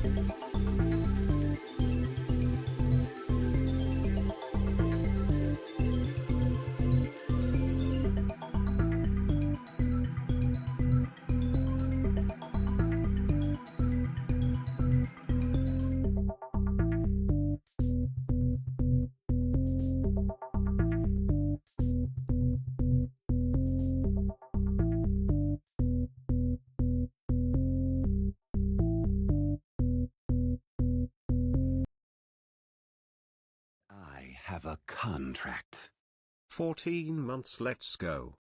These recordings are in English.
I have a contract. 14 months, let's go.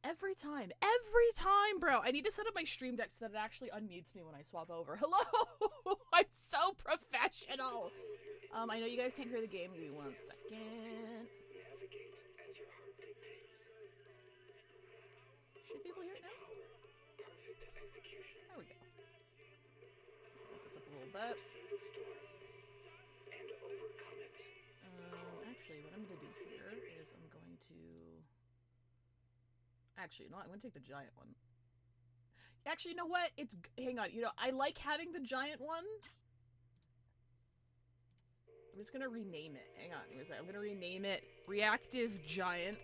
Every time, bro. I need to set up my stream deck so that it actually unmutes me when I swap over. Hello! I'm so professional! I know you guys can't hear the game. Give me 1 second. Should be able to hear it now? There we go. Put this up a little bit. Actually, what I'm going to do here is I'm going to... Actually, you know what? I'm going to take the giant one. Actually, you know what? Hang on. You know, I like having the giant one. I'm just going to rename it. Hang on. I'm going to rename it Reactive Giant.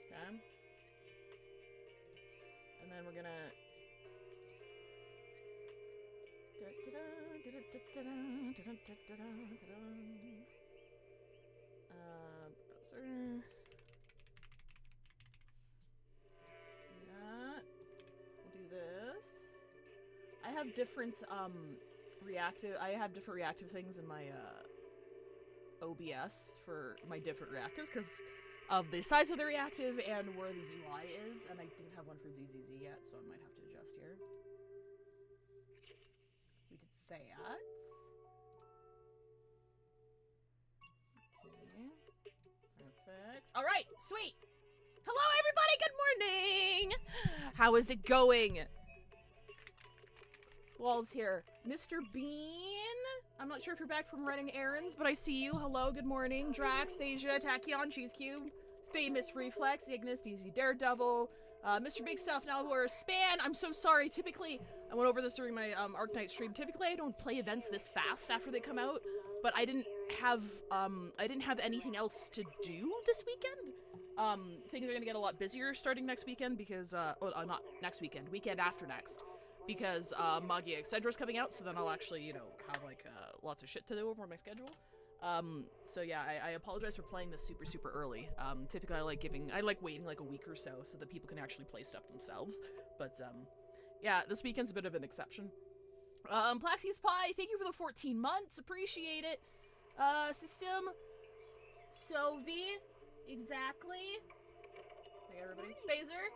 Okay. And then we're going to... browser. Yeah. We'll do this. I have different different reactive things in my OBS for my different reactives because of the size of the reactive and where the UI is, and I didn't have one for ZZZ yet, so I might have to adjust here. We did that. Okay. Perfect. All right, sweet. Hello, everybody. Good morning. How is it going? Wall's here. Mr. Bean. I'm not sure if you're back from running errands, but I see you. Hello, good morning. Drax, Thasia, Tachyon, Cheese Cube, Famous Reflex, Ignis, Easy Daredevil, Mr. Big Stuff, now we're Span. I'm so sorry. Typically, I went over this during my Arknight stream. Typically, I don't play events this fast after they come out, but I didn't have anything else to do this weekend. Things are gonna get a lot busier starting next weekend because, not next weekend, weekend after next, because Magia Excedra's coming out. So then I'll actually, you know, have like lots of shit to do over my schedule. So yeah, I apologize for playing this super early. Typically I like waiting like a week or so that people can actually play stuff themselves. But yeah, this weekend's a bit of an exception. Plaxi's Pie, thank you for the 14 months, appreciate it. System, Sovi, exactly. Hey everybody, Spazer,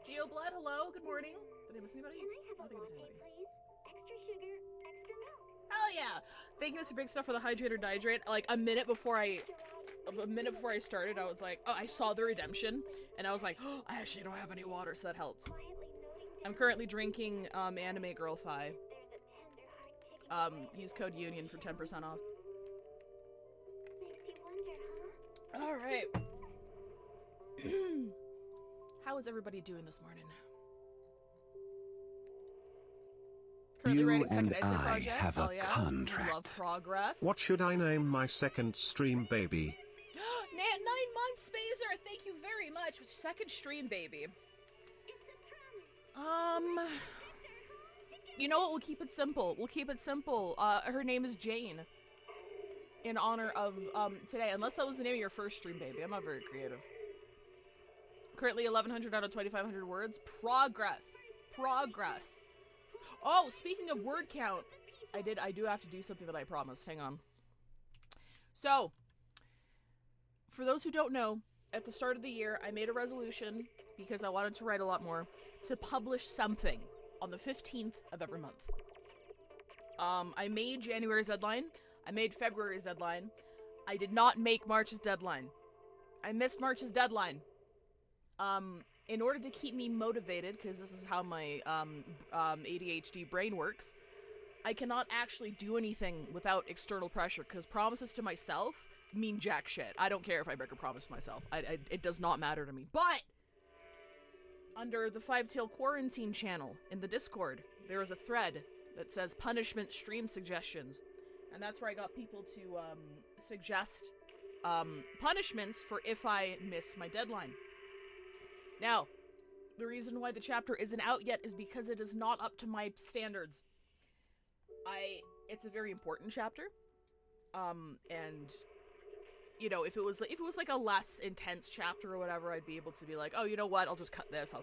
Geoblood, hello, good morning. Did I miss anybody? I don't think I missed anybody. Extra sugar, extra milk. Hell yeah! Thank you, Mr. Big Stuff, for the hydrate or dihydrate. Like a minute before I started, I was like, oh, I saw the redemption, and I was like, oh, I actually don't have any water, so that helps. I'm currently drinking Anime Girl Fi. Use code UNION for 10% off. Makes you wonder, huh? All right. How is everybody doing this morning? Currently writing second essay project. Have a contract. Love progress. What should I name my second stream baby? 9 months, Spazer. Thank you very much. Second stream baby. You know what? We'll keep it simple. Her name is Jane. In honor of today, unless that was the name of your first stream baby. I'm not very creative. Currently 1,100 out of 2,500 words. Progress. Oh, speaking of word count, I do have to do something that I promised. Hang on. So, for those who don't know, at the start of the year, I made a resolution, because I wanted to write a lot more, to publish something on the 15th of every month. I made January's deadline. I made February's deadline. I did not make March's deadline. I missed March's deadline. in order to keep me motivated, because this is how my ADHD brain works, I cannot actually do anything without external pressure, because promises to myself mean jack shit. I don't care if I break a promise to myself. It does not matter to me. But under the Five-Tail Quarantine channel in the Discord, there is a thread that says punishment stream suggestions. And that's where I got people to suggest punishments for if I miss my deadline. Now, the reason why the chapter isn't out yet is because it is not up to my standards. It's a very important chapter. And you know, if it was like a less intense chapter or whatever, I'd be able to be like, oh, you know what? I'll just cut this.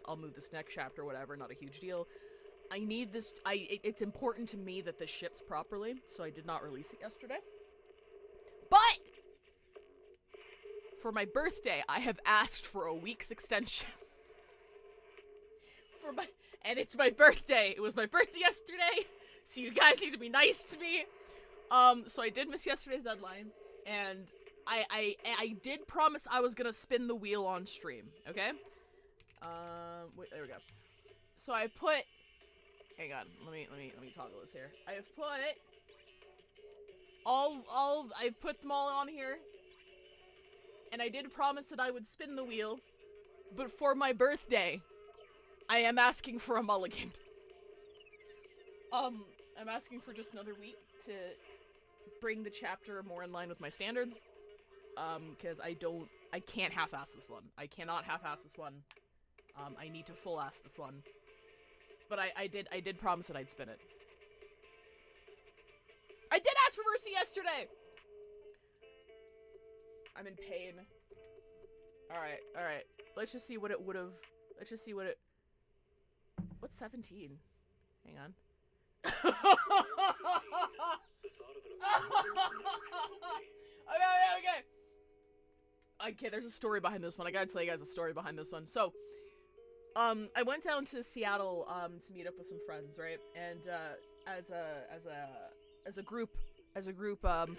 I'll move this next chapter, whatever. Not a huge deal. I need this. It's important to me that this ships properly, so I did not release it yesterday. But for my birthday, I have asked for a week's extension. And it's my birthday. It was my birthday yesterday, so you guys need to be nice to me. So I did miss yesterday's deadline, and I did promise I was gonna spin the wheel on stream. Okay. Wait, there we go. So I put. Hang on. Let me toggle this here. I have put I've put them all on here. And I did promise that I would spin the wheel, but for my birthday, I am asking for a mulligan. I'm asking for just another week to bring the chapter more in line with my standards. Because I can't half-ass this one. I cannot half-ass this one. I need to full-ass this one. But I did promise that I'd spin it. I did ask for mercy yesterday! I'm in pain. Alright. Let's just see what it would've... What's 17? Hang on. Okay, there's a story behind this one. I gotta tell you guys a story behind this one. So, I went down to Seattle, to meet up with some friends, right? And, as a group, I think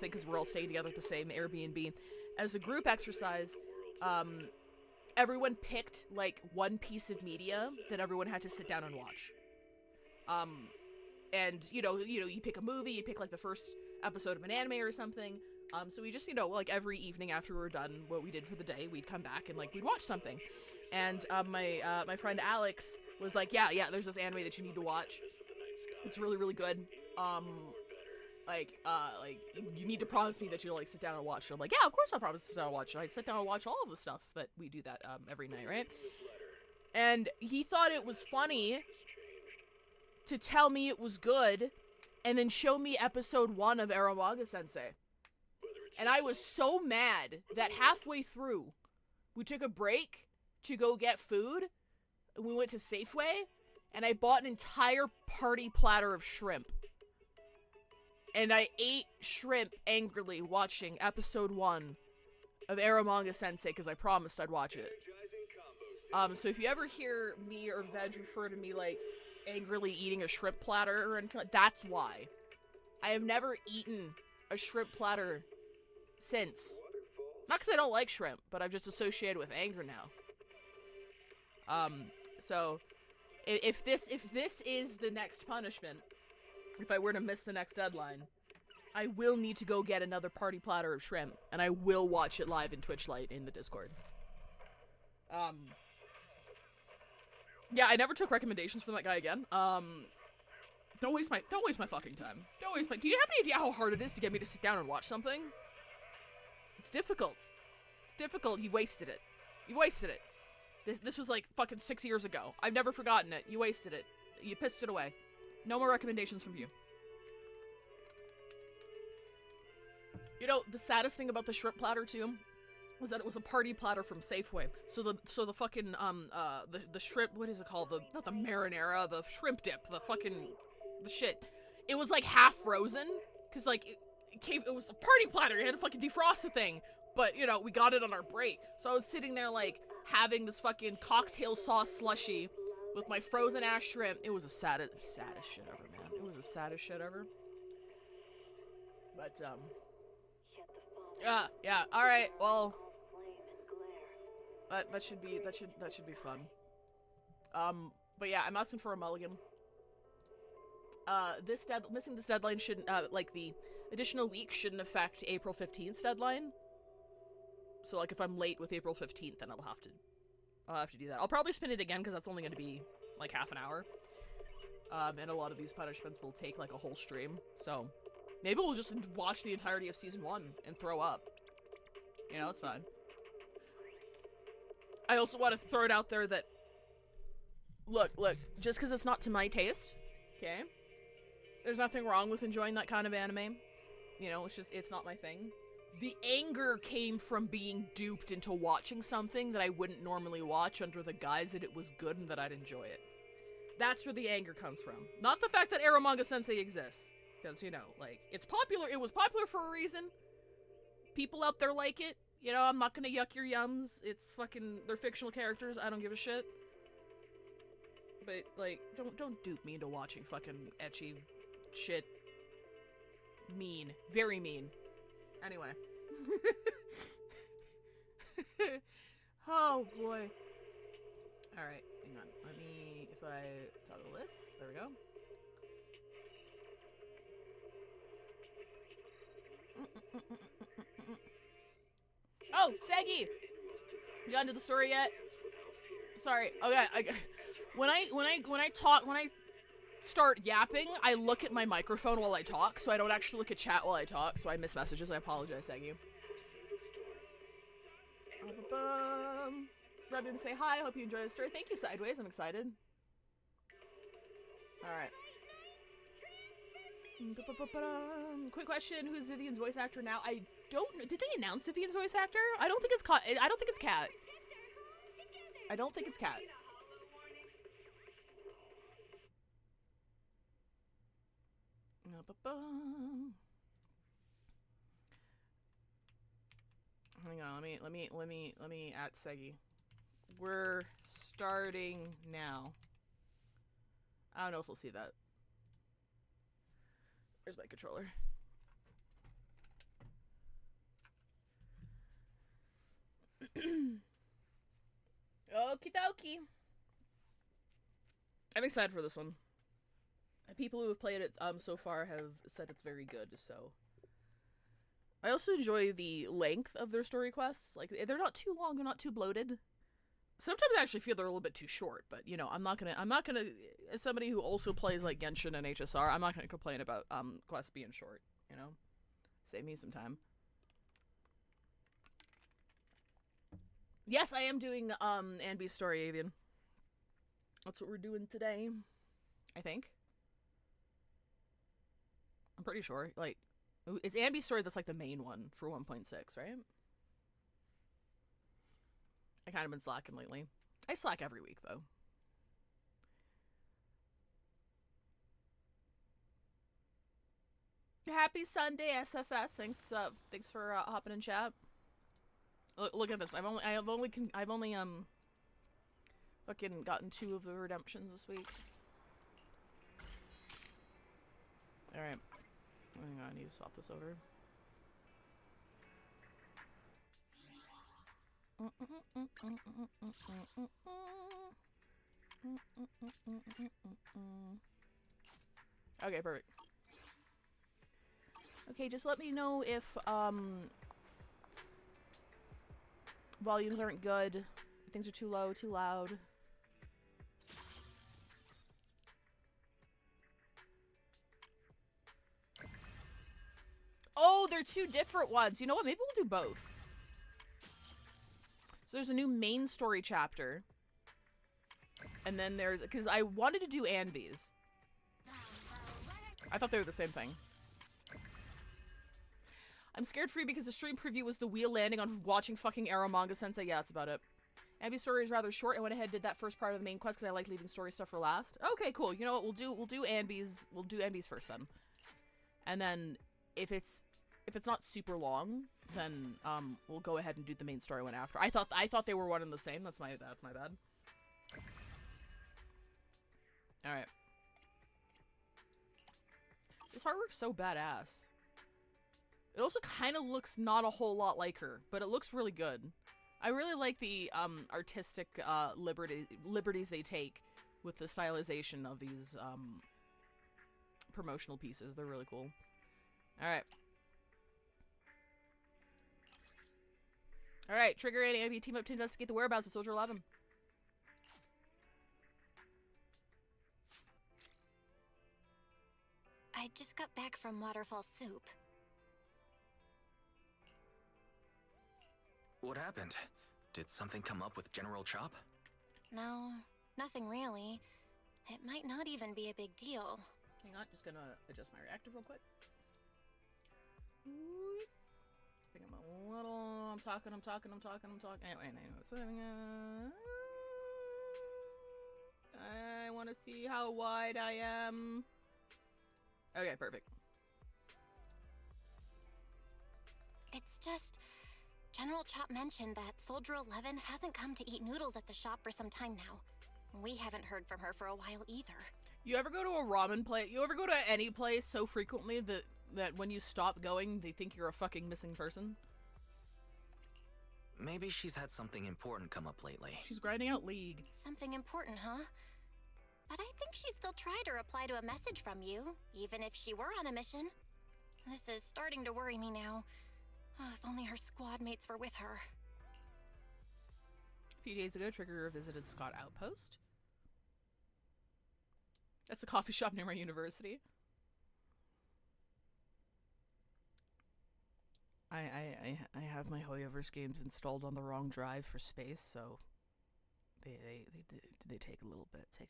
because we're all staying together at the same Airbnb, as a group exercise, everyone picked, like, one piece of media that everyone had to sit down and watch. And, you know, you pick a movie, you pick, like, the first episode of an anime or something. So we just, like, every evening after we were done what we did for the day, we'd come back and, like, we'd watch something. And, my friend Alex was like, yeah, there's this anime that you need to watch. It's really, really good. You need to promise me that you'll, like, sit down and watch it. I'm like, yeah, of course I'll promise to sit down and watch it. I'd sit down and watch all of the stuff that we do that, every night, right? And he thought it was funny to tell me it was good and then show me episode 1 of Aramanga Sensei. And I was so mad that halfway through, we took a break to go get food, and we went to Safeway, and I bought an entire party platter of shrimp. And I ate shrimp angrily watching episode 1 of Aramanga Sensei because I promised I'd watch it. So if you ever hear me or Veg refer to me like angrily eating a shrimp platter or anything, that's why. I have never eaten a shrimp platter since. Not because I don't like shrimp, but I've just associated with anger now. So if this is the next punishment, if I were to miss the next deadline, I will need to go get another party platter of shrimp, and I will watch it live in Twitch Lite in the Discord. Yeah, I never took recommendations from that guy again. Don't waste my fucking time. Do you have any idea how hard it is to get me to sit down and watch something? It's difficult. You've wasted it. This was like fucking 6 years ago. I've never forgotten it. You wasted it. You pissed it away. No more recommendations from you. You know, the saddest thing about the shrimp platter too was that it was a party platter from Safeway. So the fucking the shrimp, what is it called? Not the marinara, the shrimp dip, the shit. It was like half frozen cuz like it was a party platter. You had to fucking defrost the thing. But, you know, we got it on our break. So I was sitting there like having this fucking cocktail sauce slushy with my frozen ass shrimp. It was the saddest shit ever, man. It was the saddest shit ever. But, yeah, alright, well, That should be fun. But yeah, I'm asking for a mulligan. Missing this deadline shouldn't, like, the additional week shouldn't affect April 15th's deadline. So, like, if I'm late with April 15th, then I'll have to do that. I'll probably spin it again, because that's only going to be, like, half an hour. And a lot of these punishments will take, like, a whole stream. So, maybe we'll just watch the entirety of Season 1 and throw up. You know, it's fine. I also want to throw it out there that, look, just because it's not to my taste, okay? There's nothing wrong with enjoying that kind of anime. You know, it's not my thing. The anger came from being duped into watching something that I wouldn't normally watch under the guise that it was good and that I'd enjoy it. That's where the anger comes from. Not the fact that Eromanga Sensei exists. Because, you know, like, it's popular. It was popular for a reason. People out there like it. You know, I'm not gonna yuck your yums. It's fucking, they're fictional characters. I don't give a shit. But, like, don't dupe me into watching fucking ecchi shit. Mean. Very mean. Anyway. Oh, boy. Alright, hang on. Let me, if I toggle this, there we go. Oh, Segi! You got into the story yet? Sorry. Okay, when I start yapping, I look at my microphone while I talk, so I don't actually look at chat while I talk, so I miss messages. I apologize, Segi. Robin to say hi. Hope you enjoy the story. Thank you, Sideways. I'm excited. Alright. Quick question: who's Vivian's voice actor now? I don't know. Did they announce Vivian's voice actor? I don't think it's Kat. I don't think it's Kat. I don't think it's Kat. Hang on. Let me at Segi. We're starting now. I don't know if we'll see that. Where's my controller? Okie dokie. I'm excited for this one. People who have played it so far have said it's very good, so. I also enjoy the length of their story quests. Like, they're not too long, they're not too bloated. Sometimes I actually feel they're a little bit too short, but, you know, I'm not gonna, as somebody who also plays, like, Genshin and HSR, I'm not gonna complain about, quests being short, you know? Save me some time. Yes, I am doing, S.Anby's story, Avian. That's what we're doing today. I think. I'm pretty sure. Like, it's S.Anby's story that's, like, the main one for 1.6, right? I kind of been slacking lately. I slack every week, though. Happy Sunday, SFS. Thanks for hopping in chat. Look at this. I've only fucking gotten 2 of the redemptions this week. All right. Hang on, I need to swap this over. Okay, perfect. Okay, just let me know if volumes aren't good, things are too low, too loud. Oh, they're 2 different ones. You know what? Maybe we'll do both. So there's a new main story chapter. And then there's... Because I wanted to do S.Anby's. I thought they were the same thing. I'm scared for you because the stream preview was the wheel landing on watching fucking Eromanga Sensei. Yeah, that's about it. S.Anby's story is rather short. I went ahead and did that first part of the main quest because I like leaving story stuff for last. Okay, cool. You know what? We'll do S.Anby's first then. And then if it's not super long, then we'll go ahead and do the main story one after. I thought they were one and the same. That's my bad. All right. This artwork's so badass. It also kind of looks not a whole lot like her, but it looks really good. I really like the artistic liberties they take with the stylization of these promotional pieces. They're really cool. Alright. Alright, Trigger and S.Anby team up to investigate the whereabouts of Soldier 11. I just got back from Waterfall Soup. What happened? Did something come up with General Chop? No, nothing really. It might not even be a big deal. Hang on, just gonna adjust my reactive real quick. I think I'm a little... I'm talking. Anyway, so, I want to see how wide I am. Okay, perfect. It's just... General Chop mentioned that Soldier 11 hasn't come to eat noodles at the shop for some time now. We haven't heard from her for a while either. You ever go to a ramen place? You ever go to any place so frequently that when you stop going, they think you're a fucking missing person? Maybe she's had something important come up lately. She's grinding out League. Something important, huh? But I think she'd still try to reply to a message from you, even if she were on a mission. This is starting to worry me now. Oh, if only her squad mates were with her. A few days ago, Trigger visited Scott Outpost. That's a coffee shop near my university. I have my Hoyoverse games installed on the wrong drive for space, so they take a little bit to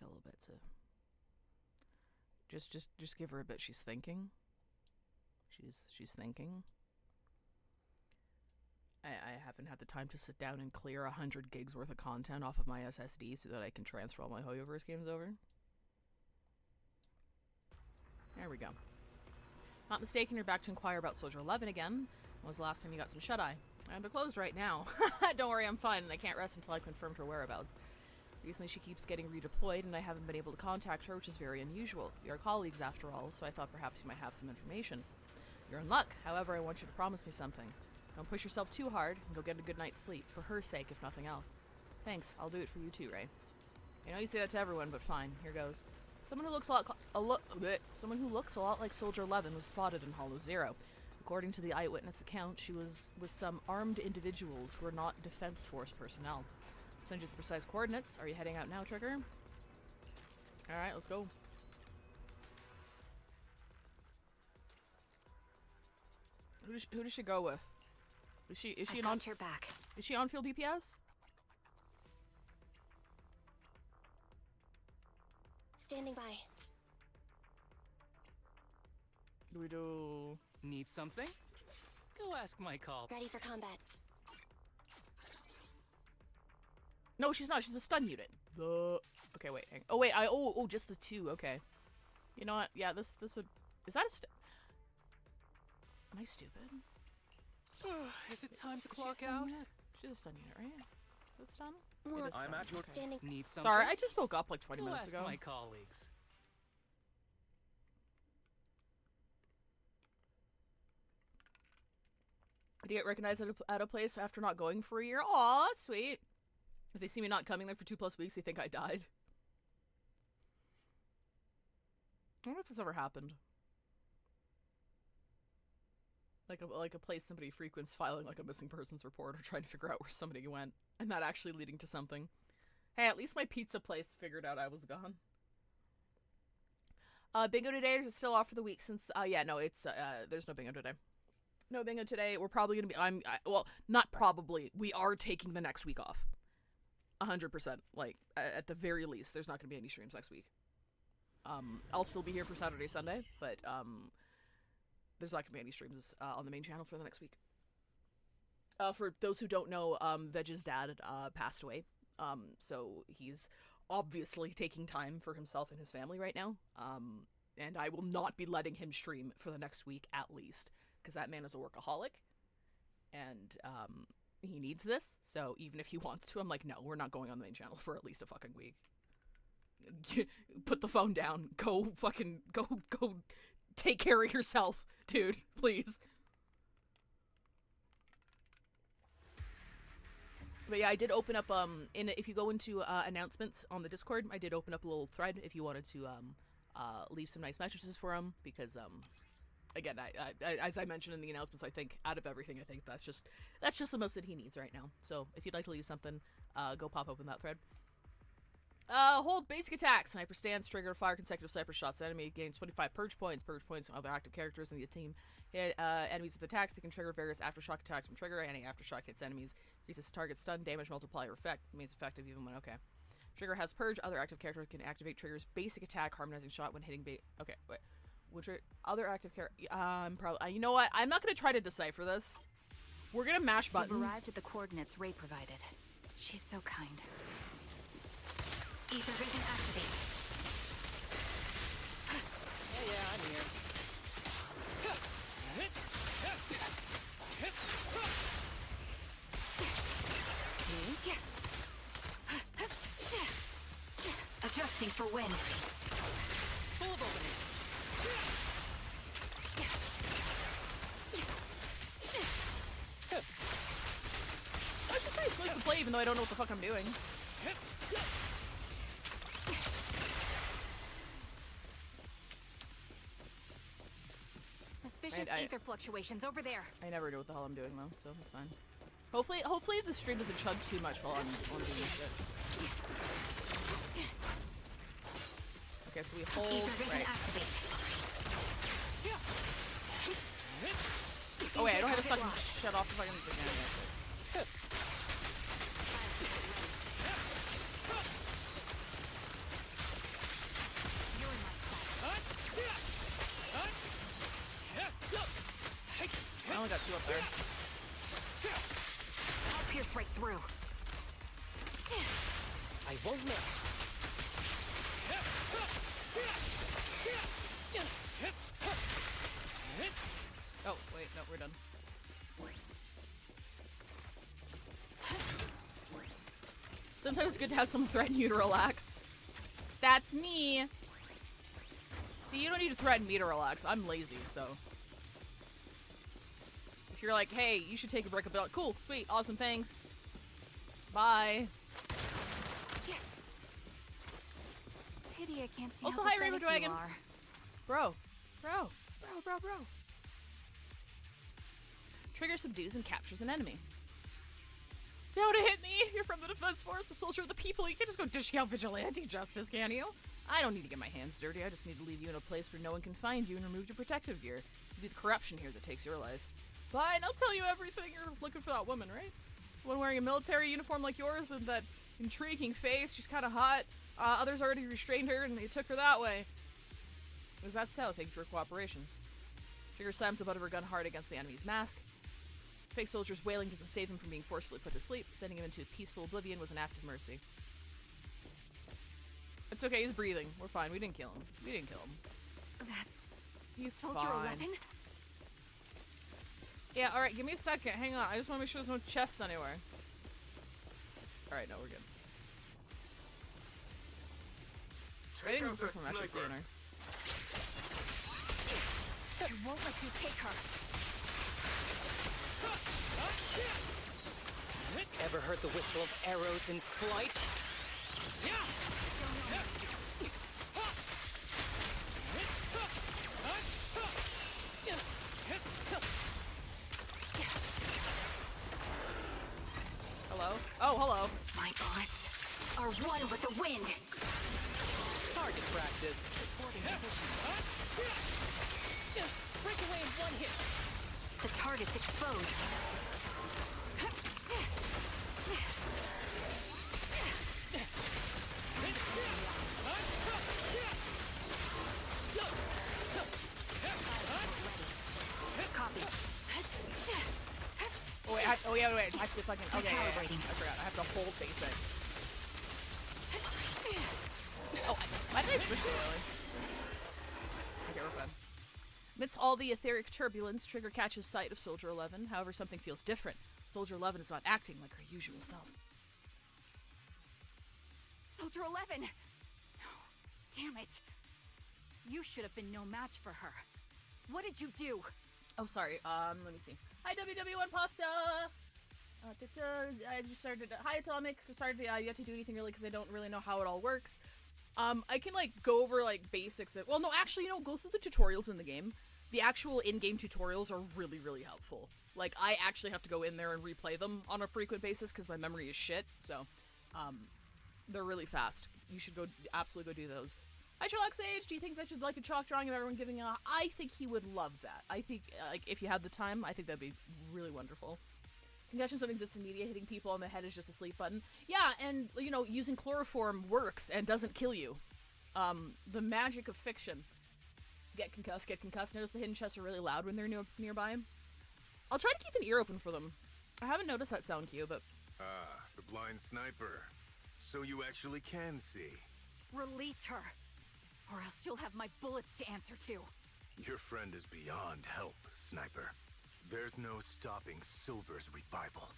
just give her a bit. She's thinking. She's thinking. I haven't had the time to sit down and clear 100 gigs worth of content off of my SSD so that I can transfer all my Hoyoverse games over. There we go. Not mistaken, you're back to inquire about Soldier 11 again. When was the last time you got some shut-eye? And they're closed right now. Don't worry, I'm fine, and I can't rest until I confirmed her whereabouts. Recently, she keeps getting redeployed, and I haven't been able to contact her, which is very unusual. We are colleagues, after all, so I thought perhaps you might have some information. You're in luck. However, I want you to promise me something. Don't push yourself too hard, and go get a good night's sleep, for her sake, if nothing else. Thanks. I'll do it for you too, Ray. I know you say that to everyone, but fine. Here goes. Someone who looks a lot like Soldier 11 was spotted in Hollow Zero. According to the eyewitness account, she was with some armed individuals who are not Defense Force personnel. I'll send you the precise coordinates. Are you heading out now, Trigger? Alright, let's go. Who does she go with? Is she I've got your back. Is she on field DPS? Standing by. Do we do... Need something? Go ask my call. Ready for combat. No, she's not. She's a stun unit. Okay, wait. Oh, wait. Oh, just the two. Okay. You know what? Yeah, this would... Is that a stun? Am I stupid? Is it time to Is she a clock stun out? unit? She's a stun unit, right? Is it stun? Well, It is stun. I'm at your Okay. Standing. Need something? Sorry, I just woke up like 20 Go minutes ask ago. my colleagues. Do you get recognized at a place after not going for a year? Aw, that's sweet. If they see me not coming there for 2+ weeks, they think I died. I wonder if this ever happened. Like a place somebody frequents filing like a missing persons report or trying to figure out where somebody went and that actually leading to something. Hey, at least my pizza place figured out I was gone. Bingo today, is it still off for the week since, yeah, no, it's, there's no bingo today. No bingo today. We're probably gonna be, well, not probably, we are taking the next week off. 100%. Like, at the very least, there's not gonna be any streams next week. I'll still be here for Saturday, Sunday, but, there's not gonna be any streams, on the main channel for the next week. For those who don't know, Veg's dad, passed away. So he's obviously taking time for himself and his family right now. And I will not be letting him stream for the next week at least, because that man is a workaholic, and he needs this. So even if he wants to, I'm like, no, we're not going on the main channel for at least a fucking week. Put the phone down. Go take care of yourself, dude. Please. But yeah, I did open up if you go into announcements on the Discord, I did open up a little thread if you wanted to leave some nice messages for him, because again, I as I mentioned in the announcements, I think out of everything, I think that's just the most that he needs right now. So if you'd like to leave something, go pop open that thread. Hold basic attack. Sniper stance, trigger, fire consecutive sniper shots. Enemy gains 25 purge points. Purge points from other active characters in the team. Hit enemies with attacks. They can trigger various aftershock attacks from trigger. Any aftershock hits enemies. Increases target stun damage multiplier effect. Remains effective even when okay. Trigger has purge. Other active characters can activate triggers. Basic attack, harmonizing shot when hitting okay, wait. Which other active character? Probably. You know what? I'm not gonna try to decipher this. We're gonna mash buttons. We've arrived at the coordinates Ray provided. She's so kind. Ether vision activate. Yeah, I'm here. Adjusting for wind. Full of opening. That's just pretty smooth to play, even though I don't know what the fuck I'm doing. Suspicious ether fluctuations over there. I never know what the hell I'm doing though, so that's fine. Hopefully the stream doesn't chug too much while I'm doing this shit. Okay, so we hold right. Oh wait, I don't have this fucking shut off the fucking thing. I only got 2 up there. I'll pierce right through. I won't miss. Oh, wait, no, we're done. Sometimes it's good to have someone threaten you to relax. That's me. See, you don't need to threaten me to relax. I'm lazy, so. If you're like, hey, you should take a break, I'll be like, cool, sweet, awesome, thanks. Bye. Pity I can't see Also, how hi, Rainbow pathetic you Dragon. are. Bro. Trigger subdues and captures an enemy. Don't hit me! You're from the Defense Force, a soldier of the people. You can't just go dishing out vigilante justice, can you? I don't need to get my hands dirty. I just need to leave you in a place where no one can find you and remove your protective gear. It'll be the corruption here that takes your life. Fine, I'll tell you everything. You're looking for that woman, right? One wearing a military uniform like yours with that intriguing face. She's kind of hot. Others already restrained her and they took her that way. Is that so? Thank you for your cooperation. Trigger slams the butt of her gun hard against the enemy's mask. Fake soldier's wailing doesn't save him from being forcefully put to sleep. Sending him into peaceful oblivion was an act of mercy. It's okay, he's breathing. We're fine. We didn't kill him. He's Soldier fine. 11? Yeah, alright, give me a second. Hang on. I just want to make sure there's no chests anywhere. Alright, no, we're good. I think this is the first one I'm actually seeing her. I won't let you take her. Ever heard the whistle of arrows in flight? Hello? Oh, hello. My bullets are one with the wind. Target practice. Break away in one hit. The target's exposed. Copy. Oh, wait, wait. I have to fucking. Okay, Recalibrating. I forgot. I have to hold face it. Oh, why did I switch so early? Okay, we're fine. Amidst all the etheric turbulence, Trigger catches sight of Soldier 11. However, something feels different. Soldier 11 is not acting like her usual self. Soldier 11! No. Damn it. You should have been no match for her. What did you do? Oh, sorry. Let me see. Hi, WW1 Pasta! I just started. Hi, Atomic. Just started. You have to do anything really because I don't really know how it all works. I can like go over like basics. Well, no, actually, go through the tutorials in the game. The actual in-game tutorials are really, really helpful. Like, I actually have to go in there and replay them on a frequent basis because my memory is shit. So, they're really fast. You should absolutely go do those. Hi, Sherlock Sage. Do you think that should like a chalk drawing of everyone giving a? I think he would love that. I think like if you had the time, I think that'd be really wonderful. Concussions don't exist in media. Hitting people on the head is just a sleep button. Yeah, and using chloroform works and doesn't kill you. The magic of fiction. Get concussed. Notice the hidden chests are really loud when they're nearby. I'll try to keep an ear open for them. I haven't noticed that sound cue, but... Ah, the blind sniper. So you actually can see. Release her, or else you'll have my bullets to answer to. Your friend is beyond help, Sniper. There's no stopping Silver's revival.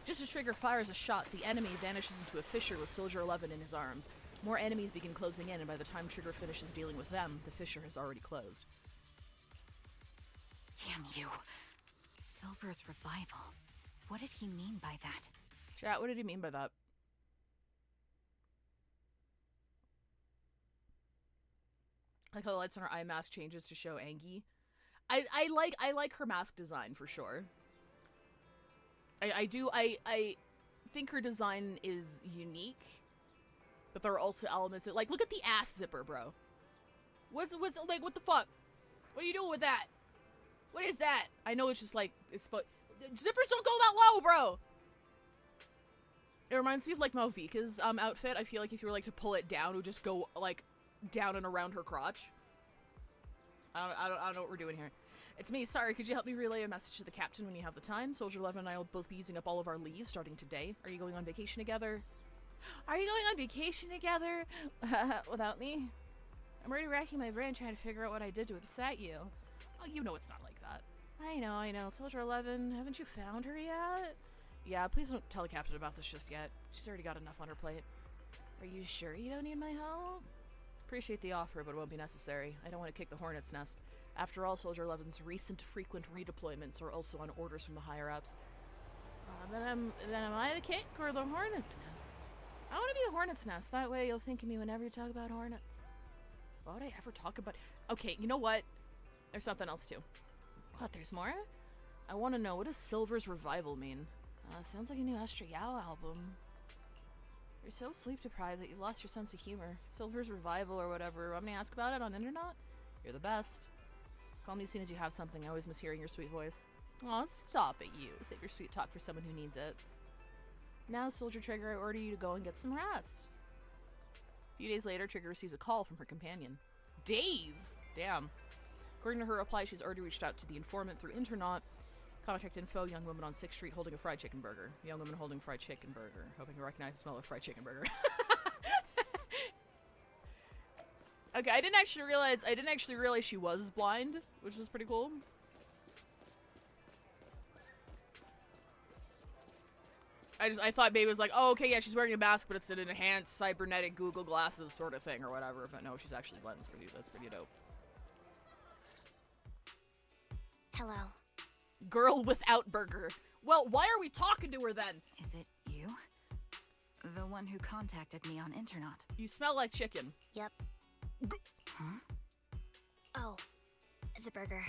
Just as Trigger fires a shot, the enemy vanishes into a fissure with Soldier 11 in his arms. More enemies begin closing in, and by the time Trigger finishes dealing with them, the fissure has already closed. Damn you. Silver's revival. What did he mean by that? Chat, what did he mean by that? Like how the lights on her eye mask changes to show Angie. I like her mask design for sure. I think her design is unique, but there are also elements that, like, look at the ass zipper, bro. What's like, what the fuck? What are you doing with that? What is that? I know it's just like, but zippers don't go that low, bro. It reminds me of like Malvika's outfit. I feel like if you were like to pull it down, it would just go like down and around her crotch. I don't know what we're doing here. It's me. Sorry, could you help me relay a message to the captain when you have the time? Soldier 11 and I will both be using up all of our leave starting today. Are you going on vacation together? Are you going on vacation together? Without me? I'm already racking my brain trying to figure out what I did to upset you. Oh, you know it's not like that. I know. Soldier 11, haven't you found her yet? Yeah, please don't tell the captain about this just yet. She's already got enough on her plate. Are you sure you don't need my help? Appreciate the offer, but it won't be necessary. I don't want to kick the hornet's nest. After all, Soldier 11's recent frequent redeployments are also on orders from the higher-ups. Then am I the kick or the hornet's nest? I want to be the hornet's nest. That way you'll think of me whenever you talk about hornets. Why would I ever talk about... Okay, you know what? There's something else, too. What, there's more? I want to know, what does Silver's revival mean? Sounds like a new Astro Yao album. You're so sleep-deprived that you lost your sense of humor. Silver's revival or whatever. Want me to ask about it on internet? You're the best. Call me as soon as you have something. I always miss hearing your sweet voice. Aw, stop it, you. Save your sweet talk for someone who needs it. Now, Soldier Trigger, I order you to go and get some rest. A few days later, Trigger receives a call from her companion. Days? Damn. According to her reply, she's already reached out to the informant through Internet. Contact info, young woman on 6th Street holding a fried chicken burger. Young woman holding fried chicken burger. Hoping to recognize the smell of fried chicken burger. Okay, I didn't actually realize she was blind, which is pretty cool. I thought maybe it was like, oh, okay, yeah, she's wearing a mask, but it's an enhanced cybernetic Google glasses sort of thing or whatever. But no, she's actually blind. That's pretty dope. Hello. Girl without burger. Well, why are we talking to her then? Is it you? The one who contacted me on Internet? You smell like chicken. Yep. Huh? Oh, the burger.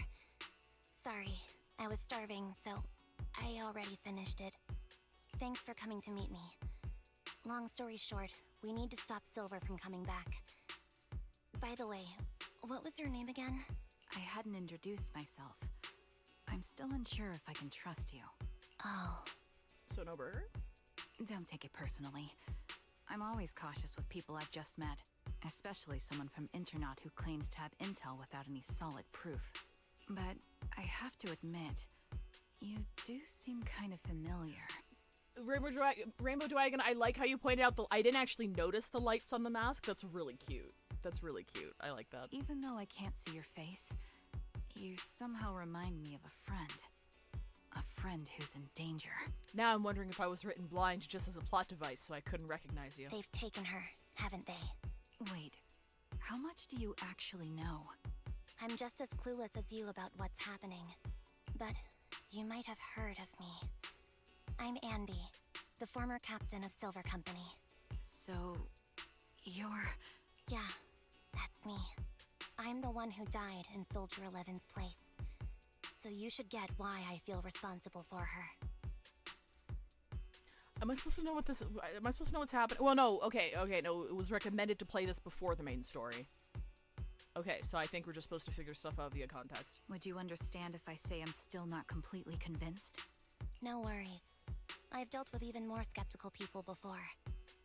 Sorry, I was starving, so I already finished it. Thanks for coming to meet me. Long story short, we need to stop Silver from coming back. By the way, what was your name again? I hadn't introduced myself. I'm still unsure if I can trust you. Oh. So no burger? Don't take it personally. I'm always cautious with people I've just met, especially someone from Internet who claims to have intel without any solid proof. But I have to admit, you do seem kind of familiar. Rainbow Dragon, I like how you pointed out I didn't actually notice the lights on the mask. That's really cute. That's really cute. I like that. Even though I can't see your face, you somehow remind me of a friend. A friend who's in danger. Now I'm wondering if I was written blind just as a plot device so I couldn't recognize you. They've taken her, haven't they? Wait, how much do you actually know? I'm just as clueless as you about what's happening. But you might have heard of me. I'm S.Anby, the former captain of Silver Company. So, you're... Yeah, that's me. I'm the one who died in Soldier 11's place. So you should get why I feel responsible for her. Am I supposed to know what this... Am I supposed to know what's happening? Well, no. Okay, no. It was recommended to play this before the main story. Okay, so I think we're just supposed to figure stuff out via context. Would you understand if I say I'm still not completely convinced? No worries. I've dealt with even more skeptical people before.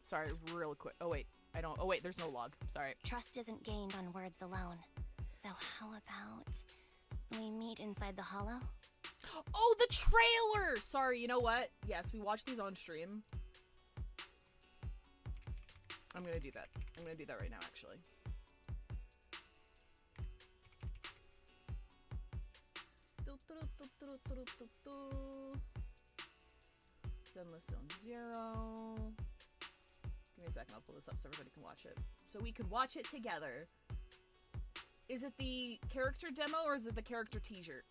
Sorry, real quick. Oh, wait. I don't... Oh, wait. There's no log. Sorry. Trust isn't gained on words alone. So how about we meet inside the hollow? Oh, the trailer! Sorry, you know what? Yes, we watched these on stream. I'm gonna do that. I'm gonna do that right now, actually. Send list on 0. Give me a second, I'll pull this up so everybody can watch it. So we can watch it together. Is it the character demo or is it the character teaser?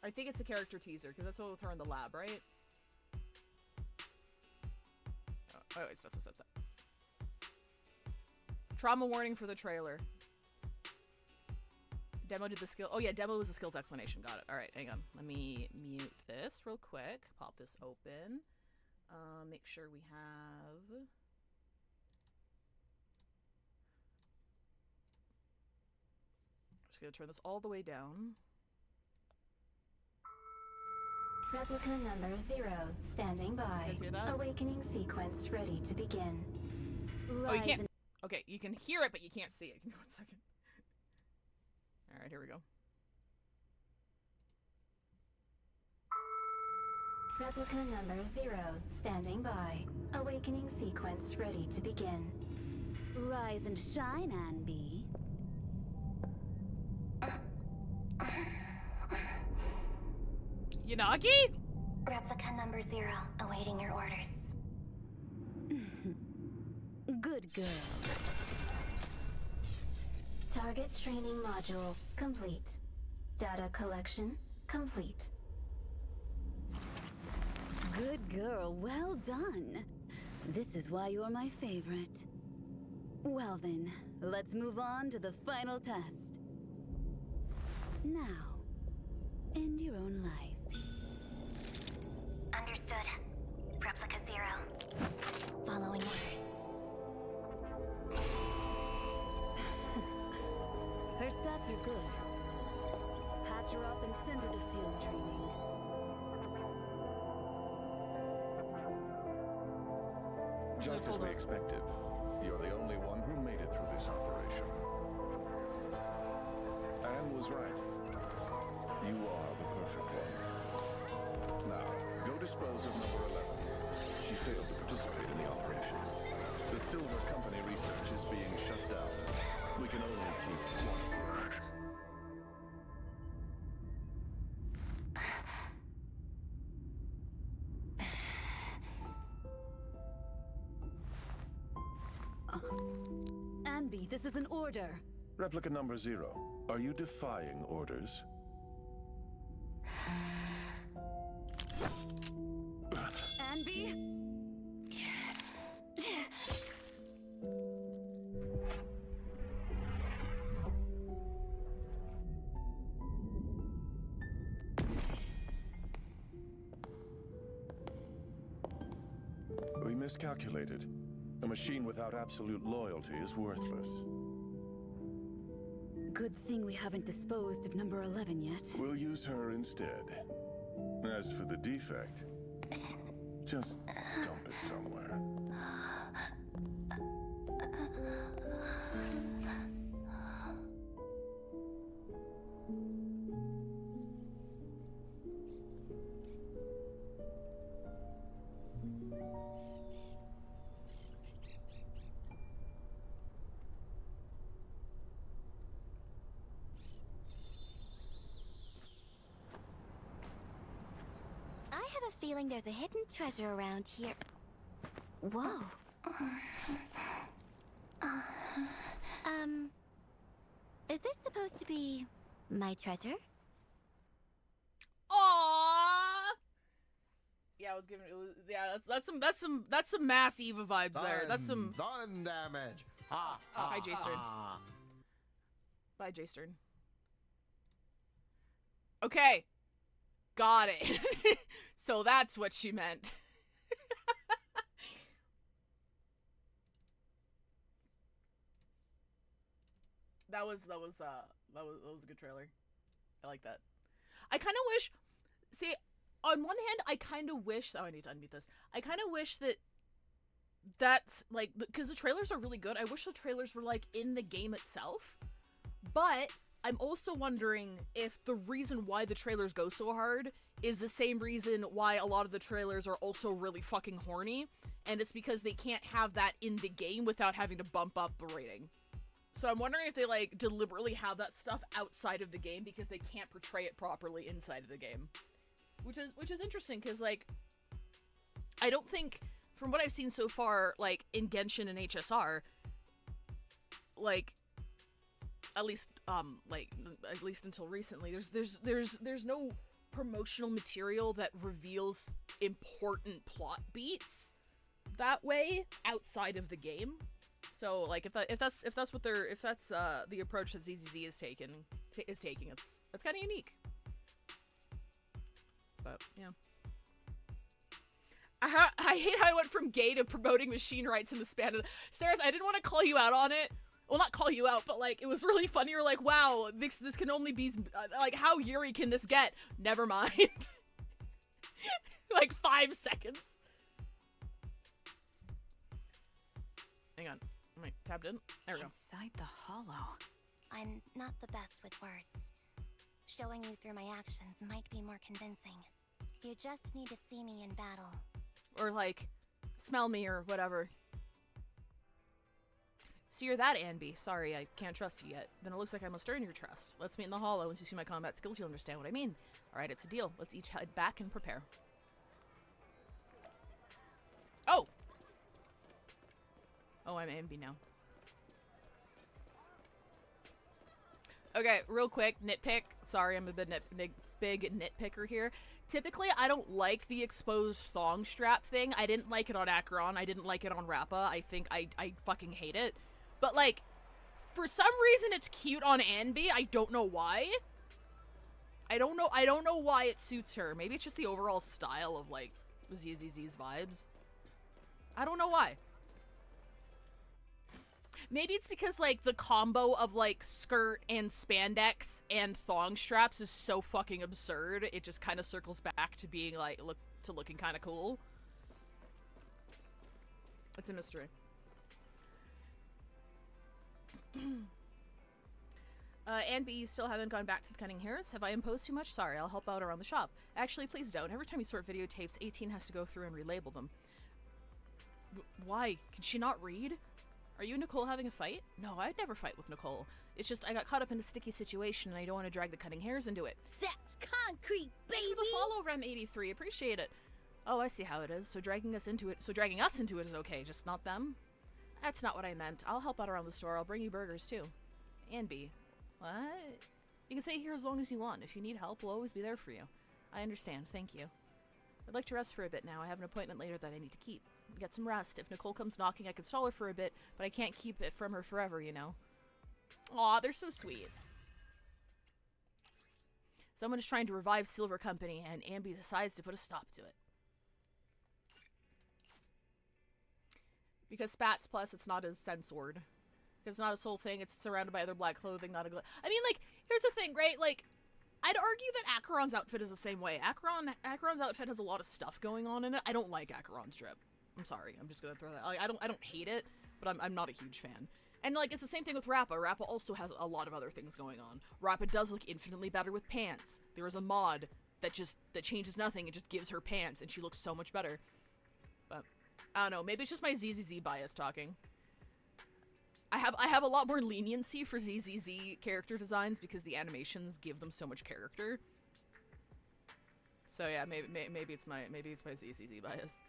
I think it's the character teaser, because that's what with her in the lab, right? Oh, wait, stop. Trauma warning for the trailer. Demo did the skill. Oh, yeah, demo was the skills explanation. Got it. All right, hang on. Let me mute this real quick. Pop this open. Make sure we have... Just gonna turn this all the way down. Replica number 0 standing by. You guys hear that? Awakening sequence ready to begin. Oh, you can't. Okay, you can hear it, but you can't see it. Give me 1 second. All right, here we go. Replica number 0 standing by. Awakening sequence ready to begin. Rise and shine, S.Anby. Yanagi? Replica number 0, awaiting your orders. Good girl. Target training module complete. Data collection complete. Good girl, well done. This is why you're my favorite. Well then, let's move on to the final test. Now, end your own life. Understood. Replica 0. Following orders. Her stats are good. Hatch her up and send her to field training. Just as we expected, you're the only one who made it through this operation. Anne was right. You are the perfect one. Now, go dispose of number 11. She failed to participate in the operation. The Silver Company research is being shut down. We can only keep one. S.Anby, this is an order. Replica number 0. Are you defying orders? S.Anby? We miscalculated. A machine without absolute loyalty is worthless. Good thing we haven't disposed of number 11 yet. We'll use her instead. As for the defect, just dump it somewhere. I have a feeling there's a hidden treasure around here. Whoa. Is this supposed to be my treasure? Aww. Yeah, I was giving. It was, yeah, that's some mass Eva vibes there. That's some Fun damage. Ha, hi, J-Stern. ha. Bye, J-Stern. Okay. Got it. So that's what she meant. That was a good trailer. I like that. I kind of wish, see, on one hand, I kind of wish, oh, I need to unmute this. I kind of wish that's, like, because the trailers are really good. I wish the trailers were, like, in the game itself. But I'm also wondering if the reason why the trailers go so hard is the same reason why a lot of the trailers are also really fucking horny. And it's because they can't have that in the game without having to bump up the rating. So I'm wondering if they, like, deliberately have that stuff outside of the game because they can't portray it properly inside of the game. Which is interesting, because, like, I don't think, from what I've seen so far, like, in Genshin and HSR, like, at least until recently, there's no promotional material that reveals important plot beats that way outside of the game. So, like, if that's the approach that ZZZ is taking, it's kind of unique. But yeah, I hate how I went from gay to promoting machine rights in the span of Sarah's. I didn't want to call you out on it. Well, not call you out, but, like, it was really funny. You're like, wow, this can only be like, how Yuri can this get? Never mind. Like 5 seconds. Hang on. Am I tabbed in? There we go. Inside the hollow. I'm not the best with words. Showing you through my actions might be more convincing. You just need to see me in battle. Or, like, smell me or whatever. So you're that, S.Anby. Sorry, I can't trust you yet. Then it looks like I must earn your trust. Let's meet in the hollow. Once you see my combat skills, you'll understand what I mean. Alright, it's a deal. Let's each head back and prepare. Oh! Oh, I'm S.Anby now. Okay, real quick, nitpick. Sorry, I'm a big nitpicker here. Typically, I don't like the exposed thong strap thing. I didn't like it on Acheron. I didn't like it on Rappa. I think I fucking hate it. But, like, for some reason it's cute on S.Anby. I don't know why. I don't know why it suits her. Maybe it's just the overall style of, like, ZZZ's vibes. I don't know why. Maybe it's because, like, the combo of, like, skirt and spandex and thong straps is so fucking absurd. It just kind of circles back to being, like, looking kind of cool. It's a mystery. S.Anby, you still haven't gone back to the Cunning Hairs? Have I imposed too much? Sorry, I'll help out around the shop. Actually, please don't. Every time you sort videotapes, 18 has to go through and relabel them. Why? Can she not read? Are you and Nicole having a fight? No, I'd never fight with Nicole. It's just I got caught up in a sticky situation and I don't want to drag the Cunning Hairs into it. That's concrete, baby! Thank you for the follow, Rem83. Appreciate it. Oh, I see how it is. So dragging us into it is okay, just not them? That's not what I meant. I'll help out around the store. I'll bring you burgers, too. S.Anby. What? You can stay here as long as you want. If you need help, we'll always be there for you. I understand. Thank you. I'd like to rest for a bit now. I have an appointment later that I need to keep. Get some rest. If Nicole comes knocking, I can stall her for a bit, but I can't keep it from her forever, you know. Aw, they're so sweet. Someone is trying to revive Silver Company, and S.Anby decides to put a stop to it. Because spats, plus it's not as censored. It's not a soul thing, it's surrounded by other black clothing, not a I mean, like, here's the thing, right? Like, I'd argue that Acheron's outfit is the same way. Acheron's outfit has a lot of stuff going on in it. I don't like Acheron's drip. I'm sorry, I'm just gonna throw that. Like, I don't hate it, but I'm not a huge fan. And, like, it's the same thing with Rappa. Rappa also has a lot of other things going on. Rappa does look infinitely better with pants. There is a mod that changes nothing, it just gives her pants, and she looks so much better. But I don't know, maybe it's just my ZZZ bias talking. I have a lot more leniency for ZZZ character designs because the animations give them so much character. So yeah, maybe it's my ZZZ bias.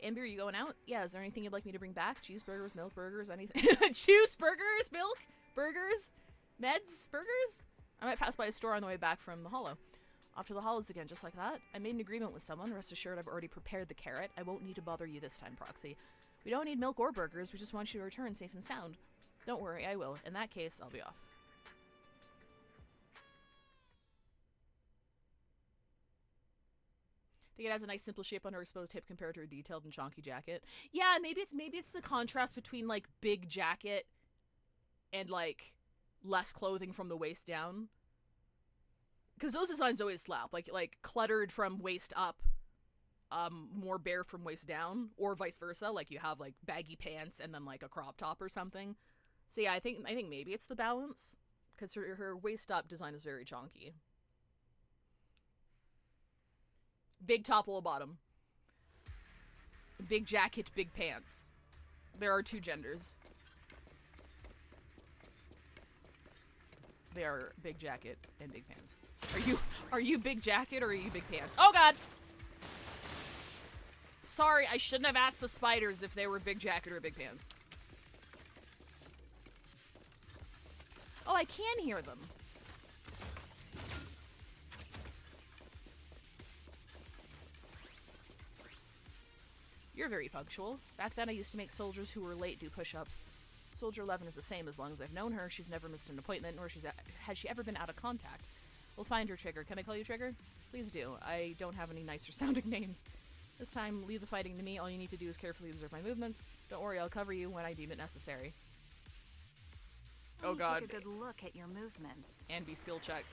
S.Anby, are you going out? Yeah, is there anything you'd like me to bring back? Cheeseburgers, milk burgers, anything? Cheeseburgers, milk burgers? Meds? Burgers? I might pass by a store on the way back from the Hollow. Off to the Hollows again, just like that. I made an agreement with someone. Rest assured I've already prepared the carrot. I won't need to bother you this time, Proxy. We don't need milk or burgers. We just want you to return safe and sound. Don't worry, I will. In that case, I'll be off. I think it has a nice simple shape on her exposed hip compared to her detailed and chonky jacket. Yeah, maybe it's the contrast between like big jacket and like less clothing from the waist down. Because those designs always slap, like cluttered from waist up, more bare from waist down, or vice versa. Like you have like baggy pants and then like a crop top or something. So yeah, I think maybe it's the balance, because her waist up design is very chonky. Big top, little bottom. Big jacket, big pants. There are two genders. They are big jacket and big pants. Are you big jacket or are you big pants? Oh god! Sorry, I shouldn't have asked the spiders if they were big jacket or big pants. Oh, I can hear them. You're very punctual. Back then I used to make soldiers who were late do push-ups. Soldier 11 is the same as long as I've known her. She's never missed an appointment, nor has she ever been out of contact. We'll find her, Trigger. Can I call you Trigger? Please do. I don't have any nicer sounding names. This time, leave the fighting to me. All you need to do is carefully observe my movements. Don't worry, I'll cover you when I deem it necessary. Oh god. Take a good look at your movements. S.Anby skill check.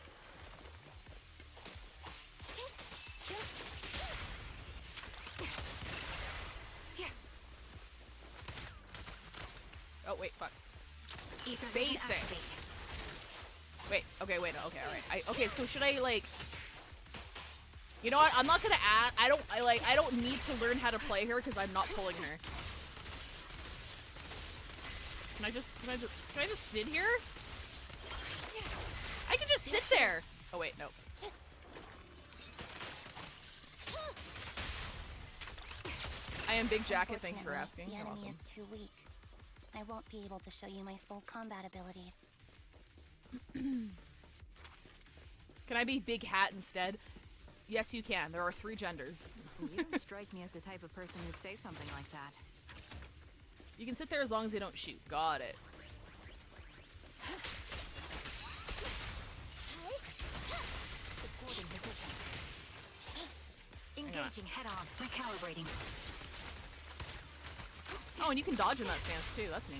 Oh, wait, fuck. Basic. Wait, okay, wait, okay, alright. Okay, so should I, like... You know what? I'm not gonna add... I don't need to learn how to play her because I'm not pulling her. Can I just sit here? I can just sit there! Oh, wait, no. I am Big Jacket, thank you for asking. The enemy is too weak. I won't be able to show you my full combat abilities. Can I be Big Hat instead? Yes, you can. There are 3 genders. You don't strike me as the type of person who'd say something like that. You can sit there as long as they don't shoot. Got it. Engaging head-on. Recalibrating. Oh, and you can dodge in that stance too. That's neat.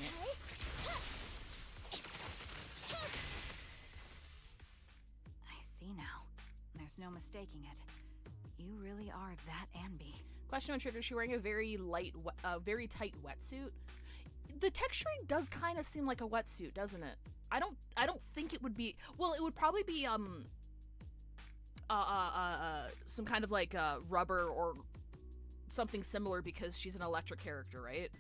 I see now. There's no mistaking it. You really are that S.Anby. Question on Trigger: is she wearing a very light, very tight wetsuit? The texturing does kind of seem like a wetsuit, doesn't it? I don't think it would be. Well, it would probably be some kind of like rubber or something similar because she's an electric character, right?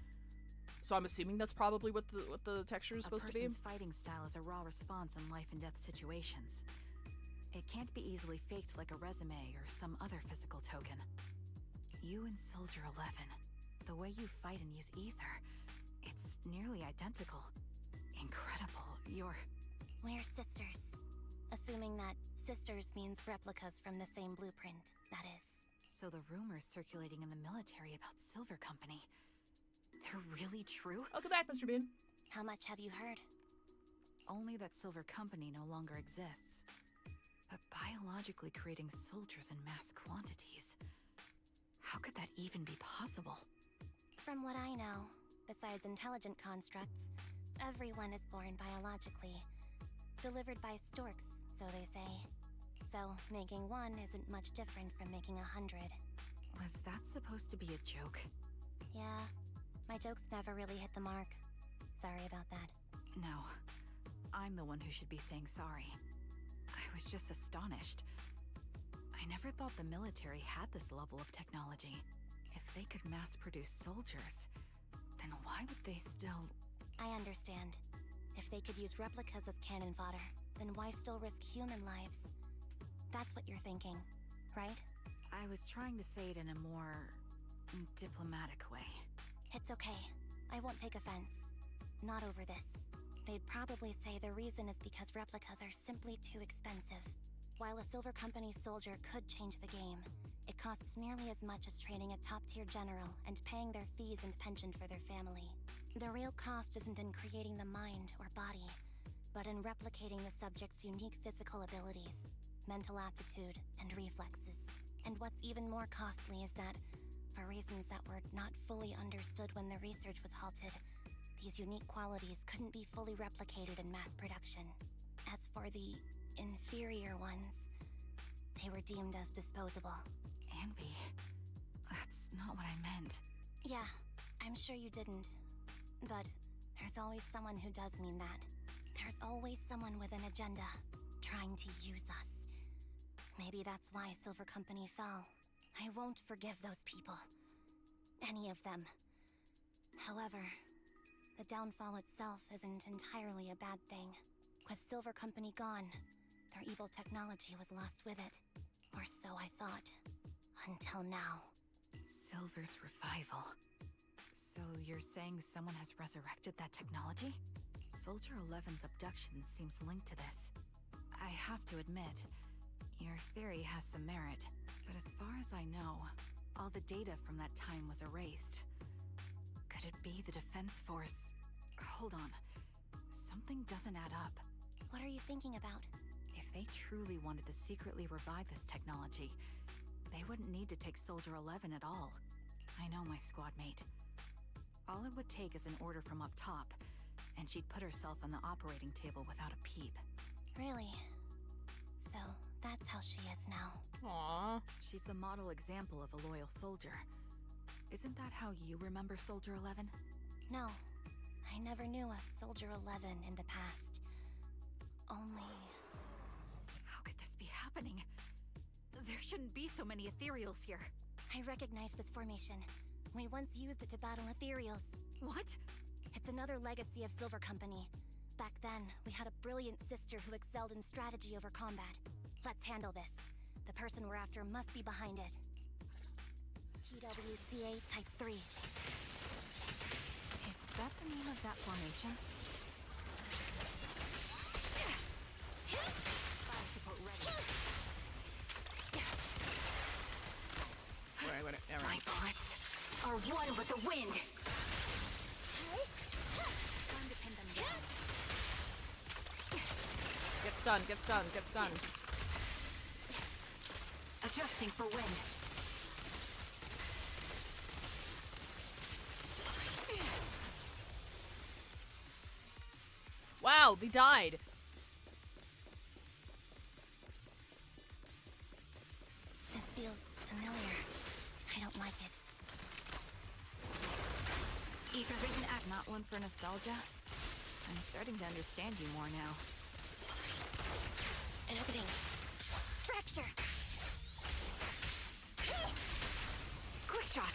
So I'm assuming that's probably what the texture is supposed to be. A person's fighting style is a raw response in life and death situations. It can't be easily faked like a resume or some other physical token. You and Soldier 11, the way you fight and use ether, it's nearly identical. Incredible. We're sisters. Assuming that sisters means replicas from the same blueprint, that is. So the rumors circulating in the military about Silver Company, they're really true? Welcome back, Mr. Bean. How much have you heard? Only that Silver Company no longer exists. But biologically creating soldiers in mass quantities. How could that even be possible? From what I know, besides intelligent constructs, everyone is born biologically. Delivered by storks, so they say. So, making one isn't much different from making 100. Was that supposed to be a joke? Yeah, my jokes never really hit the mark. Sorry about that. No, I'm the one who should be saying sorry. I was just astonished. I never thought the military had this level of technology. If they could mass produce soldiers, then why would they still... I understand. If they could use replicas as cannon fodder, then why still risk human lives? That's what you're thinking, right? I was trying to say it in a more diplomatic way. It's okay. I won't take offense. Not over this. they'd probably say the reason is because replicas are simply too expensive. While a Silver Company soldier could change the game, it costs nearly as much as training a top-tier general and paying their fees and pension for their family. The real cost isn't in creating the mind or body, but in replicating the subject's unique physical abilities, mental aptitude, and reflexes. And what's even more costly is that, for reasons that were not fully understood when the research was halted, these unique qualities couldn't be fully replicated in mass production. As for the inferior ones, they were deemed as disposable. Anby, that's not what I meant. Yeah, I'm sure you didn't. But there's always someone who does mean that. There's always someone with an agenda, trying to use us. Maybe that's why Silver Company fell. I won't forgive those people. Any of them. However, the downfall itself isn't entirely a bad thing. With Silver Company gone, their evil technology was lost with it. Or so I thought. Until now. Silver's revival. So you're saying someone has resurrected that technology? Soldier 11's abduction seems linked to this. I have to admit, your theory has some merit, but as far as I know, all the data from that time was erased. Could it be the Defense Force? Hold on. Something doesn't add up. What are you thinking about? If they truly wanted to secretly revive this technology, they wouldn't need to take Soldier 11 at all. I know my squad mate. All it would take is an order from up top, and she'd put herself on the operating table without a peep. Really? So, that's how she is now. Aww. She's the model example of a loyal soldier. Isn't that how you remember Soldier 11? No. I never knew a Soldier 11 in the past. Only... How could this be happening? There shouldn't be so many ethereals here. I recognize this formation. We once used it to battle ethereals. What? It's another legacy of Silver Company. Back then, we had a brilliant sister who excelled in strategy over combat. Let's handle this. The person we're after must be behind it. TWCA Type 3. Is that the name of that formation? Fire support ready. Wait, never My mind. bullets are one with the wind. Time to pin them down. Get stunned, get stunned, get stunned. Adjusting for wind. Wow, they died. This feels familiar. I don't like it. Ether Vision Act, not one for nostalgia. I'm starting to understand you more now. An opening. Fracture! Quick shot!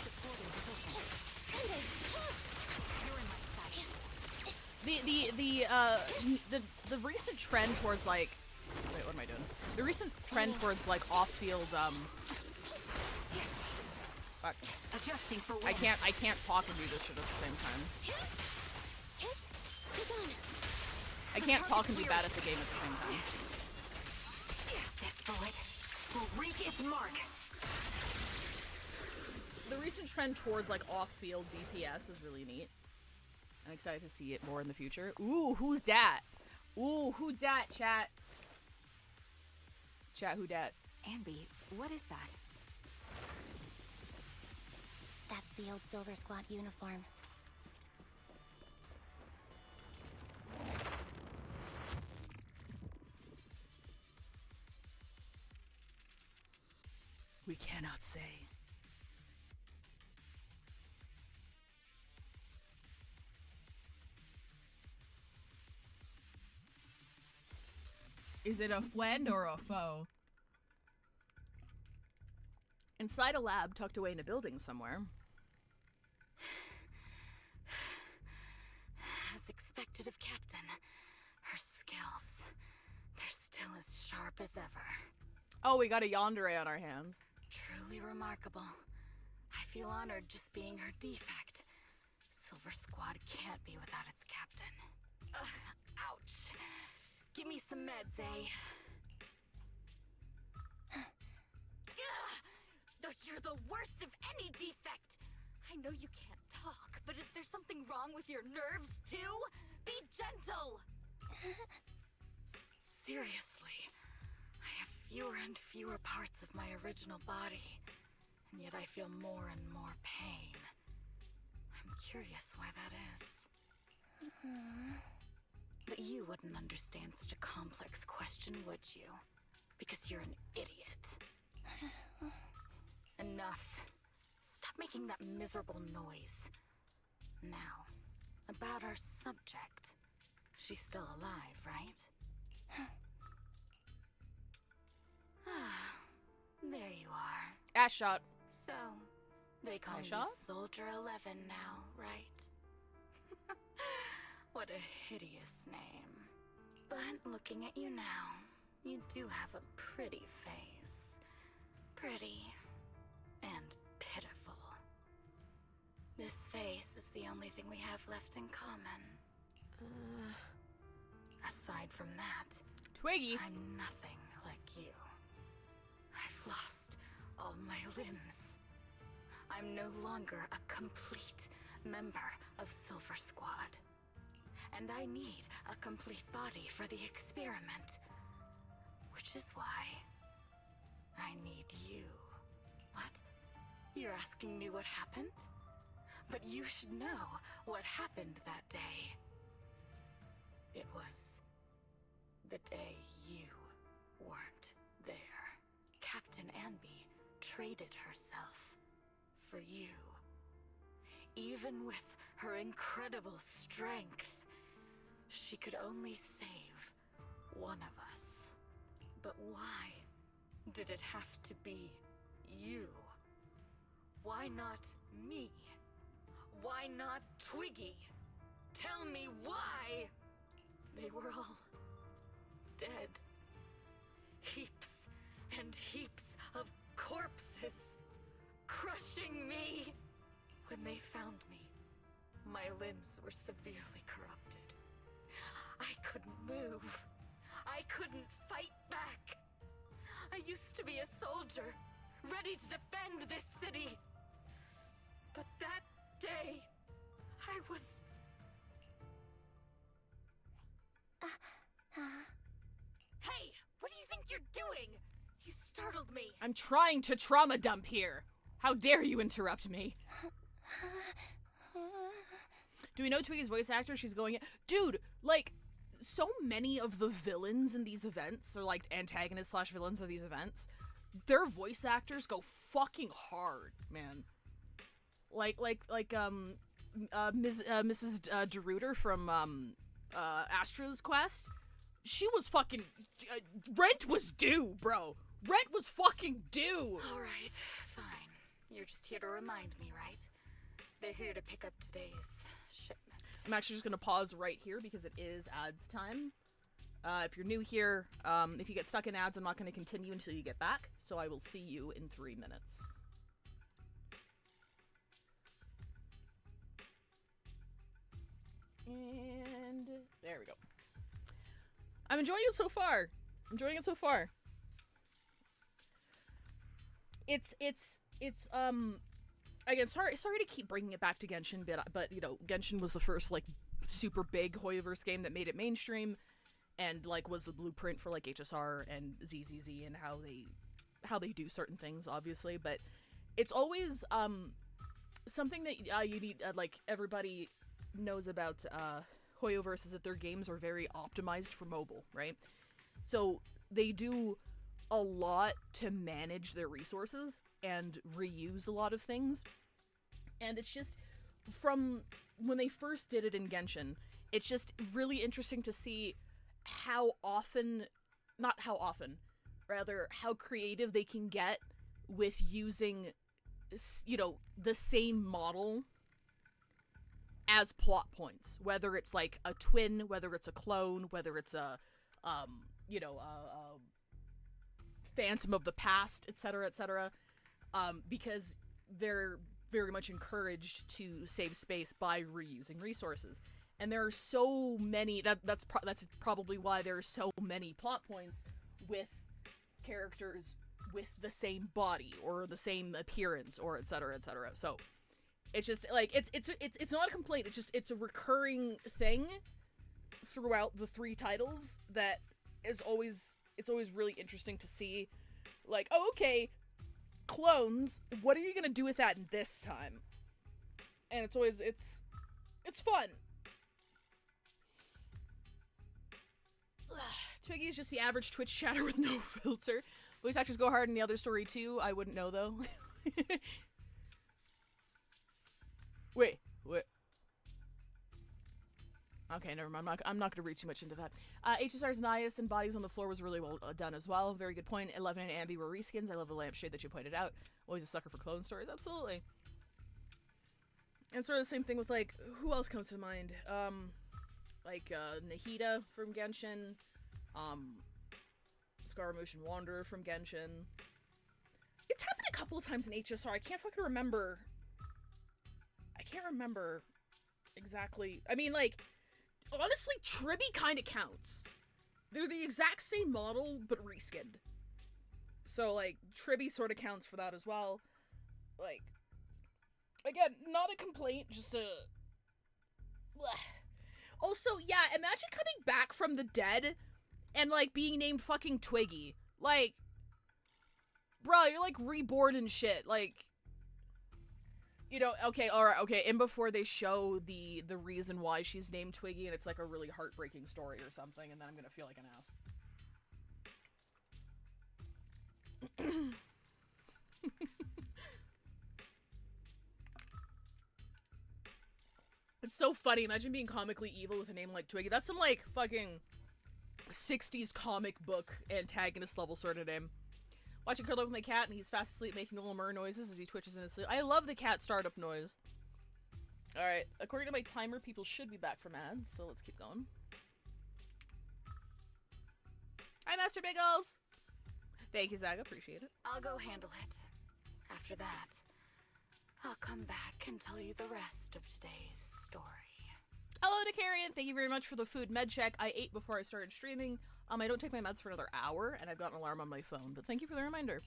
Supporting position. You're in my sight. The recent trend towards like, wait, what am I doing? The recent trend towards like off-field fuck. Adjusting for wind. I can't talk and do this shit at the same time. I can't talk and be bad at the game at the same time. This bullet will reach its mark. The recent trend towards like off-field DPS is really neat. I'm excited to see it more in the future. Ooh, who's dat? Ooh, who dat, chat? Chat, who dat? Anby, what is that? That's the old Silver Squad uniform. We cannot say. Is it a friend or a foe? Inside a lab tucked away in a building somewhere. As expected of Captain, her skills, they're still as sharp as ever. Oh, we got a yandere on our hands. Truly remarkable. I feel honored just being her defect. Silver Squad can't be without its captain. Ouch. Give me some meds, eh? You're the worst of any defect! I know you can't talk, but is there something wrong with your nerves, too? Be gentle! Seriously, I have fewer and fewer parts of my original body, and yet I feel more and more pain. I'm curious why that is. But you wouldn't understand such a complex question, would you? Because you're an idiot. Enough. Stop making that miserable noise. Now, about our subject. She's still alive, right? There you are. Ass shot. So, they call you Soldier 11 now, right? What a hideous name. But looking at you now, you do have a pretty face. Pretty and pitiful. This face is the only thing we have left in common. Aside from that, Twiggy, I'm nothing like you. I've lost all my limbs. I'm no longer a complete member of Silver Squad. And I need a complete body for the experiment. Which is why I need you. What? You're asking me what happened? But you should know what happened that day. It was the day you weren't there. Captain S.Anby traded herself for you. Even with her incredible strength, she could only save one of us. But why did it have to be you? Why not me? Why not Twiggy? Tell me why! They were all dead. Heaps and heaps of corpses crushing me. When they found me, my limbs were severely corrupted. I couldn't move. I couldn't fight back. I used to be a soldier, ready to defend this city. But that day, I was... Hey, what do you think you're doing? You startled me. I'm trying to trauma dump here. How dare you interrupt me? Do we know Twiggy's voice actor? She's going... Dude, like, so many of the villains in these events, or like antagonists slash villains of these events, their voice actors go fucking hard, man. Mrs. DeRuiter from Astra's Quest, she was fucking... rent was due, bro. Rent was fucking due. Alright, fine. You're just here to remind me, right? They're here to pick up today's shipment. I'm actually just going to pause right here because it is ads time. If you're new here, if you get stuck in ads, I'm not going to continue until you get back. So I will see you in 3 minutes. And there we go. I'm enjoying it so far. It's again, sorry to keep bringing it back to Genshin, but you know, Genshin was the first like super big Hoyoverse game that made it mainstream, and like was the blueprint for like HSR and ZZZ and how they do certain things, obviously. But it's always something that you need like everybody knows about Hoyoverse is that their games are very optimized for mobile, right? So they do a lot to manage their resources and reuse a lot of things. And it's just, from when they first did it in Genshin, it's just really interesting to see how creative they can get with using, you know, the same model as plot points, whether it's like a twin, whether it's a clone, whether it's a phantom of the past, etc., etc., because they're very much encouraged to save space by reusing resources. And there are so many, that's probably why there are so many plot points with characters with the same body or the same appearance or etc. etc. So it's just like it's not a complaint, it's a recurring thing throughout the 3 titles that is always really interesting to see. Like, oh, okay, clones, what are you gonna do with that this time? And it's always it's fun. Twiggy is just the average Twitch chatter with no filter. Voice actors go hard in the other story too. I wouldn't know though. Wait. Okay, never mind. I'm not going to read too much into that. HSR's Nias and bodies on the floor was really well done as well. Very good point. 11 and S.Anby were reskins. I love the lampshade that you pointed out. Always a sucker for clone stories. Absolutely. And sort of the same thing with, like, who else comes to mind? Nahida from Genshin. Scaramouche Wanderer from Genshin. It's happened a couple of times in HSR. I can't fucking remember. I can't remember exactly. I mean, like, honestly, Tribby kind of counts. They're the exact same model, but reskinned. So, like, Tribby sort of counts for that as well. Like, again, not a complaint, just a... Also, yeah, imagine coming back from the dead and, like, being named fucking Twiggy. Like, bro, you're, like, reborn and shit. Like, you know, okay, alright, okay, and before they show the reason why she's named Twiggy, and it's, like, a really heartbreaking story or something, and then I'm gonna feel like an ass. It's so funny. Imagine being comically evil with a name like Twiggy. That's some, like, fucking 60s comic book antagonist level sort of name. Watching curled up with my cat, and he's fast asleep making little murr noises as he twitches in his sleep. I love the cat startup noise. Alright, according to my timer, people should be back from ads, so let's keep going. Hi, Master Biggles! Thank you, Zach. Appreciate it. I'll go handle it. After that, I'll come back and tell you the rest of today's story. Hello, Nicarian. Thank you very much for the food med check. I ate before I started streaming. I don't take my meds for another hour, and I've got an alarm on my phone, but thank you for the reminder.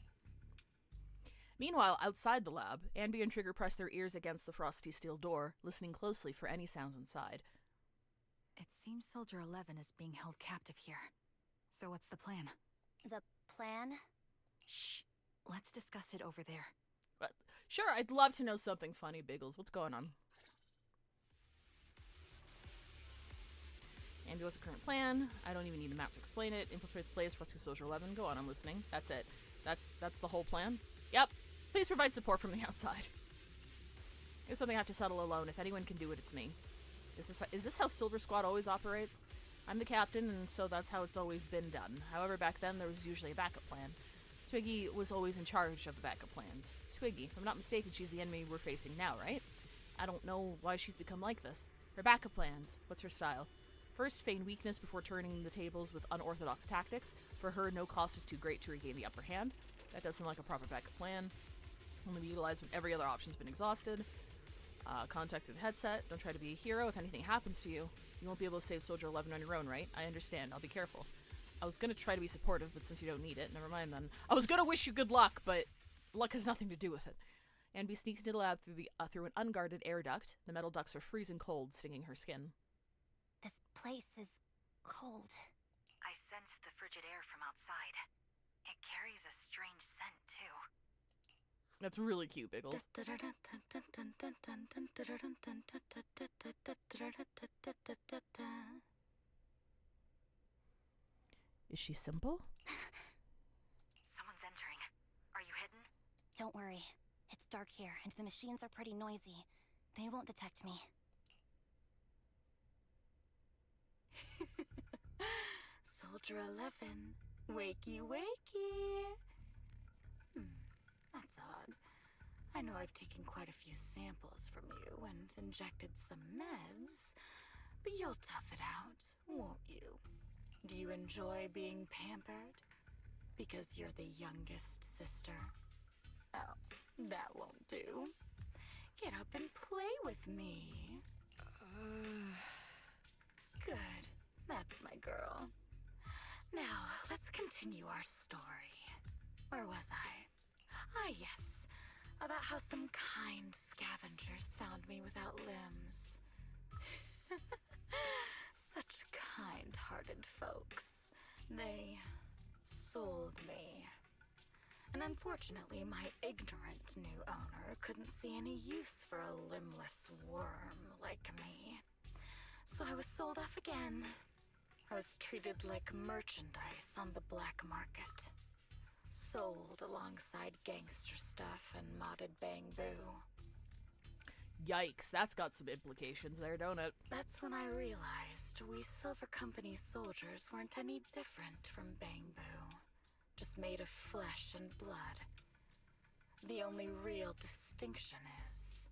Meanwhile, outside the lab, S.Anby and Trigger press their ears against the frosty steel door, listening closely for any sounds inside. It seems Soldier 11 is being held captive here. So what's the plan? The plan? Shh. Let's discuss it over there. Sure, I'd love to know something funny, Biggles. What's going on? S.Anby, what's the current plan? I don't even need a map to explain it. Infiltrate the place, rescue Soldier 11. Go on, I'm listening. That's it. That's the whole plan? Yep. Please provide support from the outside. Here's something I have to settle alone. If anyone can do it, it's me. Is this how Silver Squad always operates? I'm the captain, and so that's how it's always been done. However, back then, there was usually a backup plan. Twiggy was always in charge of the backup plans. Twiggy, if I'm not mistaken, she's the enemy we're facing now, right? I don't know why she's become like this. Her backup plans. What's her style? First, feign weakness before turning the tables with unorthodox tactics. For her, no cost is too great to regain the upper hand. That doesn't like a proper backup plan. Only be utilized when every other option's been exhausted. Contact through the headset. Don't try to be a hero. If anything happens to you, you won't be able to save Soldier 11 on your own, right? I understand. I'll be careful. I was gonna try to be supportive, but since you don't need it, never mind then. I was gonna wish you good luck, but luck has nothing to do with it. S.Anby sneaks into the lab through an unguarded air duct. The metal ducts are freezing cold, stinging her skin. This place is cold. I sense the frigid air from outside. It carries a strange scent, too. That's really cute, Biggles. Is she simple? Someone's entering. Are you hidden? Don't worry. It's dark here, and the machines are pretty noisy. They won't detect me. Soldier 11, wakey wakey. That's odd. I know I've taken quite a few samples from you and injected some meds, but you'll tough it out, won't you? Do you enjoy being pampered? Because you're the youngest sister? Oh, that won't do. Get up and play with me. Good. That's my girl. Now, let's continue our story. Where was I? Ah, yes. About how some kind scavengers found me without limbs. Such kind-hearted folks. They sold me. And unfortunately, my ignorant new owner couldn't see any use for a limbless worm like me. So I was sold off again. I was treated like merchandise on the black market. Sold alongside gangster stuff and modded bamboo. Yikes, that's got some implications there, don't it? That's when I realized we Silver Company soldiers weren't any different from bamboo. Just made of flesh and blood. The only real distinction is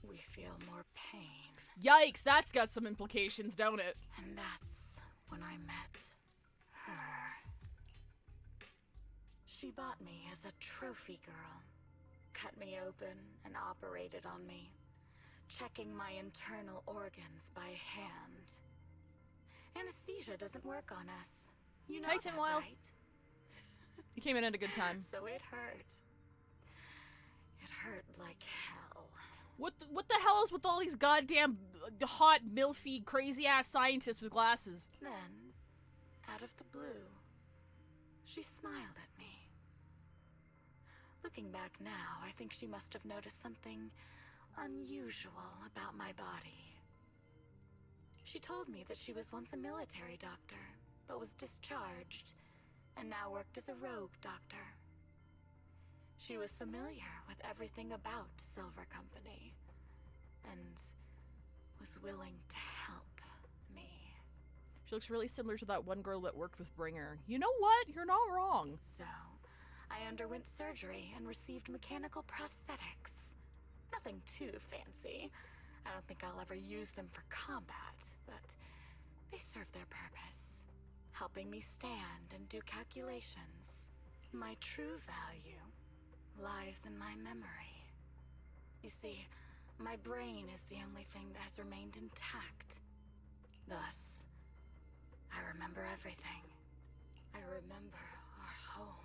we feel more pain. Yikes, that's got some implications, don't it? And that's when I met her. She bought me as a trophy girl. Cut me open and operated on me, checking my internal organs by hand. Anesthesia doesn't work on us. You know Hi, that, Tim Wild. right? You came in at a good time. So it hurt. It hurt like hell. What the hell is with all these goddamn hot, milfy, crazy-ass scientists with glasses? Then, out of the blue, she smiled at me. Looking back now, I think she must have noticed something unusual about my body. She told me that she was once a military doctor, but was discharged, and now worked as a rogue doctor. She was familiar with everything about Silver Company, and was willing to help me. She looks really similar to that one girl that worked with Bringer. You know what? You're not wrong. So, I underwent surgery and received mechanical prosthetics. Nothing too fancy. I don't think I'll ever use them for combat, but they serve their purpose, helping me stand and do calculations. My true value lies in my memory. You see, my brain is the only thing that has remained intact. Thus, I remember everything. I remember our home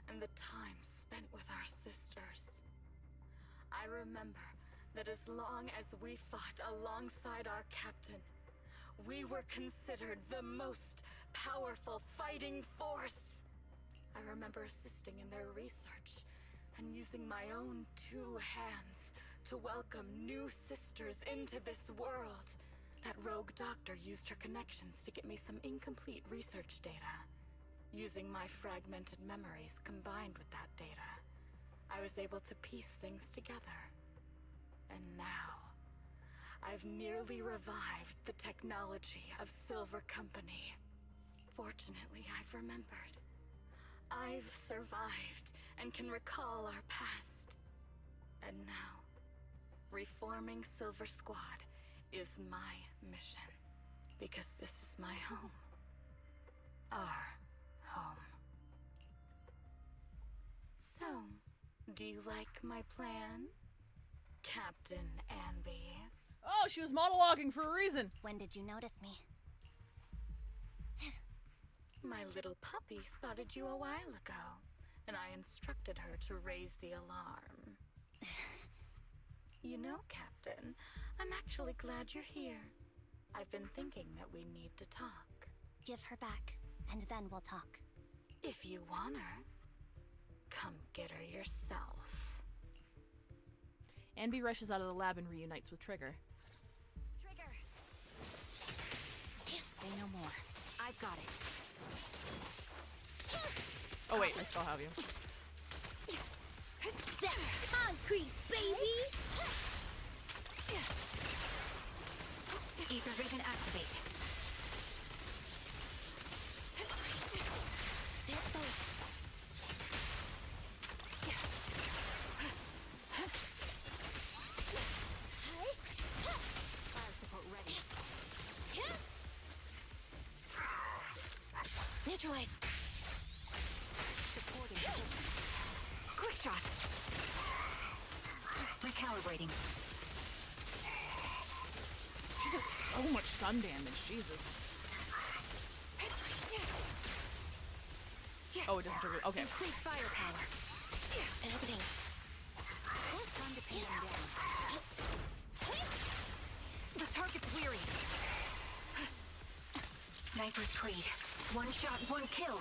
and the time spent with our sisters. I remember that as long as we fought alongside our captain, we were considered the most powerful fighting force. I remember assisting in their research and using my own 2 hands to welcome new sisters into this world. That rogue doctor used her connections to get me some incomplete research data. Using my fragmented memories combined with that data, I was able to piece things together. And now, I've nearly revived the technology of Silver Company. Fortunately, I've remembered. I've survived and can recall our past. And now, reforming Silver Squad is my mission. Because this is my home. Our home. So, do you like my plan, Captain Anby? Oh, she was monologuing for a reason. When did you notice me? My little puppy spotted you a while ago, and I instructed her to raise the alarm. You know, Captain, I'm actually glad you're here. I've been thinking that we need to talk. Give her back, and then we'll talk. If you want her, come get her yourself. Anby rushes out of the lab and reunites with Trigger. Trigger! Say no more. I've got it. Oh wait, I still have you. That's concrete, baby! Ether vision activate. There's both. Fire support ready. Neutralize. Supporting. Quick shot. My waiting. She does so much stun damage, Jesus. Oh, it doesn't trigger. Okay. Increase firepower. Opening. Time to pin them down. The target's weary. Sniper's Creed. One shot, one kill.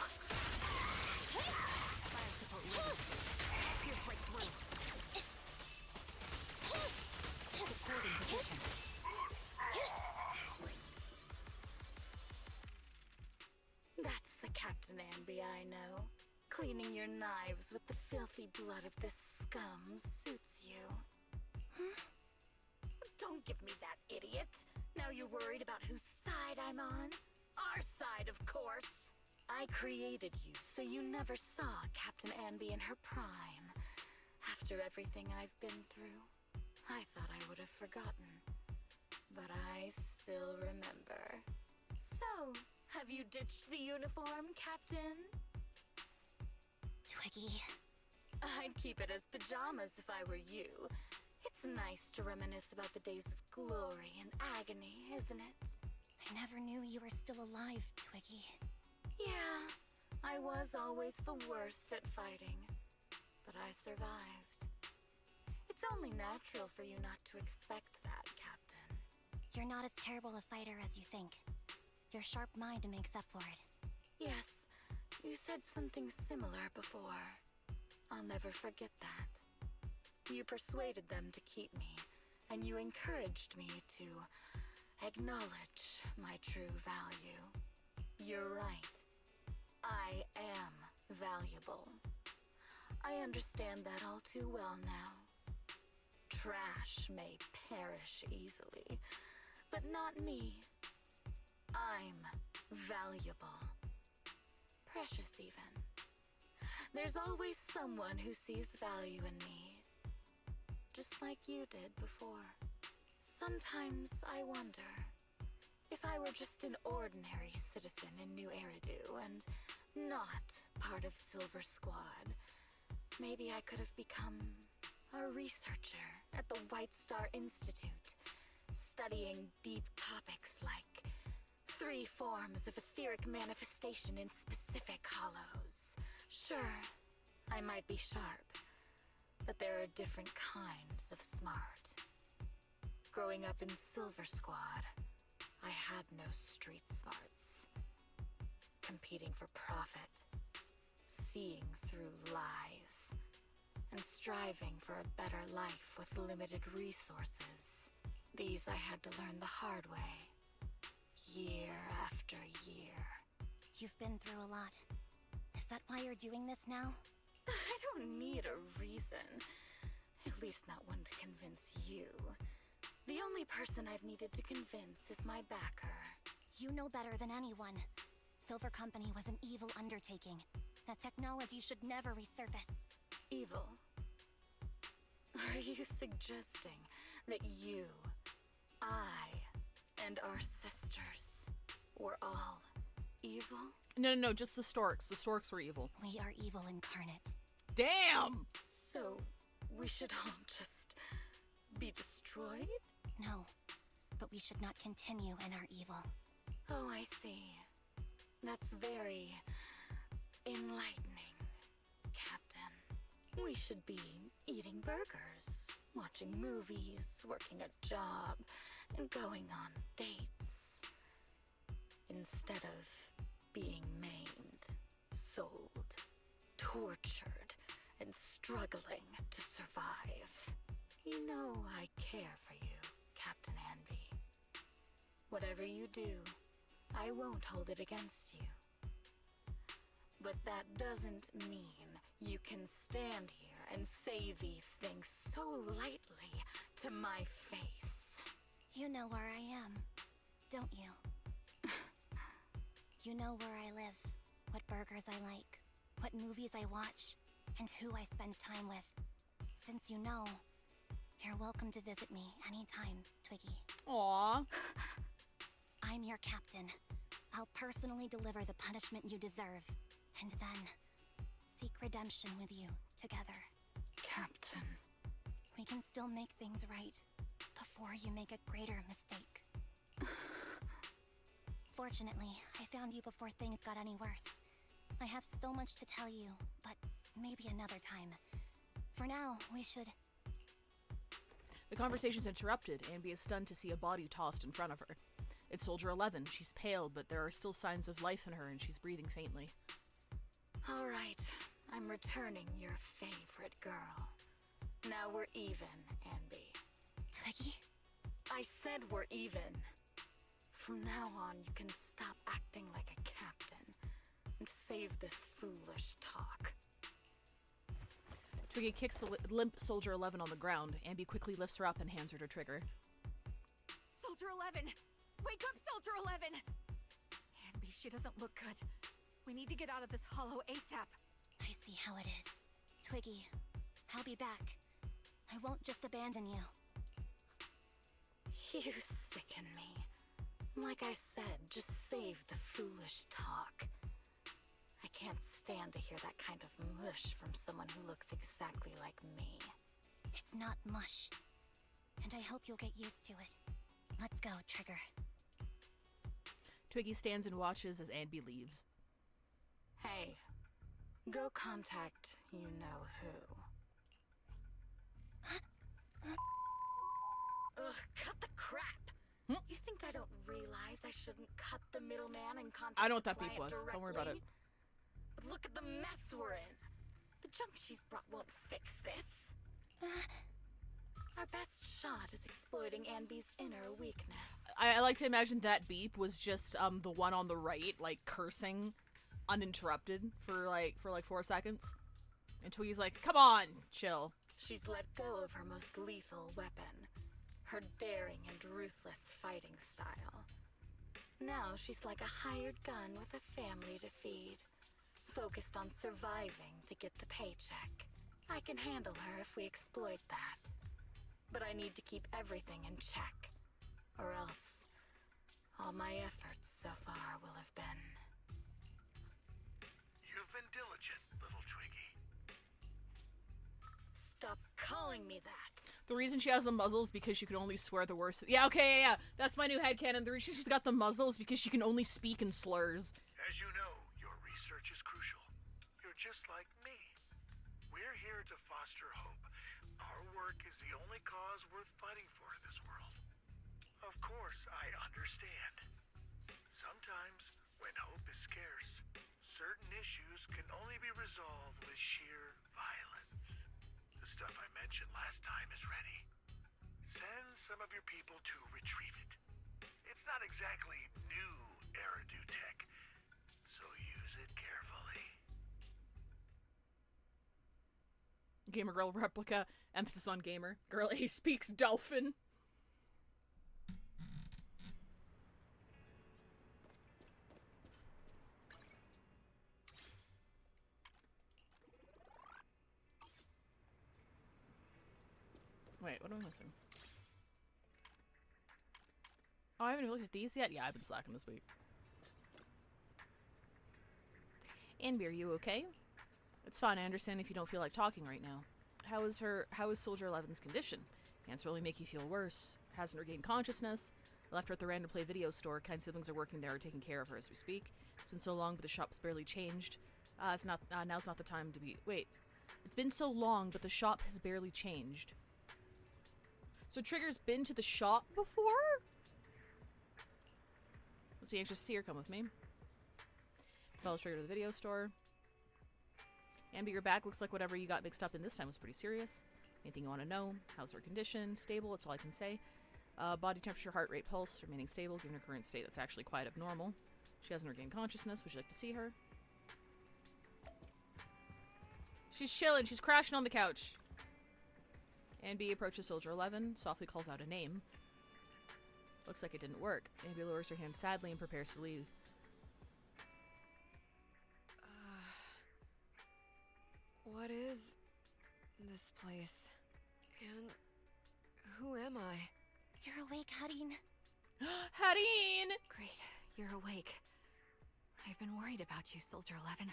Fire support ready. Pierce right through. Supporting position. That's the Captain Anby I know. Cleaning your knives with the filthy blood of this scum suits you. Don't give me that, idiot. Now you're worried about whose side I'm on? Our side, of course. I created you so you never saw Captain Anby in her prime. After everything I've been through, I thought I would have forgotten. But I still remember. So, have you ditched the uniform, Captain? Twiggy. I'd keep it as pajamas if I were you. It's nice to reminisce about the days of glory and agony, isn't it? I never knew you were still alive, Twiggy. Yeah, I was always the worst at fighting. But I survived. It's only natural for you not to expect that, Captain. You're not as terrible a fighter as you think. Your sharp mind makes up for it. Yes, you said something similar before. I'll never forget that. You persuaded them to keep me, and you encouraged me to acknowledge my true value. You're right. I am valuable. I understand that all too well now. Trash may perish easily, but not me. I'm valuable. Precious even. There's always someone who sees value in me. Just like you did before. Sometimes I wonder if I were just an ordinary citizen in New Eridu and not part of Silver Squad, maybe I could have become a researcher at the White Star Institute, studying deep topics like 3 forms of etheric manifestation in specific hollows. Sure, I might be sharp, but there are different kinds of smart. Growing up in Silver Squad, I had no street smarts. Competing for profit, seeing through lies, and striving for a better life with limited resources. These I had to learn the hard way, year after year. You've been through a lot. Is that why you're doing this now? I don't need a reason. At least not one to convince you. The only person I've needed to convince is my backer. You know better than anyone. Silver Company was an evil undertaking. That technology should never resurface. Evil? Are you suggesting that you, I, and our sisters were all evil? No, just the Storks. The Storks were evil. We are evil incarnate. Damn! So, we should all just be destroyed? No, but we should not continue in our evil. Oh, I see. That's very enlightening, Captain. We should be eating burgers, watching movies, working a job, and going on dates. Instead of being maimed, sold, tortured, and struggling to survive. You know I care for you, Captain Anby. Whatever you do, I won't hold it against you. But that doesn't mean you can stand here and say these things so lightly to my face. You know where I am, don't you? You know where I live, what burgers I like, what movies I watch, and who I spend time with. Since you know, you're welcome to visit me anytime, Twiggy. Aww. I'm your captain. I'll personally deliver the punishment you deserve, and then seek redemption with you together. Captain. We we can still make things right before you make a greater mistake. Fortunately, I found you before things got any worse. I have so much to tell you, but maybe another time. For now, we should... The conversation's interrupted. Anby is stunned to see a body tossed in front of her. It's Soldier 11. She's pale, but there are still signs of life in her, and she's breathing faintly. All right, I'm returning your favorite girl. Now we're even, Anby. Twiggy? I said we're even. From now on, you can stop acting like a captain and save this foolish talk. Twiggy kicks the limp Soldier 11 on the ground. Anby quickly lifts her up and hands her to Trigger. Soldier 11! Wake up, Soldier 11! Anby, she doesn't look good. We need to get out of this hollow ASAP. I see how it is. Twiggy, I'll be back. I won't just abandon you. You sicken me. Like I said, just save the foolish talk. I can't stand to hear that kind of mush from someone who looks exactly like me. It's not mush. And I hope you'll get used to it. Let's go, Trigger. Twiggy stands and watches as Anby leaves. Hey, go contact you-know-who. Ugh, cut the crap! You think I don't realize I shouldn't cut the middleman and contact I know what the that beep was. client Don't worry about it. directly? But look at the mess we're in. The junk she's brought won't fix this. Our best shot is exploiting Anby's inner weakness. I like to imagine that beep was just the one on the right, like cursing uninterrupted for like 4 seconds. And Twiggy's like, come on, chill. She's let go of her most lethal weapon, her daring and ruthless fighting style. Now she's like a hired gun with a family to feed, focused on surviving to get the paycheck. I can handle her if we exploit that. But I need to keep everything in check, or else all my efforts so far will have been... You've been diligent, little Twiggy. Stop calling me that. The reason she has the muzzle is because she can only swear the worst. Yeah, okay, yeah. That's my new headcanon. The reason she's got the muzzle is because she can only speak in slurs. As you know, your research is crucial. You're just like me. We're here to foster hope. Our work is the only cause worth fighting for in this world. Of course, I understand. Sometimes, when hope is scarce, certain issues can only be resolved with sheer violence. The stuff I mentioned last time is ready. Send some of your people to retrieve it. It's not exactly new Eridu tech, so use it carefully. Gamer girl replica, emphasis on gamer. Girl A speaks dolphin. Wait, what am I missing? Oh, I haven't even looked at these yet? Yeah, I've been slacking this week. Anby, are you okay? It's fine, I understand if you don't feel like talking right now. How is Soldier 11's condition? Cancer only make you feel worse. Hasn't regained consciousness. I left her at the Random Play video store. Kind siblings are working there, taking care of her as we speak. It's been so long, but the shop's barely changed. Now's not the time to be... Wait. It's been so long, but the shop has barely changed. So Trigger's been to the shop before? Must be anxious to see her. Come with me. Follows Trigger to the video store. Anby, your back looks like whatever you got mixed up in this time was pretty serious. Anything you want to know? How's her condition? Stable, that's all I can say. Body temperature, heart rate, pulse, remaining stable, given her current state. That's actually quite abnormal. She hasn't regained consciousness. Would you like to see her? She's chilling. She's crashing on the couch. Anby approaches Soldier 11, softly calls out a name. Looks like it didn't work. Anby lowers her hand sadly and prepares to leave. What is this place? And who am I? You're awake, Hareen. Hareen! Great, you're awake. I've been worried about you, Soldier 11.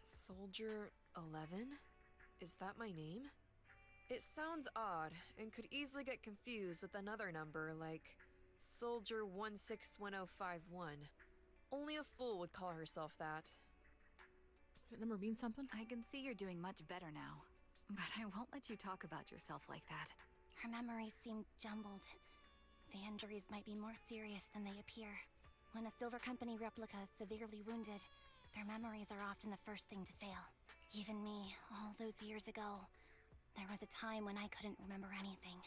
Soldier 11? Is that my name? It sounds odd and could easily get confused with another number like Soldier 161051. Only a fool would call herself that. Does that number mean something? I can see you're doing much better now, but I won't let you talk about yourself like that. Her memories seem jumbled. The injuries might be more serious than they appear. When a Silver Company replica is severely wounded, their memories are often the first thing to fail. Even me, all those years ago, there was a time when I couldn't remember anything.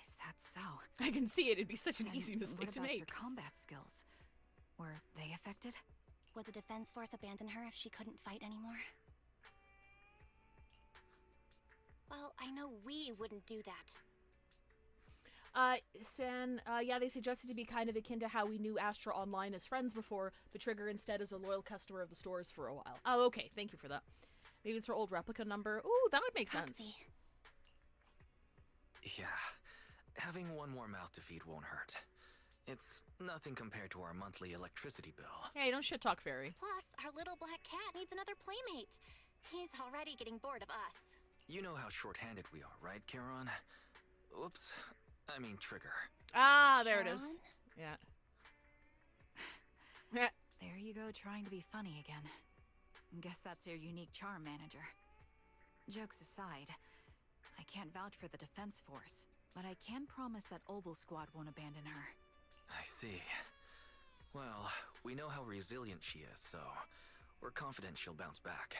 Is that so? I can see it. It'd be such an easy What mistake to about make. your combat skills? Were they affected? Would the defense force abandon her if she couldn't fight anymore? Well, I know we wouldn't do that. Sven, yeah, they suggested to be kind of akin to how we knew Astra Online as friends before, but Trigger instead is a loyal customer of the stores for a while. Oh, okay, thank you for that. Maybe it's her old replica number. Ooh, that would make sense. Yeah, having one more mouth to feed won't hurt. It's nothing compared to our monthly electricity bill. Hey, don't shit talk, Fairy. Plus, our little black cat needs another playmate. He's already getting bored of us. You know how short-handed we are, right, Charon? Oops. I mean, Trigger. Ah, there it is. Yeah. There you go, trying to be funny again. Guess that's your unique charm, manager. Jokes aside, I can't vouch for the defense force, but I can promise that Obel Squad won't abandon her. I see. Well, we know how resilient she is, so we're confident she'll bounce back.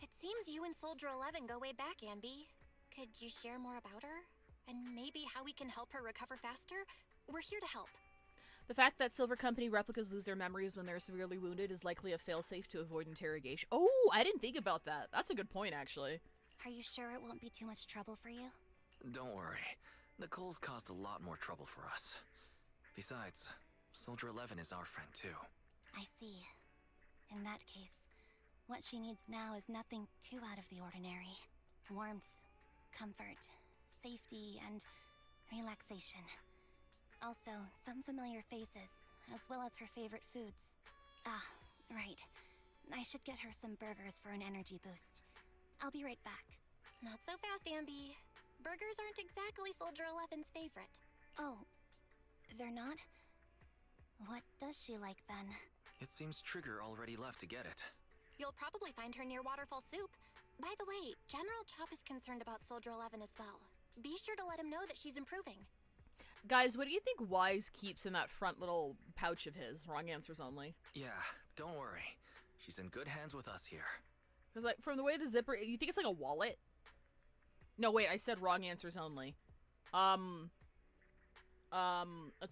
It seems you and Soldier 11 go way back, S.Anby. Could you share more about her? And maybe how we can help her recover faster? We're here to help. The fact that Silver Company replicas lose their memories when they're severely wounded is likely a failsafe to avoid interrogation. Oh, I didn't think about that. That's a good point, actually. Are you sure it won't be too much trouble for you? Don't worry. Nicole's caused a lot more trouble for us. Besides, Soldier 11 is our friend, too. I see. In that case, what she needs now is nothing too out of the ordinary. Warmth, comfort, safety, and relaxation. Also, some familiar faces, as well as her favorite foods. Ah, right. I should get her some burgers for an energy boost. I'll be right back. Not so fast, S.Anby. Burgers aren't exactly Soldier 11's favorite. Oh, they're not? What does she like then? It seems Trigger already left to get it. You'll probably find her near Waterfall Soup. By the way, General Chop is concerned about Soldier 11 as well. Be sure to let him know that she's improving. Guys, what do you think Wise keeps in that front little pouch of his? Wrong answers only. Yeah, don't worry. She's in good hands with us here. Because, like, from the way the zipper... You think it's like a wallet? No, wait, I said wrong answers only. That's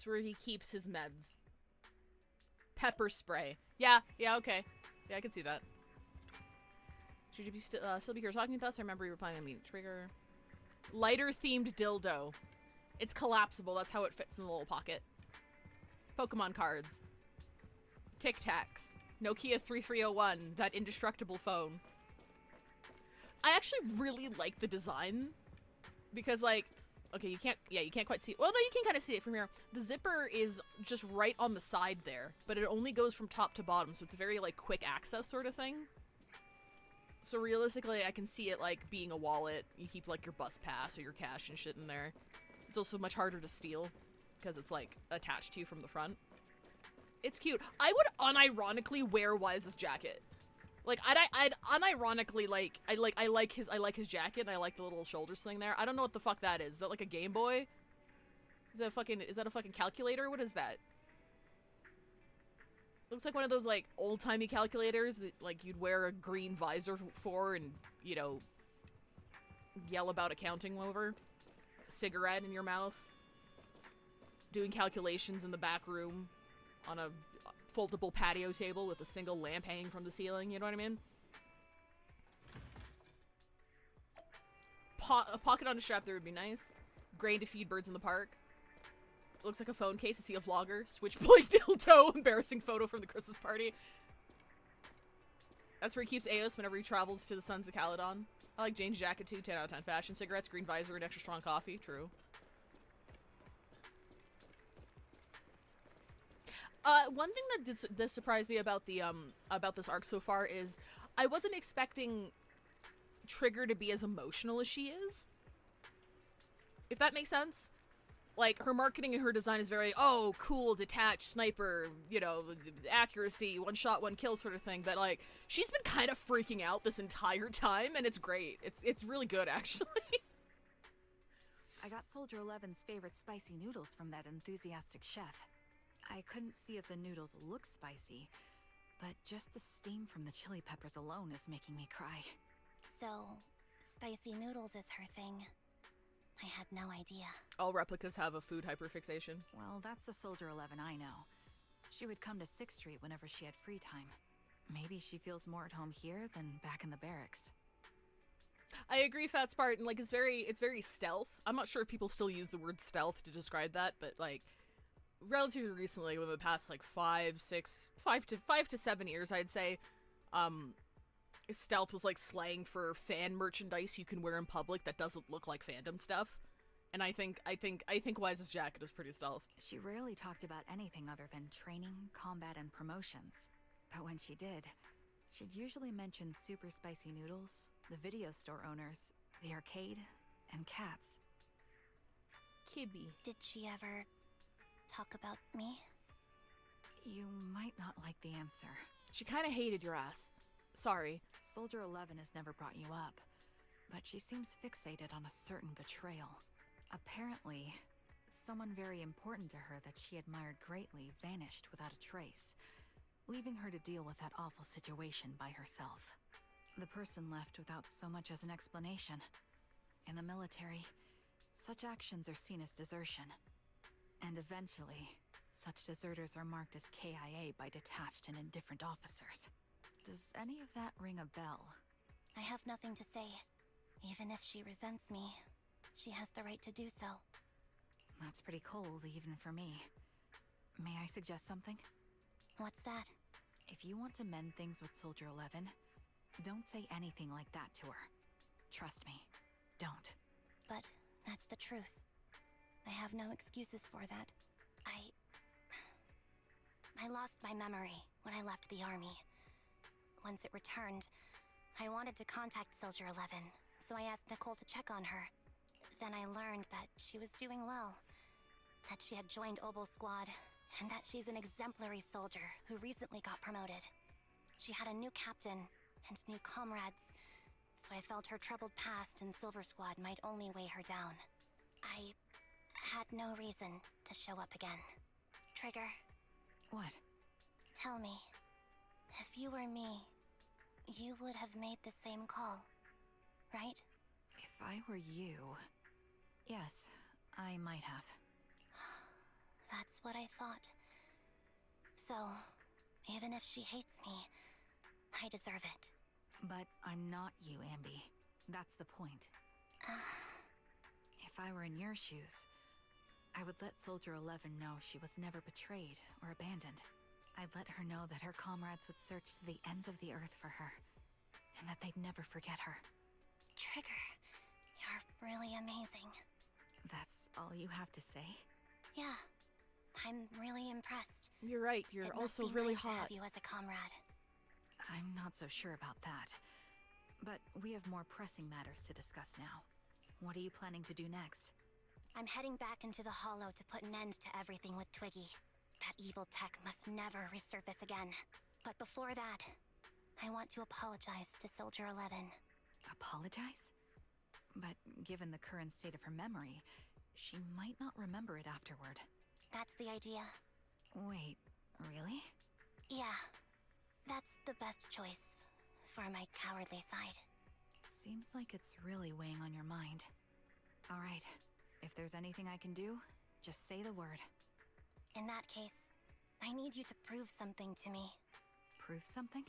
where he keeps his meds. Pepper spray. Yeah, okay. Yeah, I can see that. Should you be still be here talking with us? I remember you were planning on meeting Trigger. Lighter-themed dildo. It's collapsible. That's how it fits in the little pocket. Pokemon cards. Tic Tacs. Nokia 3301. That indestructible phone. I actually really like the design. Because, like... Okay, you can't quite see it. Well, no, you can kind of see it from here. The zipper is just right on the side there. But it only goes from top to bottom. So it's a very, like, quick access sort of thing. So realistically, I can see it, like, being a wallet. You keep, like, your bus pass or your cash and shit in there. It's also much harder to steal because it's, like, attached to you from the front. It's cute. I would unironically wear Wise's jacket. Like, I'd unironically, like, I like his jacket and I like the little shoulder sling there. I don't know what the fuck that is. Is that, like, a Game Boy? Is that a fucking calculator? What is that? Looks like one of those, like, old-timey calculators that, like, you'd wear a green visor for and, you know, yell about accounting over. Cigarette in your mouth, doing calculations in the back room on a foldable patio table with a single lamp hanging from the ceiling, you know what I mean? A pocket on a strap there would be nice. Grain to feed birds in the park. Looks like a phone case to see a vlogger. Switchblade dildo. Embarrassing photo from the Christmas party. That's where he keeps Eos whenever he travels to the Sons of Caledon. I like Jane's jacket too, 10 out of 10. Fashion, cigarettes, green visor, and extra strong coffee. True. One thing that this surprised me about the about this arc so far is I wasn't expecting Trigger to be as emotional as she is. If that makes sense. Like, her marketing and her design is very, oh, cool, detached, sniper, you know, accuracy, one shot, one kill sort of thing. But, like, she's been kind of freaking out this entire time, and it's great. It's really good, actually. I got Soldier 11's favorite spicy noodles from that enthusiastic chef. I couldn't see if the noodles look spicy, but just the steam from the chili peppers alone is making me cry. So, spicy noodles is her thing. I had no idea. All replicas have a food hyperfixation. Well, that's the Soldier 11 I know. She would come to 6th Street whenever she had free time. Maybe she feels more at home here than back in the barracks. I agree, Fat Spartan. Like, it's very stealth. I'm not sure if people still use the word stealth to describe that, but like, relatively recently, within the past like 5 to 7 years, I'd say, stealth was like slang for fan merchandise you can wear in public that doesn't look like fandom stuff. And I think Wise's jacket is pretty stealth. She rarely talked about anything other than training, combat, and promotions. But when she did, she'd usually mention super spicy noodles, the video store owners, the arcade, and cats. Kibby. Did she ever talk about me? You might not like the answer. She kind of hated your ass. Sorry. Soldier 11 has never brought you up, but she seems fixated on a certain betrayal. Apparently, someone very important to her that she admired greatly vanished without a trace, leaving her to deal with that awful situation by herself. The person left without so much as an explanation. In the military, such actions are seen as desertion. And eventually, such deserters are marked as KIA by detached and indifferent officers. Does any of that ring a bell? I have nothing to say. Even if she resents me, she has the right to do so. That's pretty cold, even for me. May I suggest something? What's that? If you want to mend things with Soldier 11, don't say anything like that to her. Trust me, don't. But that's the truth. I have no excuses for that. I lost my memory when I left the army. Once it returned, I wanted to contact Soldier 11, so I asked Nicole to check on her. Then I learned that she was doing well, that she had joined Obel Squad, and that she's an exemplary soldier who recently got promoted. She had a new captain and new comrades, so I felt her troubled past in Silver Squad might only weigh her down. I had no reason to show up again. Trigger. What? Tell me, if you were me, you would have made the same call, right? If I were you... Yes, I might have. That's what I thought. So, even if she hates me, I deserve it. But I'm not you, Anby. That's the point. If I were in your shoes, I would let Soldier 11 know she was never betrayed or abandoned. I'd let her know that her comrades would search to the ends of the earth for her, and that they'd never forget her. Trigger, you're really amazing. That's all you have to say? Yeah, I'm really impressed. You're right, you're also really nice to hot. have you as a comrade. I'm not so sure about that. But we have more pressing matters to discuss now. What are you planning to do next? I'm heading back into the Hollow to put an end to everything with Twiggy. That evil tech must never resurface again. But before that, I want to apologize to Soldier 11. Apologize? But given the current state of her memory, she might not remember it afterward. That's the idea. Wait, really? Yeah, that's the best choice for my cowardly side. Seems like it's really weighing on your mind. All right, if there's anything I can do, just say the word. In that case, I need you to prove something to me. Prove something?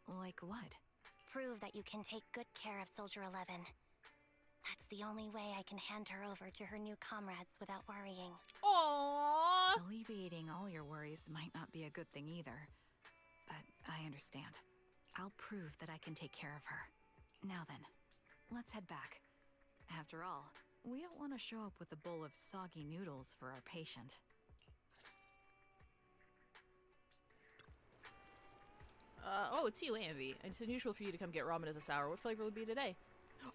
Like what? Prove that you can take good care of Soldier 11. That's the only way I can hand her over to her new comrades without worrying. Aww! Alleviating all your worries might not be a good thing either. But I understand. I'll prove that I can take care of her. Now then, let's head back. After all, we don't want to show up with a bowl of soggy noodles for our patient. Oh, it's you, Anby. It's unusual for you to come get ramen at this hour. What flavor will it be today?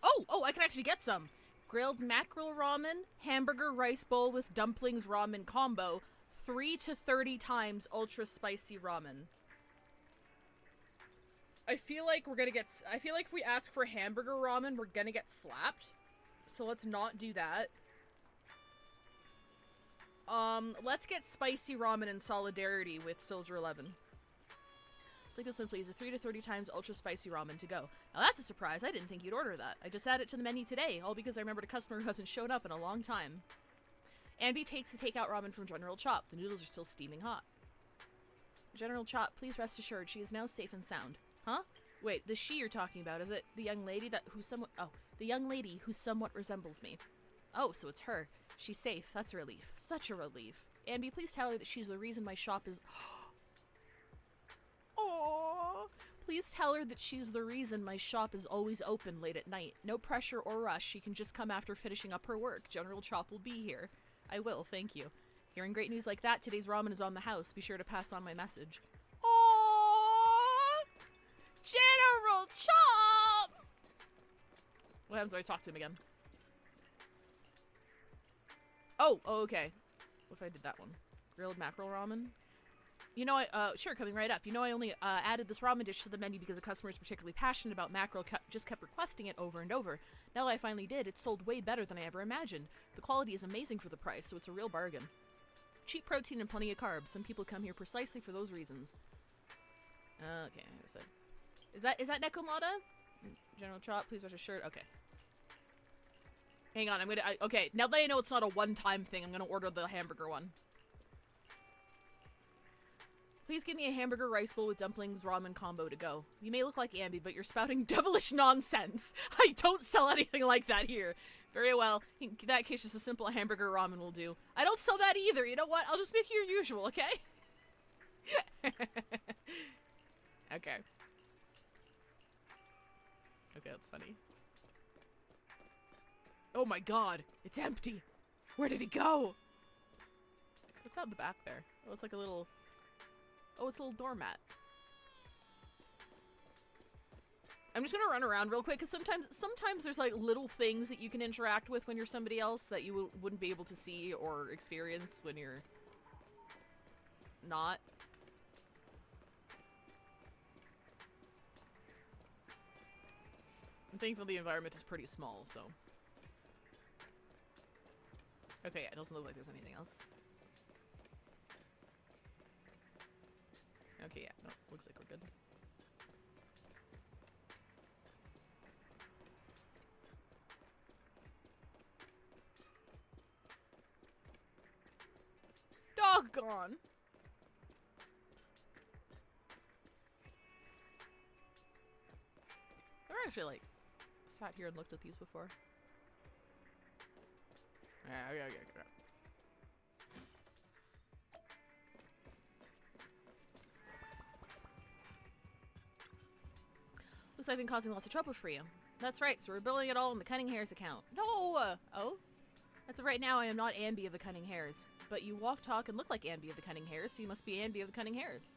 Oh, I can actually get some. Grilled mackerel ramen, hamburger rice bowl with dumplings ramen combo, 3 to 30 times ultra spicy ramen. I feel like if we ask for hamburger ramen, we're gonna get slapped. So let's not do that. Let's get spicy ramen in solidarity with Soldier 11. Take this one, please. A 3 to 30 times ultra spicy ramen to go. Now that's a surprise. I didn't think you'd order that. I just added it to the menu today, all because I remembered a customer who hasn't showed up in a long time. Anby takes the takeout ramen from General Chop. The noodles are still steaming hot. General Chop, please rest assured she is now safe and sound. Huh? Wait, the she you're talking about, is it the young lady the young lady who somewhat resembles me. Oh, so it's her. She's safe. That's a relief. Such a relief. Anby, please tell her that she's the reason my shop is... Aww. Please tell her that she's the reason my shop is always open late at night. No pressure or rush. She can just come after finishing up her work. General Chop will be here. I will, thank you. Hearing great news like that, today's ramen is on the house. Be sure to pass on my message. Aww! General Chop! What happens when I talk to him again? Oh, okay. What if I did that one? Grilled mackerel ramen? You know, sure, coming right up. You know, I only added this ramen dish to the menu because a customer is particularly passionate about mackerel, just kept requesting it over and over. Now that I finally did, it sold way better than I ever imagined. The quality is amazing for the price, so it's a real bargain. Cheap protein and plenty of carbs. Some people come here precisely for those reasons. Okay, so is that Nekomata? General Chop, please rest assured. Okay. Hang on, okay, now that I know it's not a one-time thing, I'm gonna order the hamburger one. Please give me a hamburger rice bowl with dumplings ramen combo to go. You may look like Anby, but you're spouting devilish nonsense. I don't sell anything like that here. Very well. In that case, just a simple hamburger ramen will do. I don't sell that either. You know what? I'll just make your usual, okay? Okay. Okay, that's funny. Oh my god. It's empty. Where did it go? What's out in the back there? Oh, it's like a little... Oh, it's a little doormat. I'm just gonna run around real quick, because sometimes there's like little things that you can interact with when you're somebody else that you wouldn't be able to see or experience when you're not. I'm thankful the environment is pretty small, so. Okay, yeah, it doesn't look like there's anything else. Okay, yeah, no, looks like we're good. Doggone! I've actually, like, sat here and looked at these before. Yeah, okay. Looks like I've been causing lots of trouble for you. That's right, so we're billing it all in the Cunning Hares account. No! Oh? That's right now I am not Anby of the Cunning Hares. But you walk, talk, and look like Anby of the Cunning Hares, so you must be Anby of the Cunning Hares.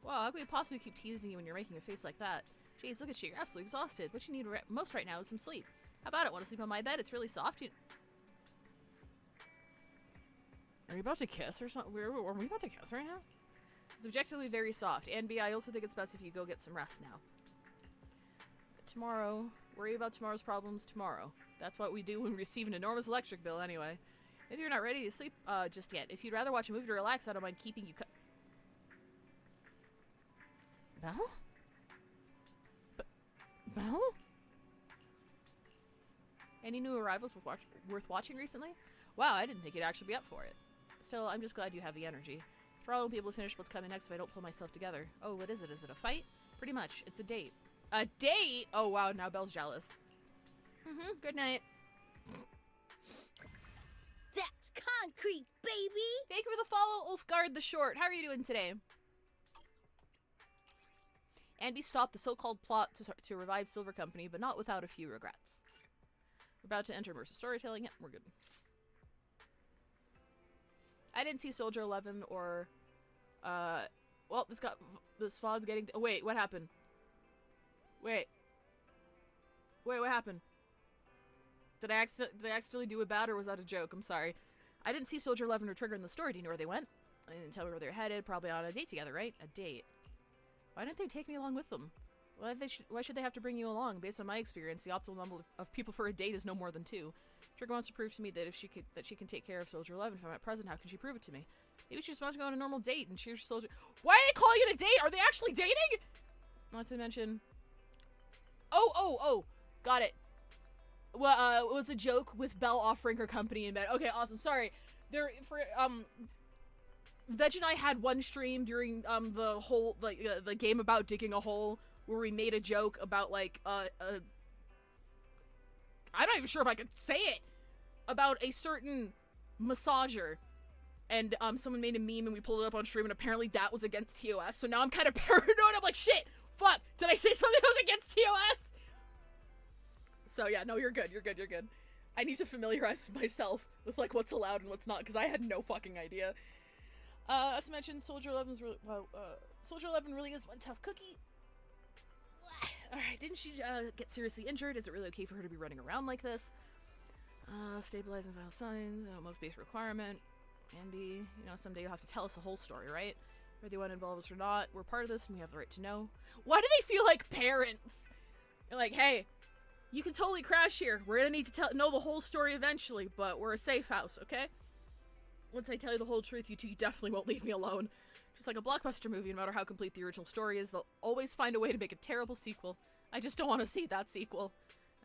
Wow, how could we possibly keep teasing you when you're making a face like that? Jeez, look at you, you're absolutely exhausted. What you need most right now is some sleep. How about it? Want to sleep on my bed? It's really soft. Are you about to kiss or something? Are we about to kiss right now? It's objectively very soft. Anby, I also think it's best if you go get some rest now. Tomorrow. Worry about tomorrow's problems tomorrow. That's what we do when we receive an enormous electric bill anyway. Maybe you're not ready to sleep just yet. If you'd rather watch a movie to relax, I don't mind keeping you Belle? Belle? Any new arrivals worth watching recently? Wow, I didn't think you'd actually be up for it. Still, I'm just glad you have the energy. For all, I won't be able to finish what's coming next if I don't pull myself together. Oh, what is it? Is it a fight? Pretty much. It's a date. A date? Oh, wow, now Belle's jealous. Good night. That's concrete, baby! Thank you for the follow, Ulfgard the Short. How are you doing today? Anby stopped the so-called plot to revive Silver Company, but not without a few regrets. We're about to enter immersive storytelling. Yep, we're good. I didn't see Soldier 11 or Well, this FOD's getting... Oh, wait, what happened? Wait, what happened? Did I accidentally do a bad, or was that a joke? I'm sorry. I didn't see Soldier 11 or Trigger in the store. Do you know where they went? They didn't tell me where they're headed. Probably on a date together, right? A date. Why didn't they take me along with them? Why should they have to bring you along? Based on my experience, the optimal number of people for a date is no more than 2. Trigger wants to prove to me that if she can take care of Soldier 11 if I'm at present. How can she prove it to me? Maybe she's about to go on a normal date and cheers Soldier. Why are they calling it a date? Are they actually dating? Not to mention. Oh, got it. Well, it was a joke with Belle offering her company in bed. Okay, awesome. Sorry. Veg and I had one stream during the whole the game about digging a hole where we made a joke about like I'm not even sure if I could say it, about a certain massager, and someone made a meme and we pulled it up on stream, and apparently that was against TOS. So now I'm kind of paranoid. I'm like, shit, fuck, did I say something that was against TOS? So yeah, no, you're good. I need to familiarize myself with like what's allowed and what's not, because I had no fucking idea. Not to mention, Soldier 11's really, Soldier 11 really is one tough cookie. Alright, didn't she get seriously injured? Is it really okay for her to be running around like this? Stabilizing vital signs, most basic requirement. S.Anby, someday you'll have to tell us the whole story, right? Whether you want to involve us or not, we're part of this and we have the right to know. Why do they feel like parents? They're like, hey, you can totally crash here. We're gonna need to know the whole story eventually, but we're a safe house, okay? Once I tell you the whole truth, you two definitely won't leave me alone. Just like a blockbuster movie, no matter how complete the original story is, they'll always find a way to make a terrible sequel. I just don't want to see that sequel.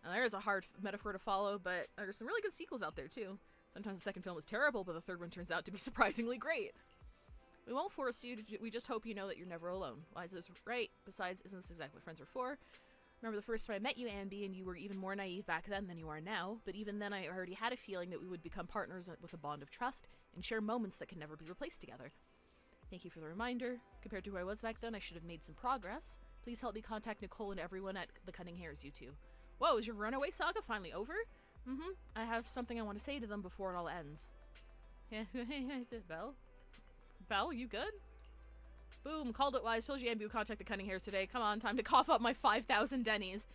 Now, there is a hard metaphor to follow, but there's some really good sequels out there, too. Sometimes the second film is terrible, but the third one turns out to be surprisingly great. We won't force you, we just hope you know that you're never alone. Liza's right. Besides, isn't this exactly what friends are for? Remember the first time I met you, S.Anby, and you were even more naive back then than you are now, but even then I already had a feeling that we would become partners with a bond of trust and share moments that can never be replaced together. Thank you for the reminder. Compared to who I was back then, I should have made some progress. Please help me contact Nicole and everyone at the Cunning Hares, you two. Whoa, is your runaway saga finally over? Mm-hmm. I have something I want to say to them before it all ends. Yeah, is it Belle? Belle, you good? Boom, called it wise. Told you S.Anby would contact the Cunning Hares today. Come on, time to cough up my 5,000 Denny's.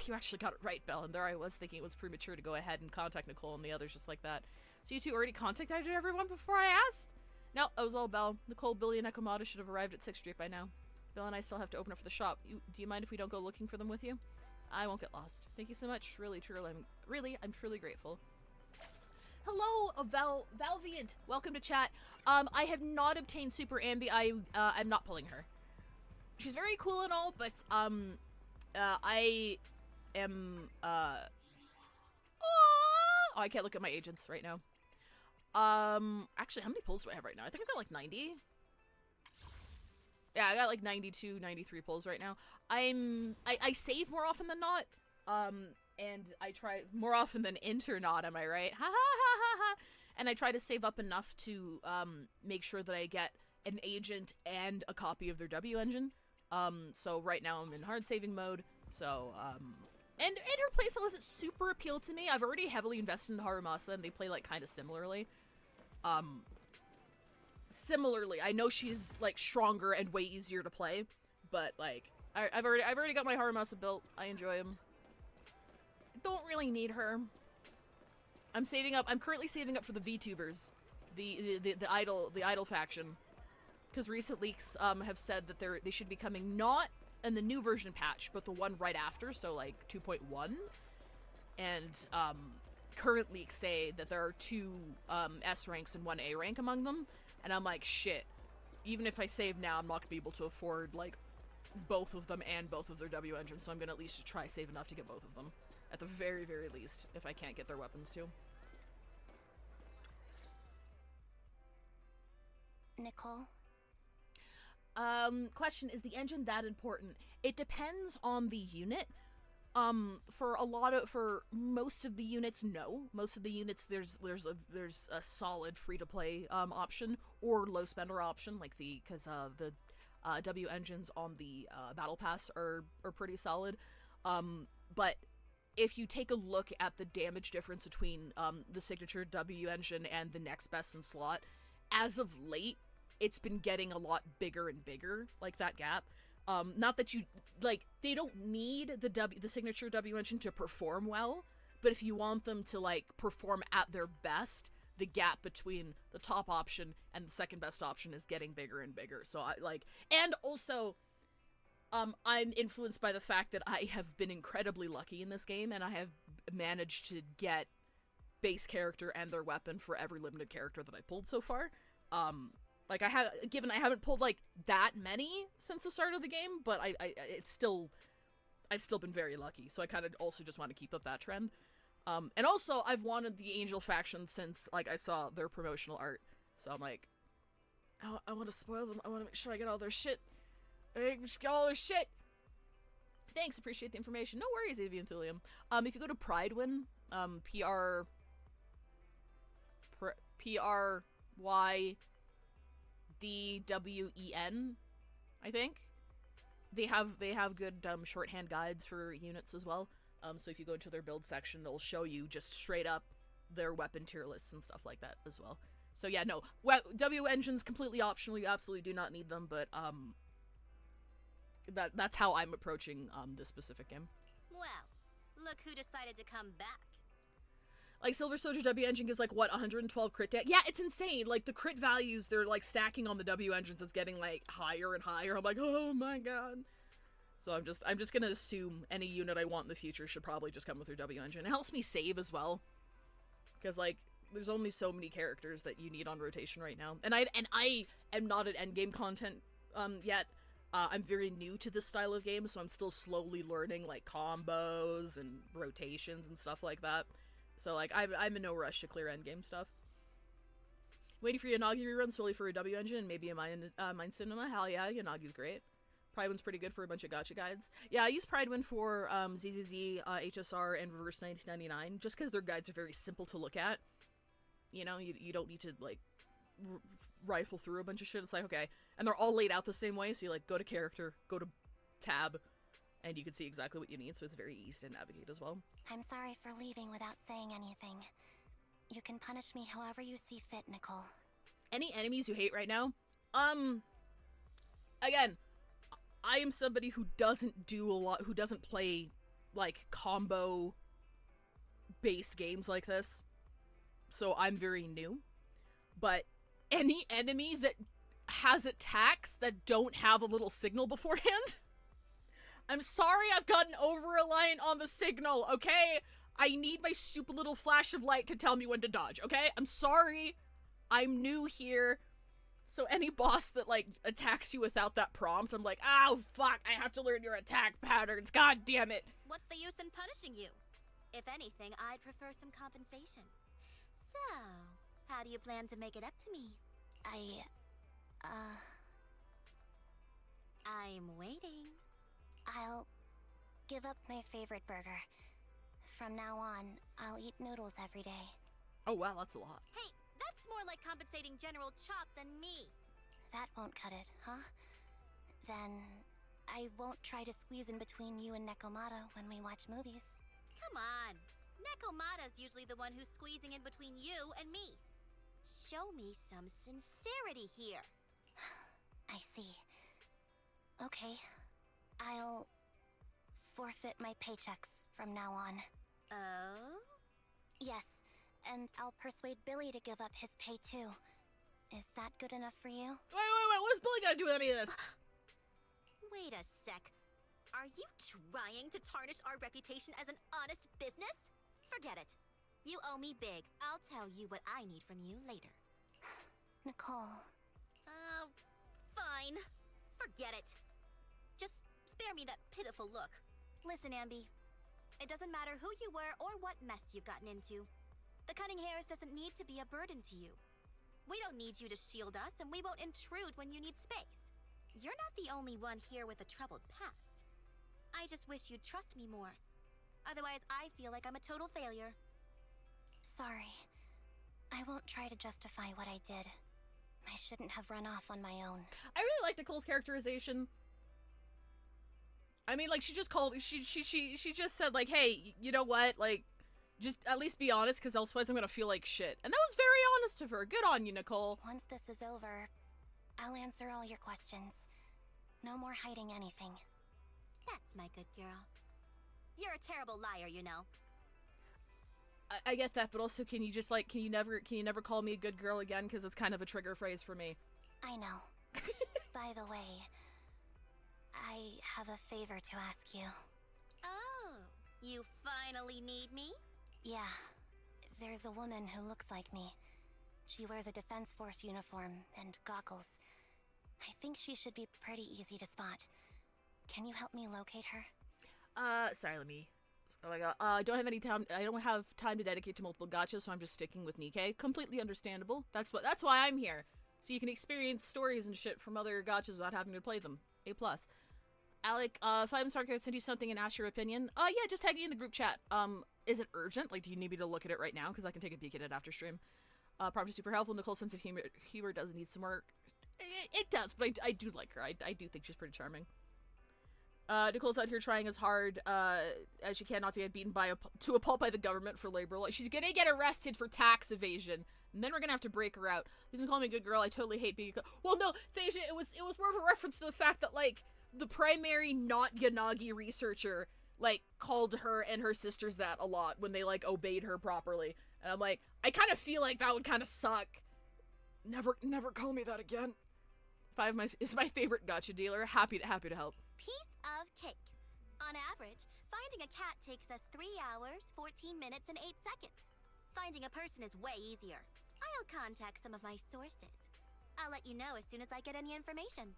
You actually got it right, Belle, and there I was thinking it was premature to go ahead and contact Nicole and the others just like that. So you two already contacted everyone before I asked? No, that was all Belle. Nicole, Billy, and Ekomata should have arrived at 6th Street by now. Bill and I still have to open up for the shop. Do you mind if we don't go looking for them with you? I won't get lost. Thank you so much. Really, truly, I'm truly grateful. Hello, Valviant. Welcome to chat. I have not obtained Super S.Anby. I'm not pulling her. She's very cool and all, but, I am, oh, I can't look at my agents right now. Actually, how many pulls do I have right now? I think I've got like 90. Yeah, I got like 92, 93 pulls right now. I save more often than not. And I try more often than enter not, am I right? Ha ha ha ha ha. And I try to save up enough to make sure that I get an agent and a copy of their W engine. So right now I'm in hard saving mode. So and her playstyle doesn't super appeal to me. I've already heavily invested in Harumasa and they play like kind of similarly. Similarly, I know she's like stronger and way easier to play, but like I've already got my Harumasa built. I enjoy him. Don't really need her. I'm currently saving up for the VTubers, the idol faction, because recent leaks have said that they should be coming not in the new version patch, but the one right after, so like 2.1. And current leaks say that there are 2 S ranks and 1 A rank among them, and I'm like, shit. Even if I save now, I'm not gonna be able to afford like both of them and both of their W engines, so I'm gonna at least try save enough to get both of them. At the very, very least, if I can't get their weapons too. Nicole? Question, is the engine that important? It depends on the unit. For most of the units, no. Most of the units, there's a solid free-to-play, option, or low-spender option, like because the W engines on the, Battle Pass are pretty solid. But if you take a look at the damage difference between the signature W engine and the next best in slot, as of late, it's been getting a lot bigger and bigger, like that gap. Not that you, like, they don't need the signature W engine to perform well, but if you want them to, like, perform at their best, the gap between the top option and the second best option is getting bigger and bigger. So I, like, and also, I'm influenced by the fact that I have been incredibly lucky in this game, and I have managed to get base character and their weapon for every limited character that I pulled so far. Like, I haven't pulled, like, that many since the start of the game, but I've still been very lucky, so I kind of also just want to keep up that trend. And also, I've wanted the Angel faction since, like, I saw their promotional art, so I'm like, I want to spoil them, I want to make sure I get all their shit. I get all their shit! Thanks, appreciate the information. No worries, Avian Thulium. If you go to Pridewin, PRYDWEN, I think. They have good shorthand guides for units as well. So if you go to their build section, it'll show you just straight up their weapon tier lists and stuff like that as well. So yeah, no, W engines completely optional. You absolutely do not need them, but that's how I'm approaching this specific game. Well, look who decided to come back. Like, Silver Soldier W engine gives, like, what, 112 crit damage? Yeah, it's insane. Like, the crit values, they're, like, stacking on the W engines is getting, like, higher and higher. I'm like, oh my god. So I'm just gonna assume any unit I want in the future should probably just come with their W engine. It helps me save as well. Because, like, there's only so many characters that you need on rotation right now. And I am not at endgame content, yet. I'm very new to this style of game, so I'm still slowly learning, like, combos and rotations and stuff like that. So, like, I'm in no rush to clear endgame stuff. Waiting for Yanagi rerun solely for a W engine and maybe a Mine Cinema. Hell yeah, Yanagi's great. Pridewin's pretty good for a bunch of gacha guides. Yeah, I use Pridewin for ZZZ, HSR, and Reverse 1999, just because their guides are very simple to look at. You know, you don't need to, like, rifle through a bunch of shit. It's like, okay. And they're all laid out the same way, so you, like, go to character, go to tab, and you can see exactly what you need, so it's very easy to navigate as well. I'm sorry for leaving without saying anything. You can punish me however you see fit, Nicole. Any enemies you hate right now? Again, I am somebody who doesn't do a lot, who doesn't play, like, combo-based games like this. So I'm very new. But any enemy that has attacks that don't have a little signal beforehand, I'm sorry I've gotten over-reliant on the signal, okay? I need my stupid little flash of light to tell me when to dodge, okay? I'm sorry. I'm new here. So any boss that, like, attacks you without that prompt, I'm like, oh, fuck, I have to learn your attack patterns, god damn it. What's the use in punishing you? If anything, I'd prefer some compensation. So, how do you plan to make it up to me? I'm waiting. I'll give up my favorite burger. From now on, I'll eat noodles every day. Oh wow, that's a lot. Hey, that's more like compensating General Chop than me. That won't cut it, huh? Then I won't try to squeeze in between you and Nekomata when we watch movies. Come on. Nekomata's usually the one who's squeezing in between you and me. Show me some sincerity here. I see. Okay. I'll forfeit my paychecks from now on. Oh? Yes, and I'll persuade Billy to give up his pay too. Is that good enough for you? Wait, what's Billy got to do with any of this? Wait a sec. Are you trying to tarnish our reputation as an honest business? Forget it. You owe me big. I'll tell you what I need from you later. Nicole. Fine. Forget it. Just spare me that pitiful look. Listen, Anby. It doesn't matter who you were or what mess you've gotten into. The cutting hairs doesn't need to be a burden to you. We don't need you to shield us, and we won't intrude when you need space. You're not the only one here with a troubled past. I just wish you'd trust me more. Otherwise, I feel like I'm a total failure. Sorry. I won't try to justify what I did. I shouldn't have run off on my own. I really like Nicole's characterization. I mean, like, she just just said, like, hey, you know what, like, just at least be honest, because otherwise I'm gonna feel like shit. And that was very honest of her. Good on you, Nicole. Once this is over, I'll answer all your questions. No more hiding anything. That's my good girl. You're a terrible liar, you know. I get that, but also can you just like, can you never call me a good girl again? Because it's kind of a trigger phrase for me. I know. By the way, I have a favor to ask you. Oh, you finally need me? Yeah. There's a woman who looks like me. She wears a Defense Force uniform and goggles. I think she should be pretty easy to spot. Can you help me locate her? Sorry, let me... Oh my god, I don't have any time. I don't have time to dedicate to multiple gotchas, so I'm just sticking with Nikkei. Completely understandable. That's why I'm here. So you can experience stories and shit from other gotchas without having to play them. A+. Alec, if I'm sorry, can I send you something and ask your opinion? Yeah, just tag me in the group chat. Is it urgent? Like, do you need me to look at it right now? Because I can take a peek at it after stream. Probably super helpful. Nicole's sense of humor does need some work. It does, but I do like her. I do think she's pretty charming. Nicole's out here trying as hard as she can not to get beaten to a pulp by the government for labor law. She's gonna get arrested for tax evasion, and then we're gonna have to break her out. Please don't call me a good girl. I totally hate being well, no, Thasia, it was more of a reference to the fact that, like, the primary not Yanagi researcher, like, called her and her sisters that a lot when they, like, obeyed her properly. And I'm like, I kind of feel like that would kind of suck. Never call me that again. It's my favorite gotcha dealer. Happy to help. Piece of cake. On average, finding a cat takes us 3 hours, 14 minutes, and 8 seconds. Finding a person is way easier. I'll contact some of my sources. I'll let you know as soon as I get any information.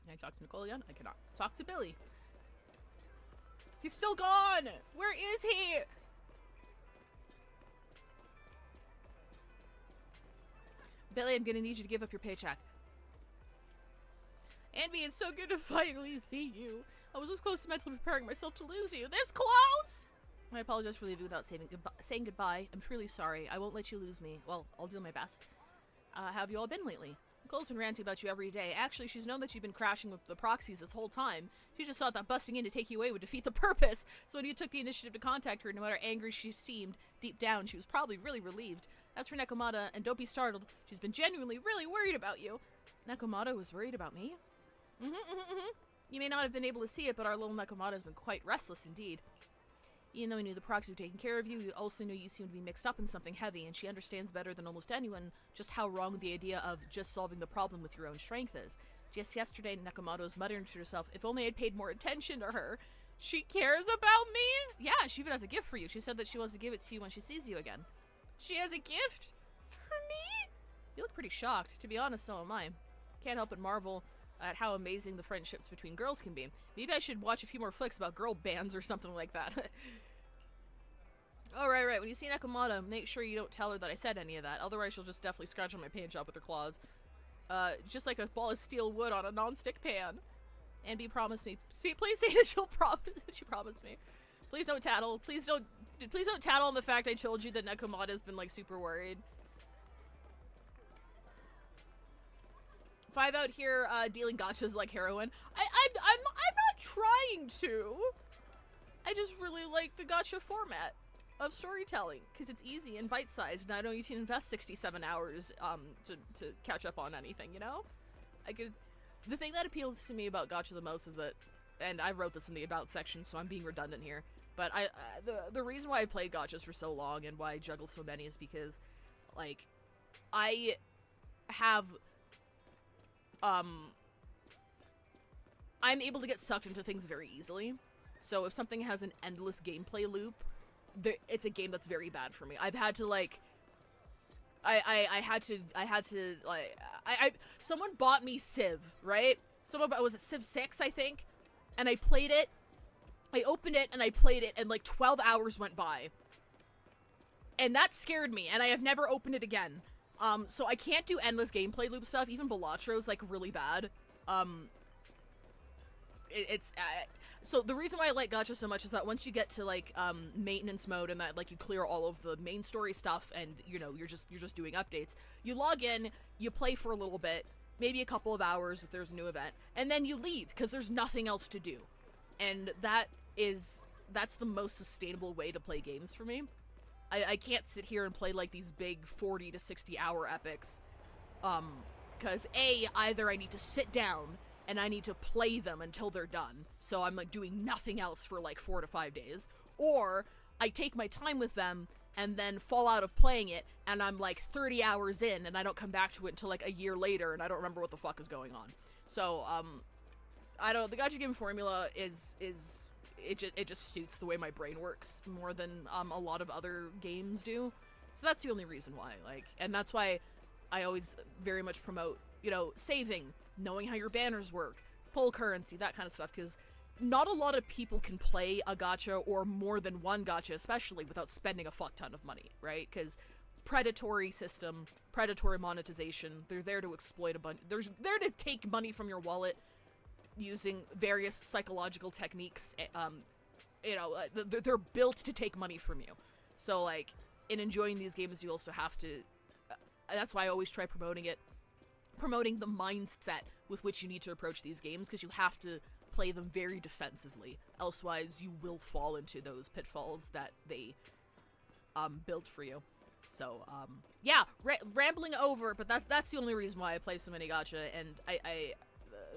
Can I talk to Nicole again? I cannot. Talk to Billy. He's still gone! Where is he? Billy, I'm gonna need you to give up your paycheck. Anby, it's so good to finally see you. I was this close to mentally preparing myself to lose you. This close! I apologize for leaving without saying goodbye. I'm truly sorry. I won't let you lose me. Well, I'll do my best. How have you all been lately? Nicole's been ranting about you every day. Actually, she's known that you've been crashing with the proxies this whole time. She just thought that busting in to take you away would defeat the purpose. So when you took the initiative to contact her, no matter how angry she seemed, deep down, she was probably really relieved. As for Nekomata, and don't be startled, she's been genuinely really worried about you. Nekomata was worried about me? You may not have been able to see it, but our little Nekomata has been quite restless indeed. Even though we knew the proxies were taking care of you, we also knew you seemed to be mixed up in something heavy, and she understands better than almost anyone just how wrong the idea of just solving the problem with your own strength is. Just yesterday, Nekomata was muttering to herself, if only I'd paid more attention to her. She cares about me? Yeah, she even has a gift for you. She said that she wants to give it to you when she sees you again. She has a gift? For me? You look pretty shocked. To be honest, so am I. Can't help but marvel at how amazing the friendships between girls can be. Maybe I should watch a few more flicks about girl bands or something like that. Oh, right. When you see Nekomata, make sure you don't tell her that I said any of that. Otherwise, she'll just definitely scratch on my paint job with her claws. Just like a ball of steel wood on a non-stick pan. Anby promised me. Please say that she promised me. Please don't tattle. Please don't tattle on the fact I told you that Nekomata's been, like, super worried. 5 out here, dealing gotchas like heroin. I'm not trying to. I just really like the gotcha format of storytelling, because it's easy and bite-sized, and I don't need to invest 67 hours, to catch up on anything, you know? The thing that appeals to me about gotcha the most is that, and I wrote this in the about section, so I'm being redundant here, but the reason why I played gotchas for so long and why I juggle so many is because, like, I have, I'm able to get sucked into things very easily. So if something has an endless gameplay loop, it's a game that's very bad for me. I've had to, like, someone bought me Civ, right? Was it Civ 6, I think? And I played it, I opened it, and I played it, and, like, 12 hours went by. And that scared me, and I have never opened it again. So I can't do endless gameplay loop stuff. Even Balattro's, like, really bad. So the reason why I like gacha so much is that once you get to, like, maintenance mode and that, like, you clear all of the main story stuff and, you know, you're just doing updates, you log in, you play for a little bit, maybe a couple of hours if there's a new event, and then you leave because there's nothing else to do. And that's the most sustainable way to play games for me. I can't sit here and play, like, these big 40 to 60 hour epics Because either I need to sit down and I need to play them until they're done, so I'm like doing nothing else for like 4 to 5 days, or I take my time with them and then fall out of playing it and I'm like 30 hours in and I don't come back to it until like a year later and I don't remember what the fuck is going on. So I don't, the gacha game formula it just suits the way my brain works more than a lot of other games do. So that's the only reason why, like, and that's why I always very much promote, you know, saving, knowing how your banners work, pull currency, that kind of stuff, because not a lot of people can play a gacha or more than one gacha especially without spending a fuck ton of money, right? Because predatory system, predatory monetization, they're there to exploit a bunch, they're there to take money from your wallet using various psychological techniques. You know, they're built to take money from you. So like, in enjoying these games, you also have to, that's why I always try promoting the mindset with which you need to approach these games, because you have to play them very defensively, elsewise you will fall into those pitfalls that they built for you. So yeah, rambling over, but that's the only reason why I play so many gacha, and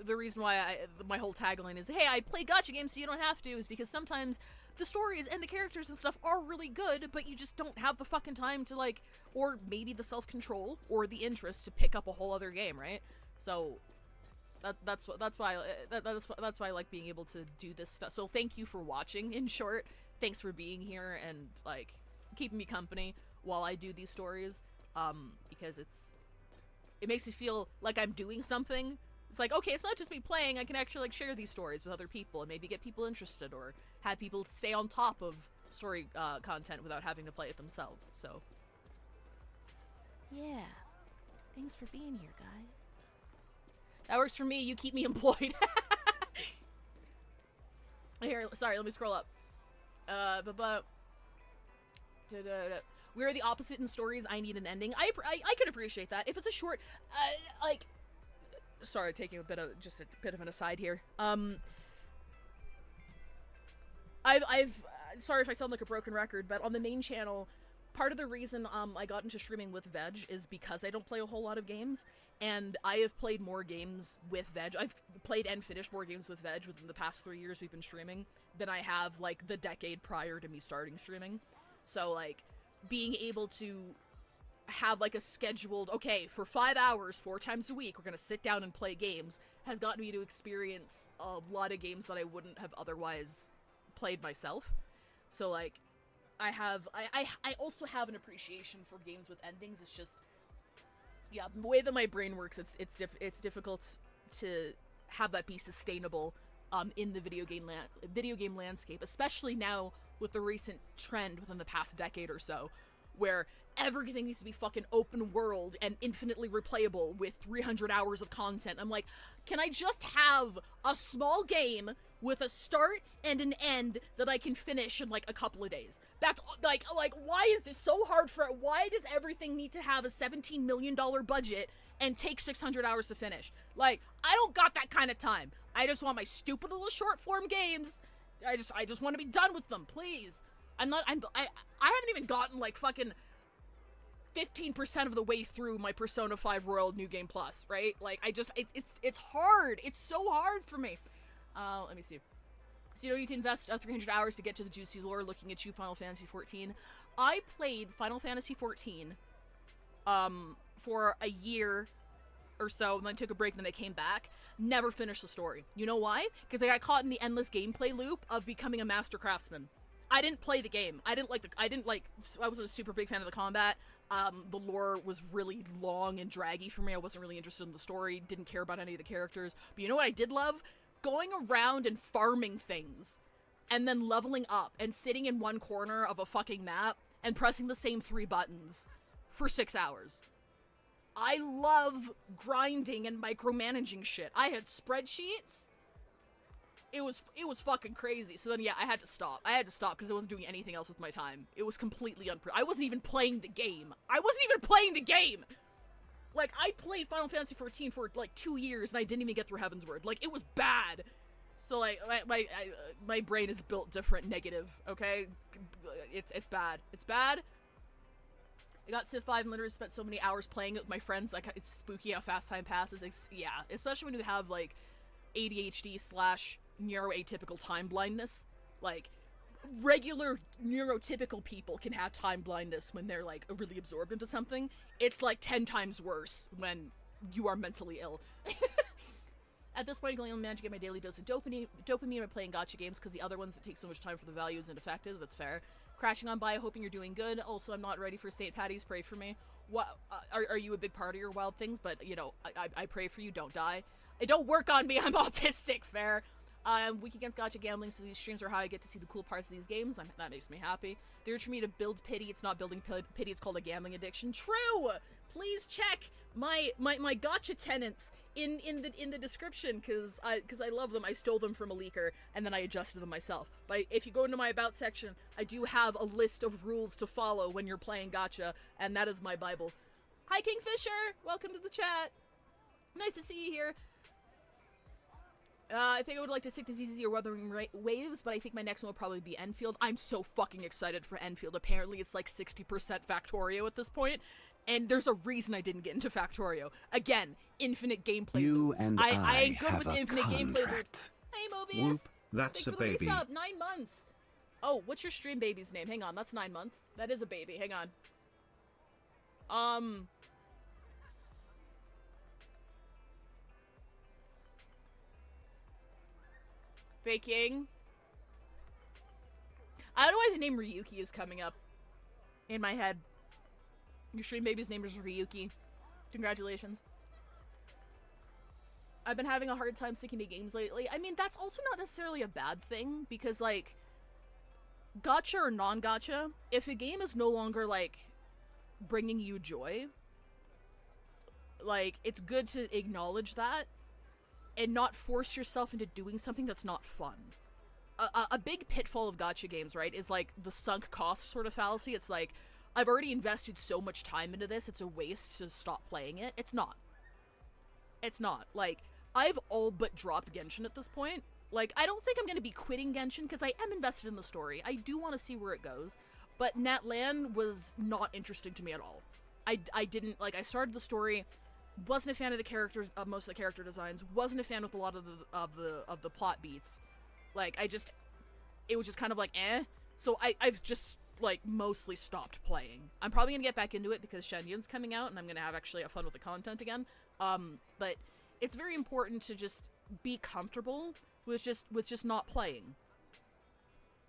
the reason why my whole tagline is, hey, I play gacha games so you don't have to, is because sometimes the stories and the characters and stuff are really good, but you just don't have the fucking time to, like, or maybe the self-control or the interest to pick up a whole other game, right? So that's why I like being able to do this stuff. So thank you for watching, in short. Thanks for being here and, like, keeping me company while I do these stories, because it makes me feel like I'm doing something. It's like, okay, it's not just me playing, I can actually, like, share these stories with other people and maybe get people interested or have people stay on top of story content without having to play it themselves. So yeah, thanks for being here, guys. That works for me, you keep me employed. Here, sorry, let me scroll up. We are the opposite in stories, I need an ending. I could appreciate that. If it's a short, like, sorry, taking just a bit of an aside here. I've sorry if I sound like a broken record, but on the main channel, part of the reason I got into streaming with Veg is because I don't play a whole lot of games, and I have played more games with Veg. I've played and finished more games with Veg within the past 3 years we've been streaming than I have, like, the decade prior to me starting streaming. So, like, being able to have, like, a scheduled, okay, for 5 hours, 4 times a week, we're gonna sit down and play games, has gotten me to experience a lot of games that I wouldn't have otherwise played myself. So, like, I also have an appreciation for games with endings. It's just, yeah, the way that my brain works, it's difficult to have that be sustainable in the video game landscape, especially now with the recent trend within the past decade or so, where everything needs to be fucking open world and infinitely replayable with 300 hours of content. I'm like, can I just have a small game with a start and an end that I can finish in, like, a couple of days? That's, like, why is this so hard why does everything need to have a $17 million budget and take 600 hours to finish? Like, I don't got that kind of time. I just want my stupid little short form games. I just want to be done with them, please. I haven't even gotten, like, fucking 15% of the way through my Persona 5 Royal New Game Plus, right? Like, it's hard. It's so hard for me. Let me see. So you don't need to invest 300 hours to get to the juicy lore. Looking at you, Final Fantasy XIV. I played Final Fantasy XIV, for a year or so, and then took a break, and then I came back. Never finished the story. You know why? Because I got caught in the endless gameplay loop of becoming a master craftsman. I didn't play the game. I wasn't a super big fan of the combat. The lore was really long and draggy for me. I wasn't really interested in the story, didn't care about any of the characters. But you know what I did love? Going around and farming things, and then leveling up, and sitting in one corner of a fucking map, and pressing the same 3 buttons for 6 hours. I love grinding and micromanaging shit. I had spreadsheets. It was fucking crazy. So then, yeah, I had to stop. Because I wasn't doing anything else with my time. It was completely I wasn't even playing the game. Like, I played Final Fantasy XIV for, like, 2 years, and I didn't even get through Heavensward. Like, it was bad. So, like, my brain is built different, negative, okay? It's bad. It's bad. I got Civ 5 and literally spent so many hours playing it with my friends. Like, it's spooky how fast time passes. Yeah, especially when you have, like, ADHD / neuroatypical time blindness. Like, regular neurotypical people can have time blindness when they're, like, really absorbed into something. It's, like, 10 times worse when you are mentally ill. At this point, I can only manage to get my daily dose of dopamine by playing gacha games, because the other ones that take so much time for the value isn't effective. That's fair. Crashing on by, hoping you're doing good. Also, I'm not ready for St. Patty's. Pray for me. What are you a big part of your wild things? But, you know, I pray for you. Don't die. Don't work on me. I'm autistic. Fair. I'm weak against gacha gambling, so these streams are how I get to see the cool parts of these games. That makes me happy. The urge for me to build pity. It's not building pity. It's called a gambling addiction. True. Please check my gacha tenants in the description, because I love them. I stole them from a leaker and then I adjusted them myself. But if you go into my about section, I do have a list of rules to follow when you're playing gacha, and that is my Bible. Hi Kingfisher, welcome to the chat. Nice to see you here. I think I would like to stick to ZZZ or Wuthering Waves, but I think my next one will probably be Enfield. I'm so fucking excited for Enfield. Apparently it's like 60% Factorio at this point, and there's a reason I didn't get into Factorio. Again, infinite gameplay. You and I ain't good have with a infinite gameplay. contract. Hey Mobius! Whoop, that's Thanks a for the baby. resub. 9 months! Oh, what's your stream baby's name? Hang on, that's 9 months. That is a baby, hang on. Baking. I don't know why the name Ryuki is coming up in my head. Your stream baby's name is Ryuki. Congratulations. I've been having a hard time sticking to games lately. I mean, that's also not necessarily a bad thing, because, like, gacha or non-gacha, if a game is no longer, like, bringing you joy, like, it's good to acknowledge that and not force yourself into doing something that's not fun. A big pitfall of gacha games, right, is like the sunk cost sort of fallacy. It's like, I've already invested so much time into this, it's a waste to stop playing it. It's not. It's not. Like, I've all but dropped Genshin at this point. Like, I don't think I'm going to be quitting Genshin, because I am invested in the story. I do want to see where it goes. But Natlan was not interesting to me at all. I didn't, like, I started the story, wasn't a fan of the characters, of most of the character designs, wasn't a fan with a lot of the plot beats. Like, it was just kind of like, eh. So I've just, like, mostly stopped playing. I'm probably gonna get back into it because Shen Yun's coming out, and I'm gonna have actually have fun with the content again. But it's very important to just be comfortable with just not playing.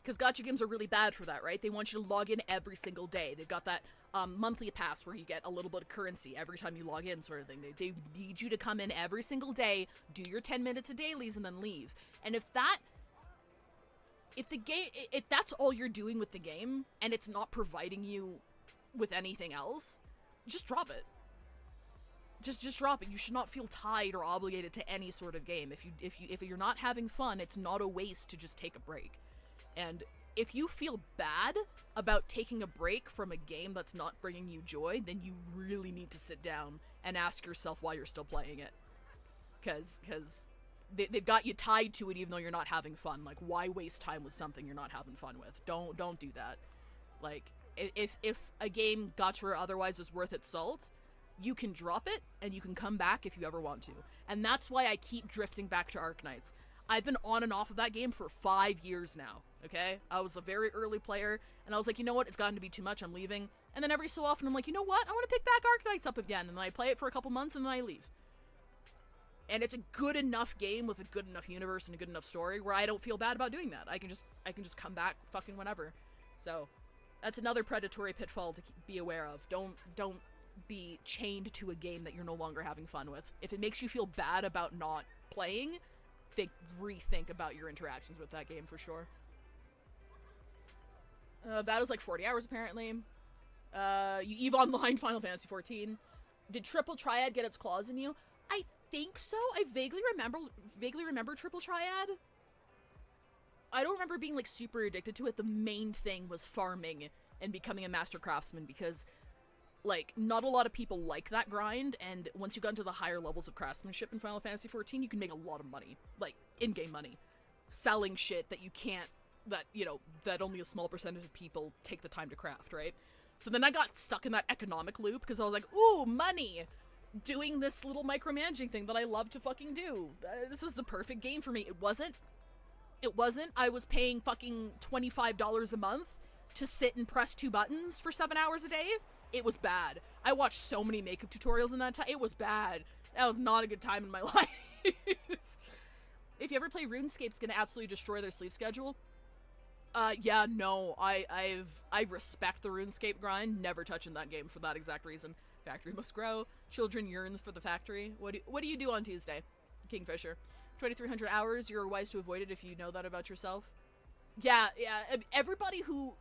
Because gacha games are really bad for that, right? They want you to log in every single day. They've got that monthly pass where you get a little bit of currency every time you log in, sort of thing. They need you to come in every single day, do your 10 minutes of dailies, and then leave. And if that's all you're doing with the game, and it's not providing you with anything else, just drop it. Just drop it. You should not feel tied or obligated to any sort of game. If you're not having fun, it's not a waste to just take a break. And if you feel bad about taking a break from a game that's not bringing you joy, then you really need to sit down and ask yourself why you're still playing it. Because they've got you tied to it even though you're not having fun. Like, why waste time with something you're not having fun with? Don't do that. Like, if a game, gacha or otherwise, is worth its salt, you can drop it and you can come back if you ever want to. And that's why I keep drifting back to Arknights. I've been on and off of that game for 5 years now, okay? I was a very early player, and I was like, you know what, it's gotten to be too much, I'm leaving. And then every so often I'm like, you know what, I want to pick back Arknights up again, and then I play it for a couple months and then I leave. And it's a good enough game with a good enough universe and a good enough story where I don't feel bad about doing that. I can just come back fucking whenever. So, that's another predatory pitfall to be aware of. Don't be chained to a game that you're no longer having fun with. If it makes you feel bad about not playing, rethink about your interactions with that game for sure. That was like 40 hours apparently. You EVE Online Final Fantasy 14. Did Triple Triad get its claws in you? I think so. I vaguely remember Triple Triad. I don't remember being like super addicted to it. The main thing was farming and becoming a master craftsman, because like, not a lot of people like that grind, and once you got into the higher levels of craftsmanship in Final Fantasy XIV, you can make a lot of money. Like, in-game money. Selling shit that you can't, that only a small percentage of people take the time to craft, right? So then I got stuck in that economic loop because I was like, ooh, money! Doing this little micromanaging thing that I love to fucking do. This is the perfect game for me. It wasn't. It wasn't. I was paying fucking $25 a month to sit and press 2 buttons for 7 hours a day. It was bad. I watched so many makeup tutorials in that time. It was bad. That was not a good time in my life. If you ever play RuneScape, it's gonna absolutely destroy their sleep schedule. Yeah, no, I respect the RuneScape grind. Never touching that game for that exact reason. Factory must grow. Children yearns for the factory. What do you do on Tuesday, Kingfisher? 2,300 hours. You're wise to avoid it if you know that about yourself. Yeah. Everybody who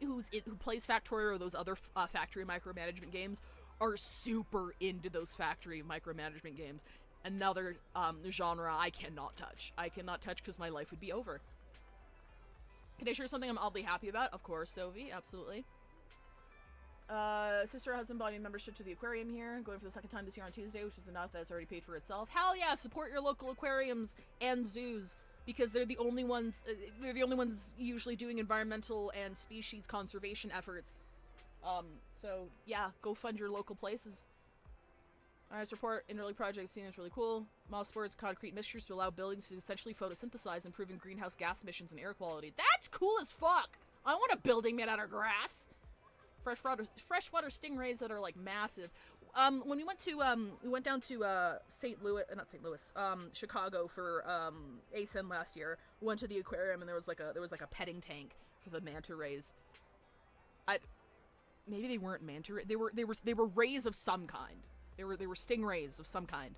plays Factorio or those other factory micromanagement games are super into those factory micromanagement games. Another genre I cannot touch. I cannot touch because my life would be over. Can I share something I'm oddly happy about? Of course, Sophie, absolutely. Sister husband bought me membership to the aquarium here. Going for the 2nd time this year on Tuesday, which is enough. That's already paid for itself. Hell yeah! Support your local aquariums and zoos because they're the only ones. They're the only ones usually doing environmental and species conservation efforts. So yeah, go fund your local places. Alright, report interleague project scene is really cool. Moss sports concrete mixtures to allow buildings to essentially photosynthesize, improving greenhouse gas emissions and air quality. That's cool as fuck! I want a building made out of grass. Freshwater stingrays that are like massive. When we went down to Chicago for ASEN last year. We went to the aquarium and there was like a petting tank for the manta rays. Maybe they weren't manta rays. They were rays of some kind. They were stingrays of some kind.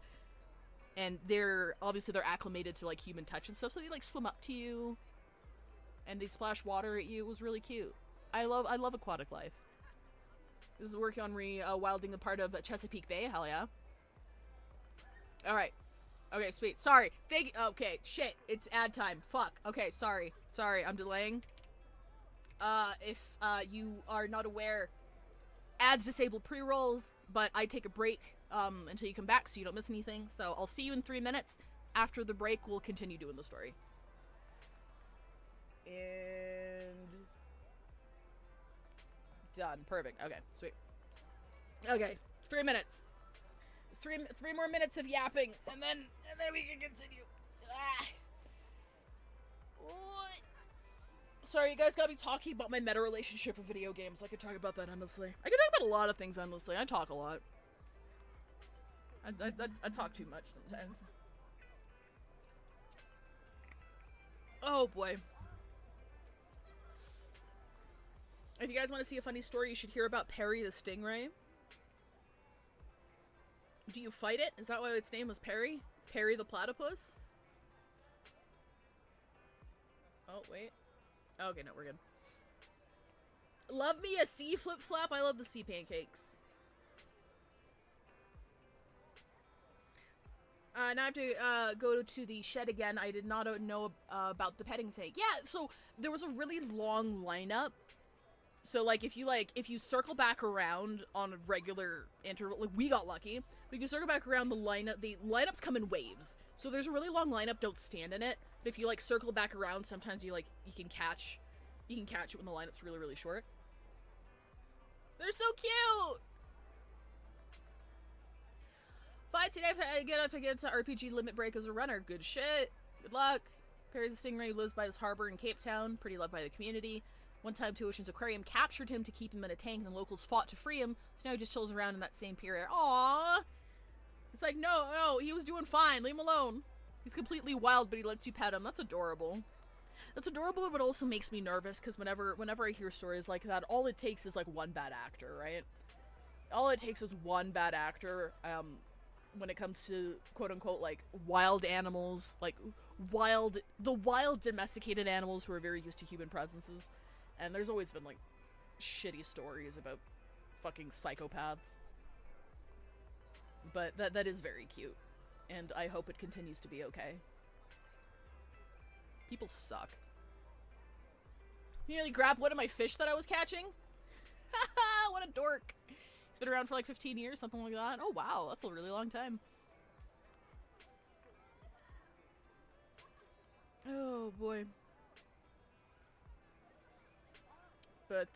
And they're acclimated to like human touch and stuff, so they like swim up to you and they'd splash water at you. It was really cute. I love aquatic life. This is working on wilding the part of Chesapeake Bay. Hell yeah. Alright. Okay, sweet. Sorry. Okay, shit. It's ad time. Fuck. Okay, sorry. Sorry, I'm delaying. If you are not aware, ads disable pre-rolls, but I take a break until you come back so you don't miss anything. So I'll see you in 3 minutes. After the break, we'll continue doing the story. And done. Perfect. Okay, sweet. Okay, 3 minutes. Three more minutes of yapping, and then we can continue. What? Sorry, you guys got me talking about my meta relationship with video games. I could talk about that endlessly. I could talk about a lot of things endlessly. I talk a lot. I talk too much sometimes. Oh boy. If you guys want to see a funny story, you should hear about Perry the Stingray. Do you fight it? Is that why its name was Perry? Perry the Platypus? Oh, wait. Okay, no, we're good. Love me a sea flip-flap. I love the sea pancakes. Now I have to go to the shed again. I did not know about the petting tank. Yeah, so there was a really long lineup. So like if you circle back around on a regular interval, like we got lucky. But if you circle back around the lineups come in waves. So there's a really long lineup, don't stand in it. But if you like circle back around, sometimes you can catch it when the lineup's really, really short. They're so cute! Fight today if I get to RPG limit break as a runner. Good shit. Good luck. Perry the Stingray lives by this harbor in Cape Town, pretty loved by the community. One time, Two Oceans Aquarium captured him to keep him in a tank, and locals fought to free him, so now he just chills around in that same pier area. Aww! It's like, no, he was doing fine, leave him alone. He's completely wild, but he lets you pet him. That's adorable. That's adorable, but also makes me nervous, because whenever I hear stories like that, all it takes is, like, one bad actor, right? All it takes is one bad actor, when it comes to, quote-unquote, like, wild animals, like, the wild domesticated animals who are very used to human presences. And there's always been, like, shitty stories about fucking psychopaths. But that is very cute. And I hope it continues to be okay. People suck. You nearly grabbed one of my fish that I was catching? Haha, what a dork. He's been around for like 15 years, something like that. Oh wow, that's a really long time. Oh boy. But,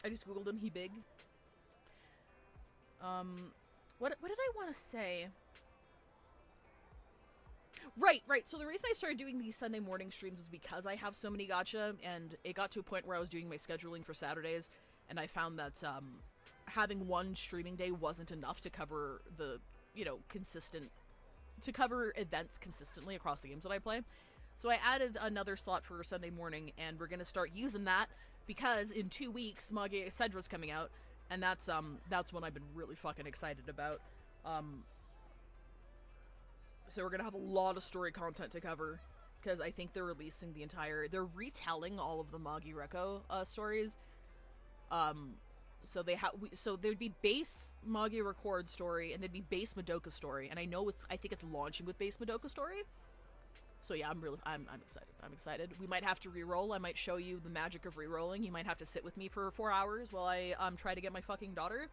I just googled him. He big. What did I want to say? Right. So the reason I started doing these Sunday morning streams was because I have so many gacha, and it got to a point where I was doing my scheduling for Saturdays, and I found that having one streaming day wasn't enough to cover the, to cover events consistently across the games that I play. So I added another slot for Sunday morning, and we're gonna start using that because in 2 weeks, Magia Cedra's coming out, and that's one I've been really fucking excited about. So we're gonna have a lot of story content to cover, because I think they're releasing they're retelling all of the Magi Reko stories. So there'd be base Magi Record story, and there'd be base Madoka story, and I think it's launching with base Madoka story. So yeah, I'm excited. I'm excited. We might have to re-roll. I might show you the magic of re-rolling. You might have to sit with me for 4 hours while I try to get my fucking daughter.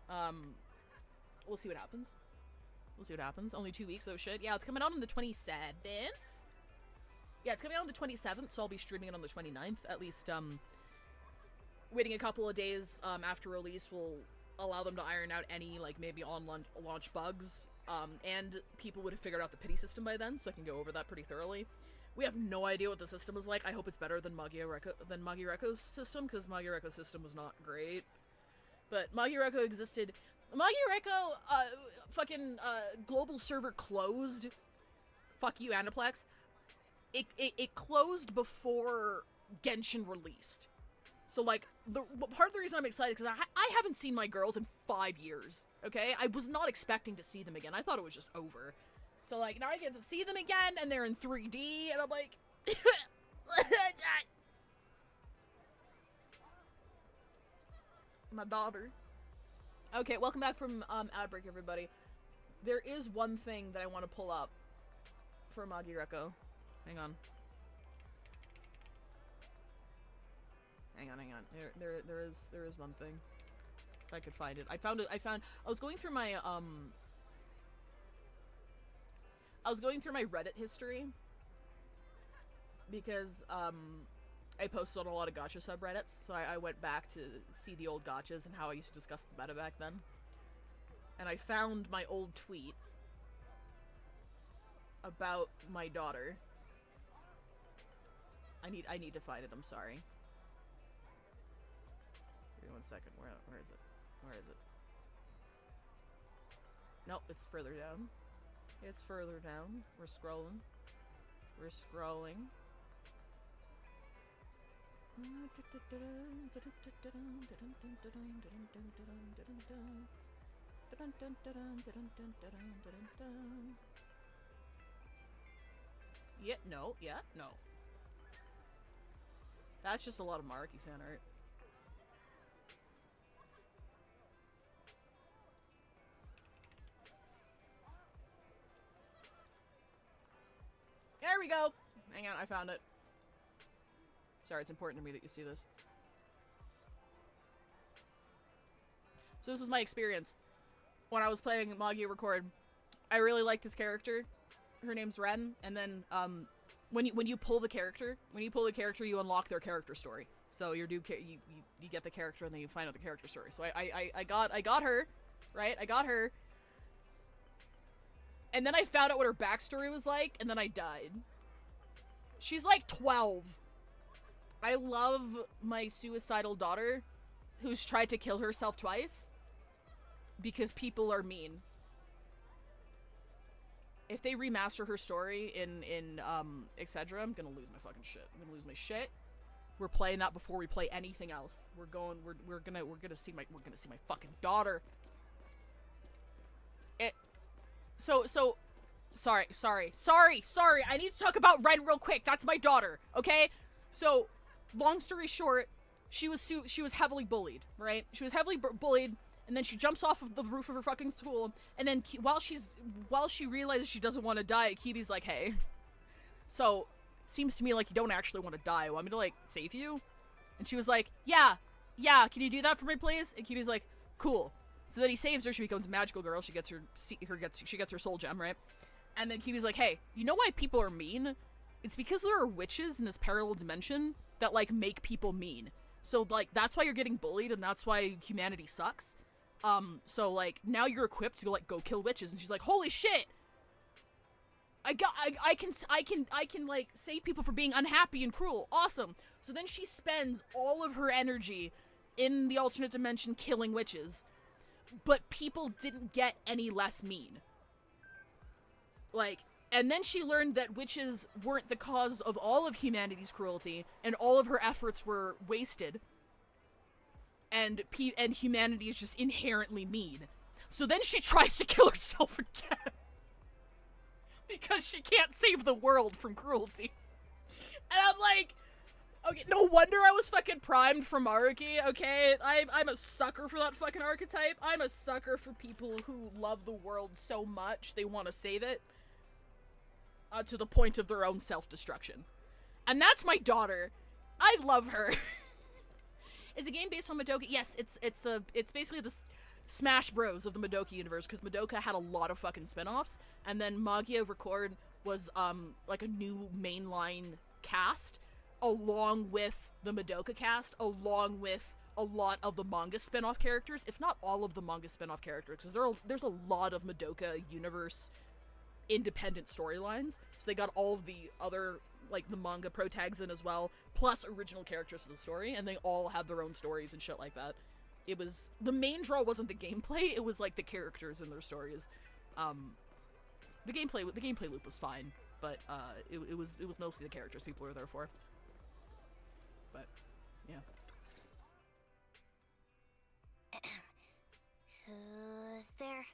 We'll see what happens. Only 2 weeks, oh shit. Yeah, it's coming out on the 27th. Yeah, it's coming out on the 27th, so I'll be streaming it on the 29th. At least, waiting a couple of days after release will allow them to iron out any, maybe on-launch bugs. And people would have figured out the pity system by then, so I can go over that pretty thoroughly. We have no idea what the system is like. I hope it's better than Magi Reko's system, because Magi Reko's system was not great. But Magi Reko existed. Magi Reko, global server closed. Fuck you, Aniplex. It closed before Genshin released. So, part of the reason I'm excited, because I haven't seen my girls in 5 years, okay? I was not expecting to see them again. I thought it was just over. So, now I get to see them again, and they're in 3D, and I'm like... My daughter. Okay, welcome back from Outbreak, everybody. There is one thing that I want to pull up for Magi Reko. Hang on. Hang on. There is one thing. If I could find it. I was going through my Reddit history, because I posted on a lot of gacha subreddits, so I went back to see the old gachas and how I used to discuss the meta back then. And I found my old tweet about my daughter. I need to find it, I'm sorry. Give me 1 second. Where is it? Where is it? Nope, it's further down. It's further down. We're scrolling. Yeah, no. That's just a lot of Marky fan art. There we go! Hang on, I found it. Sorry, it's important to me that you see this. So this was my experience when I was playing Magi Record. I really like this character. Her name's Ren, and then when you pull the character, you unlock their character story. So you get the character, and then you find out the character story. So I got her, right? I got her, and then I found out what her backstory was like, and then I died. She's like 12. I love my suicidal daughter, who's tried to kill herself twice, because people are mean. If they remaster her story in etc., I'm gonna lose my fucking shit. I'm gonna lose my shit. We're playing that before we play anything else. We're gonna see my fucking daughter. Sorry. I need to talk about Ren real quick. That's my daughter, okay? So, long story short, she was heavily bullied, right? She was heavily bullied, and then she jumps off of the roof of her fucking school, and then while she realizes she doesn't want to die, Kibi's like, hey, so, seems to me like you don't actually want to die. Want me to, save you? And she was like, yeah, can you do that for me, please? And Kibi's like, cool. So then he saves her, she becomes a magical girl, she gets her soul gem, right? And then Kibi's like, hey, you know why people are mean? It's because there are witches in this parallel dimension that, make people mean. So, like, that's why you're getting bullied, and that's why humanity sucks. So, like, now you're equipped to, like, go kill witches. And she's like, holy shit! I can, like, save people from being unhappy and cruel. Awesome. So then she spends all of her energy in the alternate dimension killing witches. But people didn't get any less mean. Like, and then she learned that witches weren't the cause of all of humanity's cruelty, and all of her efforts were wasted. And humanity is just inherently mean. So then she tries to kill herself again. Because she can't save the world from cruelty. And I'm like, okay, no wonder I was fucking primed for Maruki, okay? I'm a sucker for that fucking archetype. I'm a sucker for people who love the world so much they want to save it. To the point of their own self-destruction. And that's my daughter. I love her. Is the game based on Madoka? Yes, it's basically the Smash Bros of the Madoka universe, because Madoka had a lot of fucking spin-offs, and then Magia Record was like a new mainline cast, along with the Madoka cast, along with a lot of the manga spin-off characters, if not all of the manga spin-off characters, because there's a lot of Madoka universe independent storylines, so they got all of the other, like, the manga pro tags in as well, plus original characters to the story, and they all have their own stories and shit like that. It was, the main draw wasn't the gameplay, it was, like, the characters and their stories. The gameplay loop was fine, but, it was mostly the characters people were there for. But, yeah. Who's there?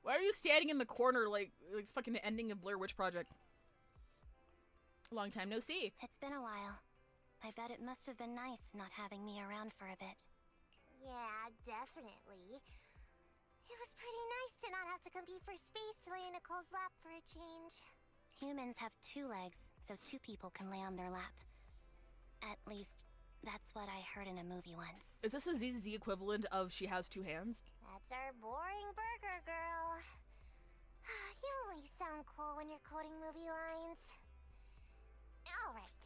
Why are you standing in the corner like fucking ending of Blair Witch Project? Long time no see. It's been a while. I bet it must have been nice not having me around for a bit. Yeah, definitely. It was pretty nice to not have to compete for space to lay in Nicole's lap for a change. Humans have 2 legs, so 2 people can lay on their lap. At least, that's what I heard in a movie once. Is this a ZZZ equivalent of She Has 2 Hands? That's our boring burger girl. You always sound cool when you're quoting movie lines. Alright,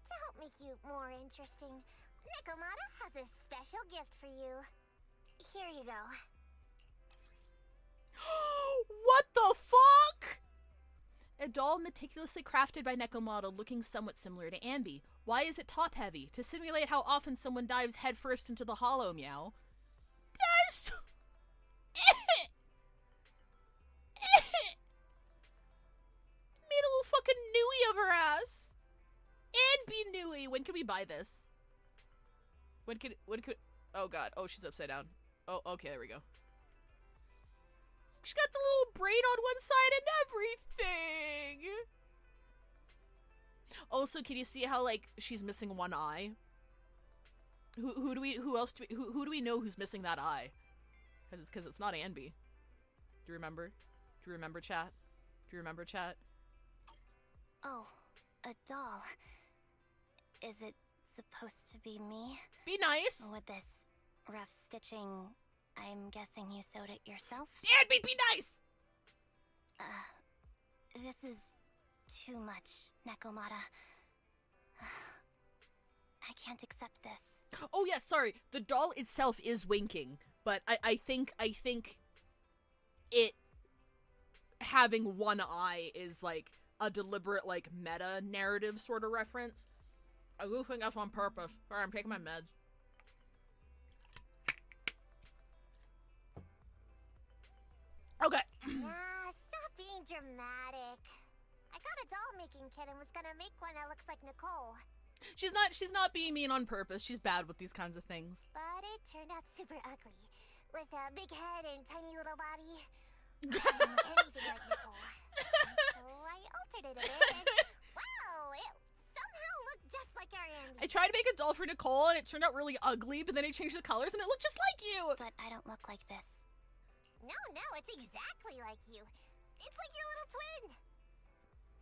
to help make you more interesting, Nekomata has a special gift for you. Here you go. What the fuck? A doll meticulously crafted by Nekomata, looking somewhat similar to S.Anby. Why is it top-heavy? To simulate how often someone dives headfirst into the hollow, meow. Yes! Made a little fucking Nui of her ass. S.Anby Nui. When can we buy this? When could, oh god. Oh, she's upside down. Oh, okay, there we go. She's got the little braid on one side and everything. Also, can you see how, like, she's missing one eye? Who do we know who's missing that eye? Because it's not S.Anby. Do you remember? Do you remember, chat? Do you remember, chat? Oh, a doll. Is it supposed to be me? Be nice! With this rough stitching, I'm guessing you sewed it yourself? S.Anby, be nice! This is too much, Nekomata. I can't accept this. Oh yeah, sorry. The doll itself is winking, but I think it having one eye is like a deliberate, like, meta narrative sort of reference. I do think that's on purpose. Sorry, I'm taking my meds. Okay. Stop being dramatic. I got a doll making kit and was gonna make one that looks like Nicole. She's not being mean on purpose. She's bad with these kinds of things. But it turned out super ugly. With a big head and tiny little body. Anything like Nicole. So I altered it a bit and wow, it somehow looked just like our S.Anby. I tried to make a doll for Nicole and it turned out really ugly, but then I changed the colors and it looked just like you! But I don't look like this. No, it's exactly like you. It's like your little twin.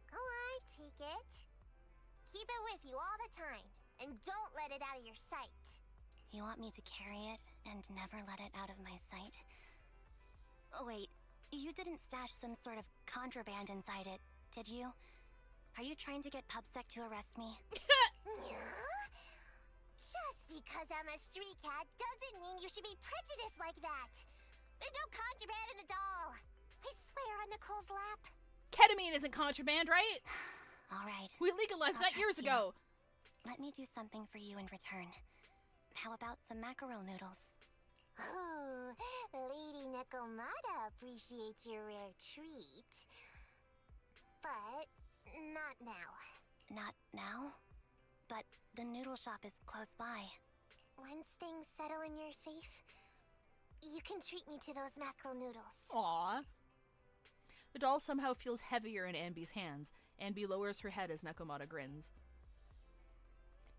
Go on, take it. Keep it with you all the time, and don't let it out of your sight. You want me to carry it and never let it out of my sight? Oh wait, you didn't stash some sort of contraband inside it, did you? Are you trying to get PubSec to arrest me? Just because I'm a street cat doesn't mean you should be prejudiced like that. There's no contraband in the doll. I swear on Nicole's lap. Ketamine isn't contraband, right? All right. We legalized that years ago. Let me do something for you in return. How about some mackerel noodles? Oh, Lady Nekomata appreciates your rare treat. But not now. Not now? But the noodle shop is close by. Once things settle and you're safe, you can treat me to those mackerel noodles. Aww. The doll somehow feels heavier in S.Anby's hands. S.Anby lowers her head as Nekomata grins.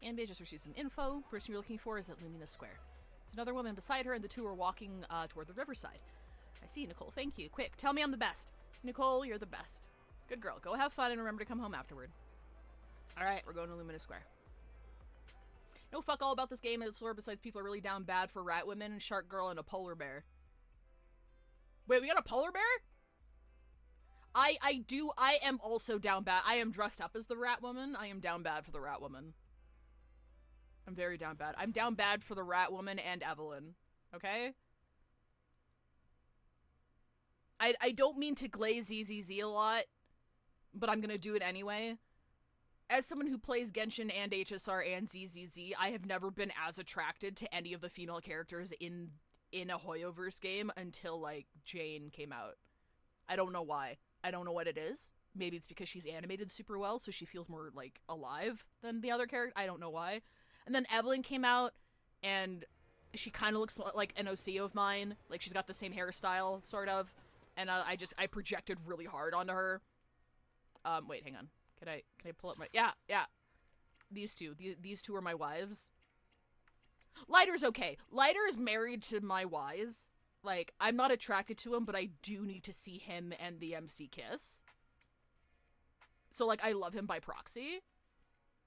S.Anby just received some info. The person you're looking for is at Lumina Square. There's another woman beside her, and the two are walking toward the riverside. I see, Nicole. Thank you. Quick, tell me I'm the best. Nicole, you're the best. Good girl. Go have fun and remember to come home afterward. Alright, we're going to Lumina Square. No fuck all about this game and its lore besides people are really down bad for rat women, shark girl, and a polar bear. Wait, we got a polar bear? I am also down bad. I am dressed up as the rat woman. I am down bad for the rat woman. I'm very down bad. I'm down bad for the rat woman and Evelyn. Okay? I don't mean to glaze ZZZ a lot, but I'm gonna do it anyway. As someone who plays Genshin and HSR and ZZZ, I have never been as attracted to any of the female characters in a Hoyoverse game until, like, Jane came out. I don't know why. I don't know what it is. Maybe it's because she's animated super well, so she feels more, like, alive than the other character. I don't know why. And then Evelyn came out, and she kind of looks like an OC of mine. Like, she's got the same hairstyle, sort of. And I projected really hard onto her. Wait, hang on. Can I pull up my... Yeah. These two are my wives. Lighter's okay. Lighter is married to my Wise. Like, I'm not attracted to him, but I do need to see him and the MC kiss. So, like, I love him by proxy.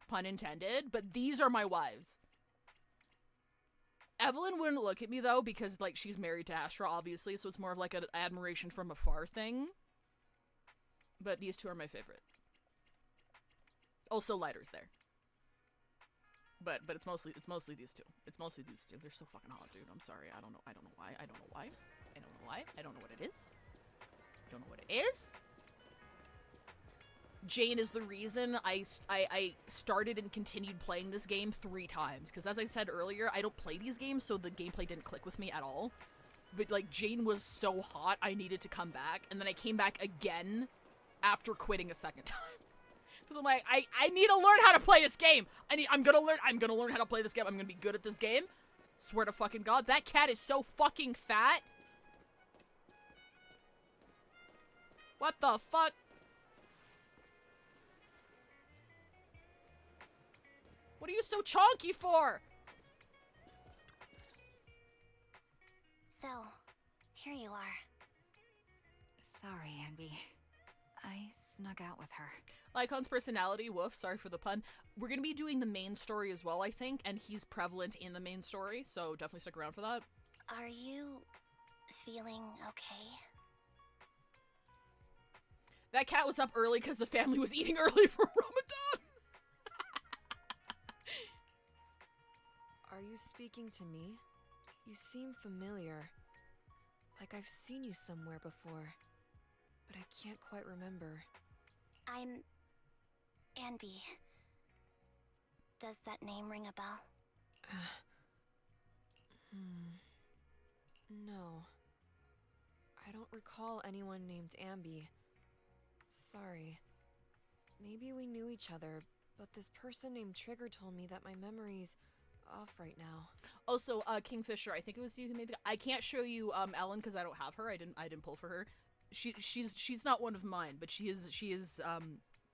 Pun intended. But these are my wives. Evelyn wouldn't look at me, though, because, like, she's married to Astra, obviously, so it's more of, like, an admiration from afar thing. But these two are my favorite. Also, Lighter's there. But it's mostly these two. It's mostly these two. They're so fucking hot, dude. I'm sorry. I don't know why. I don't know why. I don't know what it is. Don't know what it is. Jane is the reason I started and continued playing this game 3 times. Because as I said earlier, I don't play these games, so the gameplay didn't click with me at all. But, like, Jane was so hot, I needed to come back. And then I came back again after quitting a second time. Because I'm like, I need to learn how to play this game. I'm gonna learn how to play this game. I'm gonna be good at this game. Swear to fucking God, that cat is so fucking fat. What the fuck? What are you so chonky for? So, here you are. Sorry, S.Anby. I snuck out with her. Lycon's personality, woof, sorry for the pun. We're gonna be doing the main story as well, I think, and he's prevalent in the main story, so definitely stick around for that. Are you feeling okay? That cat was up early because the family was eating early for Ramadan. Are you speaking to me? You seem familiar. Like I've seen you somewhere before. But I can't quite remember. I'm... S.Anby. Does that name ring a bell? No. I don't recall anyone named S.Anby. Sorry. Maybe we knew each other, but this person named Trigger told me that my memory's off right now. Also, Kingfisher, I think it was you who made the... I can't show you Ellen because I don't have her. I didn't pull for her. She's not one of mine, but she is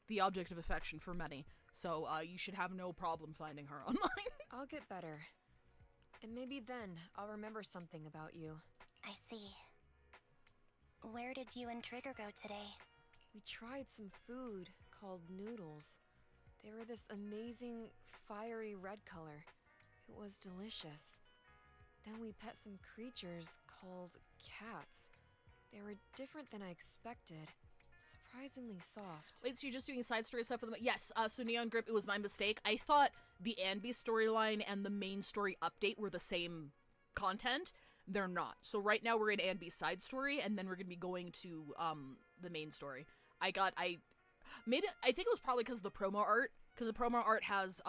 the object of affection for many. So you should have no problem finding her online. I'll get better. And maybe then I'll remember something about you. I see. Where did you and Trigger go today? We tried some food called noodles. They were this amazing, fiery red color. It was delicious. Then we pet some creatures called cats. They were different than I expected. surprisingly soft. Wait, so you're just doing side story stuff for them? Yes, so Neon Grip, it was my mistake. I thought the S.Anby storyline and the main story update were the same content. They're not. So right now we're in S.Anby's side story, and then we're gonna be going to, the main story. I think it was probably because of the promo art, because the promo art has,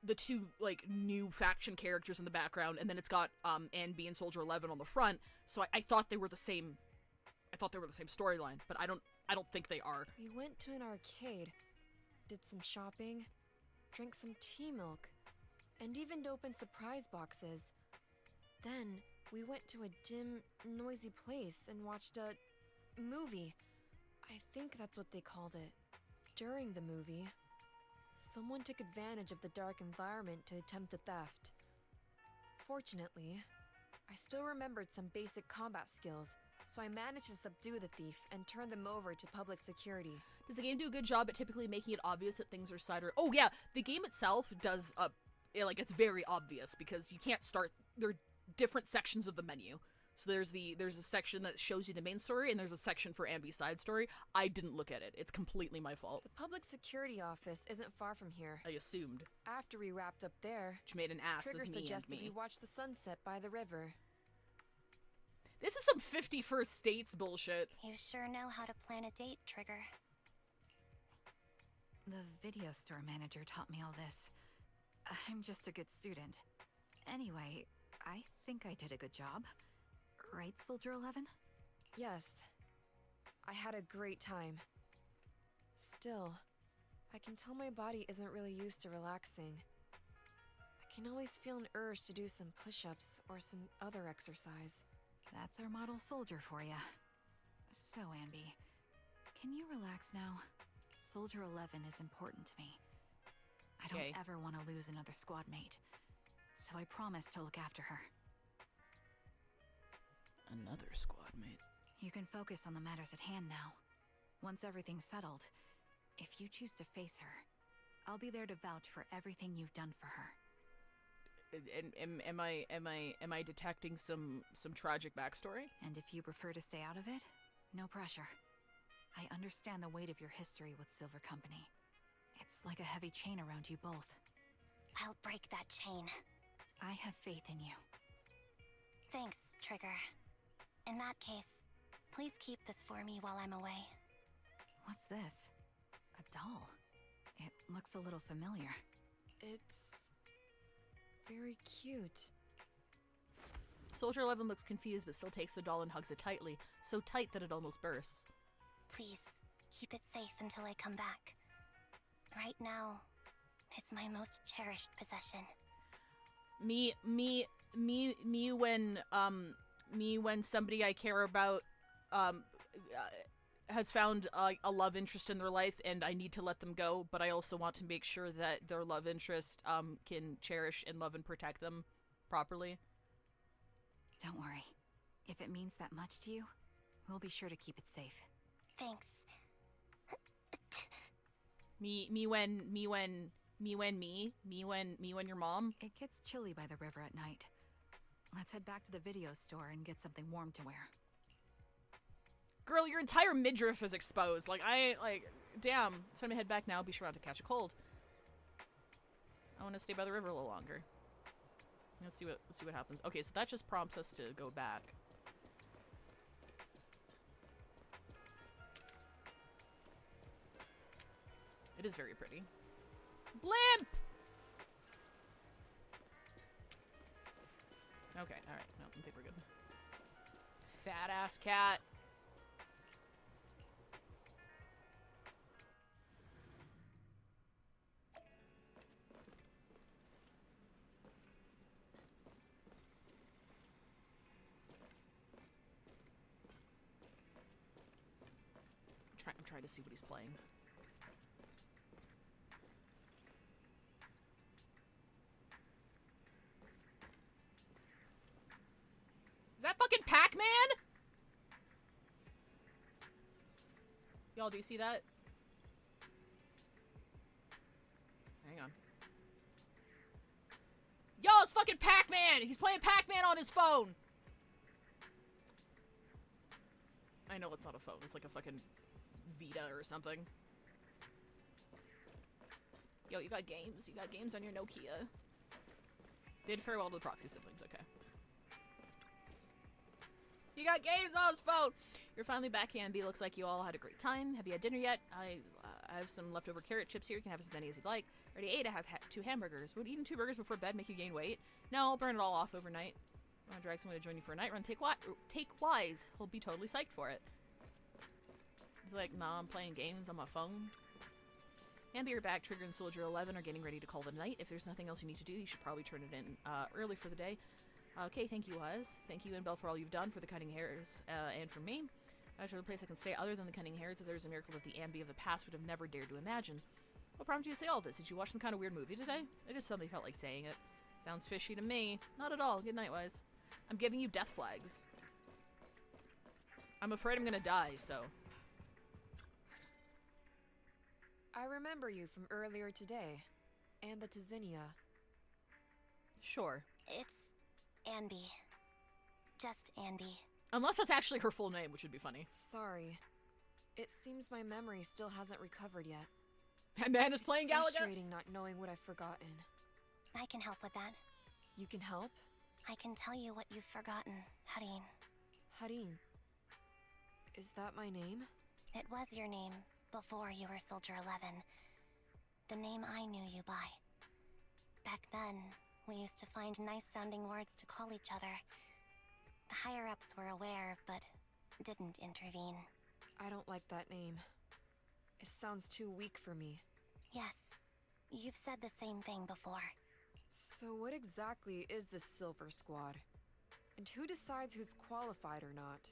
the two, like, new faction characters in the background, and then it's got, S.Anby and Soldier 11 on the front, so I thought they were the same, storyline, but I don't think they are. We went to an arcade, did some shopping, drank some tea milk, and even opened surprise boxes. Then, we went to a dim, noisy place and watched a movie. I think that's what they called it. During the movie, someone took advantage of the dark environment to attempt a theft. Fortunately, I still remembered some basic combat skills, so I managed to subdue the thief and turn them over to public security. Does the game do a good job at typically making it obvious that things are side or... Oh yeah, the game itself does, it's very obvious because you can't start... There are different sections of the menu. So there's a section that shows you the main story, and there's a section for S.Anby's side story. I didn't look at it. It's completely my fault. The public security office isn't far from here. I assumed. After we wrapped up there, which made an ass Trigger of me suggested and me. we watch the sunset by the river. This is some 51st States bullshit. You sure know how to plan a date, Trigger. The video store manager taught me all this. I'm just a good student. Anyway, I think I did a good job. Right, Soldier 11? Yes. I had a great time. Still, I can tell my body isn't really used to relaxing. I can always feel an urge to do some push-ups or some other exercise. That's our model soldier for ya. So, S.Anby, can you relax now? Soldier 11 is important to me. I don't ever want to lose another squad mate. So I promise to look after her. Another squad mate. You can focus on the matters at hand now. Once everything's settled, if you choose to face her, I'll be there to vouch for everything you've done for her. Am I detecting some tragic backstory? And if you prefer to stay out of it, no pressure. I understand the weight of your history with Silver Company. It's like a heavy chain around you both. I'll break that chain. I have faith in you. Thanks, Trigger. In that case, please keep this for me while I'm away. What's this? A doll. It looks a little familiar. It's very cute. Soldier 11 looks confused but still takes the doll and hugs it tightly, so tight that it almost bursts. Please, keep it safe until I come back. Right now, it's my most cherished possession. Me when somebody I care about has found a love interest in their life and I need to let them go, but I also want to make sure that their love interest can cherish and love and protect them properly. Don't worry. If it means that much to you, we'll be sure to keep it safe. Thanks. Me when your mom? It gets chilly by the river at night. Let's head back to the video store and get something warm to wear. Girl, your entire midriff is exposed. Damn. It's time to head back now. Be sure not to catch a cold. I want to stay by the river a little longer. Let's see what happens. Okay, so that just prompts us to go back. It is very pretty. Blimp! Okay, alright. No, I think we're good. Fat ass cat. I'm trying to see what he's playing. Is that fucking Pac-Man? Y'all, do you see that? Hang on. Yo, it's fucking Pac-Man! He's playing Pac-Man on his phone! I know it's not a phone. It's like a fucking Vita or something. Yo, you got games. You got games on your Nokia. Bid farewell to the proxy siblings. Okay. You got games on his phone! You're finally back, Anby. Looks like you all had a great time. Have you had dinner yet? I have some leftover carrot chips here. You can have as many as you'd like. Already ate. I have 2 hamburgers. Would eating 2 burgers before bed make you gain weight? No, I'll burn it all off overnight. I want to drag someone to join you for a night run. Take Wise. He'll be totally psyched for it. He's like, nah, I'm playing games on my phone. Anby, you're back. Trigger and Soldier 11 are getting ready to call the night. If there's nothing else you need to do, you should probably turn it in early for the day. Okay, thank you, Wise. Thank you and Belle for all you've done for the Cunning Hares and for me. As for the place I can stay other than the Cunning Hares, there's a miracle that the Anby of the past would have never dared to imagine. What prompted you to say all this? Did you watch some kind of weird movie today? I just suddenly felt like saying it. Sounds fishy to me. Not at all. Good night, Wise. I'm giving you death flags. I'm afraid I'm gonna die, so... I remember you from earlier today. Ambitizinia. Sure. It's Anby. Just Anby. Unless that's actually her full name, which would be funny. Sorry. It seems my memory still hasn't recovered yet. That man is playing Galaga. It's frustrating not knowing what I've forgotten. I can help with that. You can help? I can tell you what you've forgotten, Harin. Harin. Is that my name? It was your name before you were Soldier 11. The name I knew you by. Back then, we used to find nice-sounding words to call each other. The higher-ups were aware, but didn't intervene. I don't like that name. It sounds too weak for me. Yes, you've said the same thing before. So what exactly is this Silver Squad? And who decides who's qualified or not?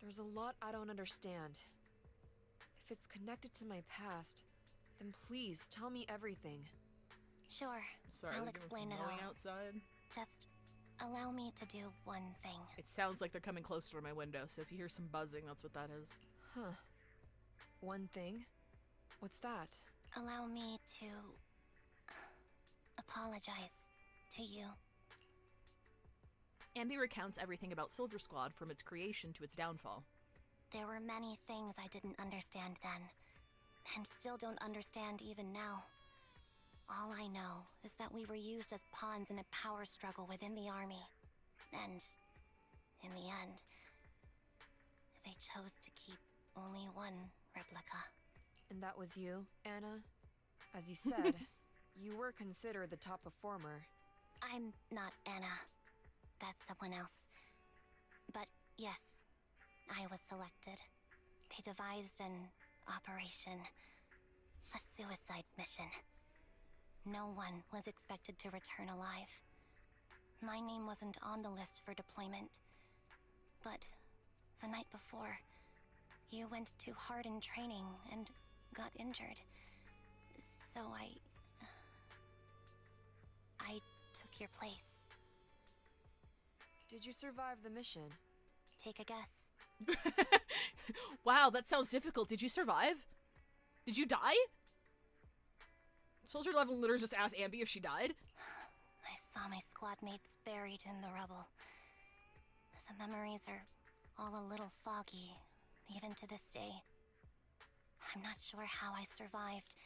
There's a lot I don't understand. If it's connected to my past, then please tell me everything. Sure, Sorry, I'll explain it all. Outside. Just allow me to do one thing. It sounds like they're coming closer to my window, so if you hear some buzzing, that's what that is. Huh. One thing? What's that? Allow me to... apologize to you. Anby recounts everything about Silver Squad from its creation to its downfall. There were many things I didn't understand then, and still don't understand even now. All I know is that we were used as pawns in a power struggle within the army. And, in the end, they chose to keep only one replica. And that was you, Anna? As you said, you were considered the top performer. I'm not Anna. That's someone else. But yes, I was selected. They devised an operation. A suicide mission. No one was expected to return alive. My name wasn't on the list for deployment. But the night before, you went too hard in training and got injured. So I took your place. Did you survive the mission? Take a guess. Wow, that sounds difficult. Did you survive? Did you die? Soldier 11 literally just asked Anby if she died. I saw my squad mates buried in the rubble. The memories are all a little foggy, even to this day. I'm not sure how I survived,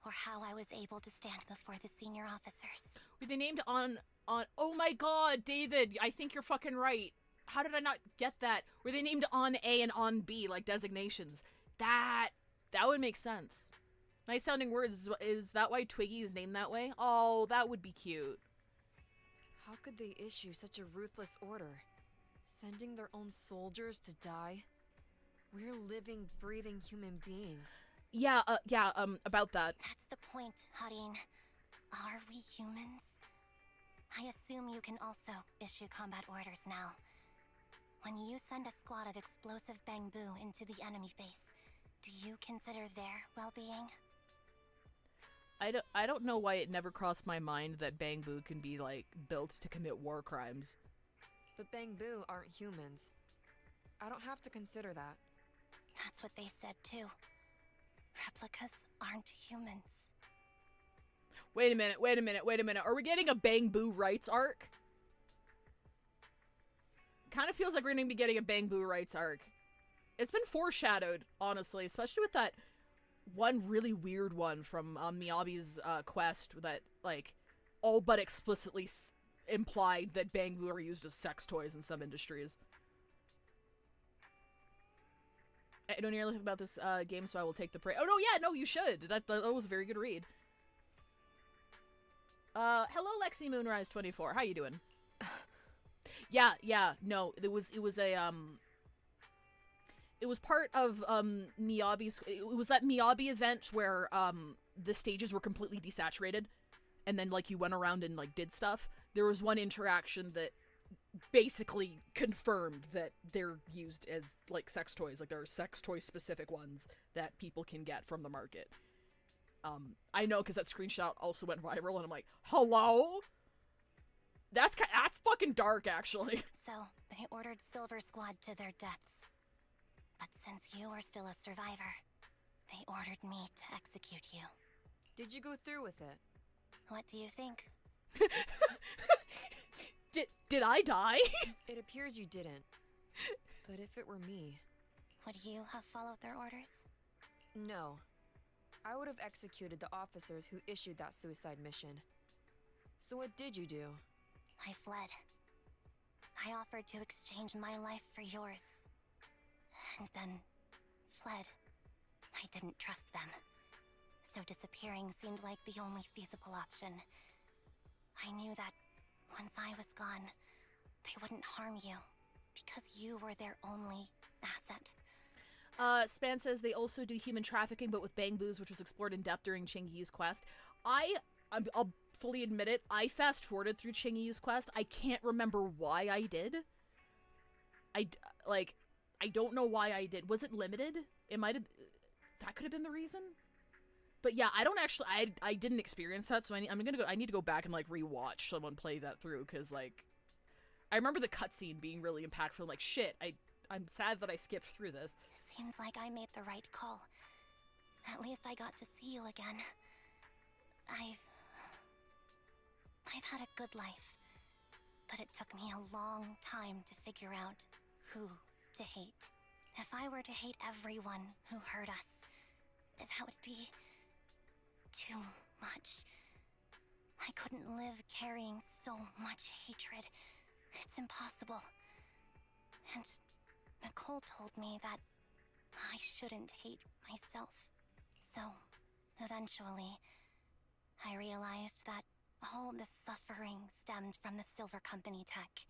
or how I was able to stand before the senior officers. Were they named on... Oh my god, David, I think you're fucking right. How did I not get that? Were they named on A and on B, like designations? That would make sense. Nice sounding words. Is that why Twiggy is named that way? Oh, that would be cute. How could they issue such a ruthless order? Sending their own soldiers to die? We're living, breathing human beings. Yeah, about that. That's the point, Harin. Are we humans? I assume you can also issue combat orders now. When you send a squad of explosive bamboo into the enemy base, do you consider their well-being? I don't know why it never crossed my mind that Bangbu can be, like, built to commit war crimes. But Bangbu aren't humans. I don't have to consider that. That's what they said, too. Replicas aren't humans. Wait a minute. Are we getting a Bangbu rights arc? Kind of feels like we're going to be getting a Bangbu rights arc. it's been foreshadowed, honestly, especially with that one really weird one from Miyabi's quest that, like, all but explicitly implied that Bangbu are used as sex toys in some industries. I don't hear anything about this game, so I will take the praise. Oh, no, yeah, no, you should. That was a very good read. Hello, Lexi Moonrise 24. How you doing? Yeah, no, it was part of Miyabi's. It was that Miyabi event where the stages were completely desaturated, and then like you went around and like did stuff. There was one interaction that basically confirmed that they're used as like sex toys. Like there are sex toy specific ones that people can get from the market. I know because that screenshot also went viral, and I'm like, hello? That's fucking dark, actually. So, they ordered Silver Squad to their deaths. But since you were still a survivor, they ordered me to execute you. Did you go through with it? What do you think? Did I die? It appears you didn't. But if it were me... Would you have followed their orders? No. I would have executed the officers who issued that suicide mission. So what did you do? I fled. I offered to exchange my life for yours. And then fled. I didn't trust them. So disappearing seemed like the only feasible option. I knew that once I was gone, they wouldn't harm you, because you were their only asset. Span says they also do human trafficking, but with Bangboos, which was explored in depth during Chingyu's quest. I'll fully admit it, I fast-forwarded through Chingyu's quest. I can't remember why I did. I don't know why I did. Was it limited? It might have... That could have been the reason? But yeah, I don't actually... I didn't experience that, so I need to go back and, like, rewatch someone play that through, because, like... I remember the cutscene being really impactful. Like, shit, I'm sad that I skipped through this. Seems like I made the right call. At least I got to see you again. I've had a good life, but it took me a long time to figure out who to hate. If I were to hate everyone who hurt us, that would be too much. I couldn't live carrying so much hatred. It's impossible. And Nicole told me that I shouldn't hate myself. So, eventually, I realized that all the suffering stemmed from the Silver Company tech,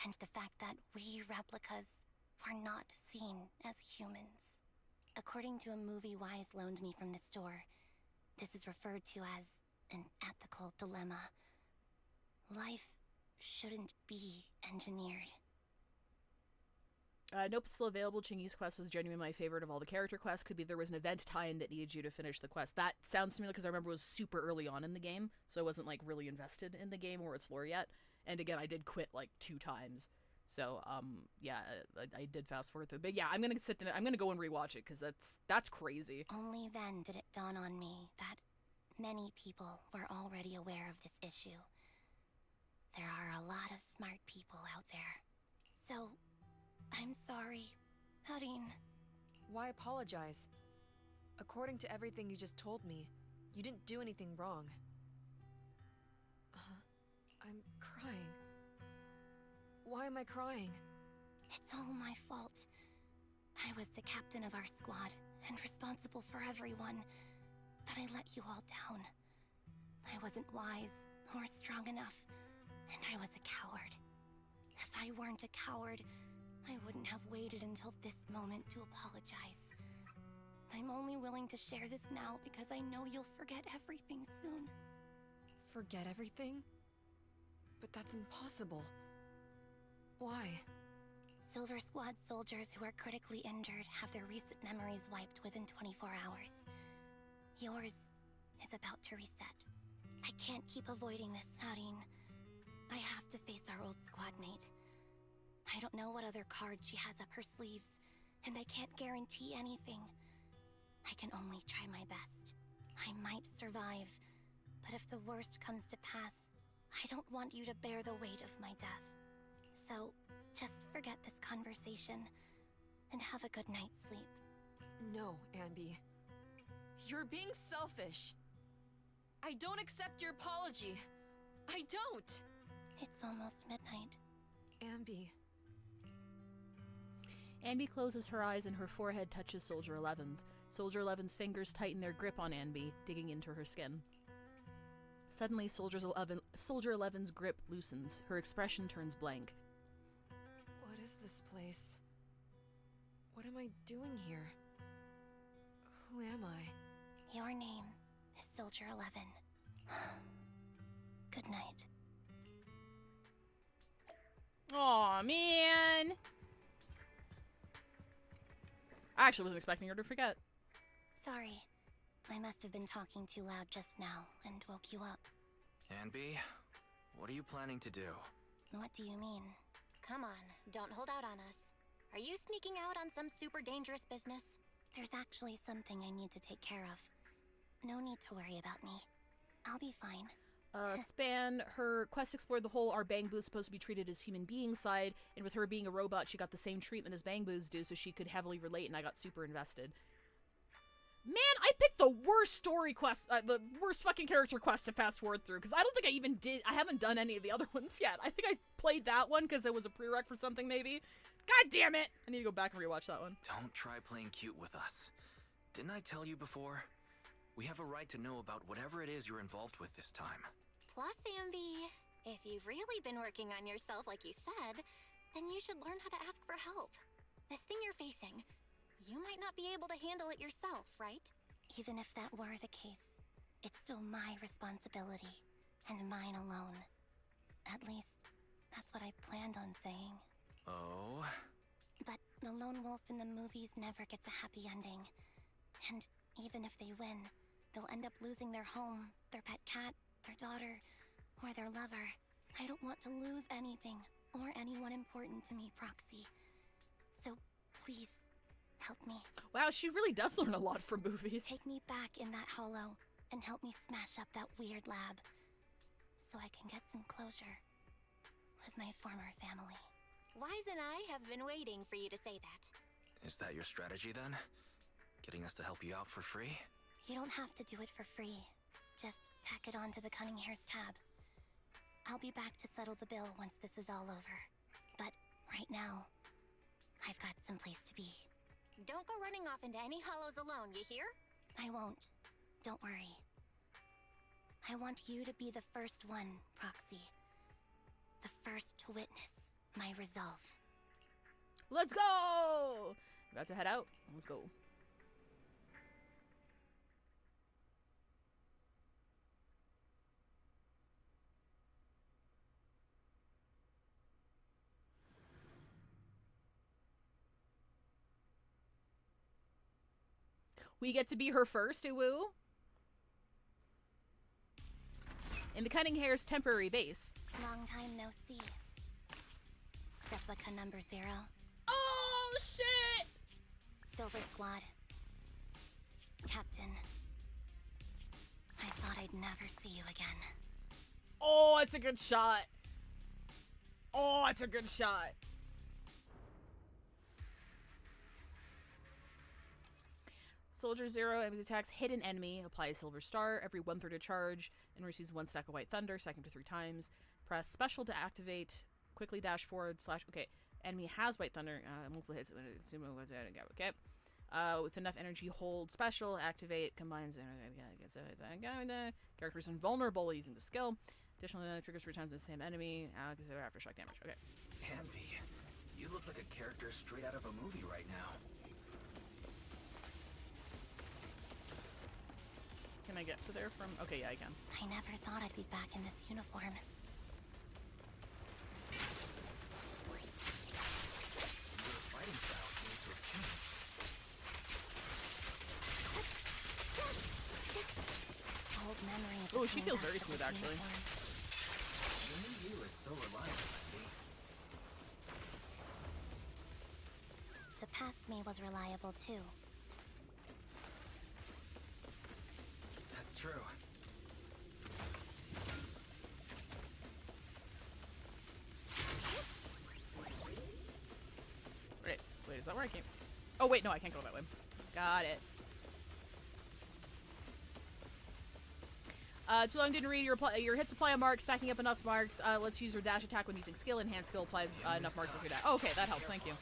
and the fact that we replicas were not seen as humans. According to a movie Wise loaned me from the store, this is referred to as an ethical dilemma. Life shouldn't be engineered. Nope, it's still available. Chingyu's quest was genuinely my favorite of all the character quests. Could be there was an event tie-in that needed you to finish the quest. That sounds familiar because I remember it was super early on in the game, so I wasn't like really invested in the game or its lore yet. And again, I did quit like 2 times. So, yeah, I did fast forward through. But yeah, I'm gonna go and rewatch it because that's crazy. Only then did it dawn on me that many people were already aware of this issue. There are a lot of smart people out there. So, I'm sorry, Harin. Why apologize? According to everything you just told me, you didn't do anything wrong. I'm crying. Why am I crying? It's all my fault. I was the captain of our squad and responsible for everyone, but I let you all down. I wasn't wise or strong enough, and I was a coward. If I weren't a coward, I wouldn't have waited until this moment to apologize. I'm only willing to share this now because I know you'll forget everything soon. Forget everything? But that's impossible. Why? Silver Squad soldiers who are critically injured have their recent memories wiped within 24 hours. Yours is about to reset. I can't keep avoiding this, Harin. I have to face our old squad mate. I don't know what other cards she has up her sleeves, and I can't guarantee anything. I can only try my best. I might survive, but if the worst comes to pass, I don't want you to bear the weight of my death. So, just forget this conversation, and have a good night's sleep. No, Anby. You're being selfish. I don't accept your apology. I don't. It's almost midnight. Anby. Anby closes her eyes and her forehead touches Soldier 11's. Soldier 11's fingers tighten their grip on Anby, digging into her skin. Suddenly, Soldier 11's grip loosens. Her expression turns blank. What is this place? What am I doing here? Who am I? Your name is Soldier 11. Good night. Aw, man! I actually wasn't expecting her to forget. Sorry. I must have been talking too loud just now and woke you up. Anby, what are you planning to do? What do you mean? Come on, don't hold out on us. Are you sneaking out on some super dangerous business? There's actually something I need to take care of. No need to worry about me. I'll be fine. Span, her quest explored the whole are Bang Boos supposed to be treated as human beings side, and with her being a robot, she got the same treatment as Bang Boos do, so she could heavily relate, and I got super invested. Man, I picked the worst story quest, the worst fucking character quest to fast forward through, because I don't think I haven't done any of the other ones yet. I think I played that one because it was a prereq for something, maybe. God damn it! I need to go back and rewatch that one. Don't try playing cute with us. Didn't I tell you before? We have a right to know about whatever it is you're involved with this time. Plus, Anby, if you've really been working on yourself like you said, then you should learn how to ask for help. This thing you're facing, you might not be able to handle it yourself, right? Even if that were the case, it's still my responsibility, and mine alone. At least, that's what I planned on saying. Oh? But the lone wolf in the movies never gets a happy ending. And even if they win, they'll end up losing their home, their pet cat, their daughter, or their lover. I don't want to lose anything, or anyone important to me, Proxy. So, please, help me. Wow, she really does learn a lot from movies. Take me back in that hollow, and help me smash up that weird lab, so I can get some closure with my former family. Wise and I have been waiting for you to say that. Is that your strategy then? Getting us to help you out for free? You don't have to do it for free. Just tack it onto the Cunning Hair's tab. I'll be back to settle the bill once this is all over. But right now, I've got someplace to be. Don't go running off into any hollows alone, you hear? I won't. Don't worry. I want you to be the first one, Proxy. The first to witness my resolve. Let's go! About to head out. Let's go. We get to be her first, Uwu. In the Cunning Hair's temporary base. Long time no see. Replica number 0. Oh, shit! Silver Squad. Captain. I thought I'd never see you again. Oh, it's a good shot. Oh, it's a good shot. Soldier 0 enemies attacks hidden enemy. Apply a silver star every 1/3 of charge and receives 1 stack of white thunder, second to 3 times. Press special to activate. Quickly dash forward / okay. Enemy has white thunder. Multiple hits. Okay. With enough energy, hold special. Activate. Combines. Characters invulnerable using the skill. Additional triggers 3 times the same enemy. Consider aftershock damage. Okay. Anby, you look like a character straight out of a movie right now. Can I get to there from? Okay, yeah, I can. I never thought I'd be back in this uniform. Your fighting style seems to have changed. Old memories. Oh, she feels very smooth, actually. The new you is so reliable, Anby. The past me was reliable too. That's true. Wait, is that where I came? Oh, wait, no, I can't go that way. Got it. Too long didn't read your hit supply of marks, stacking up enough marks. Let's use your dash attack when using skill. Enhanced skill applies enough marks with your dash. Oh, okay, that helps. Thank you.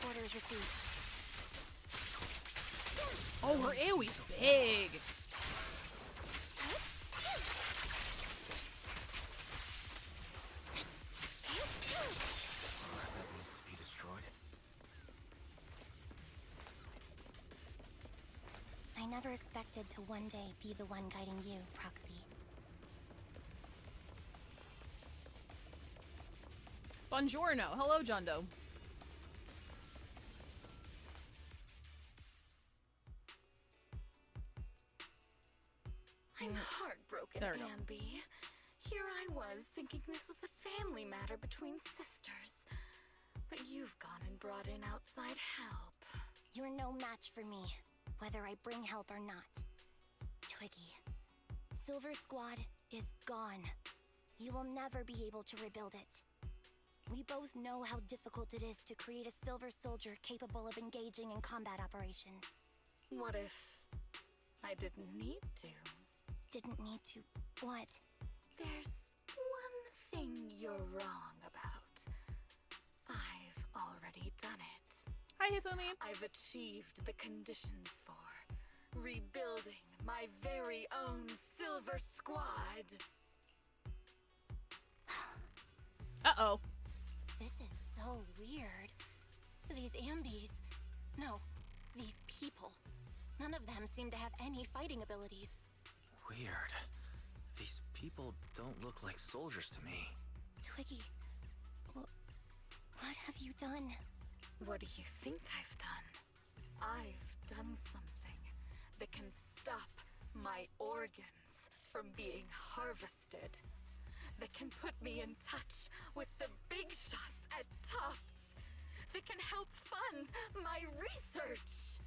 Orders received. Oh, her AoE's big. That needs to be destroyed. I never expected to one day be the one guiding you, Proxy. Buongiorno. Hello, John Doe. I'm heartbroken, There we go. Anby. Here I was thinking this was a family matter between sisters. But you've gone and brought in outside help. You're no match for me, whether I bring help or not. Twiggy, Silver Squad is gone. You will never be able to rebuild it. We both know how difficult it is to create a Silver Soldier capable of engaging in combat operations. What if I didn't need to? Didn't need to. What? There's one thing you're wrong about. I've already done it. Hi, Hifumi. I've achieved the conditions for rebuilding my very own Silver Squad. Uh-oh. This is so weird. These Ambys... No, these people. None of them seem to have any fighting abilities. Weird. These people don't look like soldiers to me. Twiggy, what have you done? What do you think I've done? I've done something that can stop my organs from being harvested. That can put me in touch with the big shots at Tops. That can help fund my research.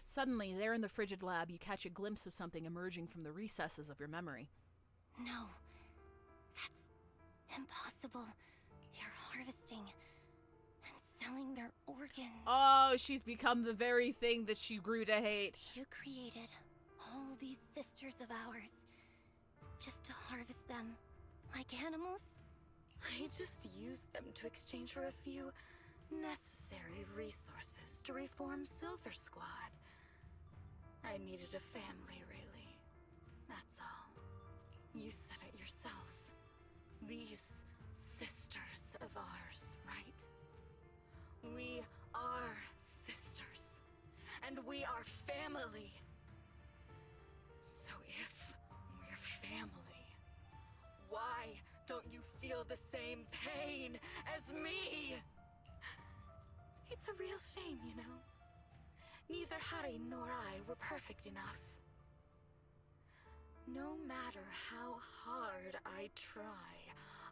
Suddenly, there in the frigid lab, you catch a glimpse of something emerging from the recesses of your memory. No, that's impossible. You're harvesting and selling their organs. Oh, she's become the very thing that she grew to hate. You created all these sisters of ours just to harvest them like animals? I just used them to exchange for a few necessary resources to reform Silver Squad. I needed a family, really. That's all. You said it yourself. These sisters of ours, right? We are sisters. And we are family. So if we're family, why don't you feel the same pain as me? It's a real shame, you know. Neither Harry nor I were perfect enough. No matter how hard I try,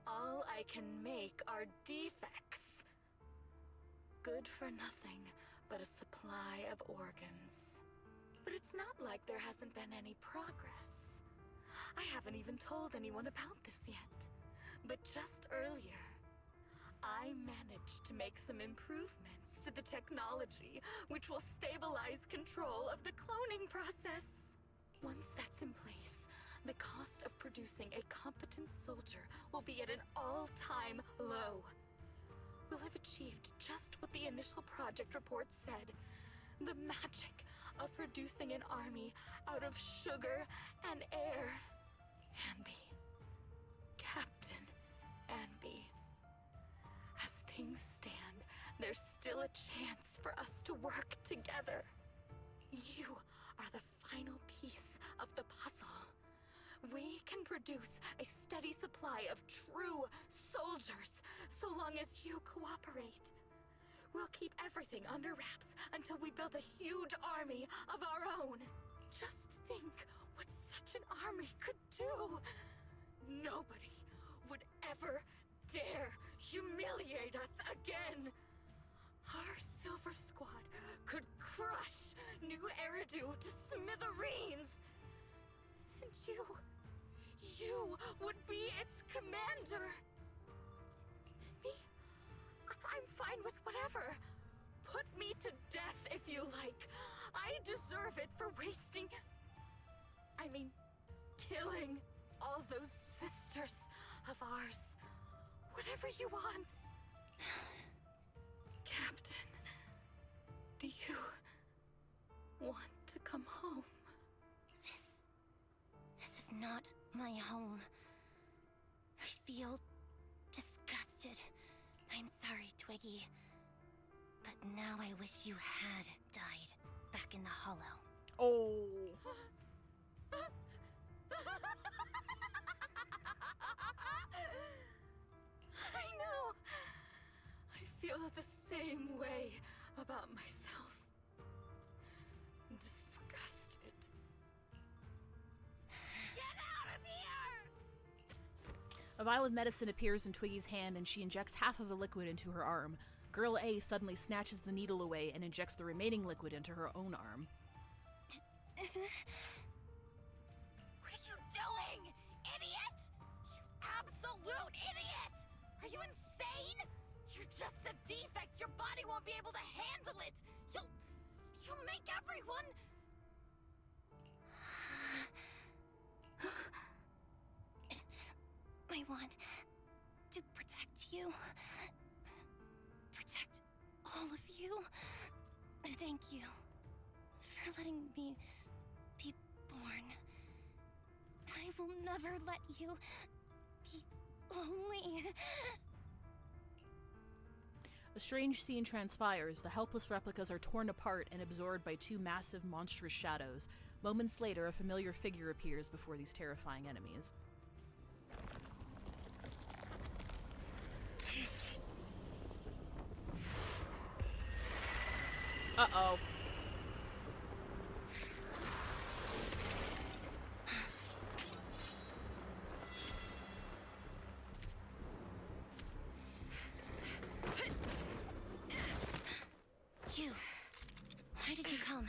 all I can make are defects. Good for nothing but a supply of organs. But it's not like there hasn't been any progress. I haven't even told anyone about this yet. But just earlier, I managed to make some improvements to the technology, which will stabilize control of the cloning process. Once that's in place, the cost of producing a competent soldier will be at an all-time low. We'll have achieved just what the initial project report said. The magic of producing an army out of sugar and air. Anby. Captain Anby. As things stand, there's still a chance for us to work together. You are the final piece of the puzzle. We can produce a steady supply of true soldiers so long as you cooperate. We'll keep everything under wraps until we build a huge army of our own. Just think what such an army could do. Nobody would ever dare humiliate us again. Our Silver Squad could crush New Eridu to smithereens. And you would be its commander. Me? fine with whatever. Put me to death if you like. I deserve it for wasting... I mean, killing all those sisters of ours. Whatever you want. Captain, do you want to come home? This is not my home. I feel disgusted. I'm sorry, Twiggy. But now I wish you had died back in the hollow. Oh. I know. I feel the same way about myself. Disgusted. Get out of here! A vial of medicine appears in Twiggy's hand and she injects half of the liquid into her arm. Girl A suddenly snatches the needle away and injects the remaining liquid into her own arm. What are you doing, idiot? You absolute idiot! Are you insane? You're just a defect. Your body won't be able to handle it. You'll make everyone... I want to protect you. Protect all of you. Thank you for letting me be born. I will never let you be lonely. A strange scene transpires. The helpless replicas are torn apart and absorbed by two massive, monstrous shadows. Moments later, a familiar figure appears before these terrifying enemies. Uh-oh. You. Why did you come?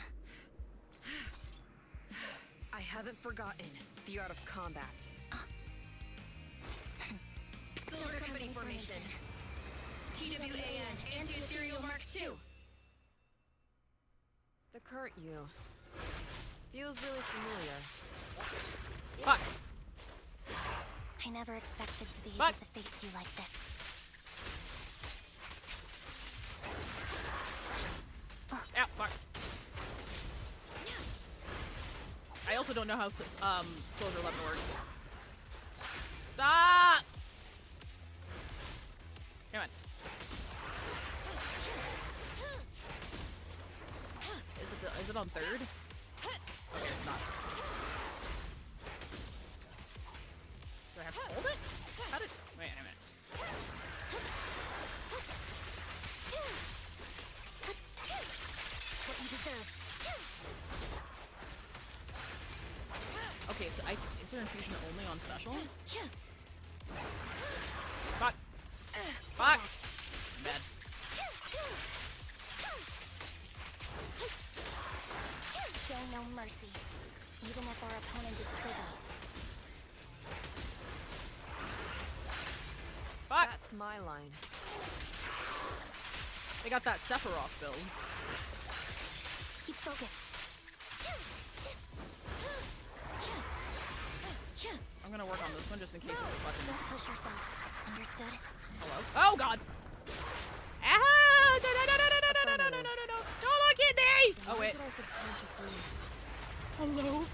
I haven't forgotten the art of combat. Silver Company formation. TWAN, Anti-Ethereal Mark II. The current you feels really familiar. Fuck. I never expected to be Fuck. able to face you like this. Ow, fuck. I also don't know how Soldier 11 works. Stop! Come on. Is it on third? Okay, it's not. Do I have to hold it? How did... Wait a minute. What you deserve. Okay, so is there infusion only on special? Fuck. Fuck. I'm bad. Show no mercy, even if our opponent is Twiggy. Fuck. That's my line. They got that Sephiroth build. Keep focused. I'm gonna work on this one just in case it's a fucking... Don't push yourself. Understood? Hello? Oh god! Ah! No! Don't look at me! Oh wait. Hello?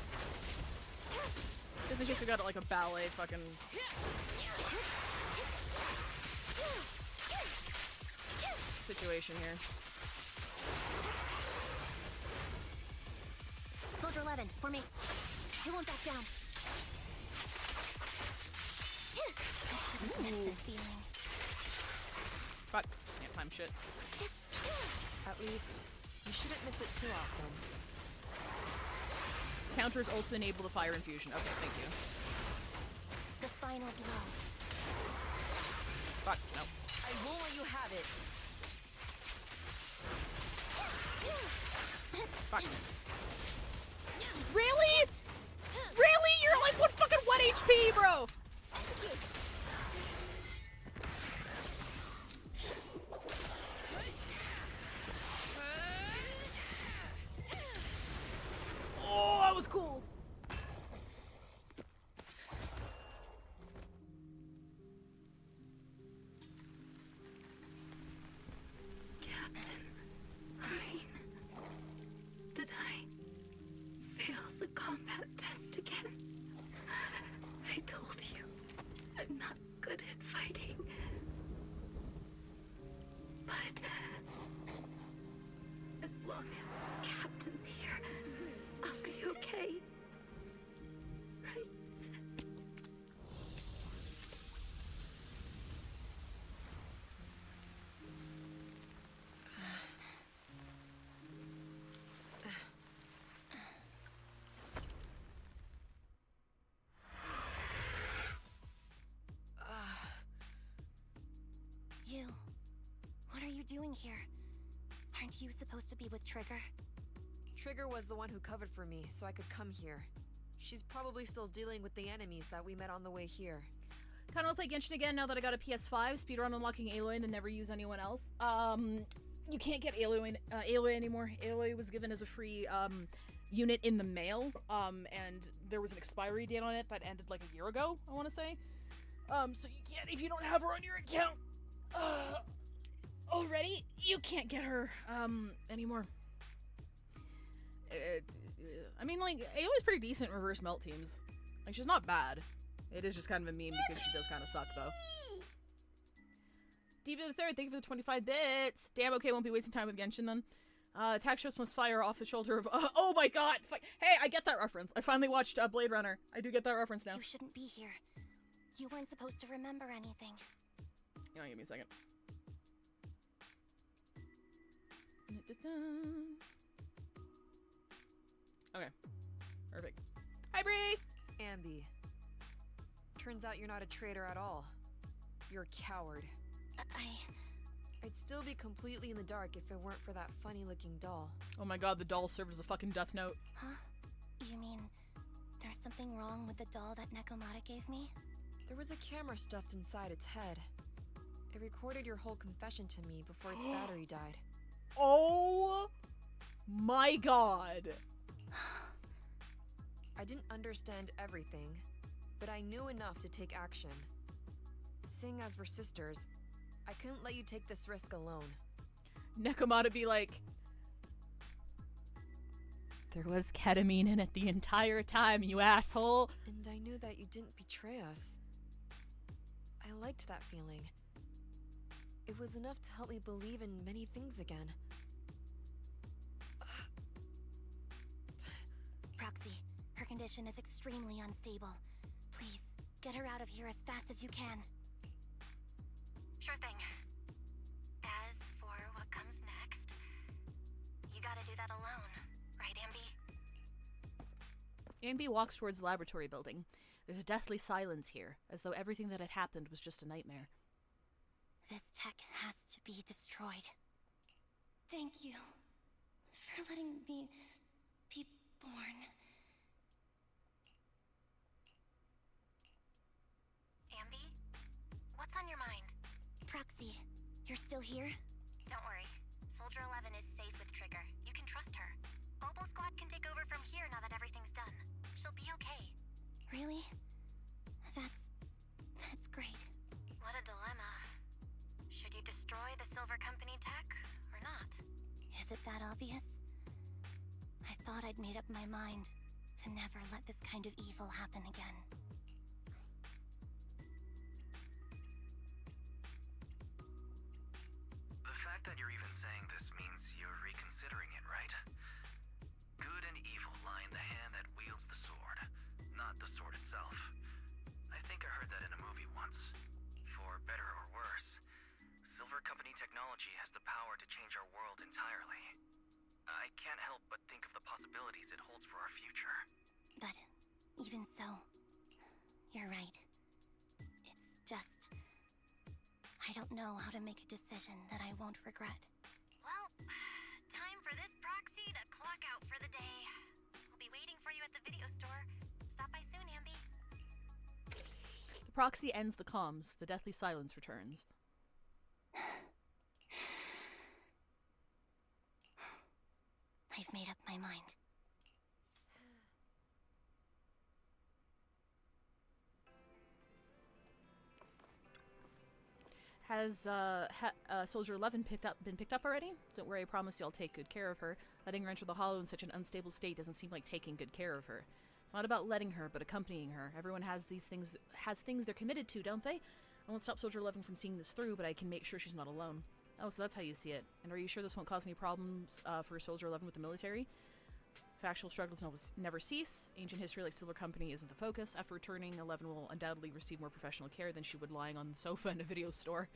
Just in case we got like a ballet fucking... situation here. Soldier 11, for me. I won't back down. I shouldn't miss this feeling. Fuck. Can't time shit. At least, you shouldn't miss it too often. Counters also enable the fire infusion. Okay, thank you. The final blow. Fuck, no. I won't let you have it. Fuck. Really? Really? You're like what fucking 1 HP, bro? you doing here? Aren't you supposed to be with Trigger? Trigger was the one who covered for me, so I could come here. She's probably still dealing with the enemies that we met on the way here. Kind of want to play Genshin again now that I got a PS5. Speedrun unlocking Aloy and then never use anyone else. You can't get Aloy anymore. Aloy was given as a free unit in the mail, and there was an expiry date on it that ended like a year ago, I want to say. So you can't, if you don't have her on your account already, you can't get her anymore. I mean, like, Aloy's pretty decent in reverse melt teams. Like, she's not bad. It is just kind of a meme because she does kind of suck, though. Diva the Third, thank you for the 25 bits. Damn, okay, won't be wasting time with Genshin then. Attack ships must fire off the shoulder of. Oh my god! Hey, I get that reference. I finally watched Blade Runner. I do get that reference now. You shouldn't be here. You weren't supposed to remember anything. Hang on, give me a second. Okay. Perfect. Hi, Bree! Anby. Turns out you're not a traitor at all. You're a coward. I'd still be completely in the dark if it weren't for that funny-looking doll. Oh my god, the doll served as a fucking death note. Huh? You mean there's something wrong with the doll that Nekomata gave me? There was a camera stuffed inside its head. It recorded your whole confession to me before its battery died. Oh my god. I didn't understand everything, but I knew enough to take action. Seeing as we're sisters, I couldn't let you take this risk alone. Nekomata be like, there was ketamine in it the entire time, you asshole. And I knew that you didn't betray us. I liked that feeling. It was enough to help me believe in many things again. Proxy, her condition is extremely unstable. Please, get her out of here as fast as you can. Sure thing. As for what comes next, you gotta do that alone, right, Anby? Anby walks towards the laboratory building. There's a deathly silence here, as though everything that had happened was just a nightmare. This tech has to be destroyed. Thank you for letting me be born. Anby? What's on your mind? Proxy, you're still here? Don't worry. Soldier 11 is safe with Trigger. You can trust her. Mobile Squad can take over from here now that everything's done. She'll be okay. Really? That's great. What a dilemma. Should you destroy the Silver Company tech, or not? Is it that obvious? I thought I'd made up my mind to never let this kind of evil happen again. The fact that you're even saying this means you're reconsidering it, right? Good and evil lie in the hand that wields the sword, not the sword itself. I think I heard that in a movie once. For better or worse, Silver Company technology has the power to change our world entirely. I can't help but think of the possibilities it holds for our future. But even so, you're right. It's just, I don't know how to make a decision that I won't regret. Well, time for this proxy to clock out for the day. We'll be waiting for you at the video store. Stop by soon, Anby. The proxy ends the comms. The deathly silence returns. I've made up my mind. Has Soldier 11 been picked up already? Don't worry, I promise you I'll take good care of her. Letting her enter the Hollow in such an unstable state doesn't seem like taking good care of her. It's not about letting her, but accompanying her. Everyone has things they're committed to, don't they? I won't stop Soldier 11 from seeing this through, but I can make sure she's not alone. Oh, so that's how you see it. And are you sure this won't cause any problems for Soldier 11 with the military? Factual struggles never cease. Ancient history like Silver Company isn't the focus. After returning, 11 will undoubtedly receive more professional care than she would lying on the sofa in a video store.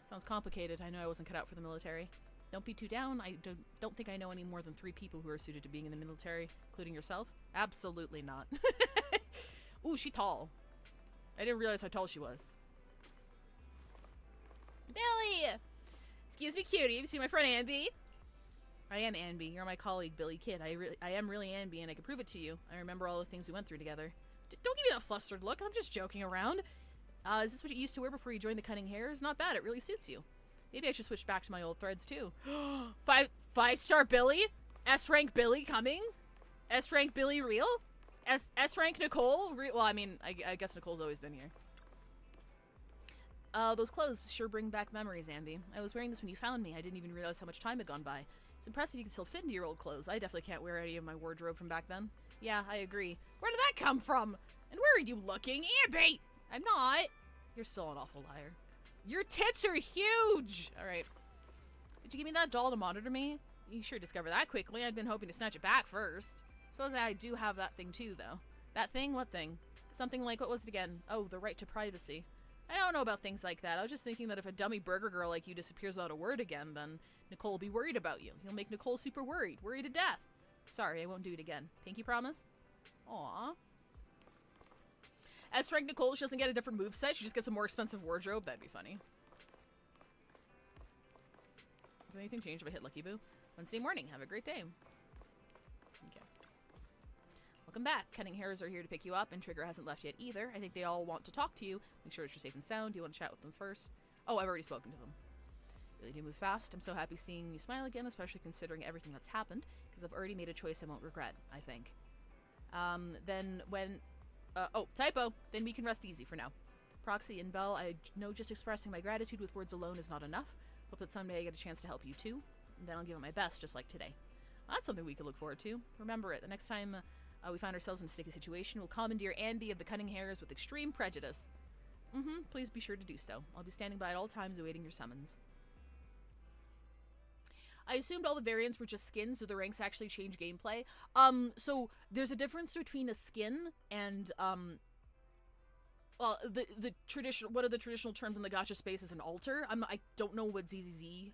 Sounds complicated. I know I wasn't cut out for the military. Don't be too down. I don't think I know any more than 3 people who are suited to being in the military, including yourself. Absolutely not. Ooh, she tall. I didn't realize how tall she was. Billy! Excuse me, cutie. You see my friend Anby? I am Anby. You're my colleague, Billy Kid. I am really Anby, and I can prove it to you. I remember all the things we went through together. Don't give me that flustered look. I'm just joking around. Is this what you used to wear before you joined the Cunning Hares? Not bad. It really suits you. Maybe I should switch back to my old threads, too. Five-star Billy? S-rank Billy coming? S-rank Billy real? S-rank Nicole? Well, I mean, I guess Nicole's always been here. Those clothes sure bring back memories, Andy. I was wearing this when you found me. I didn't even realize how much time had gone by. It's impressive you can still fit into your old clothes. I definitely can't wear any of my wardrobe from back then. Yeah, I agree. Where did that come from? And where are you looking? Andy! I'm not. You're still an awful liar. Your tits are huge! Alright. Did you give me that doll to monitor me? You sure discovered that quickly. I'd been hoping to snatch it back first. Suppose I do have that thing too, though. That thing? What thing? Something like, what was it again? Oh, the right to privacy. I don't know about things like that. I was just thinking that if a dummy burger girl like you disappears without a word again, then Nicole will be worried about you. You'll make Nicole super worried. Worried to death. Sorry, I won't do it again. Pinky promise? Aww. As Frank Nicole, she doesn't get a different moveset. She just gets a more expensive wardrobe. That'd be funny. Does anything change if I hit Lucky Boo? Wednesday morning. Have a great day. Okay. Welcome back. Cunning Hares are here to pick you up, and Trigger hasn't left yet either. I think they all want to talk to you. Make sure that you're safe and sound. Do you want to chat with them first? Oh, I've already spoken to them. Really do move fast. I'm so happy seeing you smile again, especially considering everything that's happened, because I've already made a choice I won't regret, I think. Then when... oh, typo. Then we can rest easy for now. Proxy and Belle, I know just expressing my gratitude with words alone is not enough. Hope that someday I get a chance to help you too. And then I'll give it my best, just like today. Well, that's something we could look forward to. Remember it. The next time we find ourselves in a sticky situation, we'll commandeer Anby of the Cunning Hares with extreme prejudice. Please be sure to do so. I'll be standing by at all times awaiting your summons. I assumed all the variants were just skins. Do the ranks actually change gameplay? So there's a difference between a skin and, well, the traditional, one of the traditional terms in the gacha space is an alter. I don't know what ZZZ,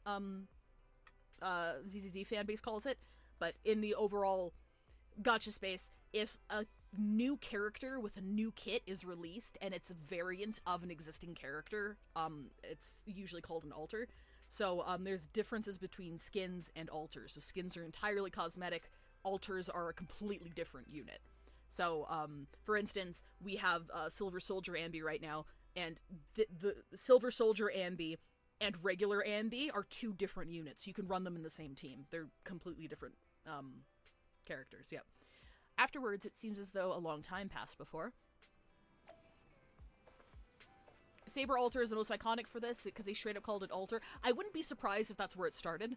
ZZZ fanbase calls it, but in the overall gacha space, if a new character with a new kit is released and it's a variant of an existing character, it's usually called an alter. So there's differences between skins and alters. So skins are entirely cosmetic, alters are a completely different unit. So for instance, we have Silver Soldier Anby right now, and the Silver Soldier Anby and regular Anby are two different units. You can run them in the same team. They're completely different characters, yeah. Afterwards, it seems as though a long time passed before. Saber Alter is the most iconic for this because they straight up called it Alter. I wouldn't be surprised if that's where it started.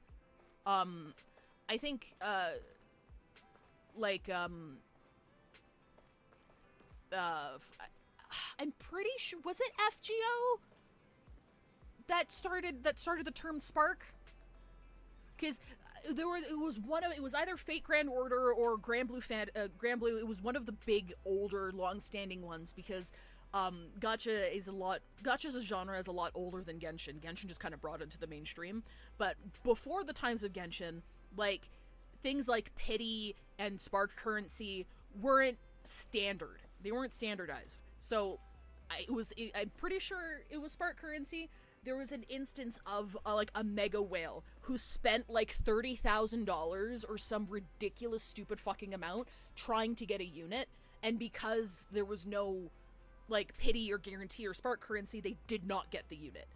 I think, I'm pretty sure, was it FGO that started the term Spark? Because it was either Fate Grand Order or Grand Blue. It was one of the big older long-standing ones because gacha as a genre is a lot older than Genshin. Genshin just kind of brought it to the mainstream. But before the times of Genshin, like things like pity and spark currency weren't standard. They weren't standardized. So I'm pretty sure it was spark currency. There was an instance of like a mega whale who spent like $30,000 or some ridiculous stupid fucking amount trying to get a unit, and because there was no like pity or guarantee or spark currency, they did not get the unit.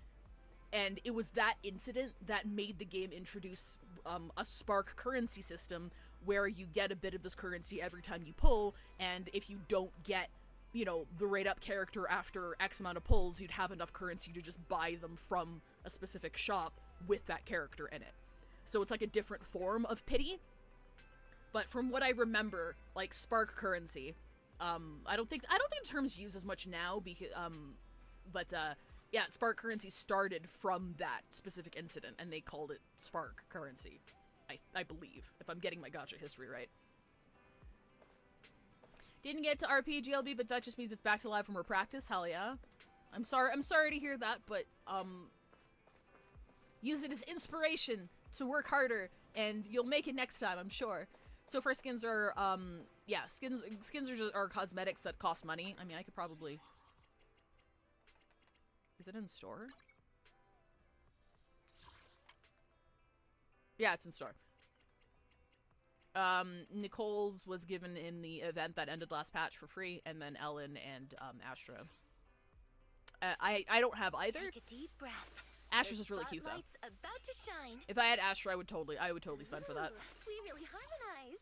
And it was that incident that made the game introduce a spark currency system where you get a bit of this currency every time you pull, and if you don't get, you know, the rate up character after X amount of pulls, you'd have enough currency to just buy them from a specific shop with that character in it. So it's like a different form of pity. But from what I remember, like spark currency, I don't think the term's used as much now because yeah, spark currency started from that specific incident and they called it spark currency. I believe, if I'm getting my gacha history right. Didn't get to RPGLB, but that just means it's back to live for more practice. Hell yeah. I'm sorry to hear that, but use it as inspiration to work harder, and you'll make it next time, I'm sure. So far, skins are yeah, skins are cosmetics that cost money. I mean, I could probably. Is it in store? Yeah, it's in store. Nicole's was given in the event that ended last patch for free, and then Ellen and Astra. I don't have either. Take a deep breath. Astra's is really cute though. Spotlight's about to shine. If I had Astra, I would totally spend for that. We really harmonize.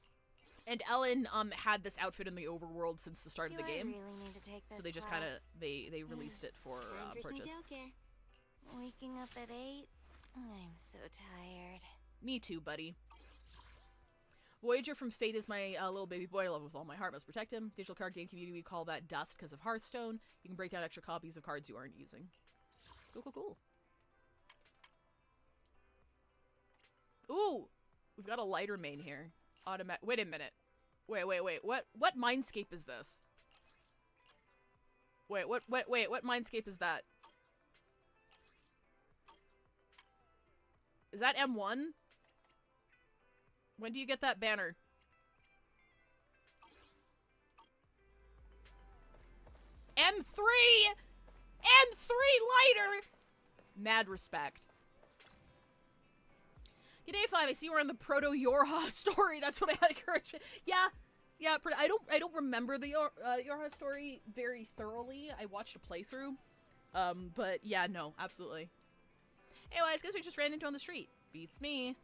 And Ellen had this outfit in the overworld since the start of the game. I really need to take this So they just class? kind of they released it for purchase. Joker. Waking up at 8. I'm so tired. Me too, buddy. Voyager from Fate is my little baby boy. I love him with all my heart. Must protect him. Digital card game community, we call that dust because of Hearthstone. You can break down extra copies of cards you aren't using. Cool, cool, cool. Ooh, we've got a lighter main here. Wait a minute. Wait. What mindscape is this? Wait, what mindscape is that? Is that M1? When do you get that banner? M3! M3 lighter! Mad respect. G'day 5, I see we're on the Proto-Yorha story. That's what I had encouragement. Yeah, I don't remember the Yorha story very thoroughly. I watched a playthrough. But yeah, no, absolutely. Hey, well, I guess we just ran into on the street. Beats me.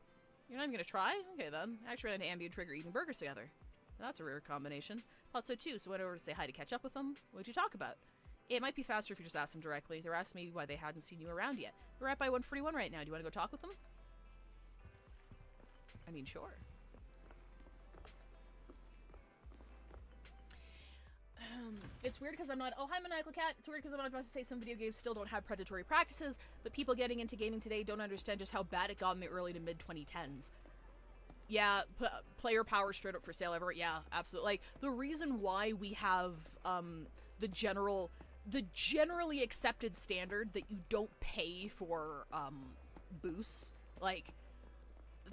You're not even gonna try? Okay then. I actually ran into Ambi and Trigger eating burgers together. That's a rare combination. Thought so too, so went over to say hi to catch up with them. What'd you talk about? It might be faster if you just ask them directly. They were asking me why they hadn't seen you around yet. We're right by 141 right now. Do you want to go talk with them? I mean, sure. It's weird because I'm not. Oh, hi, Maniacal Cat. It's weird because I'm not about to say some video games still don't have predatory practices, but people getting into gaming today don't understand just how bad it got in the early to mid 2010s. Yeah, player power straight up for sale everywhere. Yeah, absolutely. Like the reason why we have the generally accepted standard that you don't pay for boosts, like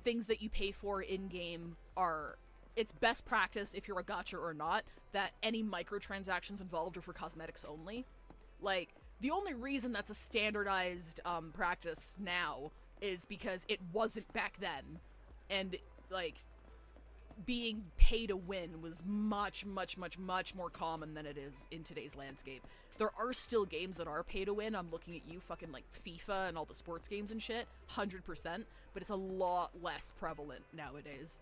things that you pay for in game are. It's best practice, if you're a gacha or not, that any microtransactions involved are for cosmetics only. Like, the only reason that's a standardized practice now is because it wasn't back then. And, like, being pay to win was much more common than it is in today's landscape. There are still games that are pay to win. I'm looking at you, fucking, like, FIFA and all the sports games and shit, 100%, but it's a lot less prevalent nowadays.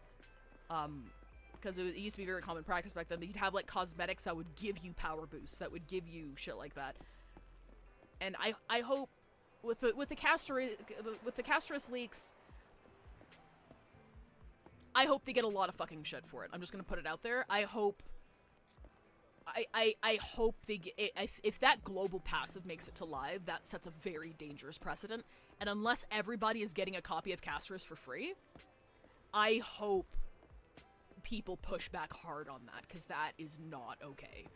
Because it used to be very common practice back then that you'd have like cosmetics that would give you power boosts, that would give you shit like that. And I hope with the Casterus leaks, I hope they get a lot of fucking shit for it. I'm just gonna put it out there. I hope they get if that global passive makes it to live, that sets a very dangerous precedent. And unless everybody is getting a copy of Casterus for free, I hope people push back hard on that, because that is not okay.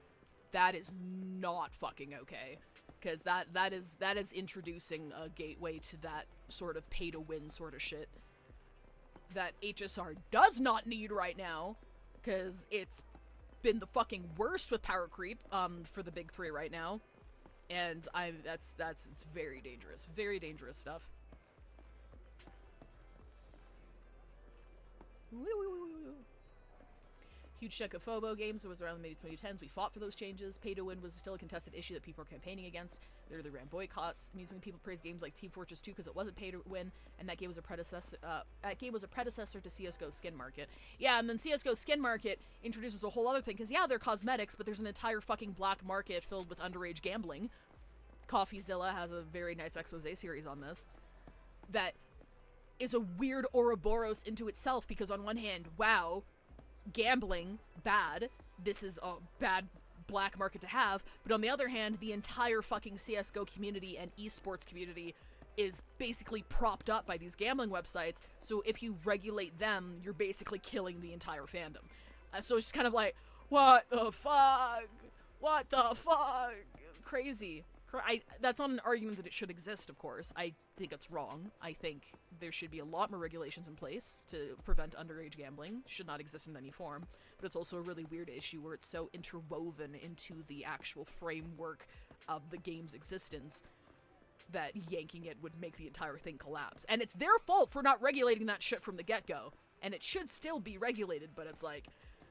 That is not fucking okay, because that is introducing a gateway to that sort of pay to win sort of shit that HSR does not need right now, because it's been the fucking worst with power creep for the big three right now, and it's very dangerous stuff. Huge chunk of Phobo games was around the mid-2010s. We fought for those changes. Pay to win was still a contested issue that people were campaigning against. There ran boycotts. Amusingly, people praised games like Team Fortress 2 because it wasn't pay to win, and that game was a predecessor. To CS:GO Skin Market. Yeah, and then CS:GO Skin Market introduces a whole other thing, because yeah, they're cosmetics, but there's an entire fucking black market filled with underage gambling. CoffeeZilla has a very nice expose series on this. That is a weird Ouroboros into itself, because on one hand, wow, gambling, bad. This is a bad black market to have. But on the other hand, the entire fucking CSGO community and esports community is basically propped up by these gambling websites. So if you regulate them, you're basically killing the entire fandom. So it's just kind of like, what the fuck? What the fuck? Crazy. That's not an argument that it should exist, of course. I think it's wrong. I think there should be a lot more regulations in place to prevent underage gambling. It should not exist in any form. But it's also a really weird issue where it's so interwoven into the actual framework of the game's existence that yanking it would make the entire thing collapse. And it's their fault for not regulating that shit from the get-go. And it should still be regulated, but it's like,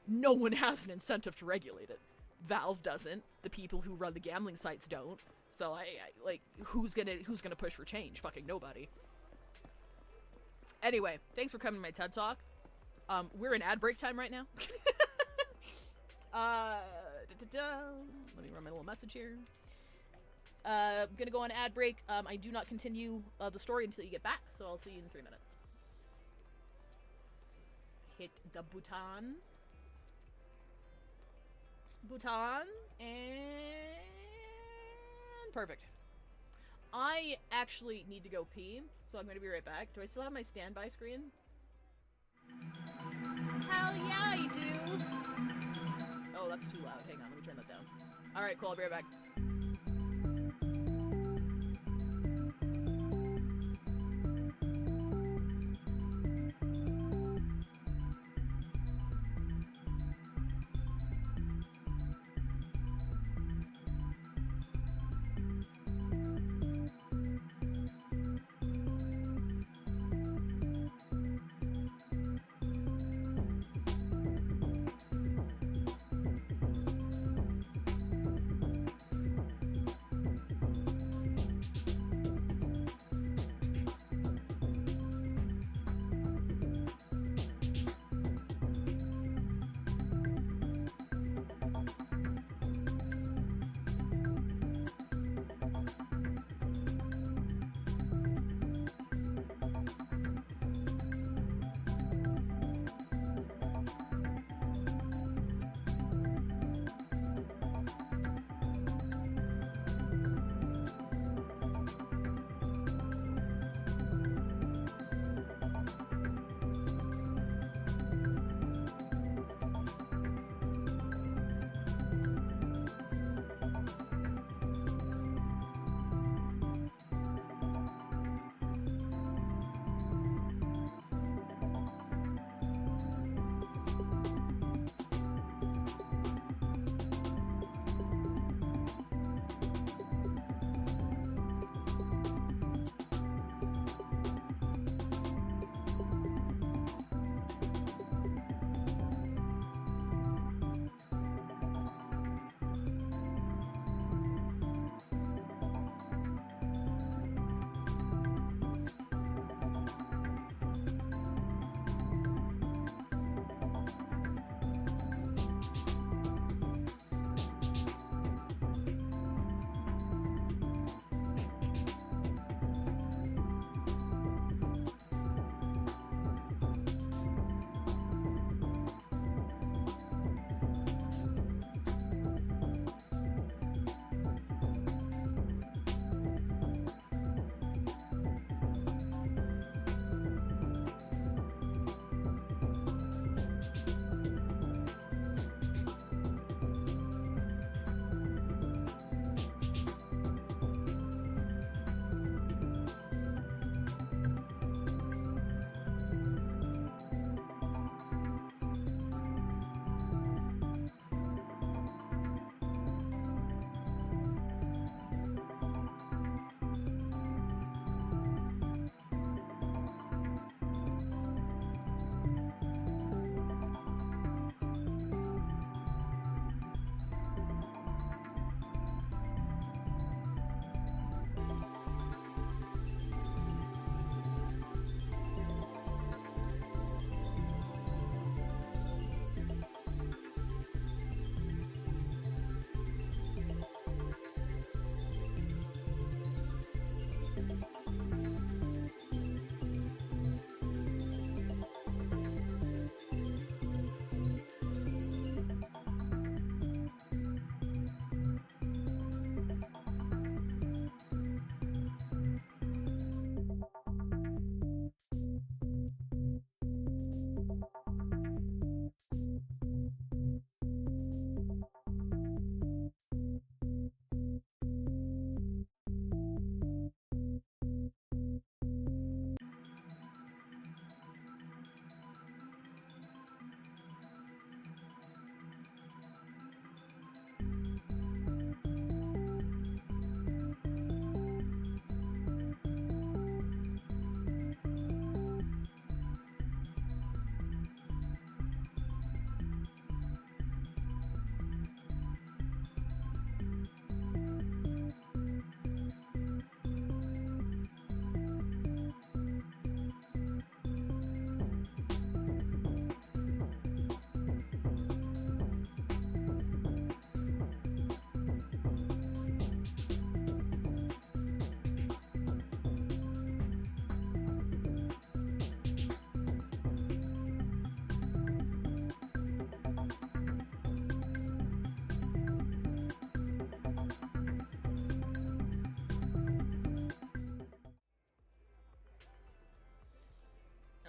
no one has an incentive to regulate it. Valve doesn't. The people who run the gambling sites don't. So I like, who's gonna push for change? Fucking nobody. Anyway, thanks for coming to my TED Talk. We're in ad break time right now. Let me run my little message here. I'm gonna go on ad break. I do not continue the story until you get back, so I'll see you in 3 minutes. Hit the button. And perfect. I actually need to go pee, so I'm gonna be right back. Do I still have my standby screen? Hell yeah, I do! Oh, that's too loud. Hang on, let me turn that down. Alright, cool, I'll be right back.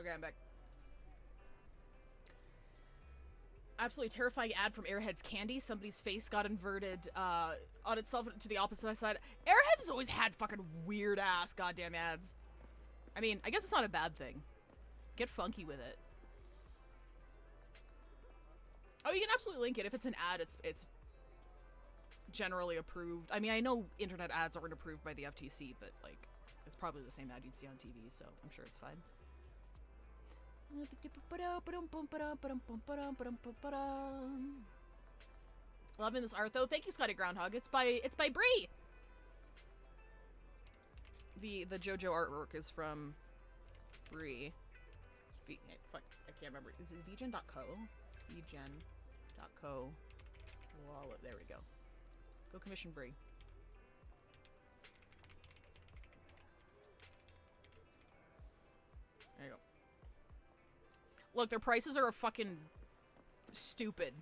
Okay, I'm back. Absolutely terrifying ad from Airheads Candy. Somebody's face got inverted on itself to the opposite side. Airheads has always had fucking weird ass goddamn ads. I mean, I guess it's not a bad thing. Get funky with it. Oh, you can absolutely link it. If it's an ad, it's generally approved. I mean, I know internet ads aren't approved by the FTC, but like, it's probably the same ad you'd see on TV, so I'm sure it's fine. Loving this art though. Thank you, Scotty Groundhog. It's by Bree. The JoJo artwork is from Bree. Fuck, I can't remember. Is it vgen.co? Vgen.co. Wallet. There we go. Go commission Bree. There you go. Look, their prices are fucking stupid.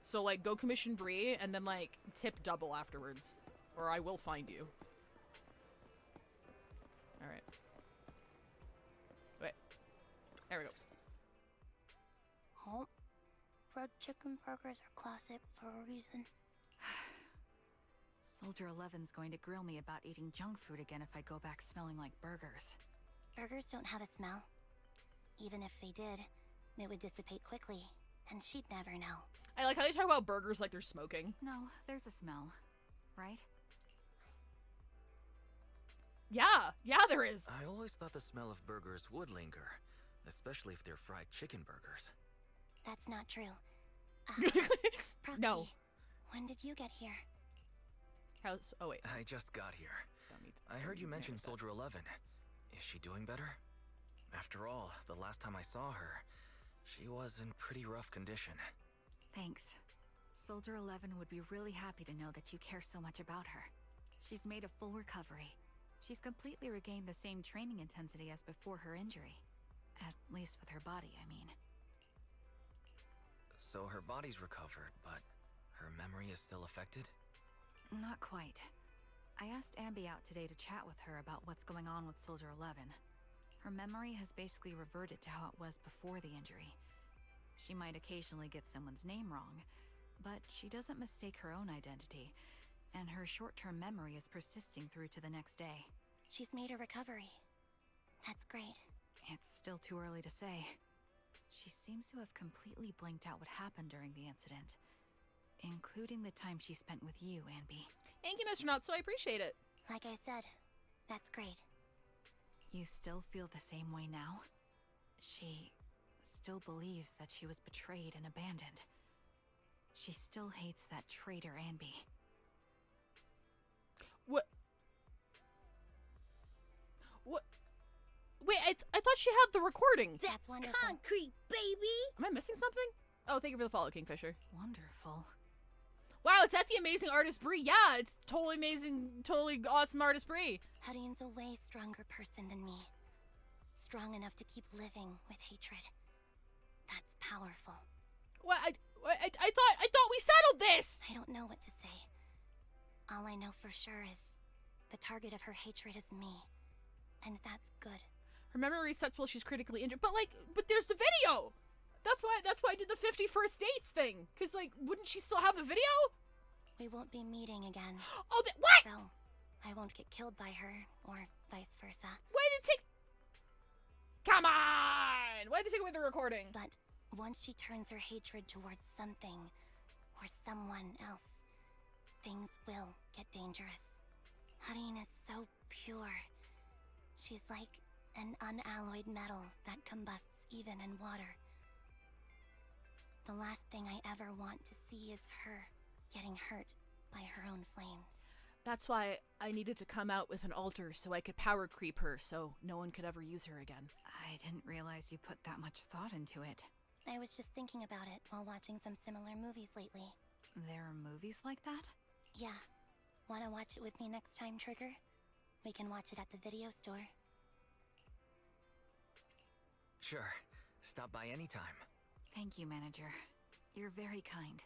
So, like, go commission Bree and then, like, tip double afterwards. Or I will find you. Alright. Wait. There we go. Oh, red chicken burgers are classic for a reason. Soldier 11's going to grill me about eating junk food again if I go back smelling like burgers. Burgers don't have a smell. Even if they did, they would dissipate quickly, and she'd never know. I like how they talk about burgers like they're smoking. No, there's a smell, right? Yeah, there is. I always thought the smell of burgers would linger, especially if they're fried chicken burgers. That's not true. Proxy, No. when did you get here? Oh wait. I just got here. I heard you mention Soldier 11. Is she doing better? After all, the last time I saw her, she was in pretty rough condition. Thanks. Soldier 11 would be really happy to know that you care so much about her. She's made a full recovery. She's completely regained the same training intensity as before her injury. At least with her body, I mean. So her body's recovered, but her memory is still affected? Not quite. I asked S.Anby out today to chat with her about what's going on with Soldier 11. Her memory has basically reverted to how it was before the injury. She might occasionally get someone's name wrong, but she doesn't mistake her own identity, and her short-term memory is persisting through to the next day. She's made a recovery. That's great. It's still too early to say. She seems to have completely blanked out what happened during the incident, including the time she spent with you, S.Anby. Thank you, Mr. Not, I appreciate it. Like I said, that's great. You still feel the same way now? She still believes that she was betrayed and abandoned. She still hates that traitor S.Anby. What? Wait, I thought she had the recording. That's concrete, baby! Am I missing something? Oh, thank you for the follow, Kingfisher. Wonderful. Wow, it's at the amazing artist Bree. Yeah, it's totally amazing, totally awesome artist Bree. Hadian's a way stronger person than me. Strong enough to keep living with hatred. That's powerful. What? I thought we settled this. I don't know what to say. All I know for sure is the target of her hatred is me, and that's good. Her memory resets while she's critically injured. But there's the video. That's why I did the 51st dates thing. Cause wouldn't she still have the video? We won't be meeting again. Oh, what? So, I won't get killed by her, or vice versa. Why did it take? Come on! Why did they take away the recording? But once she turns her hatred towards something or someone else, things will get dangerous. Hadian is so pure. She's like an unalloyed metal that combusts even in water. The last thing I ever want to see is her getting hurt by her own flames. That's why I needed to come out with an altar so I could power creep her so no one could ever use her again. I didn't realize you put that much thought into it. I was just thinking about it while watching some similar movies lately. There are movies like that? Yeah. Wanna watch it with me next time, Trigger? We can watch it at the video store. Sure. Stop by anytime. Thank you, Manager. You're very kind.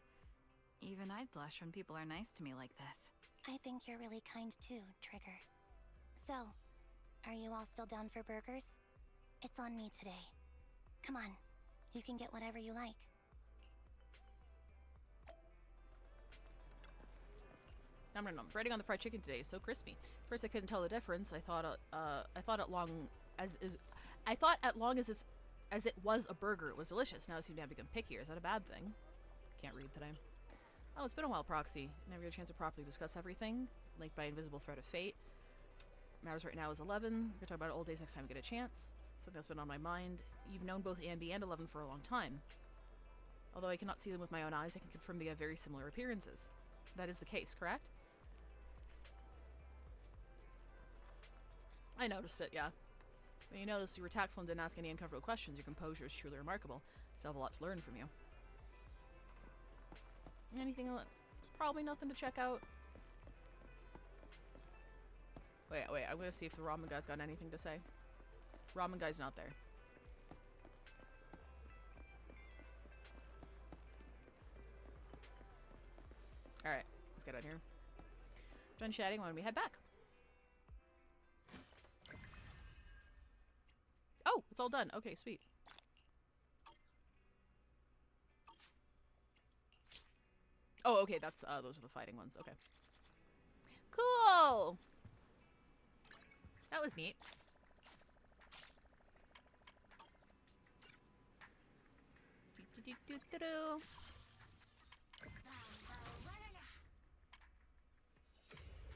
Even I'd blush when people are nice to me like this. I think you're really kind too, Trigger. So, are you all still down for burgers? It's on me today. Come on, you can get whatever you like. Nom nom nom. Breading on the fried chicken today is so crispy. First, I couldn't tell the difference. I thought at long as it was a burger, it was delicious. Now I seem to have become pickier. Is that a bad thing? Can't read today. Oh, it's been a while, Proxy. Never get a chance to properly discuss everything. Linked by invisible thread of fate. Matters right now is 11. We're talking about old days next time we get a chance. Something that's been on my mind. You've known both S.Anby and 11 for a long time. Although I cannot see them with my own eyes, I can confirm they have very similar appearances. That is the case, correct? I noticed it, yeah. When you noticed you were tactful and didn't ask any uncomfortable questions, your composure is truly remarkable. Still have a lot to learn from you. Anything else? There's probably nothing to check out. Wait, I'm gonna see if the ramen guy's got anything to say. Ramen guy's not there. Alright, let's get out of here. Done chatting when we head back. Oh, it's all done. Okay, sweet. Oh, okay, that's, those are the fighting ones. Okay. Cool! That was neat.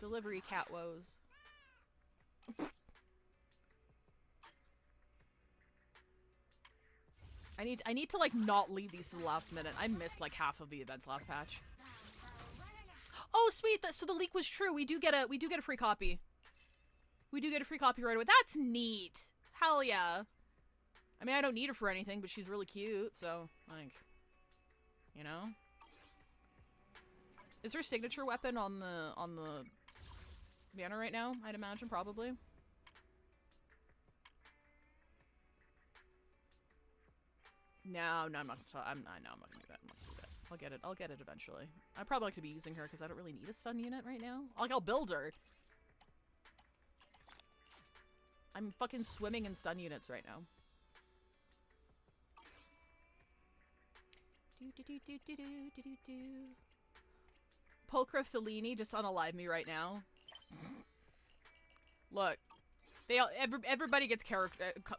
Delivery cat woes. I need to like not leave these to the last minute. I missed like half of the events last patch. Oh sweet, so the leak was true. We do get a free copy. We do get a free copy right away. That's neat. Hell yeah. I mean, I don't need her for anything, but she's really cute, so like, you know. Is her signature weapon on the banner right now? I'd imagine probably. No, I'm not. I'm not gonna do that. I'm not gonna do that. I'll get it eventually. I'd probably like to be using her because I don't really need a stun unit right now. Like, I'll build her. I'm fucking swimming in stun units right now. Pulchra Fellini just unalive me right now. Look, everybody gets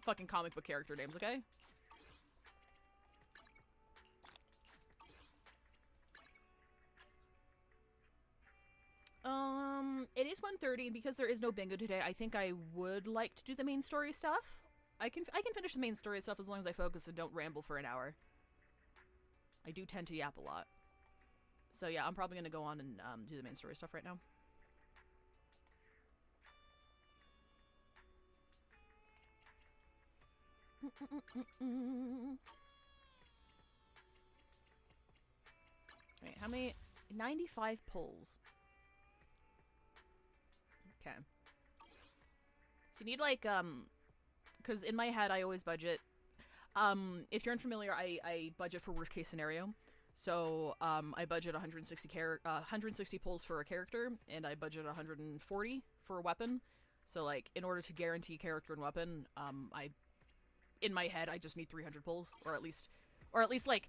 fucking comic book character names, okay? It is 1:30, and because there is no bingo today, I think I would like to do the main story stuff. I can finish the main story stuff as long as I focus and don't ramble for an hour. I do tend to yap a lot. So yeah, I'm probably gonna go on and do the main story stuff right now. Wait, how many? 95 pulls. Okay. So you need like, because in my head I always budget. If you're unfamiliar, I budget for worst case scenario. So, I budget 160 pulls for a character, and I budget 140 for a weapon. So like, in order to guarantee character and weapon, in my head, I just need 300 pulls, or at least like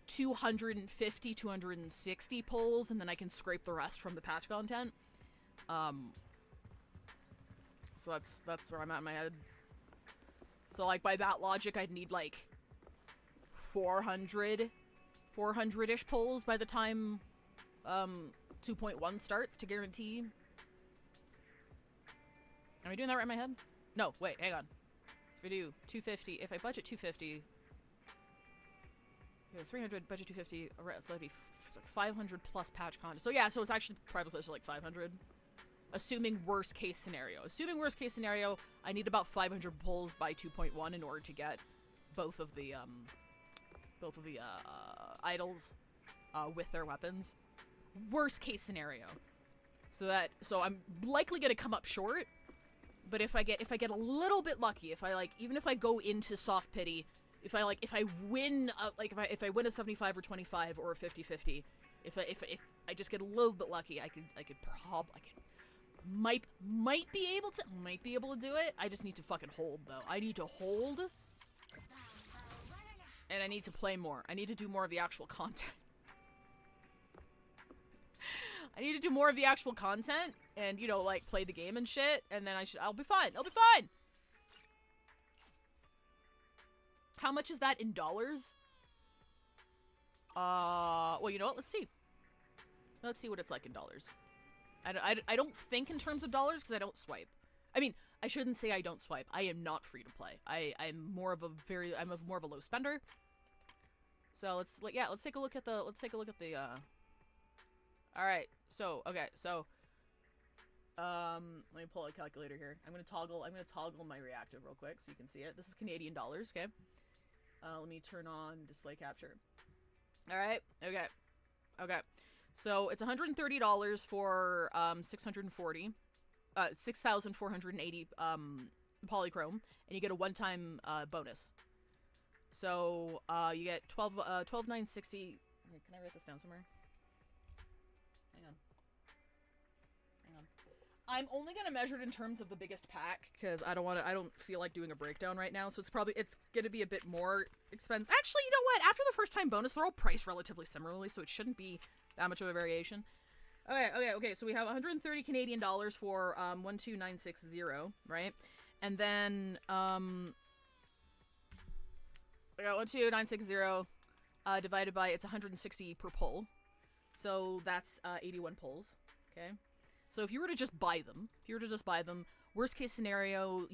250, 260 pulls, and then I can scrape the rest from the patch content. So that's where I'm at in my head. So like, by that logic, I'd need like 400-ish pulls by the time 2.1 starts to guarantee. Am I doing that right in my head? No, wait, hang on. So if we do 250, if I budget 250, yeah, 300, budget 250, so that'd be 500 plus patch content. So yeah, so it's actually probably close to like 500. Assuming worst case scenario. Assuming worst case scenario, I need about 500 pulls by 2.1 in order to get both of the idols with their weapons. Worst case scenario. So I'm likely gonna come up short, but if I get a little bit lucky, if I like, even if I go into soft pity, if I win if I win a 75 or 25 or a 50-50, if I just get a little bit lucky, might be able to do it. I just need to fucking hold though. I need to hold. And I need to play more. I need to do more of the actual content. I need to do more of the actual content and, you know, like, play the game and shit, and then I'll be fine. I'll be fine! How much is that in dollars? Well, you know what? Let's see. Let's see what it's like in dollars. I don't think in terms of dollars, because I don't swipe. I mean, I shouldn't say I don't swipe. I am not free to play. I'm more of a low spender. So let's take a look at the, alright, so, okay, so, let me pull a calculator here. I'm gonna toggle my reactive real quick so you can see it. This is Canadian dollars, okay? Let me turn on display capture. Alright, okay. So it's $130 for, 6,480, polychrome, and you get a one-time, bonus. So, you get 12,960. Can I write this down somewhere? Hang on. I'm only gonna measure it in terms of the biggest pack, because I don't feel like doing a breakdown right now, so it's gonna be a bit more expensive. Actually, you know what? After the first time bonus, they're all priced relatively similarly, so it shouldn't be that much of a variation. Okay, so we have 130 Canadian dollars for, 12960, right? And then, I got 12960, divided by, it's 160 per pull. So that's, 81 pulls, okay? So if you were to just buy them, worst case scenario,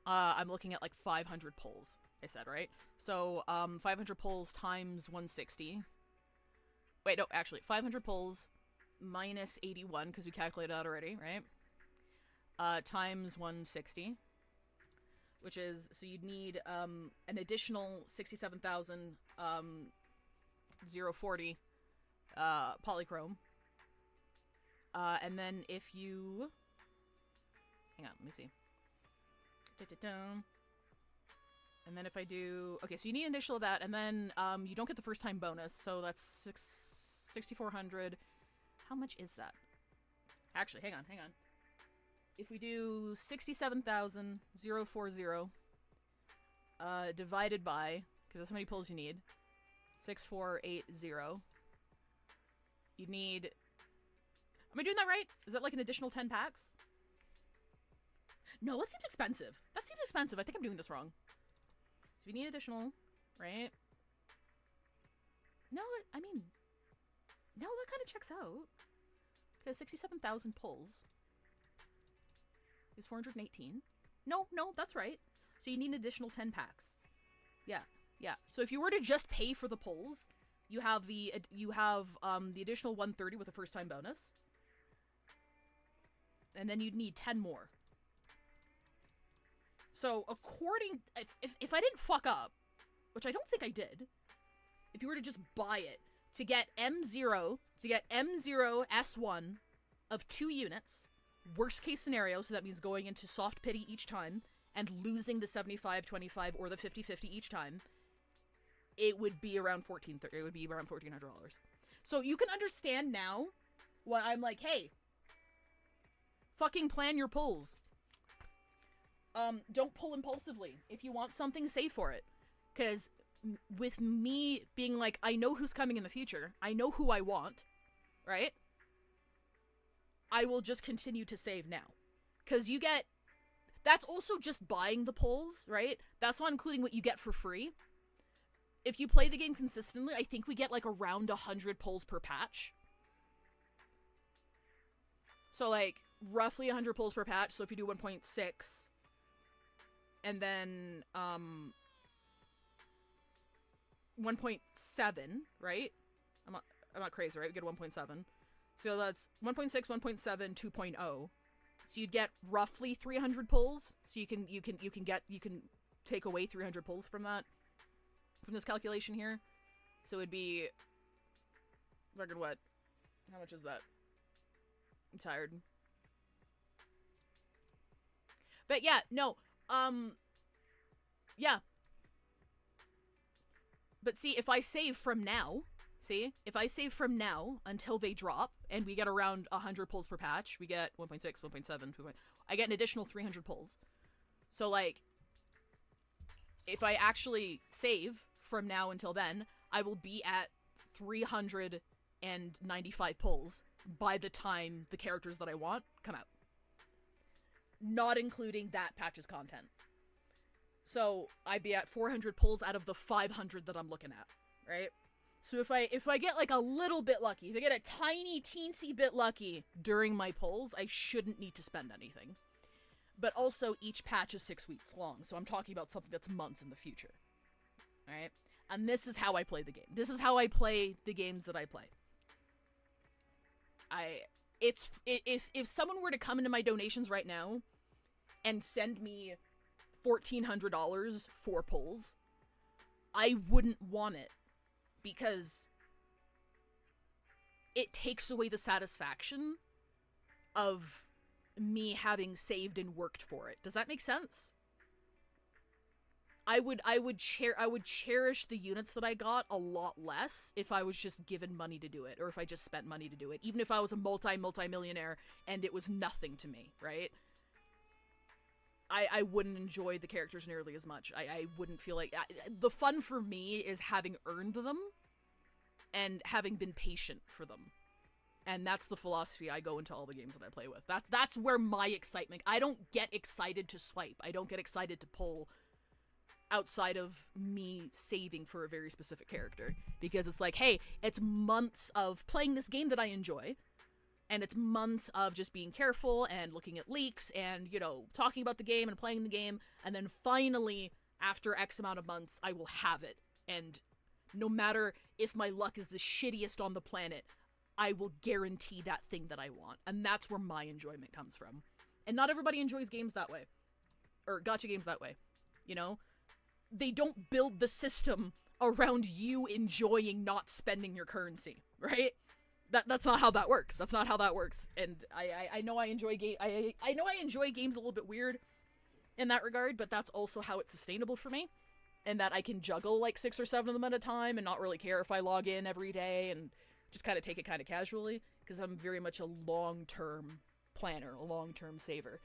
I'm looking at like 500 pulls, I said, right? So, 500 pulls times 160. Wait, no, actually, 500 pulls minus 81, because we calculated that already, right? Times 160, which is, so you'd need, an additional 67,040, polychrome. And then if you, hang on, let me see. And then if I do, okay, so you need an additional of that, and then, you don't get the first time bonus, so that's 6,400. How much is that? Actually, hang on. If we do 67,040, divided by, because that's how many pulls you need, 6,480, you need, am I doing that right? Is that like an additional 10 packs? No, that seems expensive. I think I'm doing this wrong. So we need additional, right? No, that kind of checks out. Because 67,000 pulls is 418. No, that's right. So you need an additional 10 packs. Yeah. So if you were to just pay for the pulls, you have the additional 130 with a first time bonus. And then you'd need 10 more. So if I didn't fuck up, which I don't think I did, if you were to just buy it, to get M0 S1 of 2 units, worst case scenario, so that means going into soft pity each time, and losing the 75-25 or the 50-50 each time, it would be around $1,400. So you can understand now why I'm like, hey, fucking plan your pulls. Don't pull impulsively. If you want something, save for it. Because with me being like, I know who's coming in the future, I know who I want, right? I will just continue to save now. Because you get, that's also just buying the pulls, right? That's not including what you get for free. If you play the game consistently, I think we get like around 100 pulls per patch. So like, roughly 100 pulls per patch, so if you do 1.6, and then, 1.7, right? I'm not crazy, right? We get 1.7. So that's 1.6, 1.7, 2.0. So you'd get roughly 300 pulls. So you can take away 300 pulls from that, from this calculation here. So it'd be, fucking what? How much is that? I'm tired. But yeah, no, yeah. But see, if I save from now, until they drop, and we get around 100 pulls per patch, we get 1.6, 1.7, 2. I get an additional 300 pulls. So, like, if I actually save from now until then, I will be at 395 pulls by the time the characters that I want come out. Not including that patch's content. So I'd be at 400 pulls out of the 500 that I'm looking at, right? So if I get like a little bit lucky, if I get a tiny teensy bit lucky during my pulls, I shouldn't need to spend anything. But also each patch is 6 weeks long, so I'm talking about something that's months in the future. Alright? And this is how I play the game. This is how I play the games that I play. If someone were to come into my donations right now and send me $1,400 for pulls, I wouldn't want it, because it takes away the satisfaction of me having saved and worked for it. Does that make sense? I would cherish the units that I got a lot less if I was just given money to do it, or if I just spent money to do it, even if I was a multi-millionaire and it was nothing to me, right? I wouldn't enjoy the characters nearly as much. I wouldn't feel like... the fun for me is having earned them and having been patient for them. And that's the philosophy I go into all the games that I play with. That's where my excitement... I don't get excited to swipe. I don't get excited to pull outside of me saving for a very specific character. Because it's like, hey, it's months of playing this game that I enjoy. And it's months of just being careful and looking at leaks and, you know, talking about the game and playing the game. And then finally, after X amount of months, I will have it. And no matter if my luck is the shittiest on the planet, I will guarantee that thing that I want. And that's where my enjoyment comes from. And not everybody enjoys games that way. Or gacha games that way. You know? They don't build the system around you enjoying not spending your currency, right? That's not how that works. That's not how that works. And I know I enjoy I know I enjoy games a little bit weird in that regard, but that's also how it's sustainable for me. And that I can juggle like 6 or 7 of them at a time and not really care if I log in every day and just kind of take it kind of casually, because I'm very much a long-term planner, a long-term saver.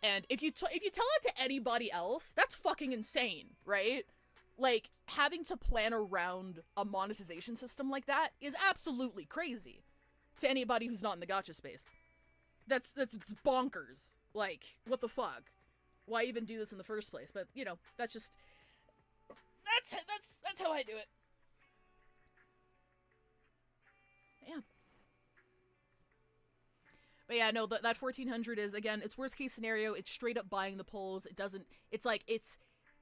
And if you tell that to anybody else, that's fucking insane, right? Like, having to plan around a monetization system like that is absolutely crazy to anybody who's not in the gacha space. That's bonkers. Like, what the fuck? Why even do this in the first place? But, you know, that's just... That's how I do it. Yeah. But yeah, no, that 1,400 is, again, it's worst case scenario. It's straight up buying the pulls. It doesn't... It's like, it's...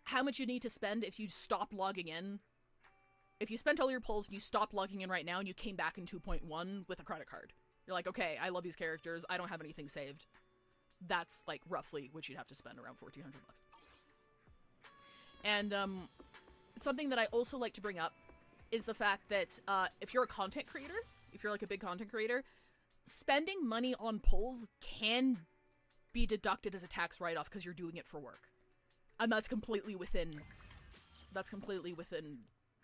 how much you need to spend if you stop logging in. If you spent all your pulls and you stopped logging in right now and you came back in 2.1 with a credit card. You're like, okay, I love these characters. I don't have anything saved. That's like roughly what you'd have to spend, around $1,400. And something that I also like to bring up is the fact that if you're a content creator, if you're like a big content creator, spending money on pulls can be deducted as a tax write-off because you're doing it for work. And that's completely within,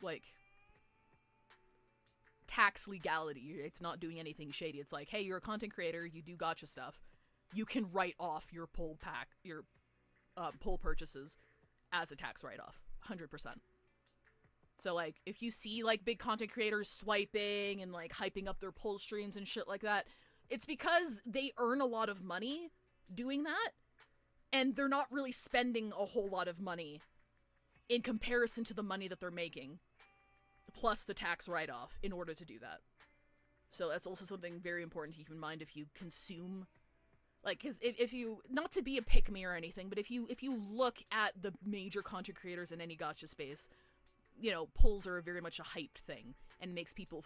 like, tax legality. It's not doing anything shady. It's like, hey, you're a content creator, you do gacha stuff. You can write off your pull purchases as a tax write-off. 100%. So, like, if you see, like, big content creators swiping and, like, hyping up their pull streams and shit like that, it's because they earn a lot of money doing that. And they're not really spending a whole lot of money in comparison to the money that they're making, plus the tax write-off, in order to do that. So that's also something very important to keep in mind if you consume, like, because if you, not to be a pick-me or anything, but if you look at the major content creators in any gacha space, you know, pulls are very much a hyped thing, and makes people,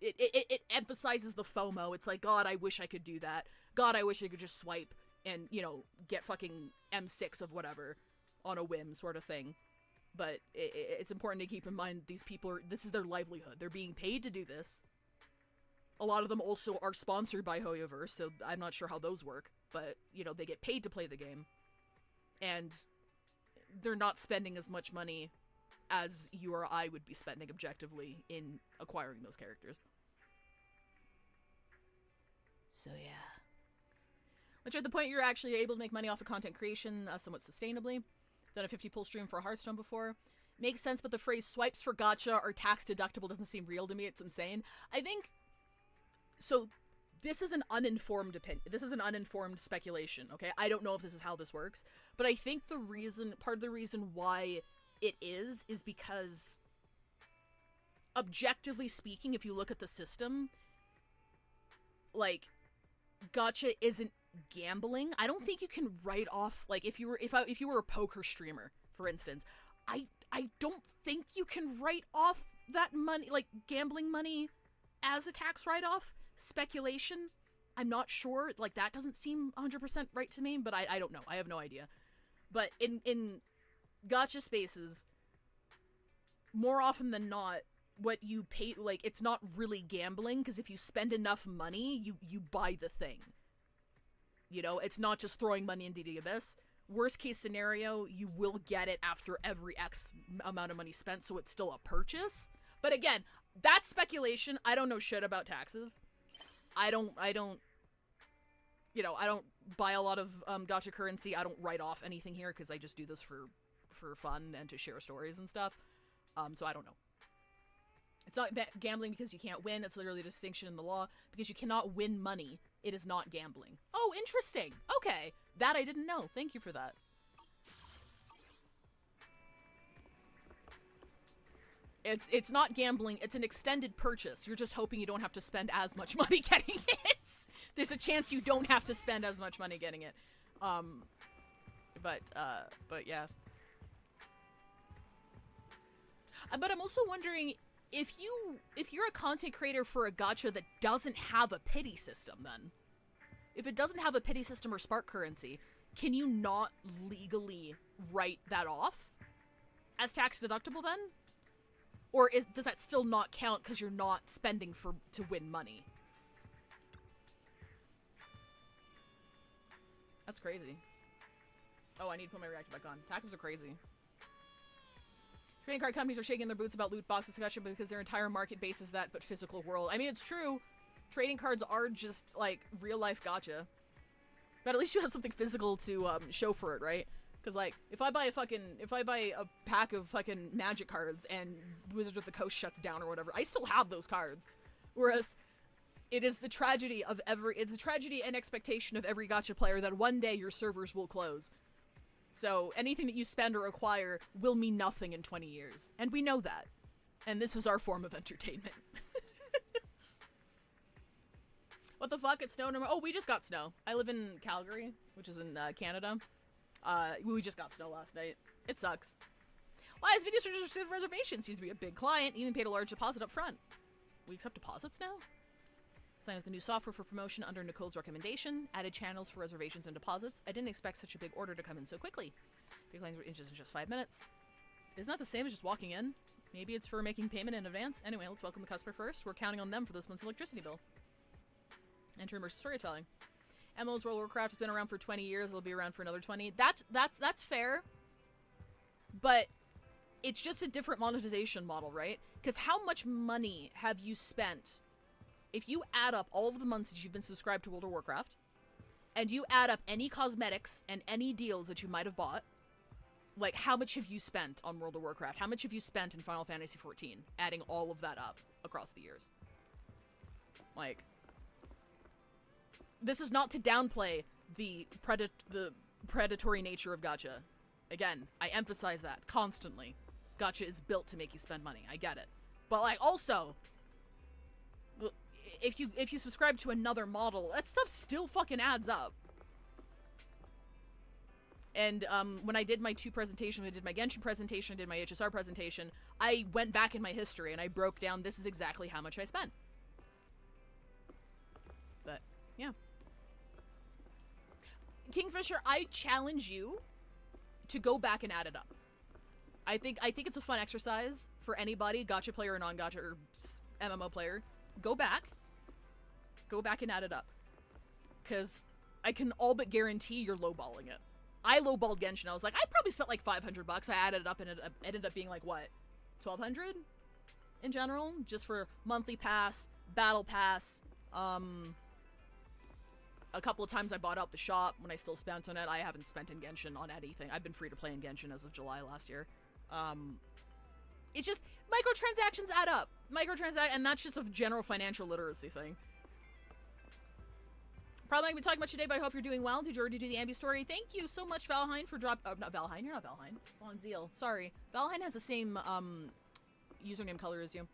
it emphasizes the FOMO. It's like, God, I wish I could do that. God, I wish I could just swipe and, you know, get fucking M6 of whatever on a whim sort of thing. But it's important to keep in mind these people this is their livelihood. They're being paid to do this. A lot of them also are sponsored by Hoyoverse, so I'm not sure how those work. But, you know, they get paid to play the game. And they're not spending as much money as you or I would be spending objectively in acquiring those characters. So, yeah. Which at the point you're actually able to make money off of content creation somewhat sustainably. Done a 50 pull stream for a Hearthstone before. Makes sense, but the phrase swipes for gacha are tax deductible doesn't seem real to me. It's insane. I think, so this is an uninformed opinion. This is an uninformed speculation, okay? I don't know if this is how this works, but I think part of the reason why it is because objectively speaking, if you look at the system, like, gacha isn't gambling. I don't think you can write off, like, if you were a poker streamer, for instance, I don't think you can write off that money, like, gambling money as a tax write-off. Speculation, I'm not sure. Like, that doesn't seem 100% right to me, but I don't know. I have no idea. But in gacha spaces, more often than not, what you pay, like, it's not really gambling, because if you spend enough money, you buy the thing. You know, it's not just throwing money into the abyss. Worst case scenario, you will get it after every X amount of money spent, so it's still a purchase. But again, that's speculation. I don't know shit about taxes. I don't buy a lot of gacha currency. I don't write off anything here because I just do this for fun and to share stories and stuff. So I don't know. It's not gambling because you can't win. It's literally a distinction in the law. Because you cannot win money, it is not gambling. Oh, interesting. Okay. That I didn't know. Thank you for that. It's not gambling. It's an extended purchase. You're just hoping you don't have to spend as much money getting it. There's a chance you don't have to spend as much money getting it. But yeah. But I'm also wondering if you're a content creator for a gacha that doesn't have a pity system, then if it doesn't have a pity system or spark currency, can you not legally write that off as tax deductible then? Or does that still not count because you're not spending to win money? That's crazy. Oh, I need to put my reactor back on. Taxes are crazy. Trading card companies are shaking their boots about loot boxes, especially because their entire market base is that but physical world. I mean, it's true. Trading cards are just, like, real-life gacha. But at least you have something physical to show for it, right? Because, like, if I buy a pack of fucking magic cards and Wizards of the Coast shuts down or whatever, I still have those cards. Whereas, it's the tragedy and expectation of every gacha player that one day your servers will close. So, anything that you spend or acquire will mean nothing in 20 years. And we know that. And this is our form of entertainment. What the fuck? It's snow no more. Oh, we just got snow. I live in Calgary, which is in Canada. We just got snow last night. It sucks. Why is Video Search's reservation seems to be a big client, even paid a large deposit up front. We accept deposits now? Sign up the new software for promotion under Nicole's recommendation. Added channels for reservations and deposits. I didn't expect such a big order to come in so quickly. Big lines were inches in just 5 minutes. Isn't that the same as just walking in? Maybe it's for making payment in advance. Anyway, let's welcome the customer first. We're counting on them for this month's electricity bill. Enter immersive storytelling. MMO's World of Warcraft has been around for 20 years. It'll be around for another 20. That's fair. But it's just a different monetization model, right? Because how much money have you spent? If you add up all of the months that you've been subscribed to World of Warcraft, and you add up any cosmetics and any deals that you might have bought, like, how much have you spent on World of Warcraft? How much have you spent in Final Fantasy XIV? Adding all of that up across the years. Like, this is not to downplay the predatory nature of gacha. Again, I emphasize that constantly. Gacha is built to make you spend money. I get it. But, like, also, if you subscribe to another model, that stuff still fucking adds up. And when I did my 2 presentations, I did my Genshin presentation, I did my HSR presentation, I went back in my history and I broke down this is exactly how much I spent. But, yeah. Kingfisher, I challenge you to go back and add it up. I think it's a fun exercise for anybody, gacha player or non-gacha or MMO player. Go back and add it up. Because I can all but guarantee you're lowballing it. I lowballed Genshin. I was like, I probably spent like $500. I added it up and it ended up being like, what? $1,200 in general? Just for monthly pass, battle pass, a couple of times I bought out the shop when I still spent on it. I haven't spent in Genshin on anything. I've been free to play in Genshin as of July last year. It's just, microtransactions add up. And that's just a general financial literacy thing. Probably not going to be talking much today, but I hope you're doing well. Did you already do the Ambi story? Thank you so much, Valheim, for not Valheim, you're not Valheim. Von Zeal, sorry. Valheim has the same, username color as you.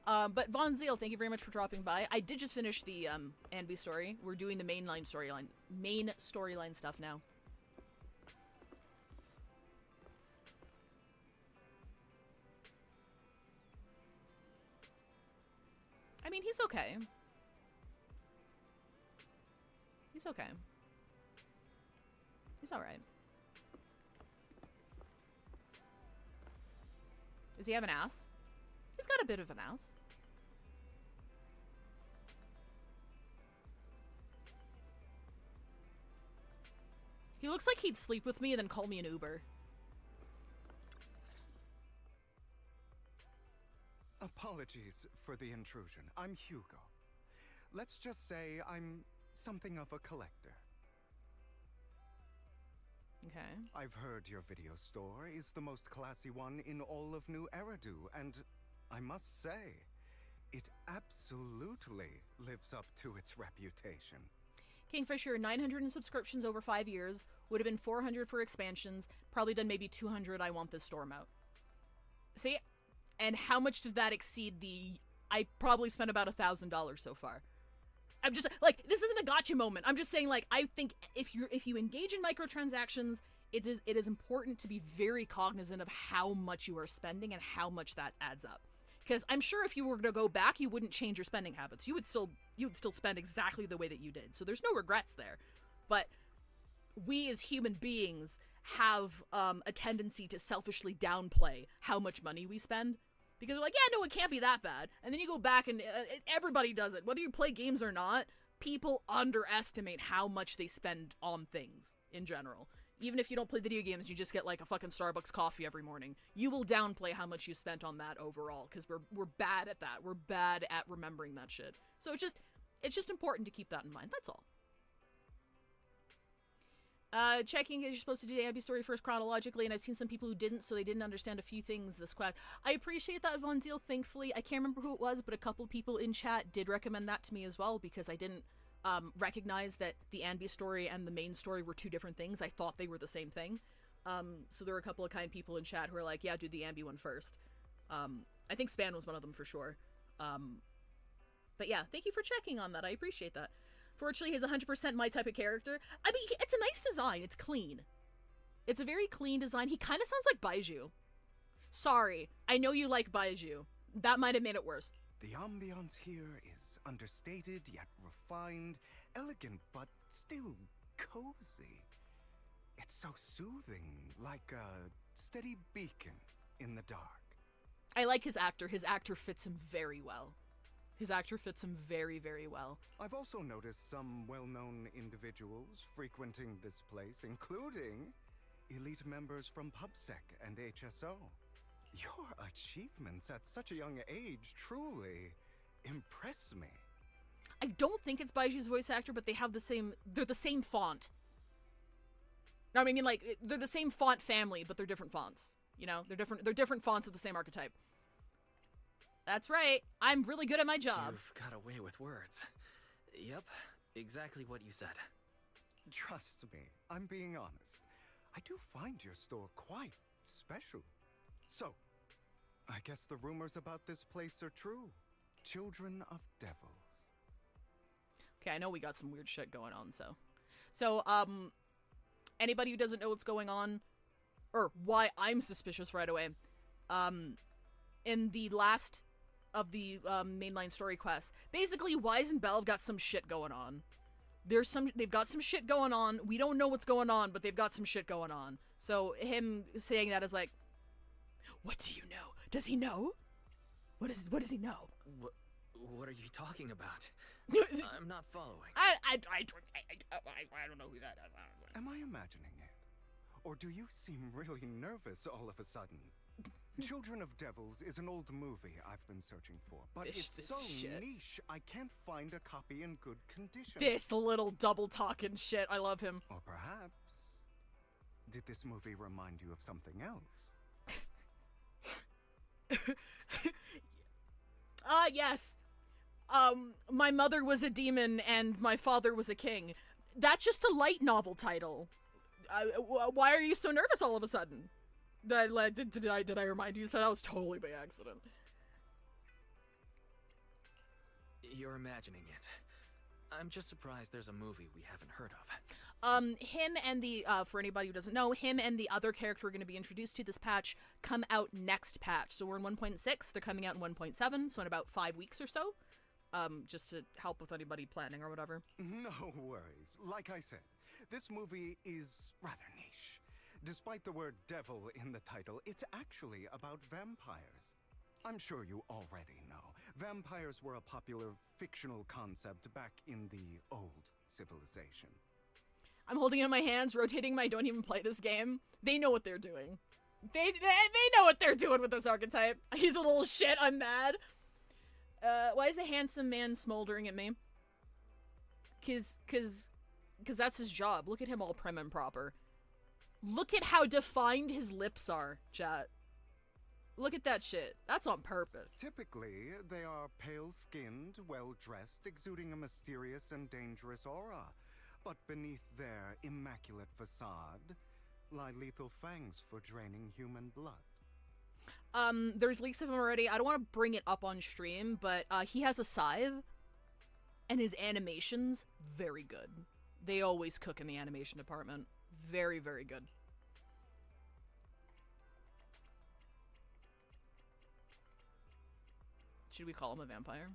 But Von Zeal, thank you very much for dropping by. I did just finish the, Anby story. We're doing the main storyline stuff now. I mean, he's okay. He's okay. He's alright. Does he have an ass? He's got a bit of an ass. He looks like he'd sleep with me and then call me an Uber. Apologies for the intrusion. I'm Hugo. Let's just say I'm something of a collector. Okay. I've heard your video store is the most classy one in all of New Eridu, and I must say, it absolutely lives up to its reputation. Kingfisher, 900 in subscriptions over 5 years, would have been 400 for expansions, probably done maybe 200 I want this storm out. See? And how much did that exceed the... I probably spent about $1,000 so far. I'm just, like, this isn't a gotcha moment. I'm just saying, like, I think if you engage in microtransactions, it is important to be very cognizant of how much you are spending and how much that adds up. Because I'm sure if you were to go back, you wouldn't change your spending habits. You would still spend exactly the way that you did. So there's no regrets there. But we as human beings have a tendency to selfishly downplay how much money we spend. Because we're like, yeah, no, it can't be that bad. And then you go back and everybody does it. Whether you play games or not, people underestimate how much they spend on things in general. Even if you don't play video games, you just get like a fucking Starbucks coffee every morning. You will downplay how much you spent on that overall, because we're bad at that. We're bad at remembering that shit. So it's just important to keep that in mind. That's all. Checking is you're supposed to do the Anby story first chronologically, and I've seen some people who didn't, so they didn't understand a few things this quad. I appreciate that, Von Zeal, thankfully. I can't remember who it was, but a couple people in chat did recommend that to me as well, because I didn't recognize that the Anby story and the main story were two different things. I thought they were the same thing. So there were a couple of kind people in chat who were like, yeah, do the Anby one first. I think Span was one of them for sure. But yeah, thank you for checking on that. I appreciate that. Fortunately, he's 100% my type of character. I mean, it's a nice design. It's clean. It's a very clean design. He kind of sounds like Baiju. Sorry. I know you like Baiju. That might have made it worse. The ambiance here is understated, yet refined, elegant, but still cozy. It's so soothing, like a steady beacon in the dark. I like his actor. His actor fits him very well. His actor fits him very, very well. I've also noticed some well-known individuals frequenting this place, including elite members from PubSec and HSO. Your achievements at such a young age truly impress me. I don't think it's Baiju's voice actor, but they have the same, they're the same font. No, I mean, like, they're the same font family, but they're different fonts. You know, they're different fonts of the same archetype. That's right. I'm really good at my job. You've got away with words. Yep, exactly what you said. Trust me, I'm being honest. I do find your store quite special. So, I guess the rumors about this place are true. Children of devils. Okay, I know we got some weird shit going on, So, anybody who doesn't know what's going on, or why I'm suspicious right away, in the last of the mainline story quests, basically Wise and Belle have got some shit going on. They've got some shit going on. We don't know what's going on, but they've got some shit going on. So him saying that is like, what do you know? Does he know? What does he know? What are you talking about? I'm not following. I don't know who that is. Am I imagining it? Or do you seem really nervous all of a sudden? Children of Devils is an old movie I've been searching for, but This it's so shit. niche I can't find a copy in good condition. This little double talking shit. I love him. Or perhaps, did this movie remind you of something else? Yes. My mother was a demon and my father was a king. That's just a light novel title. Why are you so nervous all of a sudden? Did I remind you? So that was totally by accident. You're imagining it. I'm just surprised there's a movie we haven't heard of. Him and the, for anybody who doesn't know, him and the other character we're going to be introduced to this patch come out next patch. So we're in 1.6, they're coming out in 1.7, so in about 5 weeks or so. Just to help with anybody planning or whatever. No worries. Like I said, this movie is rather niche. Despite the word devil in the title, it's actually about vampires. I'm sure you already know. Vampires were a popular fictional concept back in the old civilization. I'm holding it in my hands, rotating my don't even play this game. They know what they're doing. They know what they're doing with this archetype. He's a little shit, I'm mad. Why is a handsome man smoldering at me? Cause that's his job. Look at him all prim and proper. Look at how defined his lips are, chat. Look at that shit. That's on purpose. Typically, they are pale-skinned, well-dressed, exuding a mysterious and dangerous aura. But beneath their immaculate facade lie lethal fangs for draining human blood. There's leaks of him already. I don't want to bring it up on stream, but he has a scythe, and his animations, very good. They always cook in the animation department. Very, very good. Should we call him a vampire?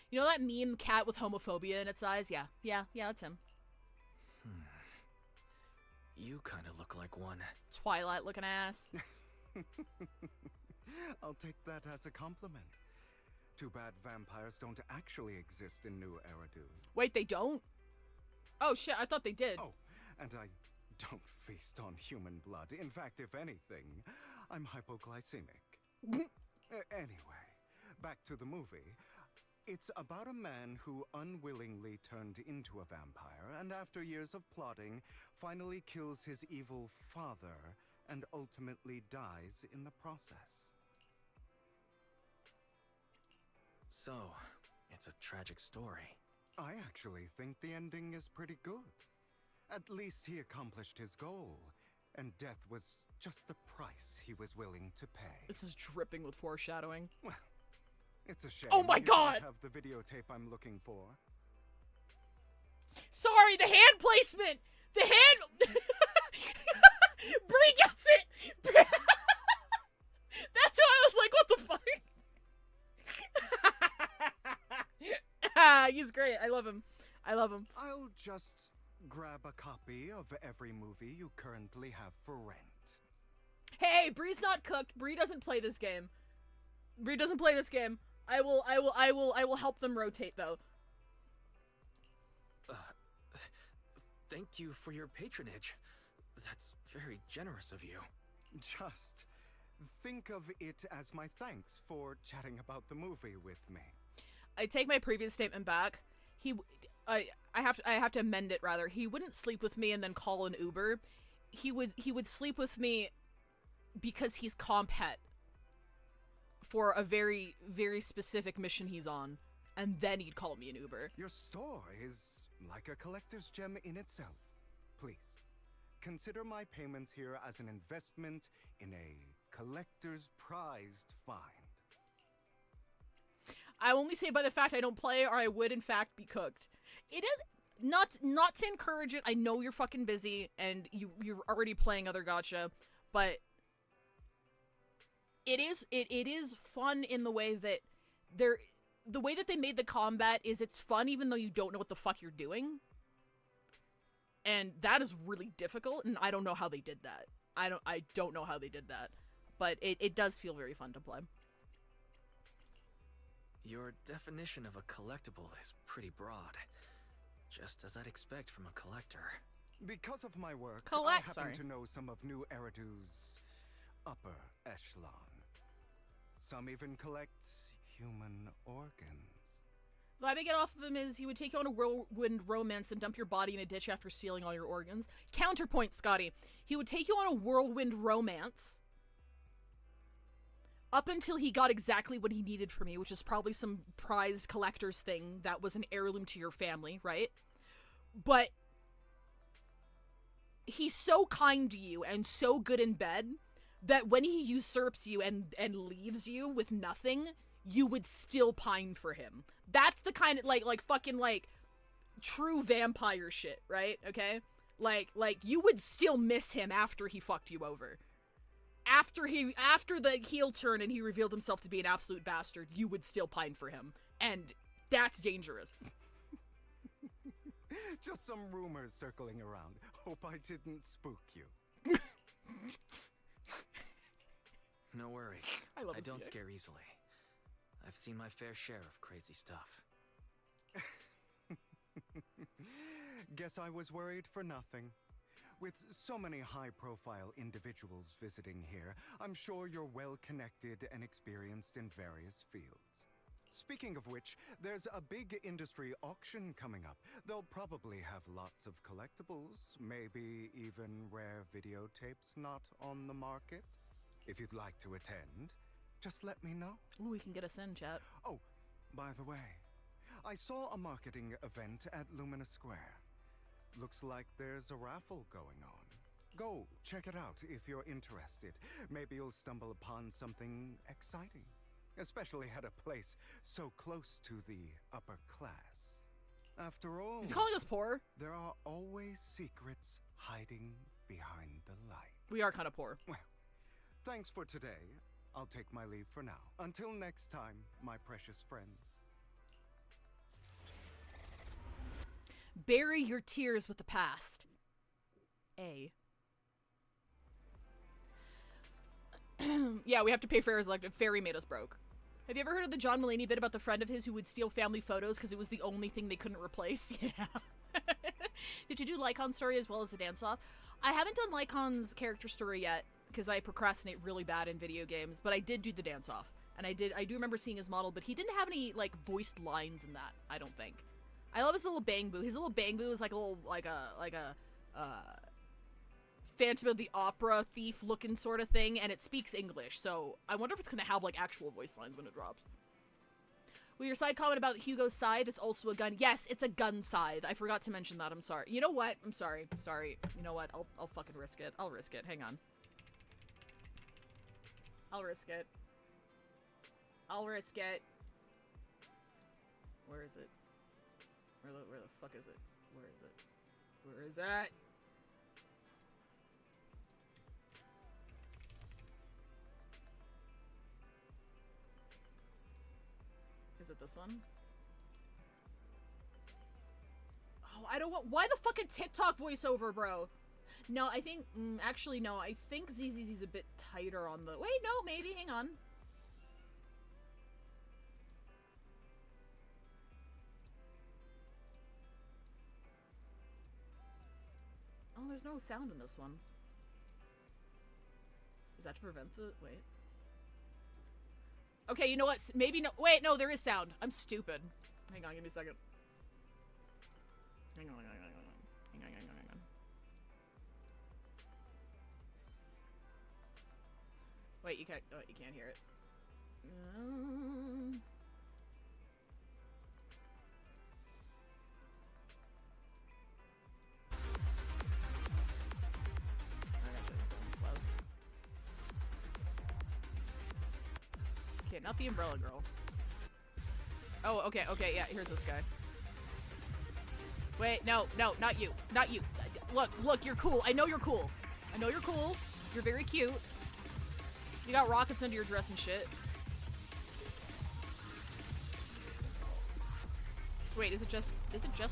You know that meme cat with homophobia in its eyes? Yeah, that's him. You kind of look like one. Twilight looking ass. I'll take that as a compliment. Too bad vampires don't actually exist in New Eridu. Wait, they don't? Oh shit, I thought they did. Oh, and I don't feast on human blood. In fact, if anything, I'm hypoglycemic. Anyway, back to the movie. It's about a man who unwillingly turned into a vampire, and after years of plotting, finally kills his evil father, and ultimately dies in the process. So, it's a tragic story. I actually think the ending is pretty good. At least he accomplished his goal, and death was just the price he was willing to pay. This is dripping with foreshadowing. Well, it's a shame. Oh my god! You don't have the videotape I'm looking for. Sorry, the hand placement! The hand... Bree gets it! That's why I was like, what the fuck? He's great. I love him. I'll just grab a copy of every movie you currently have for rent. Hey, Bree's not cooked. Bree doesn't play this game. I will help them rotate though. Thank you for your patronage. That's very generous of you. Just think of it as my thanks for chatting about the movie with me. I take my previous statement back. I have to amend it rather. He wouldn't sleep with me and then call an Uber. He would sleep with me because he's compet for a very, very specific mission he's on, and then he'd call me an Uber. Your store is like a collector's gem in itself. Please, consider my payments here as an investment in a collector's prized find. I only say by the fact I don't play, or I would in fact be cooked. It is not to encourage it. I know you're fucking busy and you're already playing other gacha, but it is fun in the way that the way that they made the combat is it's fun even though you don't know what the fuck you're doing. And that is really difficult, and I don't know how they did that. I don't know how they did that. But it does feel very fun to play. Your definition of a collectible is pretty broad. Just as I'd expect from a collector. Because of my work, Collect, I happen to know some of New Eridu's upper echelon. Some even collect human organs. The vibe I get off of him is he would take you on a whirlwind romance and dump your body in a ditch after stealing all your organs. Counterpoint, Scotty. He would take you on a whirlwind romance up until he got exactly what he needed from you, which is probably some prized collector's thing that was an heirloom to your family, right? But he's so kind to you and so good in bed that when he usurps you and leaves you with nothing, you would still pine for him. That's the kind of, like fucking, like, true vampire shit, right? Okay? Like, you would still miss him after he fucked you over. After the heel turn and he revealed himself to be an absolute bastard, you would still pine for him. And that's dangerous. Just some rumors circling around. Hope I didn't spook you. No worry. I don't scare easily. I've seen my fair share of crazy stuff. Guess I was worried for nothing. With so many high-profile individuals visiting here, I'm sure you're well-connected and experienced in various fields. Speaking of which, there's a big industry auction coming up. They'll probably have lots of collectibles, maybe even rare videotapes not on the market. If you'd like to attend, just let me know. Ooh, we can get us in, chat. Oh, by the way, I saw a marketing event at Lumina Square. Looks like there's a raffle going on. Go, check it out if you're interested. Maybe you'll stumble upon something exciting. Especially at a place so close to the upper class. After all, he's calling us poor. There are always secrets hiding behind the light. We are kind of poor. Well, thanks for today. I'll take my leave for now. Until next time, my precious friends. Bury your tears with the past. A. Yeah, we have to pay Farrah's elected. Fairy made us broke. Have you ever heard of the John Mulaney bit about the friend of his who would steal family photos because it was the only thing they couldn't replace? Yeah. Did you do Lycon's story as well as the dance-off? I haven't done Lycon's character story yet because I procrastinate really bad in video games, but I did do the dance-off. And I do remember seeing his model, but he didn't have any, like, voiced lines in that, I don't think. I love his little bang boo. His little bang boo is like a little, like a Phantom of the Opera thief looking sort of thing, and it speaks English, so I wonder if it's gonna have, like, actual voice lines when it drops. Well, your side comment about Hugo's scythe, it's also a gun. Yes, it's a gun scythe. I forgot to mention that. I'm sorry. You know what? I'm sorry. Sorry. You know what? I'll fucking risk it. I'll risk it. Hang on. I'll risk it. I'll risk it. Where is it? Where the fuck is it? Where is it? Where is it? Is it this one? Oh, I don't want— why the fucking TikTok voiceover, bro? No, I think— actually, no. I think ZZZ's a bit tighter on the— wait, no, maybe. Hang on. Oh, there's no sound in this one. Is that to prevent the— wait. Okay, you know what? Maybe no— wait, no, there is sound. I'm stupid. Hang on, give me a second. Hang on. Wait, you can't— oh, you can't hear it. Okay, not the umbrella girl. Oh, okay, yeah, here's this guy. Wait, no, not you. Not you. Look, you're cool. I know you're cool. You're very cute. You got rockets under your dress and shit. Wait, is it just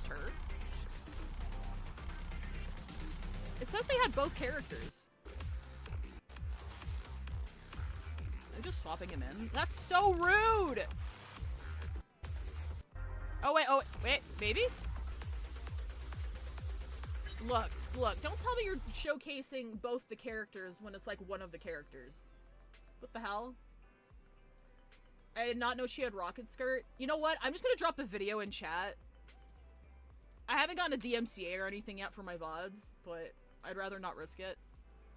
her? It says they had both characters. They're just swapping him in. That's so rude! Oh wait, baby? Look, don't tell me you're showcasing both the characters when it's like one of the characters. What the hell? I did not know she had rocket skirt. You know what? I'm just gonna drop the video in chat. I haven't gotten a DMCA or anything yet for my VODs, but I'd rather not risk it.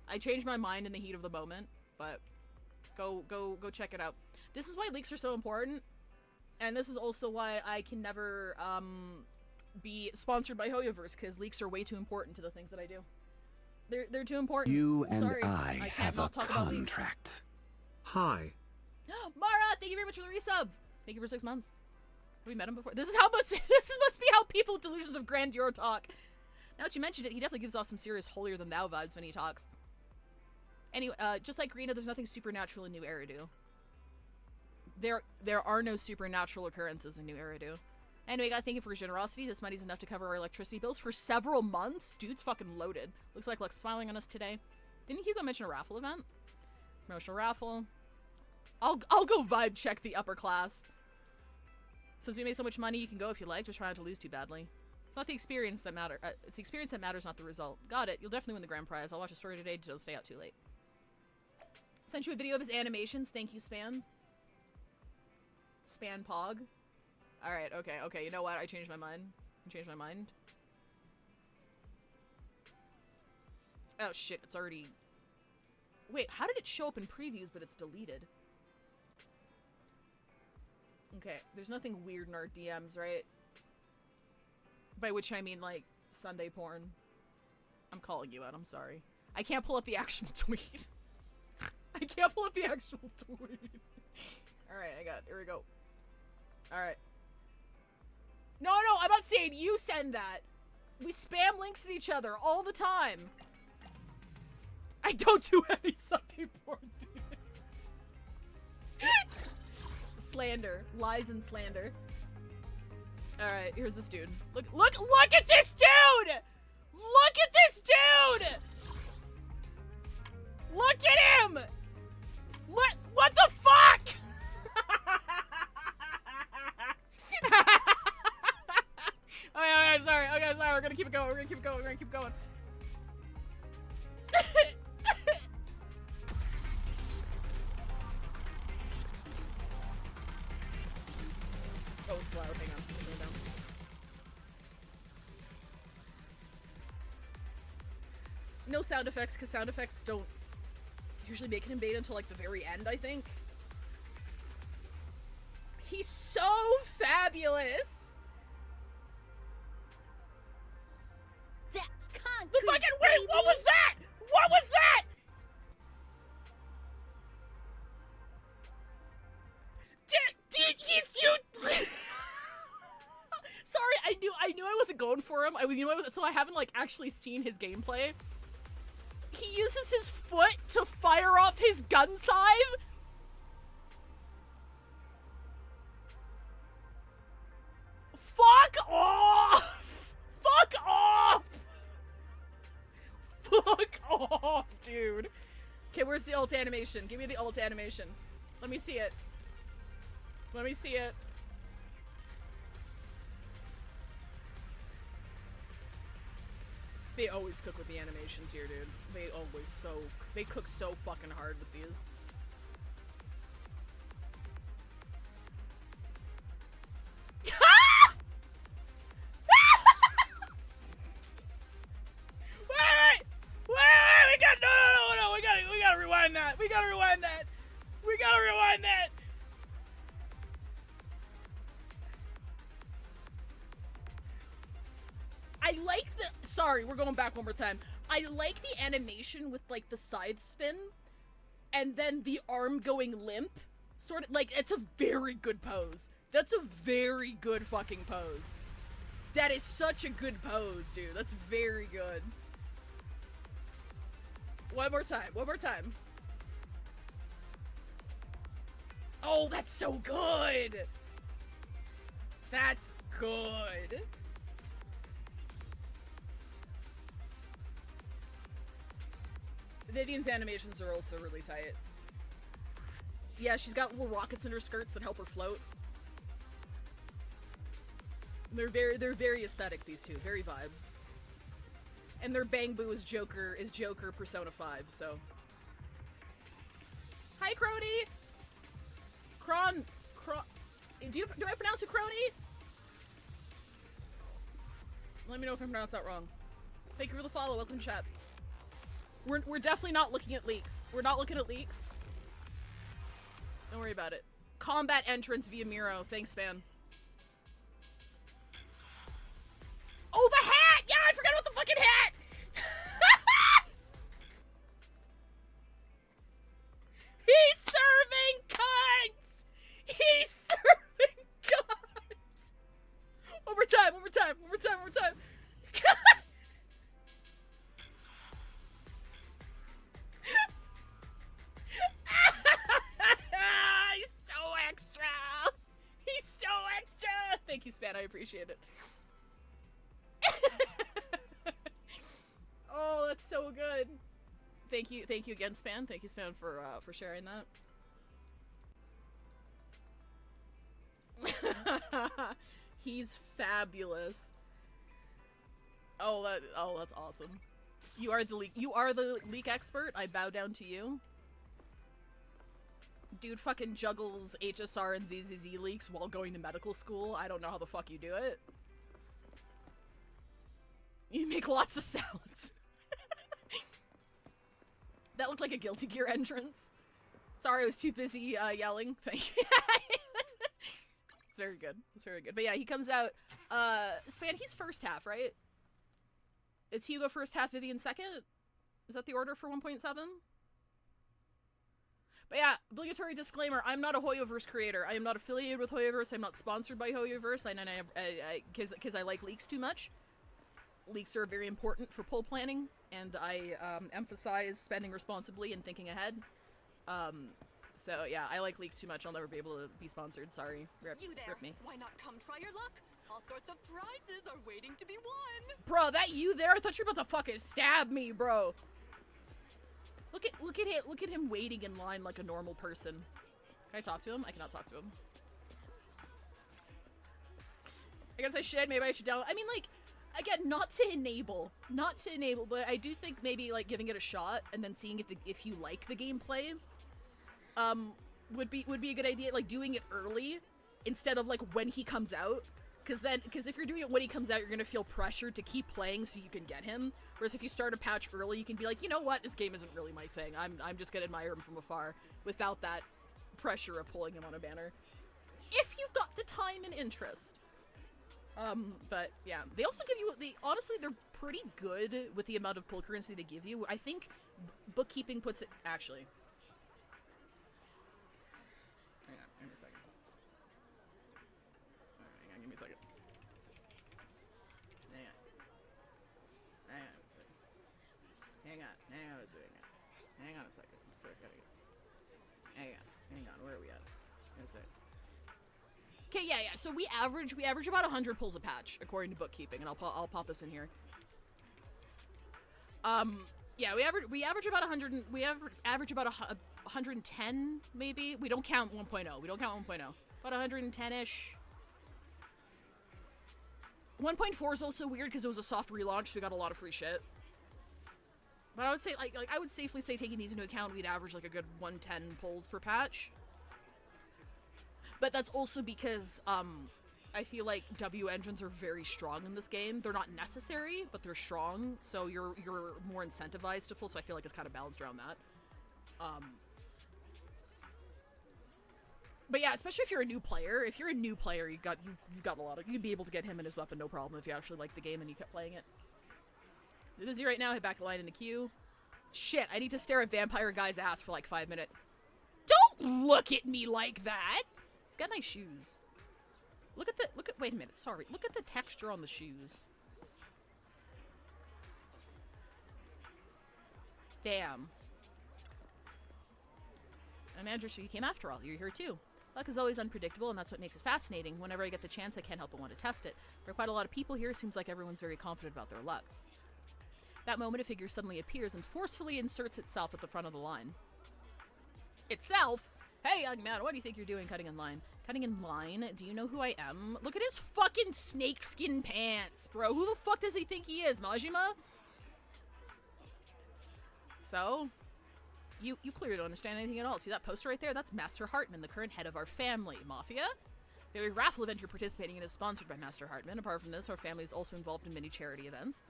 I changed my mind in the heat of the moment, but go check it out. This is why leaks are so important, and this is also why I can never be sponsored by Hoyoverse, because leaks are way too important to the things that I do. They're too important. You I'm and sorry. I can't have a not talk about leaks. contract. Hi. Mara, thank you very much for the resub. Thank you for 6 months. Have we met him before? This is how much. Must be how people with delusions of grandeur talk. Now that you mentioned it, he definitely gives off some serious holier than thou vibes when he talks. Anyway, just like Rena, there's nothing supernatural in New Eridu. There are no supernatural occurrences in New Eridu. Anyway, gotta thank you for your generosity. This money's enough to cover our electricity bills for several months. Dude's fucking loaded. Looks like Luck's smiling on us today. Didn't Hugo mention a raffle event? Promotional raffle. I'll go vibe check the upper class. Since we made so much money, you can go if you like. Just try not to lose too badly. It's not the experience that matters. It's the experience that matters, not the result. Got it. You'll definitely win the grand prize. I'll watch a story today. Don't stay out too late. Sent you a video of his animations. Thank you, Span. Span Pog. Alright, okay. You know what? I changed my mind. Oh shit, it's already... Wait, how did it show up in previews but it's deleted? Okay, there's nothing weird in our DMs, right? By which I mean, like, Sunday porn. I'm calling you out, I'm sorry. I can't pull up the actual tweet. I can't pull up the actual tweet. Alright, here we go. Alright. No, I'm not saying you send that. We spam links at each other all the time. I don't do any Sunday porn, dude. Slander. Lies and slander. Alright, here's this dude. Look at this dude! Look at this dude! Look at him! What the fuck? Okay, sorry. We're gonna keep it going. Oh, it's loud. Hang on. Take it down. No sound effects, because sound effects don't usually make him bait until like the very end, I think. He's so fabulous. That's concrete. The fucking wait, what was that? What was that? Dude, sorry, I knew I wasn't going for him. So I haven't like actually seen his gameplay. He uses his foot to fire off his gun scythe. Fuck off! Fuck off! Fuck off, dude. Okay, where's the ult animation? Give me the ult animation. Let me see it. They always cook with the animations here, dude. They cook so fucking hard with these. Wait, no, we gotta rewind that. We gotta rewind that. I like the, sorry, we're going back one more time. I like the animation with like the side spin and then the arm going limp. Sort of like, it's a very good pose. That's a very good fucking pose. That is such a good pose, dude. That's very good. One more time. Oh, that's so good. That's good. Vivian's animations are also really tight. Yeah, she's got little rockets in her skirts that help her float. They're very aesthetic, these two. Very vibes. And their Bang Boo is Joker Persona 5, so. Hi, Crony! Do I pronounce it crony? Let me know if I pronounced that wrong. Thank you for the follow. Welcome, chat. We're definitely not looking at leaks. We're not looking at leaks. Don't worry about it. Combat entrance via Miro. Thanks, man. Oh, the hat! Yeah, I forgot about the fucking hat! He's serving cunts! He's serving cunts! One more time. He's so extra! He's so extra! Thank you, Span. I appreciate it. Oh, that's so good. Thank you again, Span. Thank you, Span, for sharing that. He's fabulous. Oh, that's awesome. You are the leak expert. I bow down to you. Dude fucking juggles HSR and ZZZ leaks while going to medical school. I don't know how the fuck you do it. You make lots of salads. That looked like a Guilty Gear entrance. Sorry, I was too busy yelling. Thank you. It's very good. It's very good. But yeah, he comes out. Span, he's first half, right? It's Hugo first half, Vivian second? Is that the order for 1.7? But yeah, obligatory disclaimer, I'm not a Hoyoverse creator. I am not affiliated with Hoyoverse. I'm not sponsored by Hoyoverse. Because I like leaks too much. Leaks are very important for poll planning, and I emphasize spending responsibly and thinking ahead. So yeah, I like leaks too much. I'll never be able to be sponsored. Sorry. Rip me. Why not come try your luck? All sorts of prizes are waiting to be won. Bro, that you there? I thought you were about to fucking stab me, bro. Look at him waiting in line like a normal person. Can I talk to him? I cannot talk to him. I guess I should. Maybe I should download. I mean, like, again, not to enable, but I do think maybe like giving it a shot and then seeing if you like the gameplay, would be a good idea. Like doing it early instead of like when he comes out, because if you're doing it when he comes out, you're gonna feel pressured to keep playing so you can get him. Whereas if you start a patch early, you can be like, you know what, this game isn't really my thing. I'm just gonna admire him from afar without that pressure of pulling him on a banner. If you've got the time and interest. But yeah, they also give you, honestly, they're pretty good with the amount of pull currency they give you. I think bookkeeping puts it, actually. Hang on, give me a second. Hang on, give me a second. Hang on a second. Hang on, where are we at? Hang on a second. Okay, yeah. So we average about 100 pulls a patch according to bookkeeping, and I'll pop this in here. Yeah, we average about 100. We average about 110 maybe. We don't count 1.0. About 110-ish. 1.4 is also weird because it was a soft relaunch, so we got a lot of free shit. But I would say like I would safely say, taking these into account, we'd average like a good 110 pulls per patch. But that's also because, I feel like W engines are very strong in this game. They're not necessary, but they're strong, so you're more incentivized to pull, so I feel like it's kind of balanced around that. But yeah, especially if you're a new player. If you're a new player, you've got a lot of, you'd be able to get him and his weapon no problem if you actually like the game and you kept playing it. I'm busy right now, hit back a line in the queue. Shit, I need to stare at Vampire Guy's ass for like 5 minutes. Don't look at me like that! He's got nice shoes. Wait a minute, sorry. Look at the texture on the shoes. Damn. And Andrew, so you came after all. You're here too. Luck is always unpredictable, and that's what makes it fascinating. Whenever I get the chance, I can't help but want to test it. There are quite a lot of people here. Seems like everyone's very confident about their luck. That moment, a figure suddenly appears and forcefully inserts itself at the front of the line. Itself? Hey, young man, what do you think you're doing cutting in line? Cutting in line? Do you know who I am? Look at his fucking snakeskin pants, bro. Who the fuck does he think he is, Majima? So, you clearly don't understand anything at all. See that poster right there? That's Master Hartman, the current head of our family. Mafia? The raffle event you're participating in is sponsored by Master Hartman. Apart from this, our family is also involved in many charity events.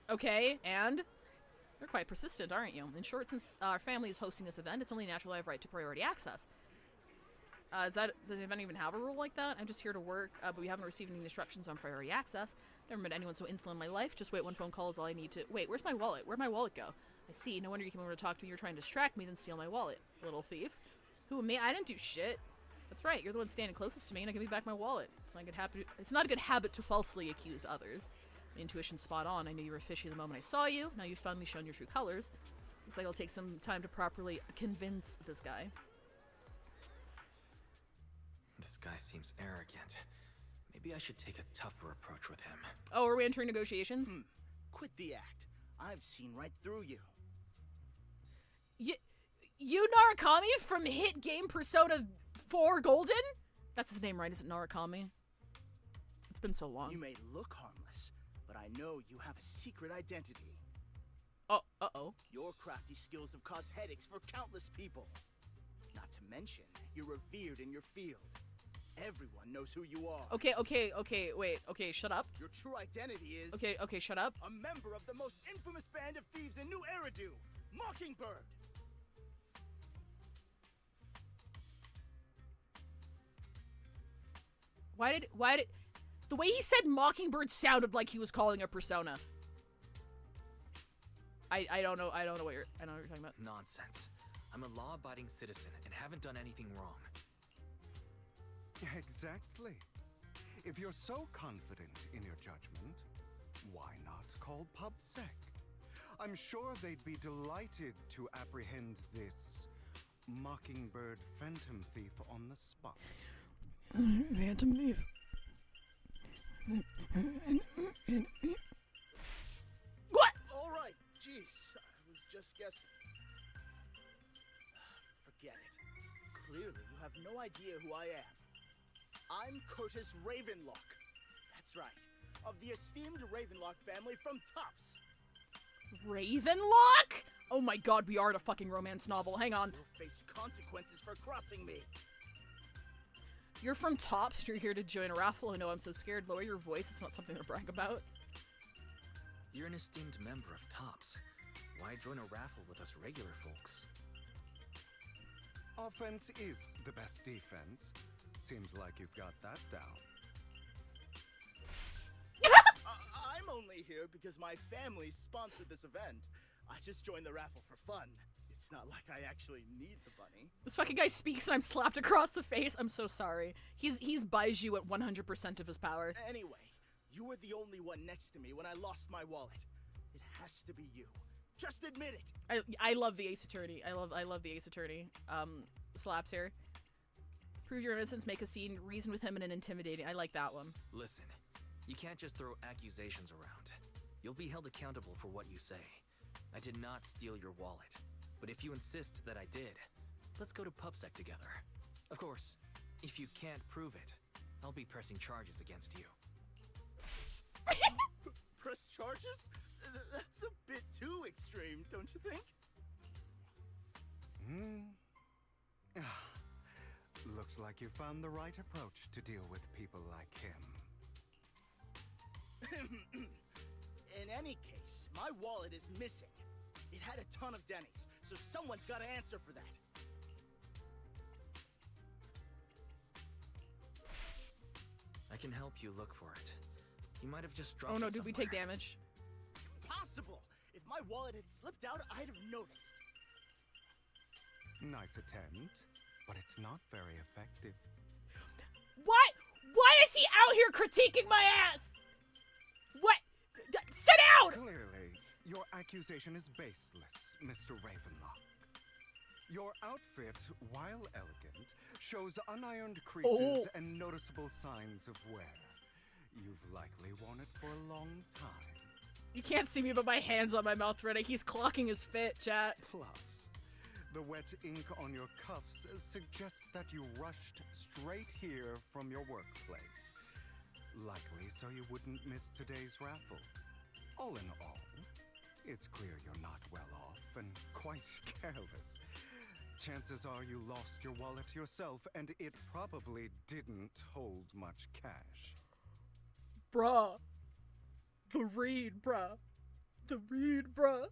Okay, and you're quite persistent, aren't you? In short, since our family is hosting this event, it's only natural I have right to priority access. Does the event even have a rule like that? I'm just here to work, but we haven't received any instructions on priority access. Never met anyone so insolent in my life. Just wait, one phone call is all I need to... Wait, where's my wallet? Where'd my wallet go? I see. No wonder you came over to talk to me. You're trying to distract me, then steal my wallet. Little thief. Who, me? I didn't do shit. That's right. You're the one standing closest to me, and I give me back my wallet. It's not a good habit to falsely accuse others. My intuition's spot on. I knew you were fishy the moment I saw you. Now you've finally shown your true colors. Looks like it'll take some time to properly convince this guy. This guy seems arrogant. Maybe I should take a tougher approach with him. Oh, are we entering negotiations? Quit the act. I've seen right through you. You Narukami from hit game Persona 4 Golden? That's his name, right? Is it Narukami? It's been so long. You may look harmless, but I know you have a secret identity. Uh-oh. Your crafty skills have caused headaches for countless people. Not to mention, you're revered in your field. Everyone knows who you are. Okay, wait. Okay, shut up. Your true identity is... Okay, shut up. A member of the most infamous band of thieves in New Eridu, Mockingbird. Why did... The way he said Mockingbird sounded like he was calling a persona. I don't know what you're talking about. Nonsense. I'm a law-abiding citizen and haven't done anything wrong. Exactly. If you're so confident in your judgment, why not call PubSec? I'm sure they'd be delighted to apprehend this Mockingbird Phantom Thief on the spot. Phantom Thief. What? All right, jeez, I was just guessing. Forget it. Clearly, you have no idea who I am. I'm Curtis Ravenlock. That's right, of the esteemed Ravenlock family from Tops. Ravenlock? Oh my god, we are in a fucking romance novel. Hang on. You'll face consequences for crossing me. You're from Tops, you're here to join a raffle. I know, I'm so scared. Lower your voice, it's not something to brag about. You're an esteemed member of Tops. Why join a raffle with us regular folks? Offense is the best defense. Seems like you've got that down. I'm only here because my family sponsored this event. I just joined the raffle for fun. It's not like I actually need the bunny. This fucking guy speaks and I'm slapped across the face. I'm so sorry. He's Baiju at 100% of his power. Anyway, you were the only one next to me when I lost my wallet. It has to be you. Just admit it. I love the Ace Attorney. I love the Ace Attorney. Slaps here. Prove your innocence, make a scene, reason with him in an intimidating. I like that one. Listen, you can't just throw accusations around. You'll be held accountable for what you say. I did not steal your wallet. But if you insist that I did, let's go to PubSec together. Of course, if you can't prove it, I'll be pressing charges against you. Press charges? That's a bit too extreme, don't you think? Looks like you found the right approach to deal with people like him. In any case, my wallet is missing. It had a ton of Denny's, so someone's got to answer for that. I can help you look for it. You might have just dropped it. Oh no, did we take somewhere. damage? Impossible! If my wallet had slipped out, I'd have noticed. Nice attempt, but it's not very effective. What? Why is he out here critiquing my ass? What? Sit down! Clearly, your accusation is baseless, Mr. Ravenlock. Your outfit, while elegant, shows unironed creases and noticeable signs of wear. You've likely worn it for a long time. You can't see me, but my hand's on my mouth right now. He's clocking his fit, chat. Plus, the wet ink on your cuffs suggests that you rushed straight here from your workplace. Likely so you wouldn't miss today's raffle. All in all, it's clear you're not well off and quite careless. chances are you lost your wallet yourself, and it probably didn't hold much cash. Bruh. The read, bruh. The read, bruh.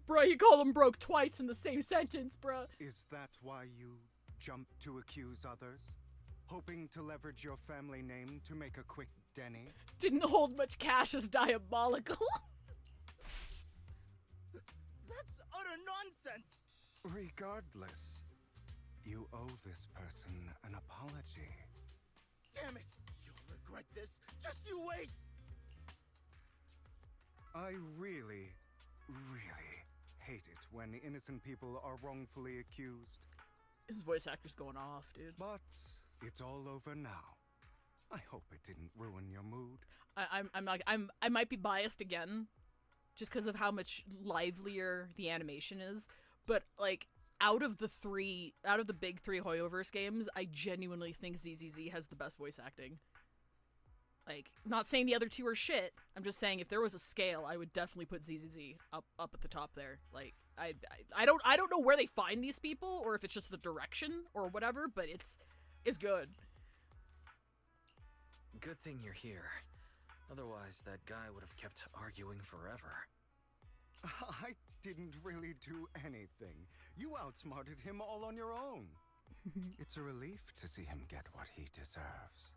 Bruh, you called him broke twice in the same sentence, bruh. Is that why you jumped to accuse others? Hoping to leverage your family name to make a quick Denny? Didn't hold much cash is diabolical. That's utter nonsense! Regardless, you owe this person an apology. Damn it! You'll regret this. Just you wait! I really, really hate it when innocent people are wrongfully accused. His voice actor's going off, dude. But it's all over now. I hope it didn't ruin your mood. I might be biased again, just because of how much livelier the animation is. But like, out of the big three Hoyoverse games, I genuinely think ZZZ has the best voice acting. Like, not saying the other two are shit. I'm just saying if there was a scale, I would definitely put ZZZ up at the top there. Like, I don't know where they find these people, or if it's just the direction or whatever, but it's good. Good thing you're here. Otherwise, that guy would have kept arguing forever. I didn't really do anything. You outsmarted him all on your own. It's a relief to see him get what he deserves.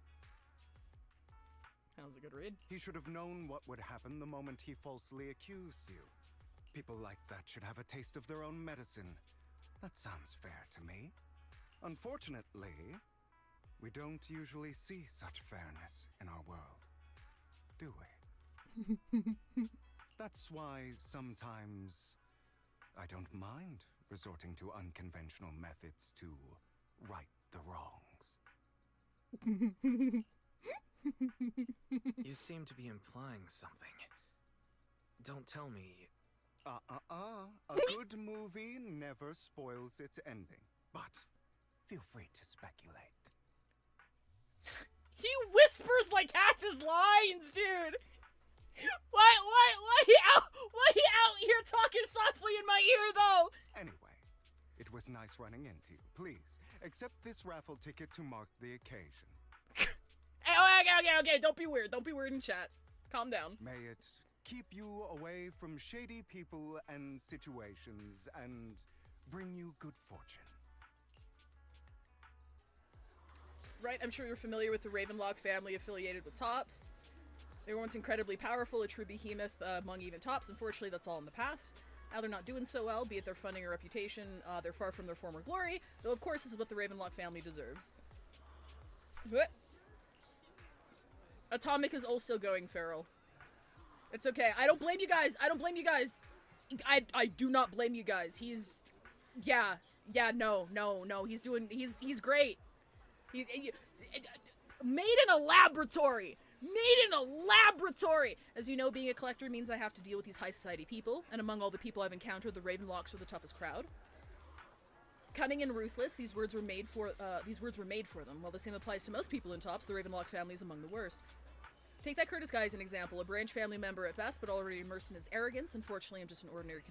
That was a good read. He should have known what would happen the moment he falsely accused you. People like that should have a taste of their own medicine. That sounds fair to me. Unfortunately, we don't usually see such fairness in our world, do we? That's why sometimes I don't mind resorting to unconventional methods to right the wrongs. You seem to be implying something. Don't tell me... A good movie never spoils its ending. But feel free to speculate. He whispers like half his lines, dude! Why he out here talking softly in my ear, though? Anyway, it was nice running into you. Please, accept this raffle ticket to mark the occasion. Okay, don't be weird. Don't be weird in chat. Calm down. May it keep you away from shady people and situations, and bring you good fortune. Right, I'm sure you're familiar with the Ravenlock family affiliated with Tops. They were once incredibly powerful, a true behemoth among even Tops. Unfortunately, that's all in the past. Now they're not doing so well, be it their funding or reputation. They're far from their former glory, though of course this is what the Ravenlock family deserves. Atomic is also going feral. It's okay. I don't blame you guys. I I do not blame you guys. He's... Yeah, no. He's great. Made in a laboratory. As you know, being a collector means I have to deal with these high society people, and among all the people I've encountered, the Ravenlocks are the toughest crowd. Cunning and ruthless, these words were made for them. While the same applies to most people in Tops, the Ravenlock family is among the worst. Take that Curtis guy as an example, a branch family member at best, but already immersed in his arrogance. Unfortunately, I'm just an ordinary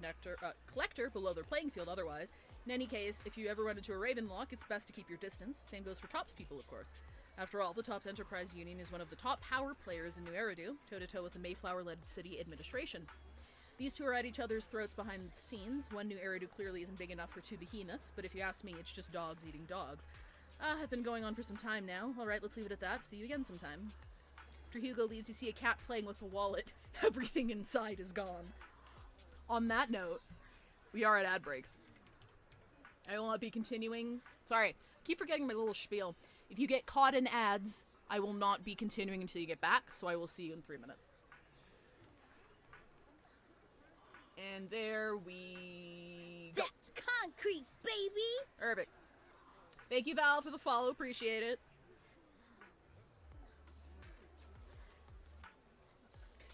collector below their playing field otherwise. In any case, if you ever run into a Ravenlock, it's best to keep your distance. Same goes for Tops people, of course. After all, the Tops Enterprise Union is one of the top power players in New Eridu, toe-to-toe with the Mayflower-led city administration. These two are at each other's throats behind the scenes. One New Eridu clearly isn't big enough for two behemoths, but if you ask me, it's just dogs eating dogs. Have been going on for some time now. Alright, let's leave it at that. See you again sometime. After Hugo leaves, you see a cat playing with the wallet. Everything inside is gone. On that note, we are at ad breaks. I will not be continuing. Sorry, keep forgetting my little spiel. If you get caught in ads, I will not be continuing until you get back, so I will see you in 3 minutes. And there we go. That's concrete, baby! Perfect. Thank you, Val, for the follow. Appreciate it.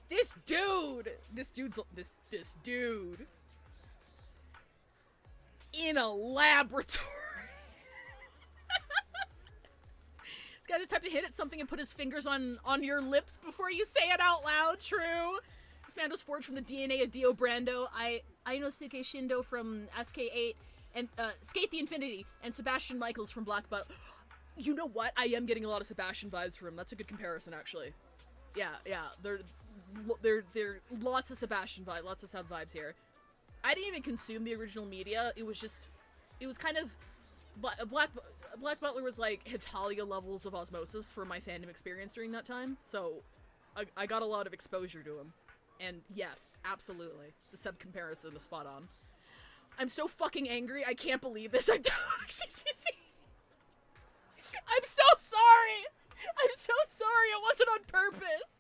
This dude in a laboratory. This guy just had to hit at something and put his fingers on your lips before you say it out loud. True. This man was forged from the DNA of Dio Brando, Ainosuke Shindo from SK8, and Skate the Infinity, and Sebastian Michaels from Black Butler. You know what? I am getting a lot of Sebastian vibes from him. That's a good comparison, actually. Yeah, they're lots of Sebastian vibes, lots of sub vibes here. I didn't even consume the original media. It was kind of Black Butler was like Hitalia levels of osmosis for my fandom experience during that time. So I got a lot of exposure to him. And yes, absolutely. The sub comparison is spot on. I'm so fucking angry. I can't believe this. I'm so sorry. I'm so sorry. It wasn't on purpose.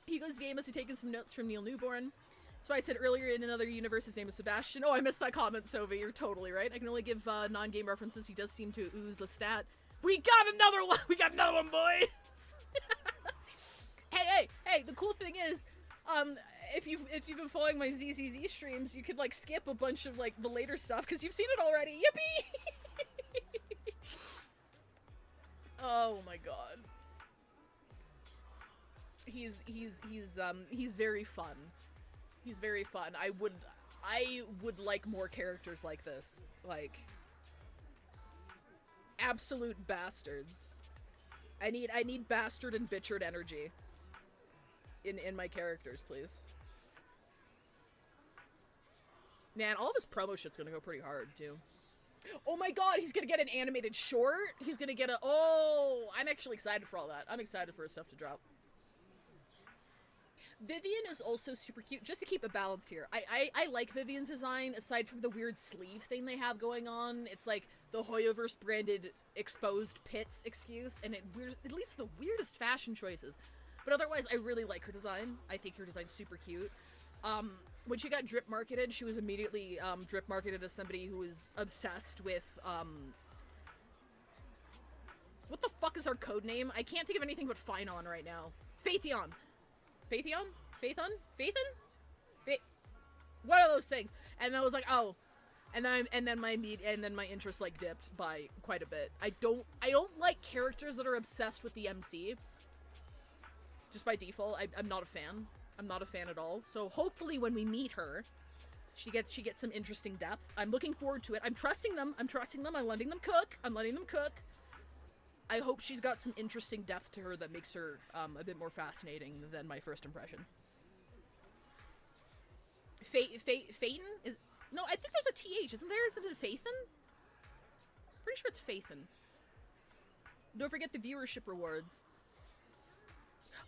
Hugo's VA must have taken some notes from Neil Newborn. That's why I said earlier in another universe his name is Sebastian. Oh, I missed that comment, Sovi. You're totally right. I can only give non-game references. He does seem to ooze Lestat. We got another one. We got another one, boys. Hey, the cool thing is, if you've been following my ZZZ streams, you could like skip a bunch of like the later stuff because you've seen it already. Yippee! Oh my god. He's very fun. He's very fun. I would like more characters like this. Like absolute bastards. I need bastard and bitchard energy in my characters, please. Man, all of his promo shit's gonna go pretty hard, too. Oh my god, he's gonna get an animated short? He's gonna get oh, I'm actually excited for all that. I'm excited for his stuff to drop. Vivian is also super cute, just to keep it balanced here. I like Vivian's design, aside from the weird sleeve thing they have going on. It's like the Hoyoverse branded exposed pits excuse, and it leads to the weirdest fashion choices. But otherwise, I really like her design. I think her design's super cute. When she got drip marketed, she was immediately drip marketed as somebody who is obsessed with, what the fuck is our code name? I can't think of anything but Phynon right now. Phaethon? One of those things. And I was like, oh. And then my interest like dipped by quite a bit. I don't like characters that are obsessed with the MC. Just by default, I'm not a fan. I'm not a fan at all. So hopefully when we meet her, she gets some interesting depth. I'm looking forward to it. I'm trusting them. I'm letting them cook. I hope she's got some interesting depth to her that makes her a bit more fascinating than my first impression. Phaeton is no, I think there's a TH, isn't there? Isn't it Phaethon? Pretty sure it's Phaethon. Don't forget the viewership rewards.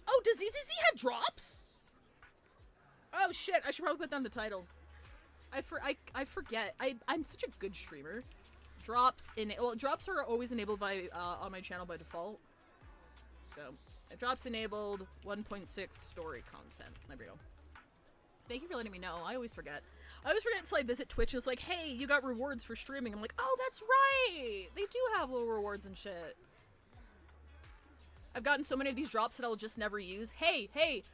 Oh, does ZZZ have drops? Oh shit, I should probably put down the title. I forget. I'm such a good streamer. Drops are always enabled by on my channel by default. So, drops enabled, 1.6 story content. There we go. Thank you for letting me know. I always forget. I always forget until I visit Twitch and it's like, hey, you got rewards for streaming. I'm like, oh, that's right! They do have little rewards and shit. I've gotten so many of these drops that I'll just never use. Hey,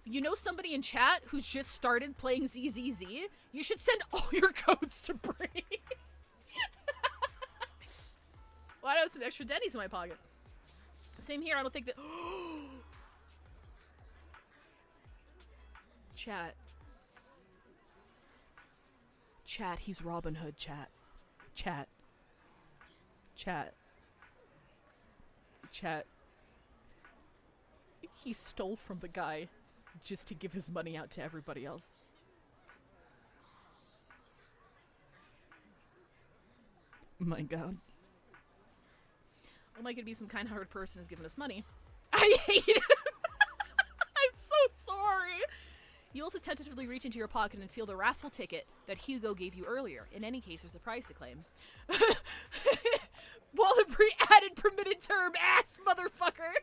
you know somebody in chat who's just started playing ZZZ? You should send all your codes to Bree. Well, I have some extra Denny's in my pocket. Same here, I don't think that... Chat, he's Robin Hood, chat. He stole from the guy just to give his money out to everybody else. My god. Well, might could be some kind-hearted person who's giving us money. I hate it! I'm so sorry! You also tentatively reach into your pocket and feel the raffle ticket that Hugo gave you earlier. In any case, there's a prize to claim. Wallet added permitted term, ass motherfucker!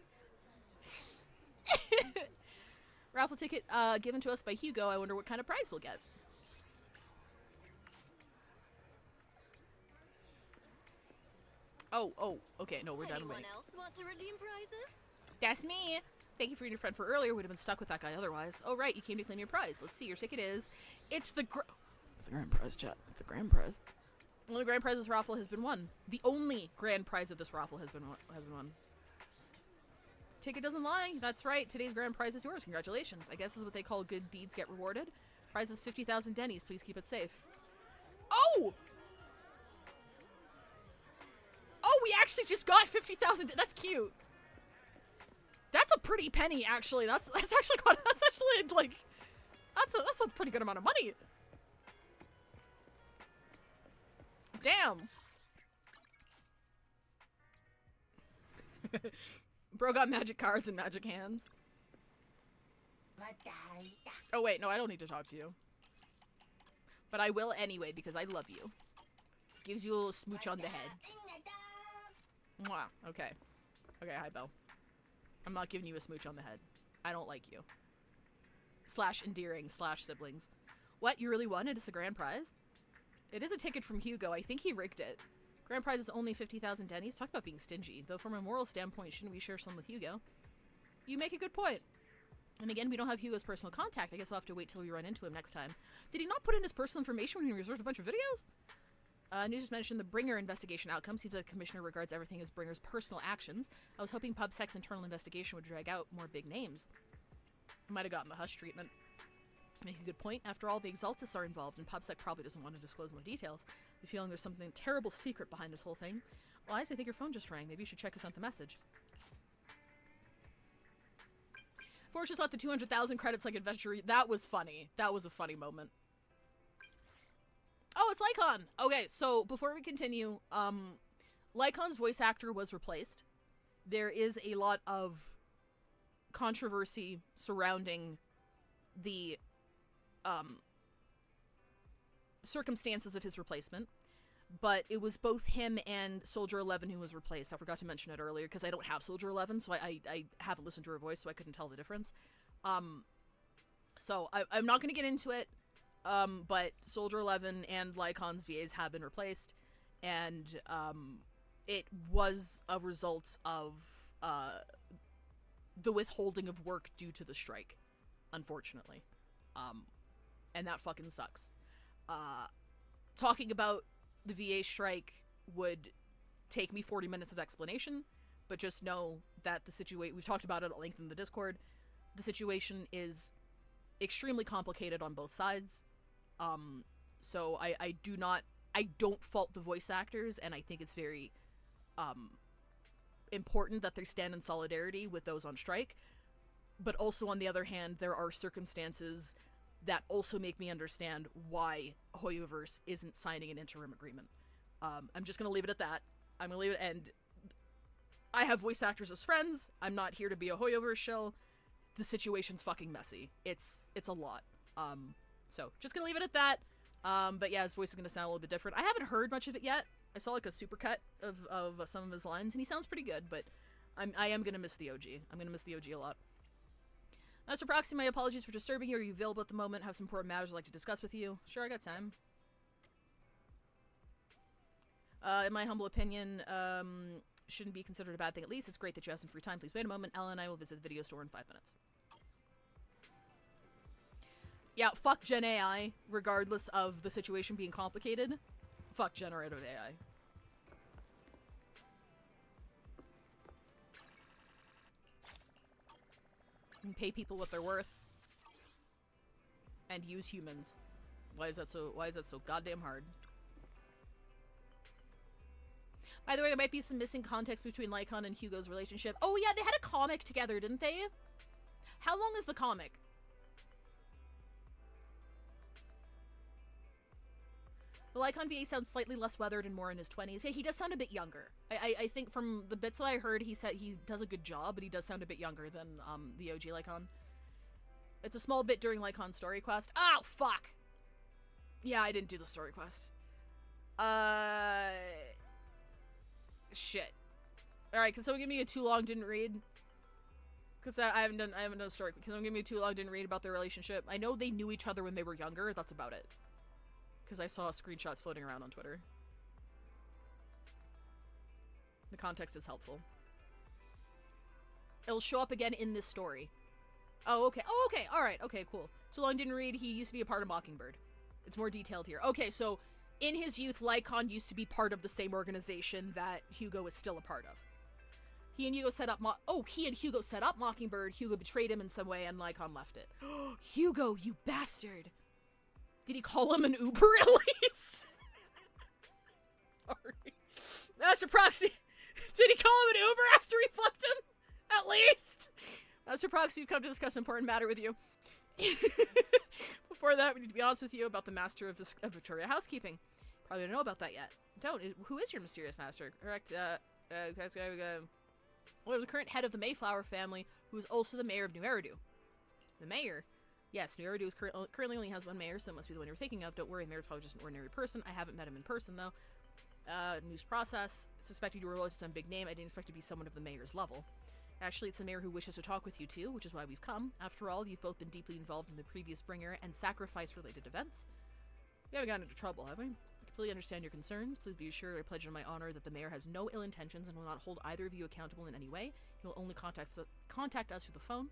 Raffle ticket given to us by Hugo. I wonder what kind of prize we'll get. Oh, okay, no, we're done waiting. Anyone else want to redeem prizes? That's me! Thank you for your friend for earlier. Would have been stuck with that guy otherwise. Oh, right, you came to claim your prize. Let's see, your ticket is... It's the grand prize, chat. It's the grand prize. Well, the grand prize of this raffle has been won. The only grand prize of this raffle has been won. Ticket doesn't lie. That's right. Today's grand prize is yours. Congratulations. I guess this is what they call good deeds get rewarded. Prize is 50,000 Denny's. Please keep it safe. Oh! Oh, we actually just got 50,000. That's cute. That's a pretty penny, actually. That's actually quite, that's actually like, that's a pretty good amount of money. Damn. Bro got magic cards and magic hands. Oh wait, no, I don't need to talk to you. But I will anyway because I love you. Gives you a little smooch on the head. Mwah. Okay. Okay, hi, Belle. I'm not giving you a smooch on the head. I don't like you. / endearing / siblings. What, you really won it? It's the grand prize? It is a ticket from Hugo. I think he rigged it. Grand prize is only 50,000 Denny's. Talk about being stingy. Though from a moral standpoint, shouldn't we share some with Hugo? You make a good point. And again, we don't have Hugo's personal contact. I guess we'll have to wait till we run into him next time. Did he not put in his personal information when he reserved a bunch of videos? News just mentioned the Bringer investigation outcome. Seems like the commissioner regards everything as Bringer's personal actions. I was hoping PubSec's internal investigation would drag out more big names. Might have gotten the hush treatment. Make a good point. After all, the Exaltists are involved, and PubSec probably doesn't want to disclose more details. I'm feeling there's something terrible secret behind this whole thing. Wise, I think your phone just rang. Maybe you should check who sent the message. Forrest just got the 200,000 credits like adventure. That was funny. That was a funny moment. Oh, it's Lycon! Okay, so before we continue, Lycon's voice actor was replaced. There is a lot of controversy surrounding the circumstances of his replacement, but it was both him and Soldier 11 who was replaced. I forgot to mention it earlier because I don't have Soldier 11, so I haven't listened to her voice, so I couldn't tell the difference. So I'm not going to get into it. But Soldier 11 and Lycon's VAs have been replaced, and it was a result of the withholding of work due to the strike, unfortunately. And that fucking sucks. Talking about the VA strike would take me 40 minutes of explanation, but just know that the situation, we've talked about it at length in the Discord, the situation is extremely complicated on both sides. So I don't fault the voice actors, and I think it's very, important that they stand in solidarity with those on strike. But also, on the other hand, there are circumstances that also make me understand why Hoyoverse isn't signing an interim agreement. I'm just gonna leave it at that. I'm gonna leave it, and I have voice actors as friends. I'm not here to be a Hoyoverse shill. The situation's fucking messy. It's a lot. So, just gonna leave it at that. But yeah, his voice is gonna sound a little bit different. I haven't heard much of it yet. I saw like a supercut of some of his lines, and he sounds pretty good, but I am gonna miss the OG. I'm gonna miss the OG a lot. Master Proxy, my apologies for disturbing you. Are you available at the moment? Have some important matters I'd like to discuss with you. Sure, I got time. In my humble opinion, shouldn't be considered a bad thing at least. It's great that you have some free time. Please wait a moment. Ella and I will visit the video store in 5 minutes. Yeah, fuck Gen AI, regardless of the situation being complicated. Fuck generative AI. And pay people what they're worth. And use humans. Why is that so goddamn hard? By the way, there might be some missing context between Lycon and Hugo's relationship. Oh yeah, they had a comic together, didn't they? How long is the comic? The Lycon VA sounds slightly less weathered and more in his 20s. Yeah, he does sound a bit younger. I think from the bits that I heard, he said he does a good job, but he does sound a bit younger than the OG Lycon. It's a small bit during Lycon's story quest. Oh, fuck! Yeah, I didn't do the story quest. Shit. Alright, can someone give me a too long didn't read? Because I haven't done a story. Can someone give me a too long didn't read about their relationship? I know they knew each other when they were younger, that's about it. Because I saw screenshots floating around on Twitter. The context is helpful. It'll show up again in this story. Oh, okay. Oh, okay. Alright. Okay, cool. So long didn't read, he used to be a part of Mockingbird. It's more detailed here. Okay, so in his youth, Lycon used to be part of the same organization that Hugo is still a part of. He and Hugo set up Mockingbird. Hugo betrayed him in some way, and Lycon left it. Hugo, you bastard! Did he call him an Uber at least? Sorry. Master Proxy, did he call him an Uber after he fucked him? At least? Master Proxy, we've come to discuss an important matter with you. Before that, we need to be honest with you about the master of Victoria Housekeeping. Probably don't know about that yet. Who is your mysterious master? Correct, well, the current head of the Mayflower family, who is also the mayor of New Eridu. The mayor? Yes, New Eridu is currently only has one mayor, so it must be the one you're thinking of. Don't worry, the mayor's probably just an ordinary person. I haven't met him in person, though. News process. Suspected you were related to some big name. I didn't expect to be someone of the mayor's level. Actually, it's the mayor who wishes to talk with you too, which is why we've come. After all, you've both been deeply involved in the previous bringer and sacrifice-related events. We haven't gotten into trouble, have we? I completely understand your concerns. Please be assured I pledge on my honor that the mayor has no ill intentions and will not hold either of you accountable in any way. He will only contact us through the phone.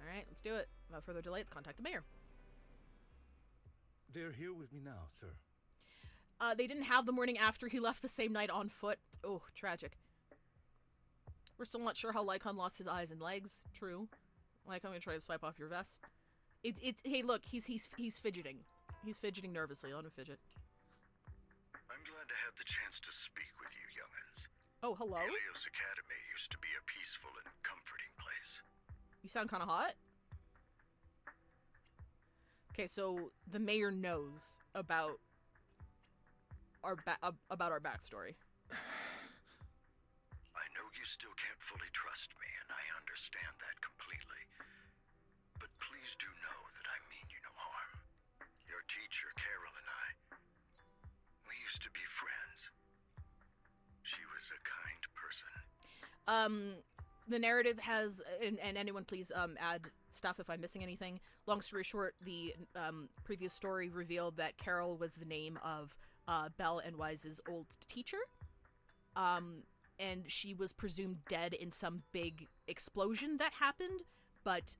Alright, let's do it. Without further delay, let's contact the mayor. They're here with me now, sir. They didn't have the morning after he left the same night on foot. Oh, tragic. We're still not sure how Lycon lost his eyes and legs. True. Lycon, I'm gonna try to swipe off your vest. Hey, look, he's fidgeting. He's fidgeting nervously. Let him fidget. I'm glad to have the chance to speak with you, young'uns. Oh, hello? Helios Academy used to be a peaceful and comforting place. You sound kind of hot. Okay, so the mayor knows about our backstory. I know you still can't fully trust me, and I understand that completely. But please do know that I mean you no harm. Your teacher, Carol, and I, we used to be friends. She was a kind person. The narrative has, and anyone please add stuff if I'm missing anything. Long story short, the previous story revealed that Carol was the name of Belle and Wise's old teacher. And she was presumed dead in some big explosion that happened, but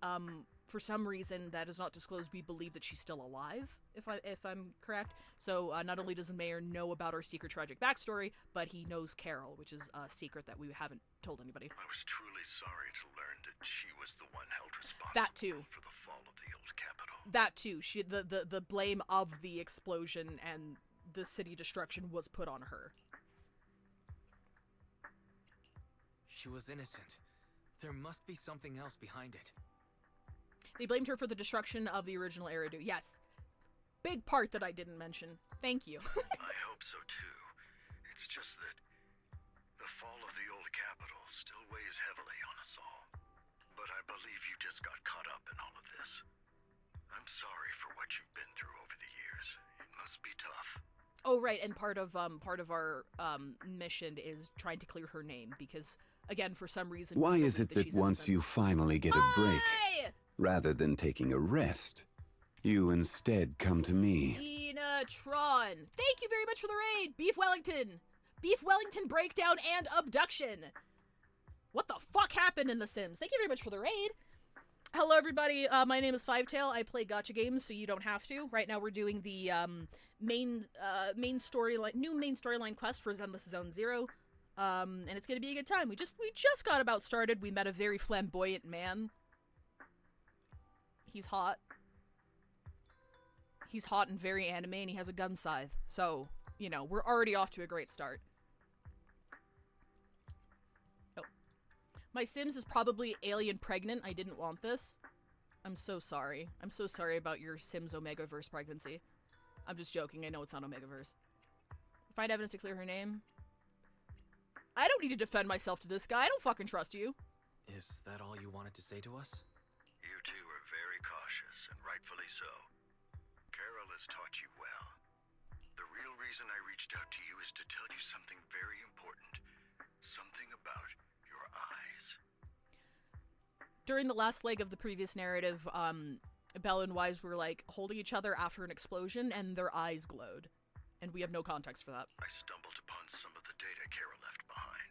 for some reason that is not disclosed. We believe that she's still alive, if I'm correct. So not only does the mayor know about our secret tragic backstory, but he knows Carol, which is a secret that we haven't told anybody. I was truly sorry to learn that she was the one held responsible That too. for the fall of the old capital. That too. She the blame of the explosion and the city destruction was put on her. She was innocent. There must be something else behind it. They blamed her for the destruction of the original Eridu. Yes. Big part that I didn't mention. Thank you. I hope so too. It's just that the fall of the old capital still weighs heavily on us all. But I believe you just got caught up in all of this. I'm sorry for what you've been through over the years. It must be tough. Oh, right, and part of our mission is trying to clear her name because, again, for some reason. Why is it that once you finally get a break, rather than taking a rest, you instead come to me? Enatron, thank you very much for the raid, Beef Wellington breakdown and abduction. What the fuck happened in The Sims? Thank you very much for the raid. Hello, everybody. My name is Fivetail. I play gacha games, so you don't have to. Right now, we're doing the main storyline quest for Zenless Zone 0, and it's gonna be a good time. We just got about started. We met a very flamboyant man. He's hot. He's hot and very anime, and he has a gun scythe. So, you know, we're already off to a great start. My Sims is probably alien pregnant. I didn't want this. I'm so sorry. I'm so sorry about your Sims Omegaverse pregnancy. I'm just joking. I know it's not Omegaverse. Find evidence to clear her name. I don't need to defend myself to this guy. I don't fucking trust you. Is that all you wanted to say to us? You two are very cautious, and rightfully so. Carol has taught you well. The real reason I reached out to you is to tell you something very important. Something about your eyes. During the last leg of the previous narrative, Belle and Wise were, like, holding each other after an explosion, and their eyes glowed. And we have no context for that. I stumbled upon some of the data Carol left behind.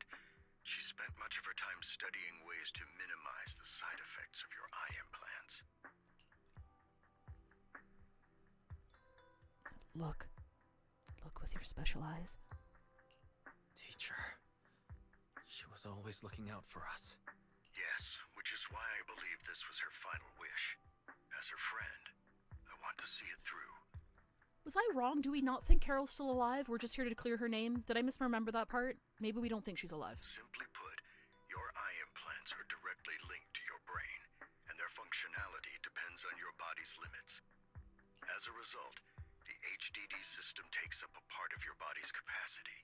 She spent much of her time studying ways to minimize the side effects of your eye implants. Look. Look with your special eyes. Teacher. She was always looking out for us. Yes, which is why I believe this was her final wish. As her friend, I want want to see it through. Was I wrong? Do we not think Carol's still alive? We're just here to clear her name? Did I misremember that part? Maybe we don't think she's alive. Simply put, your eye implants are directly linked to your brain, and their functionality depends on your body's limits. As a result, the HDD system takes up a part of your body's capacity.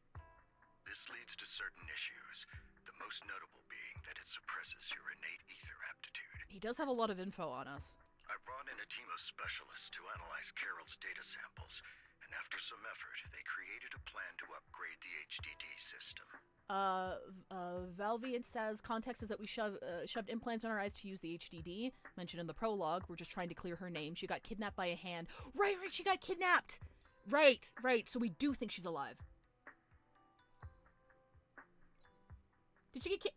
This leads to certain issues, the most notable being that it suppresses your innate ether aptitude. He does have a lot of info on us. I brought in a team of specialists to analyze Carol's data samples, and after some effort, they created a plan to upgrade the HDD system. Valviant says, context is that we shoved implants on our eyes to use the HDD. Mentioned in the prologue, we're just trying to clear her name. She got kidnapped by a hand. Right, she got kidnapped! Right, so we do think she's alive. Did she get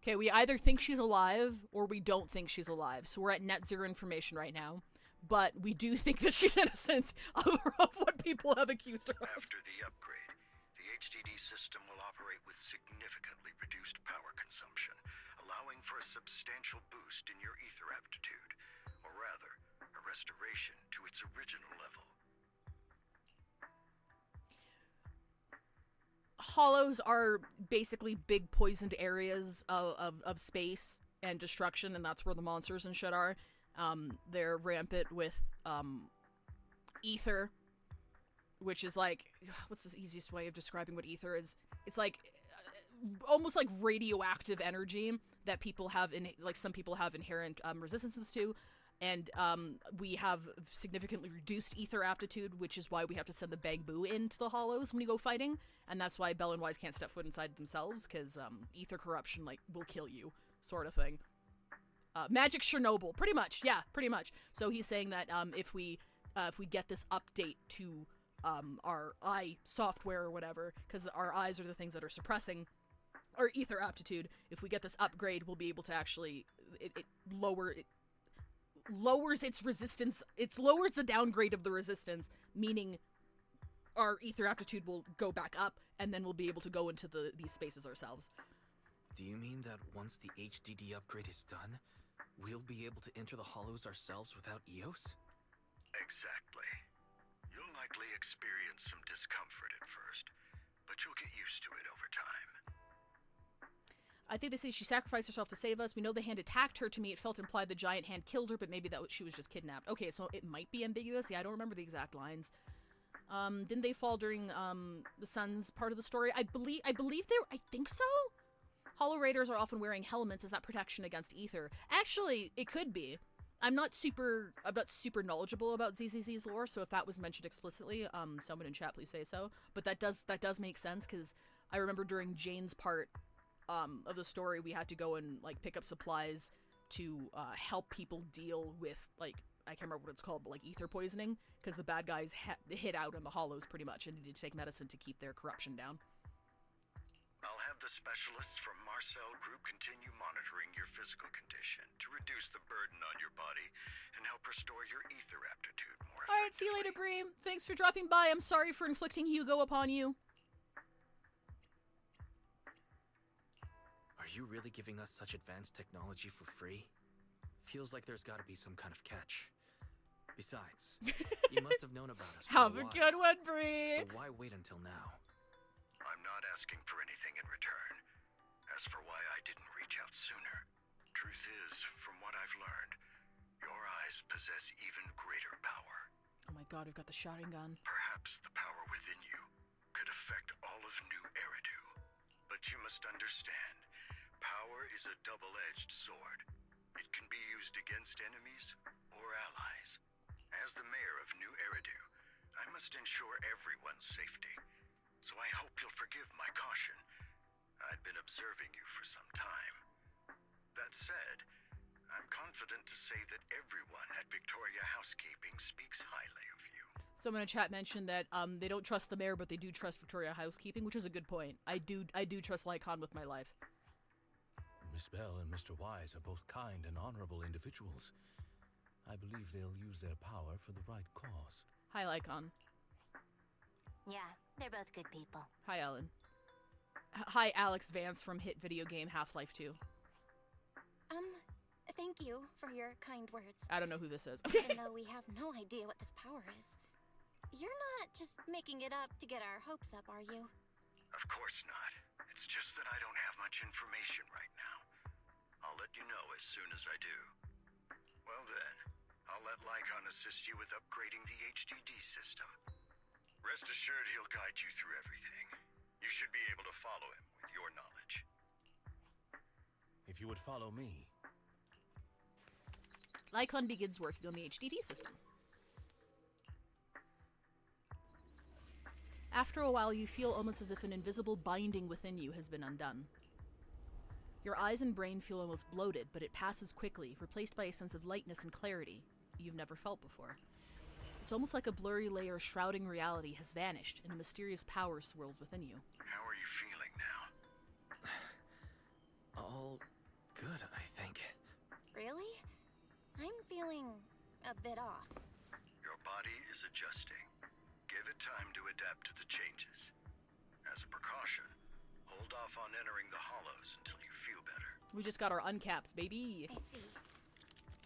Okay, we either think she's alive or we don't think she's alive. So we're at net zero information right now. But we do think that she's innocent of what people have accused her of. After the upgrade, the HDD system will operate with significantly reduced power consumption, allowing for a substantial boost in your ether aptitude, or rather, a restoration to its original level. Hollows are basically big poisoned areas of space and destruction, and that's where the monsters and shit are. They're rampant with ether, which is like, what's the easiest way of describing what ether is? It's like almost like radioactive energy that people have some people have inherent resistances to. And we have significantly reduced ether aptitude, which is why we have to send the Bang Boo into the hollows when we go fighting. And that's why Bell and Wise can't step foot inside themselves, because ether corruption, will kill you, sort of thing. Magic Chernobyl, pretty much, yeah, pretty much. So he's saying that if we get this update to our eye software or whatever, because our eyes are the things that are suppressing our ether aptitude, if we get this upgrade, we'll be able to actually, it lowers its resistance. It lowers the downgrade of the resistance, meaning our ether aptitude will go back up, and then we'll be able to go into these spaces ourselves. Do you mean that once the HDD upgrade is done, we'll be able to enter the hollows ourselves without EOS? Exactly. You'll likely experience some discomfort at first, but you'll get used to it over time. I think they say she sacrificed herself to save us. We know the hand attacked her. To me, it felt implied the giant hand killed her, but maybe she was just kidnapped. Okay, so it might be ambiguous. Yeah, I don't remember the exact lines. Didn't they fall during the sun's part of the story? I think so. Hollow Raiders are often wearing helmets. Is that protection against ether? Actually, it could be. I'm not super knowledgeable about ZZZ's lore, so if that was mentioned explicitly, someone in chat please say so. But that does make sense, because I remember during Jane's part of the story, we had to go and pick up supplies to help people deal with I can't remember what it's called, but ether poisoning, because the bad guys hid out in the hollows pretty much and needed to take medicine to keep their corruption down. I'll have the specialists from Marcel Group continue monitoring your physical condition to reduce the burden on your body and help restore your ether aptitude more effectively. Alright, see you later, Bree. Thanks for dropping by. I'm sorry for inflicting Hugo upon you. Are you really giving us such advanced technology for free? Feels like there's gotta be some kind of catch. Besides, you must have known about us for Have a a while. good one, Bree. So why wait until now? I'm not asking for anything in return. As for why I didn't reach out sooner, truth is, from what I've learned, your eyes possess even greater power. Oh my god, we've got the shotting gun. Perhaps the power within you could affect all of New Eridu. But you must understand, power is a double-edged sword. It can be used against enemies or allies. As the mayor of New Eridu, I must ensure everyone's safety. So I hope you'll forgive my caution. I'd been observing you for some time. That said, I'm confident to say that everyone at Victoria Housekeeping speaks highly of you. Someone in chat mentioned that they don't trust the mayor, but they do trust Victoria Housekeeping, which is a good point. I do trust Lycon with my life. Miss Bell and Mr. Wise are both kind and honorable individuals. I believe they'll use their power for the right cause. Hi, Lycon. Yeah, they're both good people. Hi, Ellen. Hi, Alex Vance from hit video game Half-Life 2. Thank you for your kind words. I don't know who this is. Even though we have no idea what this power is. You're not just making it up to get our hopes up, are you? Of course not. It's just that I don't have much information right now. I'll let you know as soon as I do. Well then, I'll let Lycon assist you with upgrading the HDD system. Rest assured he'll guide you through everything. You should be able to follow him with your knowledge. If you would follow me. Lycon begins working on the HDD system. After a while, you feel almost as if an invisible binding within you has been undone. Your eyes and brain feel almost bloated, but it passes quickly, replaced by a sense of lightness and clarity you've never felt before. It's almost like a blurry layer shrouding reality has vanished, and a mysterious power swirls within you. How are you feeling now? All good, I think. Really? I'm feeling a bit off. Your body is adjusting. Give it time to adapt to the changes. As a precaution, hold off on entering the hollows until you feel better. We just got our uncaps, baby. I see.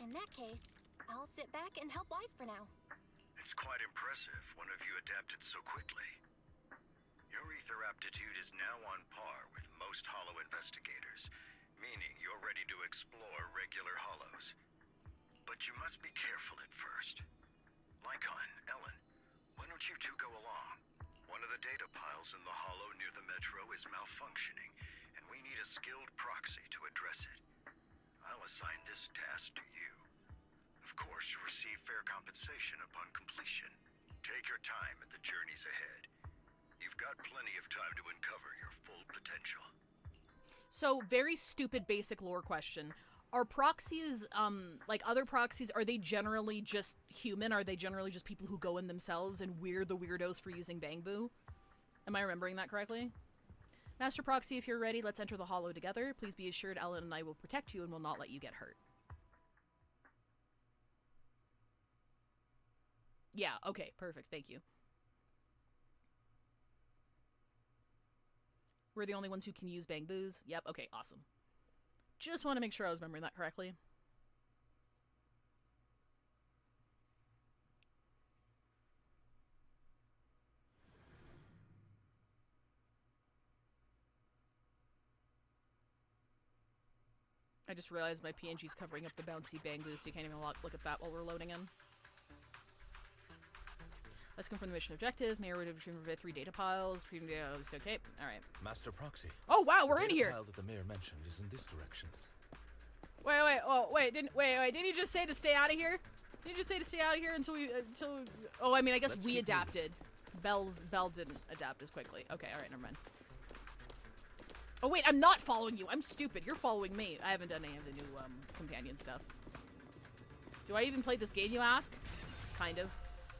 In that case, I'll sit back and help Wise for now. It's quite impressive one of you adapted so quickly. Your ether aptitude is now on par with most hollow investigators, meaning you're ready to explore regular hollows. But you must be careful at first. Lycon, Ellen, why don't you two go along? One of the data piles in the hollow near the metro is malfunctioning, and we need a skilled proxy to address it. I'll assign this task to you. Of course, you'll receive fair compensation upon completion. Take your time at the journeys ahead. You've got plenty of time to uncover your full potential. So, very stupid basic lore question. Are proxies, like other proxies, are they generally just human? Are they generally just people who go in themselves and we're the weirdos for using Bangbu? Am I remembering that correctly? Master Proxy, if you're ready, let's enter the hollow together. Please be assured Ellen and I will protect you and will not let you get hurt. Yeah, okay, perfect, thank you. We're the only ones who can use Bangbus. Yep, okay, awesome. Just want to make sure I was remembering that correctly. I just realized my PNG's covering up the bouncy Bangbus, so you can't even look at that while we're loading in. Let's confirm the mission objective. Mayor would have retrieved 3 data piles. Okay, alright. Master Proxy. Oh wow, we're in here! The pile that the mayor mentioned is in this direction. Didn't you just say to stay out of here? Didn't you just say to stay out of here until oh, I mean, I guess we adapted. Bell didn't adapt as quickly. Okay, alright, never mind. Oh wait, I'm not following you. I'm stupid. You're following me. I haven't done any of the new companion stuff. Do I even play this game, you ask? Kind of.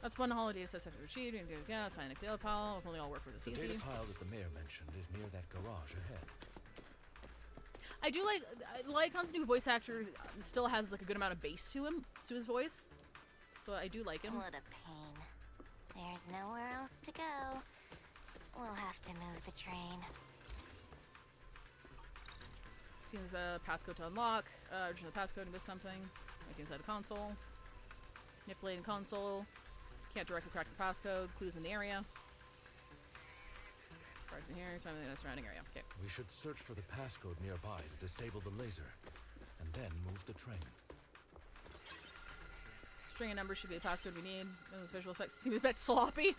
That's one holiday assessment after achieved. Yeah, that's fine. Next data pile. If only I'll work with this easy. The data pile that the mayor mentioned is near that garage ahead. I do like Lycon's new voice actor still has like a good amount of bass to him, to his voice. So I do like him. What a pain. There's nowhere else to go. We'll have to move the train. Seems the passcode to unlock. Return the passcode and miss something. Like inside the console. Manipulating console. Can't directly crack the passcode. Clues in the area. Bars in here. Time in the surrounding area. Okay. We should search for the passcode nearby to disable the laser, and then move the train. String of numbers should be the passcode we need. Those visual effects seem a bit sloppy.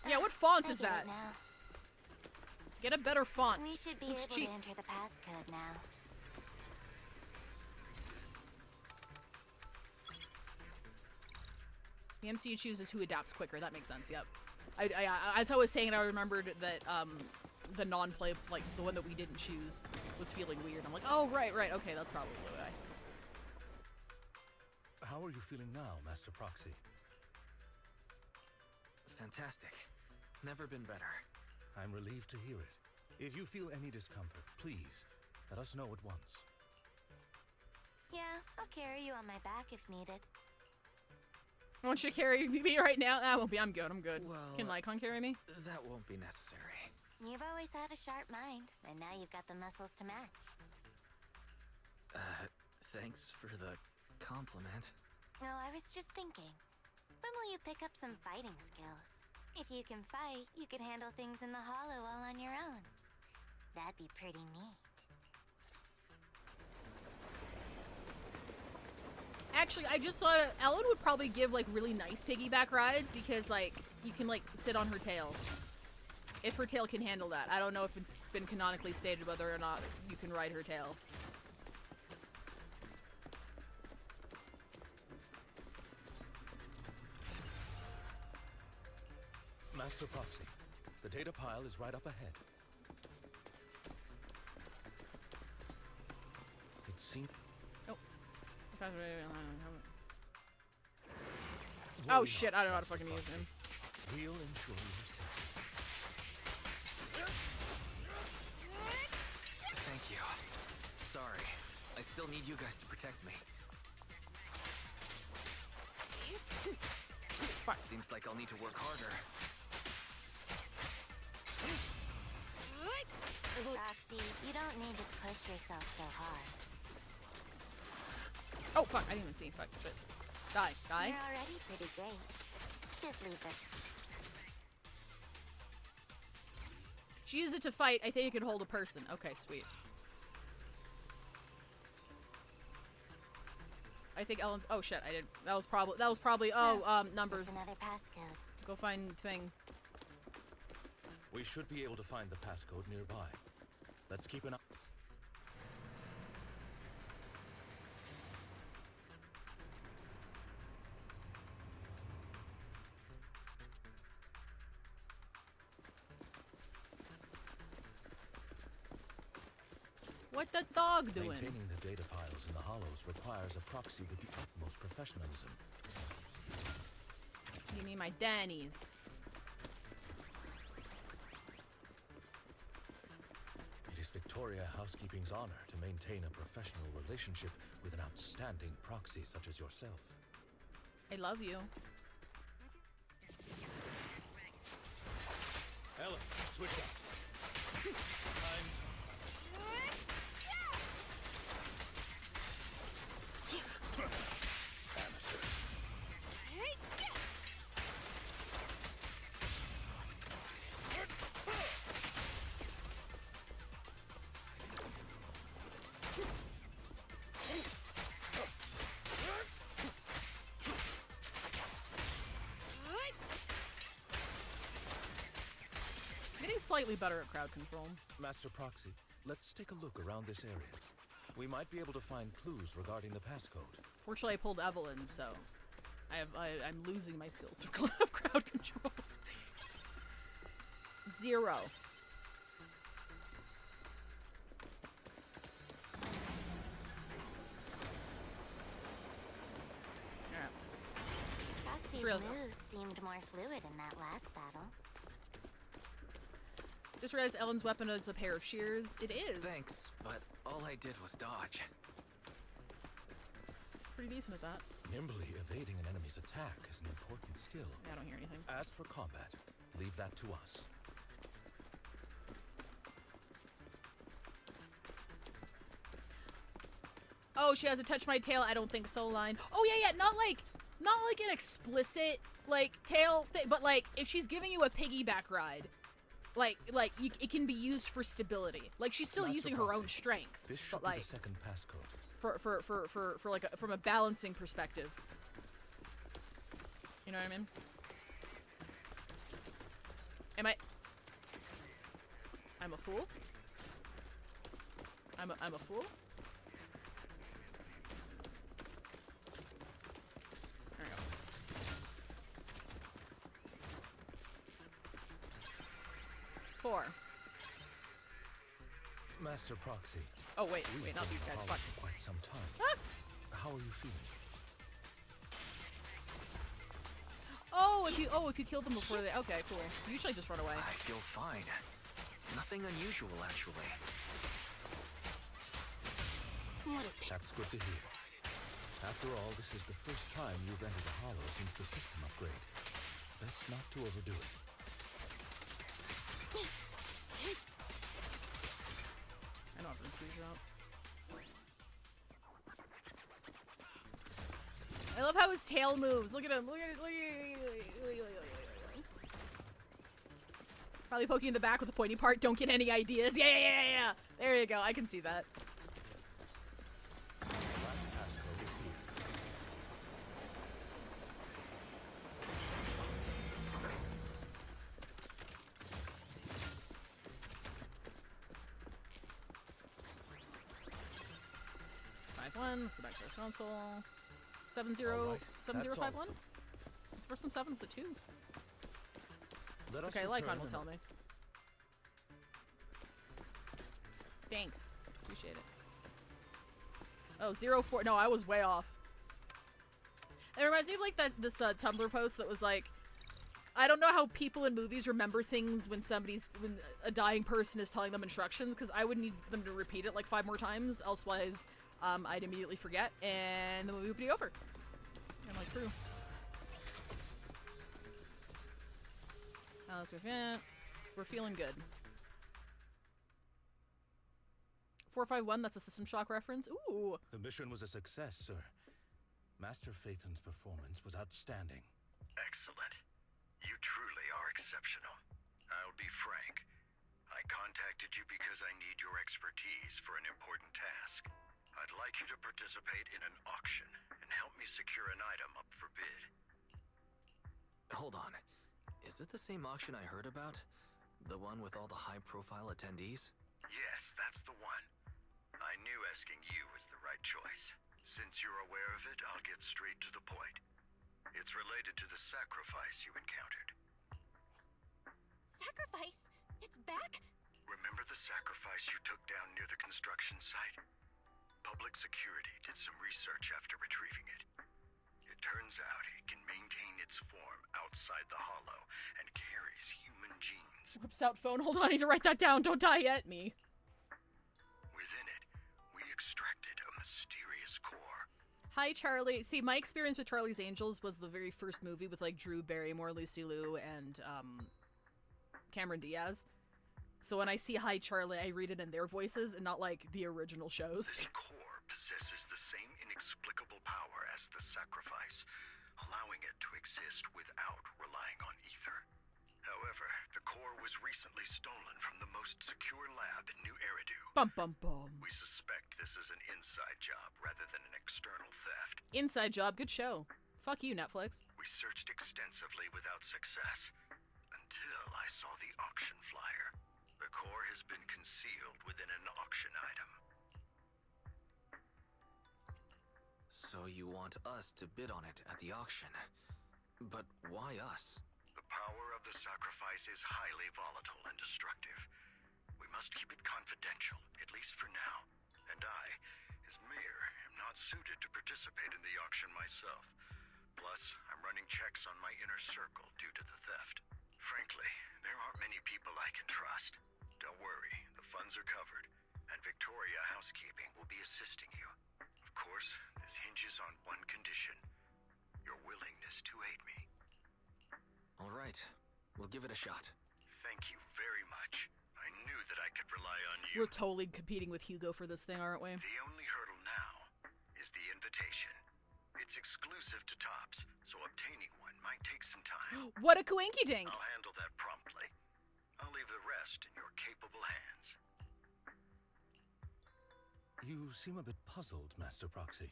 Yeah, what font is that? Get a better font. We should be able to enter the passcode now. The MCU chooses who adapts quicker. That makes sense. Yep. As I was saying, I remembered that the non-play, like the one that we didn't choose, was feeling weird. I'm like, oh right, okay, that's probably why. How are you feeling now, Master Proxy? Fantastic. Never been better. I'm relieved to hear it. If you feel any discomfort, please let us know at once. Yeah, I'll carry you on my back if needed. I want you to carry me right now? That won't be. I'm good. Well, can Lycon carry me? That won't be necessary. You've always had a sharp mind, and now you've got the muscles to match. Thanks for the compliment. No, I was just thinking. When will you pick up some fighting skills? If you can fight, you can handle things in the hollow all on your own. That'd be pretty neat. Actually, I just thought Ellen would probably give like really nice piggyback rides because like you can like sit on her tail. If her tail can handle that. I don't know if it's been canonically stated whether or not you can ride her tail. Master Proxy, the data pile is right up ahead. It seems... Oh. Oh shit, I don't know how to fucking use him. We'll ensure your safety. Thank you. Sorry. I still need you guys to protect me. Seems like I'll need to work harder. Roxy, you don't need to push yourself so hard. Oh fuck, I didn't even see. Fuck, shit. Die, die. You're already pretty great. Just leave it. She used it to fight. I think it could hold a person. Okay, sweet. I think Ellen's. Oh shit! I did. That was probably. Oh, numbers. That's another passcode. Go find thing. We should be able to find the passcode nearby. Let's keep an eye. What the dog doing? Maintaining the data piles in the hollows requires a proxy with the utmost professionalism. Give me my Dannies. It is Victoria Housekeeping's honor to maintain a professional relationship with an outstanding proxy such as yourself. I love you. Ellen, switch up. Slightly better at crowd control. Master Proxy, let's take a look around this area. We might be able to find clues regarding the passcode. Fortunately, I pulled Evelyn, so I'm losing my skills of crowd control. 0. Proxy's moves seemed more fluid in that last battle. Just realized Ellen's weapon is a pair of shears. It is. Thanks, but all I did was dodge. Pretty decent at that. Nimbly evading an enemy's attack is an important skill. I don't hear anything. As for combat, leave that to us. Oh, she has a touch my tail. I don't think so line. Oh yeah, not like an explicit like tail thing, but like if she's giving you a piggyback ride. It can be used for stability. Like she's still using her own strength. This should be the second passcode. For like from a balancing perspective. You know what I mean? I'm a fool? I'm a fool? There we go. Four. Master Proxy. Oh wait, not these guys. Fuck. For quite some time. Ah! How are you feeling? Oh, if you killed them before they. Okay, cool. You usually just run away. I feel fine. Nothing unusual, actually. That's good to hear. After all, this is the first time you've entered a hollow since the system upgrade. Best not to overdo it. I don't have an infuse drop. his tail moves. Look at him. Look at it. Probably poking in the back with the pointy part. Don't get any ideas. Yeah. There you go. I can see that. Let's go back to our console. 7051? What's the first one? 7? Was it 2? It's okay, Lycon will tell me. Thanks. Appreciate it. Oh, 04. No, I was way off. It reminds me of like this Tumblr post that was like, I don't know how people in movies remember things when when a dying person is telling them instructions, because I would need them to repeat it like 5 more times, elsewise I'd immediately forget, and the movie would be over. I'm like, true. Let's repent. We're feeling good. 451, that's a System Shock reference. Ooh. The mission was a success, sir. Master Phaeton's performance was outstanding. Excellent. You truly are exceptional. I'll be frank. I contacted you because I need your expertise for an important task. I'd like you to participate in an auction and help me secure an item up for bid. Hold on. Is it the same auction I heard about? The one with all the high-profile attendees? Yes, that's the one. I knew asking you was the right choice. Since you're aware of it, I'll get straight to the point. It's related to the sacrifice you encountered. Sacrifice? It's back? Remember the sacrifice you took down near the construction site? Public security did some research after retrieving it. It turns out it can maintain its form outside the hollow and carries human genes. Whips out phone. Hold on, I need to write that down. Don't die yet, me. Within it, we extracted a mysterious core. Hi, Charlie. See, my experience with Charlie's Angels was the very first movie with like Drew Barrymore, Lucy Liu, and Cameron Diaz. So when I see Hi, Charlie, I read it in their voices and not like the original shows. This core possesses the same inexplicable power as the sacrifice, allowing it to exist without relying on ether. However, the core was recently stolen from the most secure lab in New Eridu. Bum bum bum. We suspect this is an inside job rather than an external theft. Inside job, good show. Fuck you, Netflix. We searched extensively without success, until I saw the auction flyer. The core has been concealed within an auction item. So you want us to bid on it at the auction. But why us? The power of the sacrifice is highly volatile and destructive. We must keep it confidential, at least for now. And I, as mayor, am not suited to participate in the auction myself. Plus, I'm running checks on my inner circle due to the theft. Frankly, there aren't many people I can trust. Don't worry, the funds are covered, and Victoria Housekeeping will be assisting you. Of course, this hinges on one condition: your willingness to aid me. All right, we'll give it a shot. Thank you very much. I knew that I could rely on you. We're totally competing with Hugo for this thing, aren't we? The only hurdle now is the invitation. It's exclusive to Tops, so obtaining one might take some time. What a coinky-dink! I'll handle that promptly. I'll leave the rest in your capable hands. You seem a bit puzzled, Master Proxy.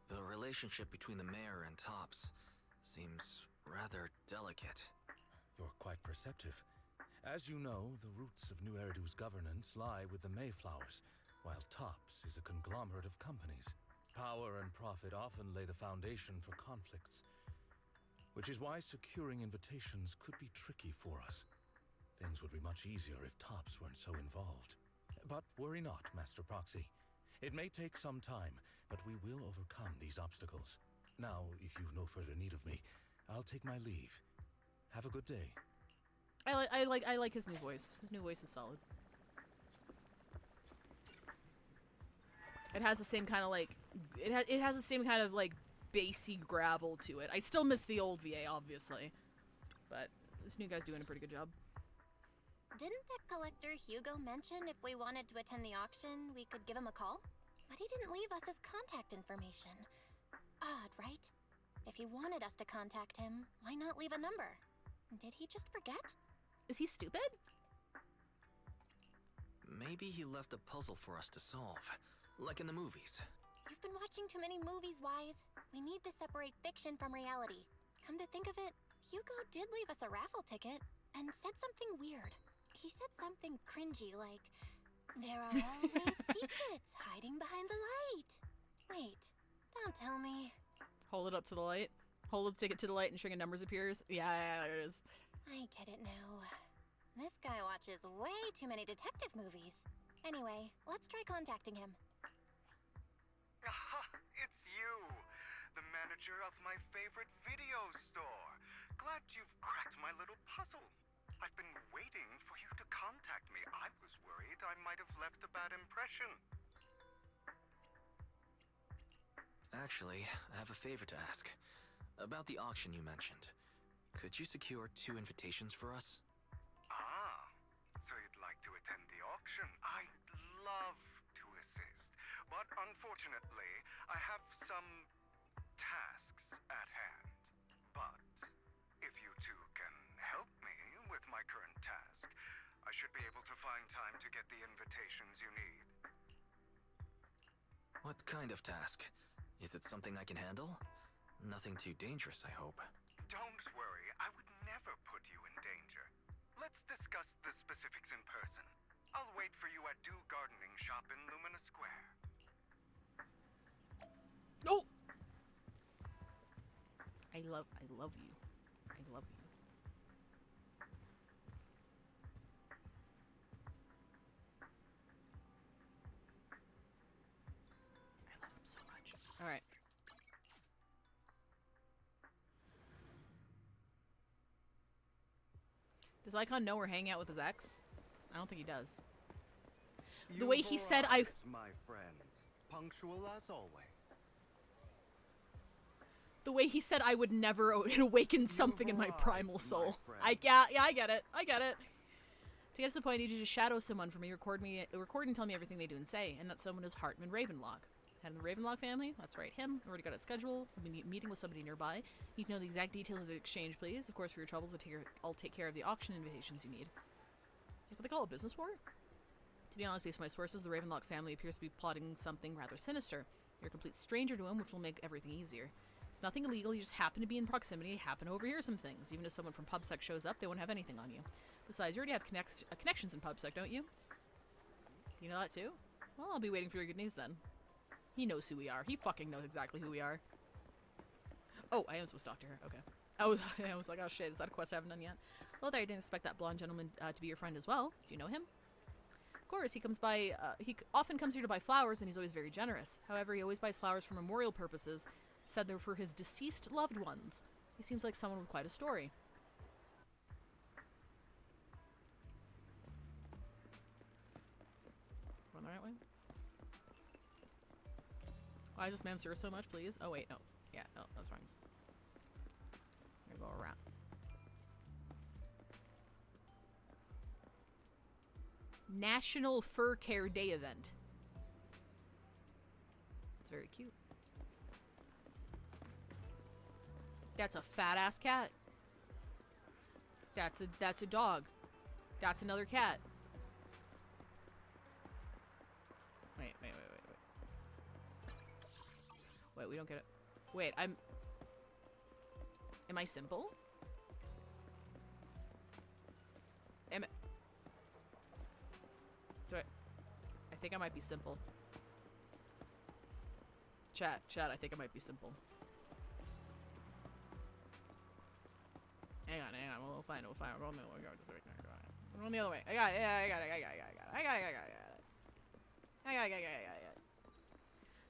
The relationship between the mayor and Tops seems rather delicate. You're quite perceptive. As you know, the roots of New Eridu's governance lie with the Mayflowers, while Tops is a conglomerate of companies. Power and profit often lay the foundation for conflicts, which is why securing invitations could be tricky for us. Things would be much easier if Tops weren't so involved. But worry not, Master Proxy. It may take some time, but we will overcome these obstacles. Now, if you've no further need of me, I'll take my leave. Have a good day. I like his new voice. His new voice is solid. It has the same kind of like it has the same kind of like bassy gravel to it. I still miss the old VA, obviously, but this new guy's doing a pretty good job. Didn't that collector Hugo mention if we wanted to attend the auction, we could give him a call? But he didn't leave us his contact information. Odd, right? If he wanted us to contact him, why not leave a number? Did he just forget? Is he stupid? Maybe he left a puzzle for us to solve, like in the movies. You've been watching too many movies, Wise. We need to separate fiction from reality. Come to think of it, Hugo did leave us a raffle ticket and said something weird. He said something cringy like, "There are always secrets hiding behind the light." Wait, don't tell me. Hold it up to the light. Hold the ticket to the light and a string of numbers appears. Yeah, there it is. I get it now. This guy watches way too many detective movies. Anyway, let's try contacting him. Aha, it's you, the manager of my favorite video store. Glad you've cracked my little puzzle. I've been waiting for you to contact me. I was worried I might have left a bad impression. Actually, I have a favor to ask. About the auction you mentioned. Could you secure 2 invitations for us? Ah, so you'd like to attend the auction? I'd love to assist, but unfortunately, I have some tasks at hand. But if you two can help me with my current task, I should be able to find time to get the invitations you need. What kind of task? Is it something I can handle? Nothing too dangerous, I hope. Don't worry, I would never put you in danger. Let's discuss the specifics in person. I'll wait for you at Do Gardening Shop in Lumina Square. Oh! I love you. I love you. I love him so much. Alright. Does Icon know we're hanging out with his ex? I don't think he does. The way he said I... My friend, punctual as always. The way he said I would never awaken something in my primal soul. Yeah, I get it. I get it. To get to the point, I need you to shadow someone for me, record and tell me everything they do and say, and that someone is Hartman Ravenlock. Head of the Ravenlock family? That's right, him. Already got a schedule. We'll be meeting with somebody nearby. You can know the exact details of the exchange, please. Of course, for your troubles, I'll take care of the auction invitations you need. Is this what they call a business war? To be honest, based on my sources, the Ravenlock family appears to be plotting something rather sinister. You're a complete stranger to him, which will make everything easier. It's nothing illegal, you just happen to be in proximity, happen to overhear some things. Even if someone from PubSec shows up, they won't have anything on you. Besides, you already have connections in PubSec, don't you? You know that too? Well, I'll be waiting for your good news then. He knows who we are. He fucking knows exactly who we are. Oh, I am supposed to talk to her. Okay. I was like, oh shit, is that a quest I haven't done yet? Well, I didn't expect that blonde gentleman to be your friend as well. Do you know him? Of course, he comes by, he often comes here to buy flowers, and he's always very generous. However, he always buys flowers for memorial purposes, said they're for his deceased loved ones. He seems like someone with quite a story. Going the right way? Why is this man sir so much, please? Oh, wait, no. Yeah, no, that's wrong. Here we go around. National Fur Care Day event. It's very cute. That's a fat-ass cat. That's a dog. That's another cat. Wait. Wait, we don't get it. Wait, am I simple? I think I might be simple. Chat, I think I might be simple. Hang on, we'll find it. We're going the other way. I got it.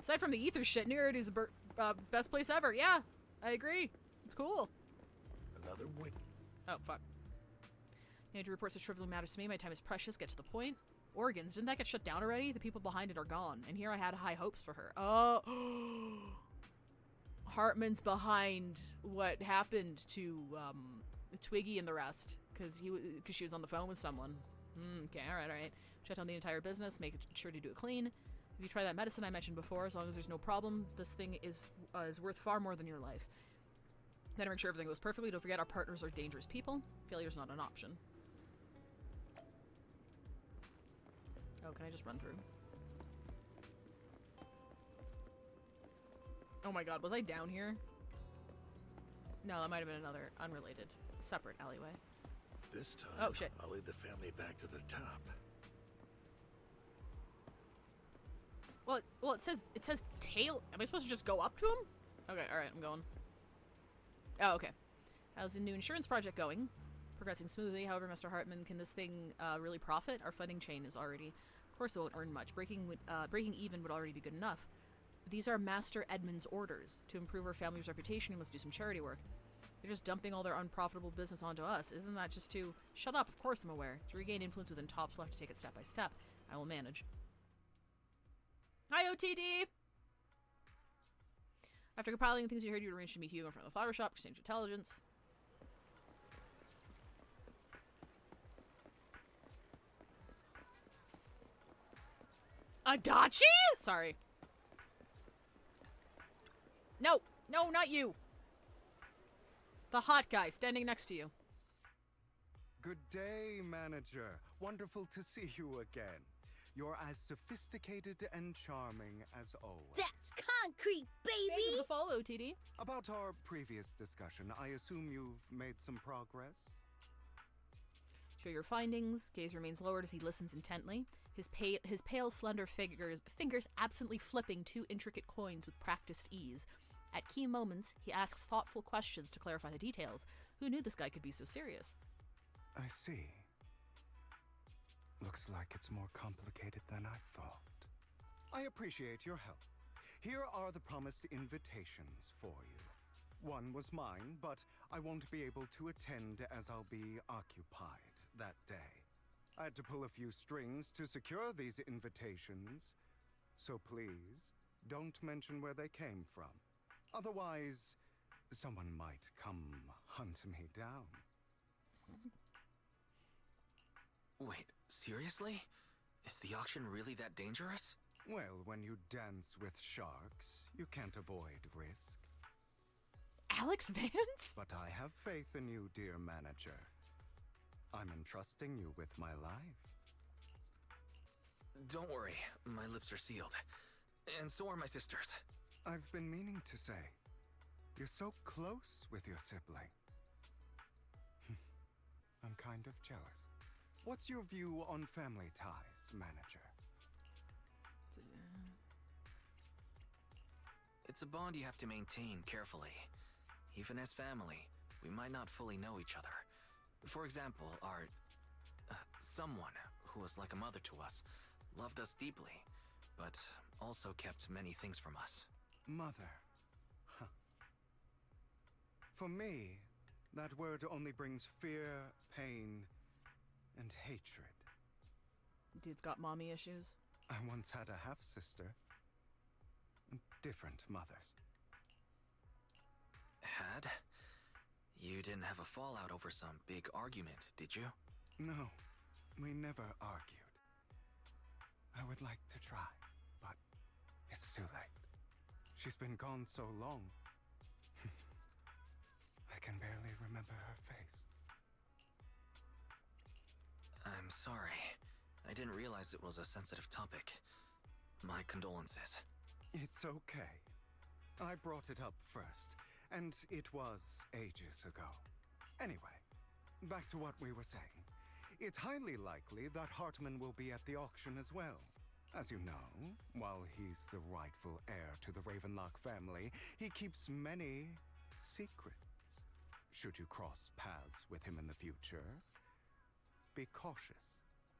Aside from the ether shit, New York is the best place ever. Yeah, I agree. It's cool. Another win. Oh, fuck. Andrew reports that trivial matters to me. My time is precious. Get to the point. Organs, didn't that get shut down already? The people behind it are gone. And here I had high hopes for her. Oh. Hartman's behind what happened to Twiggy and the rest. Because she was on the phone with someone. Okay, alright. Shut down the entire business. Make sure to do it clean. If you try that medicine I mentioned before, as long as there's no problem, this thing is is worth far more than your life. Better make sure everything goes perfectly. Don't forget, our partners are dangerous people. Failure's not an option. Oh, can I just run through? Oh my god, was I down here? No, that might have been another unrelated, separate alleyway. This time, oh, shit. I'll lead the family back to the top. Well, it says tail. Am I supposed to just go up to him? Okay, all right, I'm going. Oh, okay. How's the new insurance project going? Progressing smoothly. However, Mr. Hartman, can this thing really profit? Our funding chain is already, of course, it won't earn much. Breaking even would already be good enough. These are Master Edmund's orders. To improve our family's reputation, we must do some charity work. They're just dumping all their unprofitable business onto us. Isn't that just to... Shut up, of course I'm aware. To regain influence within TOPS, we'll have to take it step by step. I will manage. Hi, OTD! After compiling the things you heard, you arranged to meet Hugo in front of the flower shop, exchange intelligence. Adachi? Sorry. No, no, not you. The hot guy standing next to you. Good day, manager. Wonderful to see you again. You're as sophisticated and charming as always. That's concrete, baby! Thank you for the follow, TD. About our previous discussion, I assume you've made some progress? Show your findings. Gaze remains lowered as he listens intently. His pale, slender fingers absently flipping 2 intricate coins with practiced ease. At key moments, he asks thoughtful questions to clarify the details. Who knew this guy could be so serious? I see. Looks like it's more complicated than I thought. I appreciate your help. Here are the promised invitations for you. One was mine, but I won't be able to attend as I'll be occupied that day. I had to pull a few strings to secure these invitations, so please don't mention where they came from. Otherwise, someone might come hunt me down. Wait, seriously? Is the auction really that dangerous? Well, when you dance with sharks, you can't avoid risk. Alex Vance? But I have faith in you, dear manager. I'm entrusting you with my life. Don't worry, my lips are sealed. And so are my sisters. I've been meaning to say, you're so close with your sibling. I'm kind of jealous. What's your view on family ties, manager? It's a bond you have to maintain carefully. Even as family, we might not fully know each other. For example, our... someone who was like a mother to us, loved us deeply, but also kept many things from us. Mother. Huh. For me, that word only brings fear, pain, and hatred. Dude's got mommy issues. I once had a half-sister. Different mothers. Had? You didn't have a fallout over some big argument, did you? No, we never argued. I would like to try, but it's too late. She's been gone so long. I can barely remember her face. I'm sorry. I didn't realize it was a sensitive topic. My condolences. It's okay. I brought it up first, and it was ages ago. Anyway, back to what we were saying. It's highly likely that Hartman will be at the auction as well. As you know, while he's the rightful heir to the Ravenlock family, he keeps many secrets. Should you cross paths with him in the future, be cautious.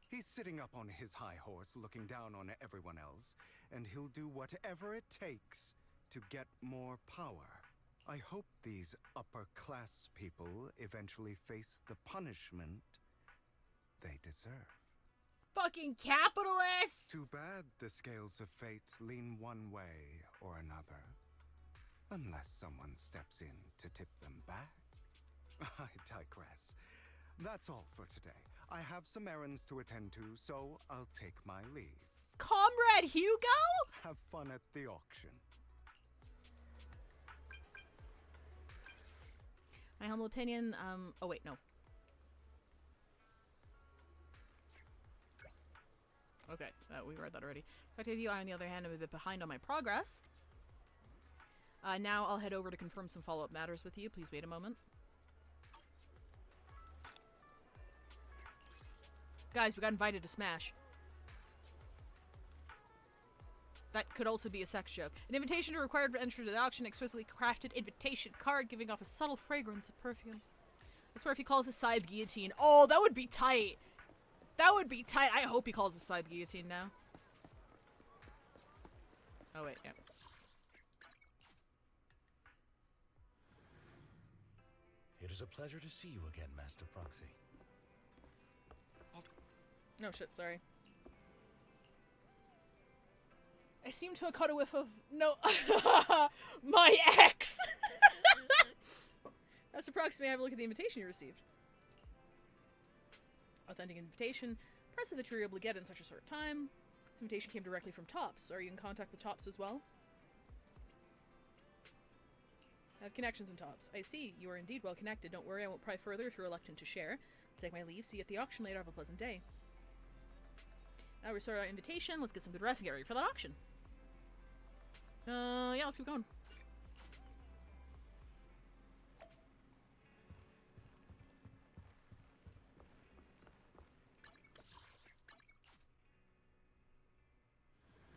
He's sitting up on his high horse, looking down on everyone else, and he'll do whatever it takes to get more power. I hope these upper-class people eventually face the punishment they deserve. Fucking capitalists! Too bad the scales of fate lean one way or another. Unless someone steps in to tip them back. I digress. That's all for today. I have some errands to attend to, so I'll take my leave. Comrade Hugo? Have fun at the auction. My humble opinion, oh wait, no. Okay, we read that already. Effective you, I on the other hand am a bit behind on my progress. Now I'll head over to confirm some follow-up matters with you. Please wait a moment. Guys, we got invited to Smash. That could also be a sex joke. An invitation to required for entry to the auction, exquisitely crafted invitation card giving off a subtle fragrance of perfume. I swear if he calls his side guillotine. Oh, that would be tight. That would be tight. I hope he calls his side guillotine now. Oh, wait, yeah. It is a pleasure to see you again, Master Proxy. No shit, sorry. I seem to have caught a whiff of no my ex. That's approximately have a look at the invitation you received. Authentic invitation. Impressive that you were able to get it in such a short time. This invitation came directly from Tops. Are you in contact with Tops as well? I have connections in Tops. I see. You are indeed well connected. Don't worry, I won't pry further if you're reluctant to share. I'll take my leave. See you at the auction later. Have a pleasant day. Now we start our invitation. Let's get some good rest and get ready for that auction. Yeah, let's keep going.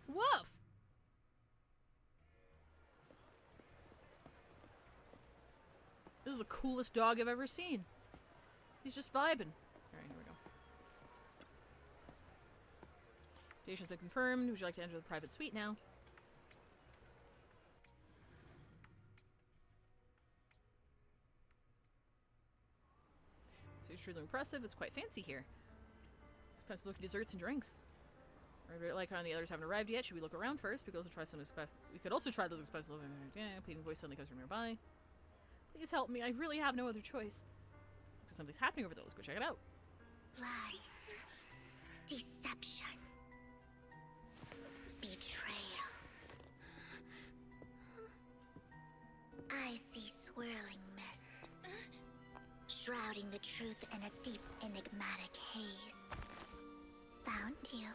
Woof! This is the coolest dog I've ever seen. He's just vibing. Alright, here we go. Invitation's been confirmed. Would you like to enter the private suite now? So it's truly impressive. It's quite fancy here. Expensive looking desserts and drinks. Like on the others haven't arrived yet. Should we look around first? We could also try some we could also try those expensive pleading voice suddenly comes from nearby. Please help me. I really have no other choice. Because something's happening over there. Let's go check it out. Lies. Deception. Betrayal. I see swirling mist, shrouding the truth in a deep, enigmatic haze. Found you.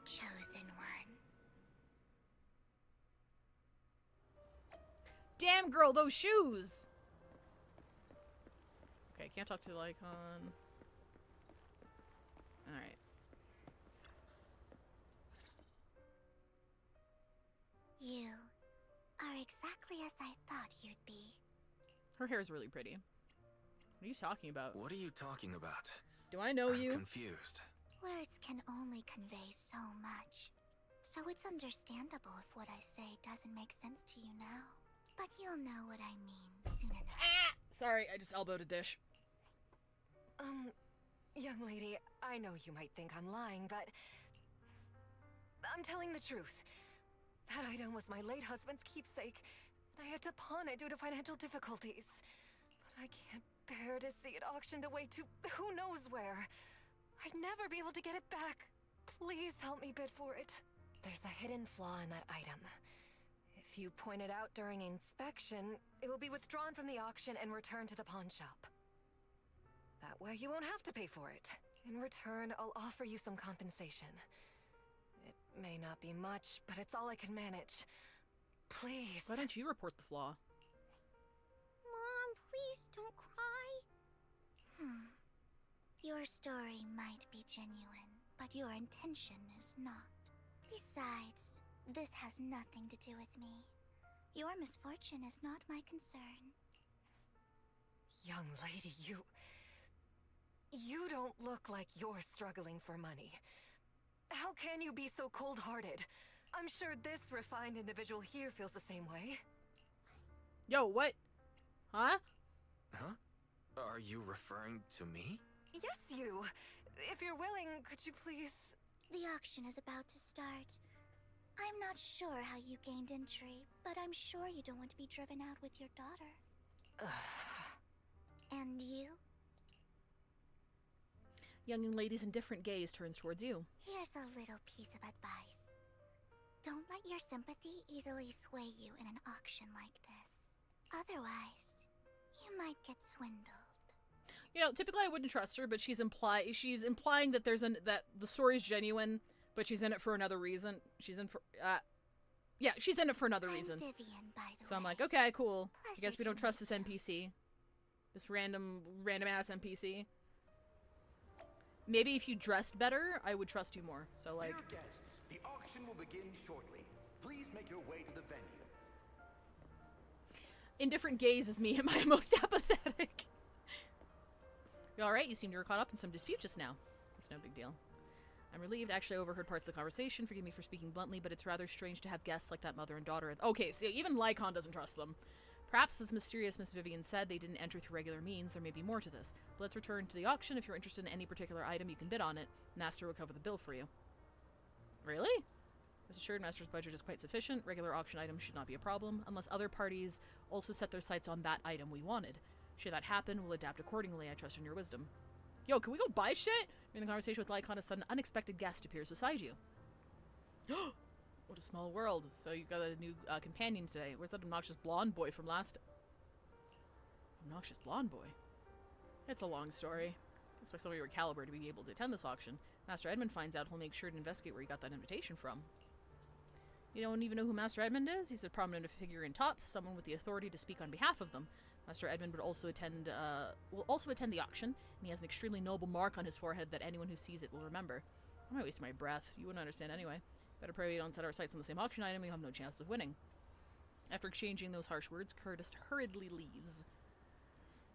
Chosen one. Damn, girl, those shoes! Okay, can't talk to the icon. Alright. You are exactly as I thought you'd be. Her hair is really pretty. What are you talking about? What are you talking about? Do I know you? I'm confused. Words can only convey so much. So it's understandable if what I say doesn't make sense to you now. But you'll know what I mean soon enough. Ah! Sorry, I just elbowed a dish. Young lady, I know you might think I'm lying, but I'm telling the truth. That item was my late husband's keepsake, and I had to pawn it due to financial difficulties. But I can't bear to see it auctioned away to who knows where. I'd never be able to get it back. Please help me bid for it. There's a hidden flaw in that item. If you point it out during inspection, it will be withdrawn from the auction and returned to the pawn shop. That way you won't have to pay for it. In return, I'll offer you some compensation. It may not be much, but it's all I can manage. Please. Why don't you report the flaw? Mom, please don't cry. Your story might be genuine, but your intention is not. Besides, this has nothing to do with me. Your misfortune is not my concern. Young lady, you don't look like you're struggling for money. How can you be so cold-hearted? I'm sure this refined individual here feels the same way. Yo, what? Huh? Huh? Are you referring to me? Yes, you. If you're willing, could you please... The auction is about to start. I'm not sure how you gained entry, but I'm sure you don't want to be driven out with your daughter. And you? Young lady's indifferent gaze turns towards you. Here's a little piece of advice. Don't let your sympathy easily sway you in an auction like this. Otherwise, you might get swindled. You know, typically I wouldn't trust her, but she's implying that that the story's genuine, but she's in it for another reason. She's in it for another reason. Vivian, by the So way. I'm like, okay, cool. I Pleasure guess we to don't trust this NPC. This random ass NPC. Maybe if you dressed better, I would trust you more. So like, Dear guests, the auction will begin shortly. Please make your way to the venue. indifferent gaze is me. Am I most apathetic? You alright? You seem to were caught up in some dispute just now. It's no big deal. I'm relieved. Actually, I overheard parts of the conversation. Forgive me for speaking bluntly, but it's rather strange to have guests like that mother and daughter. Okay, so even Lycon doesn't trust them. Perhaps, as mysterious Miss Vivian said, they didn't enter through regular means. There may be more to this. But let's return to the auction. If you're interested in any particular item, you can bid on it. Master will cover the bill for you. Really? As assured, Master's budget is quite sufficient. Regular auction items should not be a problem, unless other parties also set their sights on that item we wanted. Should that happen, we'll adapt accordingly. I trust in your wisdom. Yo, can we go buy shit? During the conversation with Lycon, a sudden unexpected guest appears beside you. What a small world. So you got a new companion today. Where's that obnoxious blonde boy from last... Obnoxious blonde boy? It's a long story. I expect somebody of your caliber to be able to attend this auction. Master Edmund finds out, he'll make sure to investigate where you got that invitation from. You don't even know who Master Edmund is? He's a prominent figure in Tops, someone with the authority to speak on behalf of them. Master Edmund will also attend the auction, and he has an extremely noble mark on his forehead that anyone who sees it will remember. I'm not wasting my breath. You wouldn't understand anyway. Better pray we don't set our sights on the same auction item, we have no chance of winning. After exchanging those harsh words, Curtis hurriedly leaves.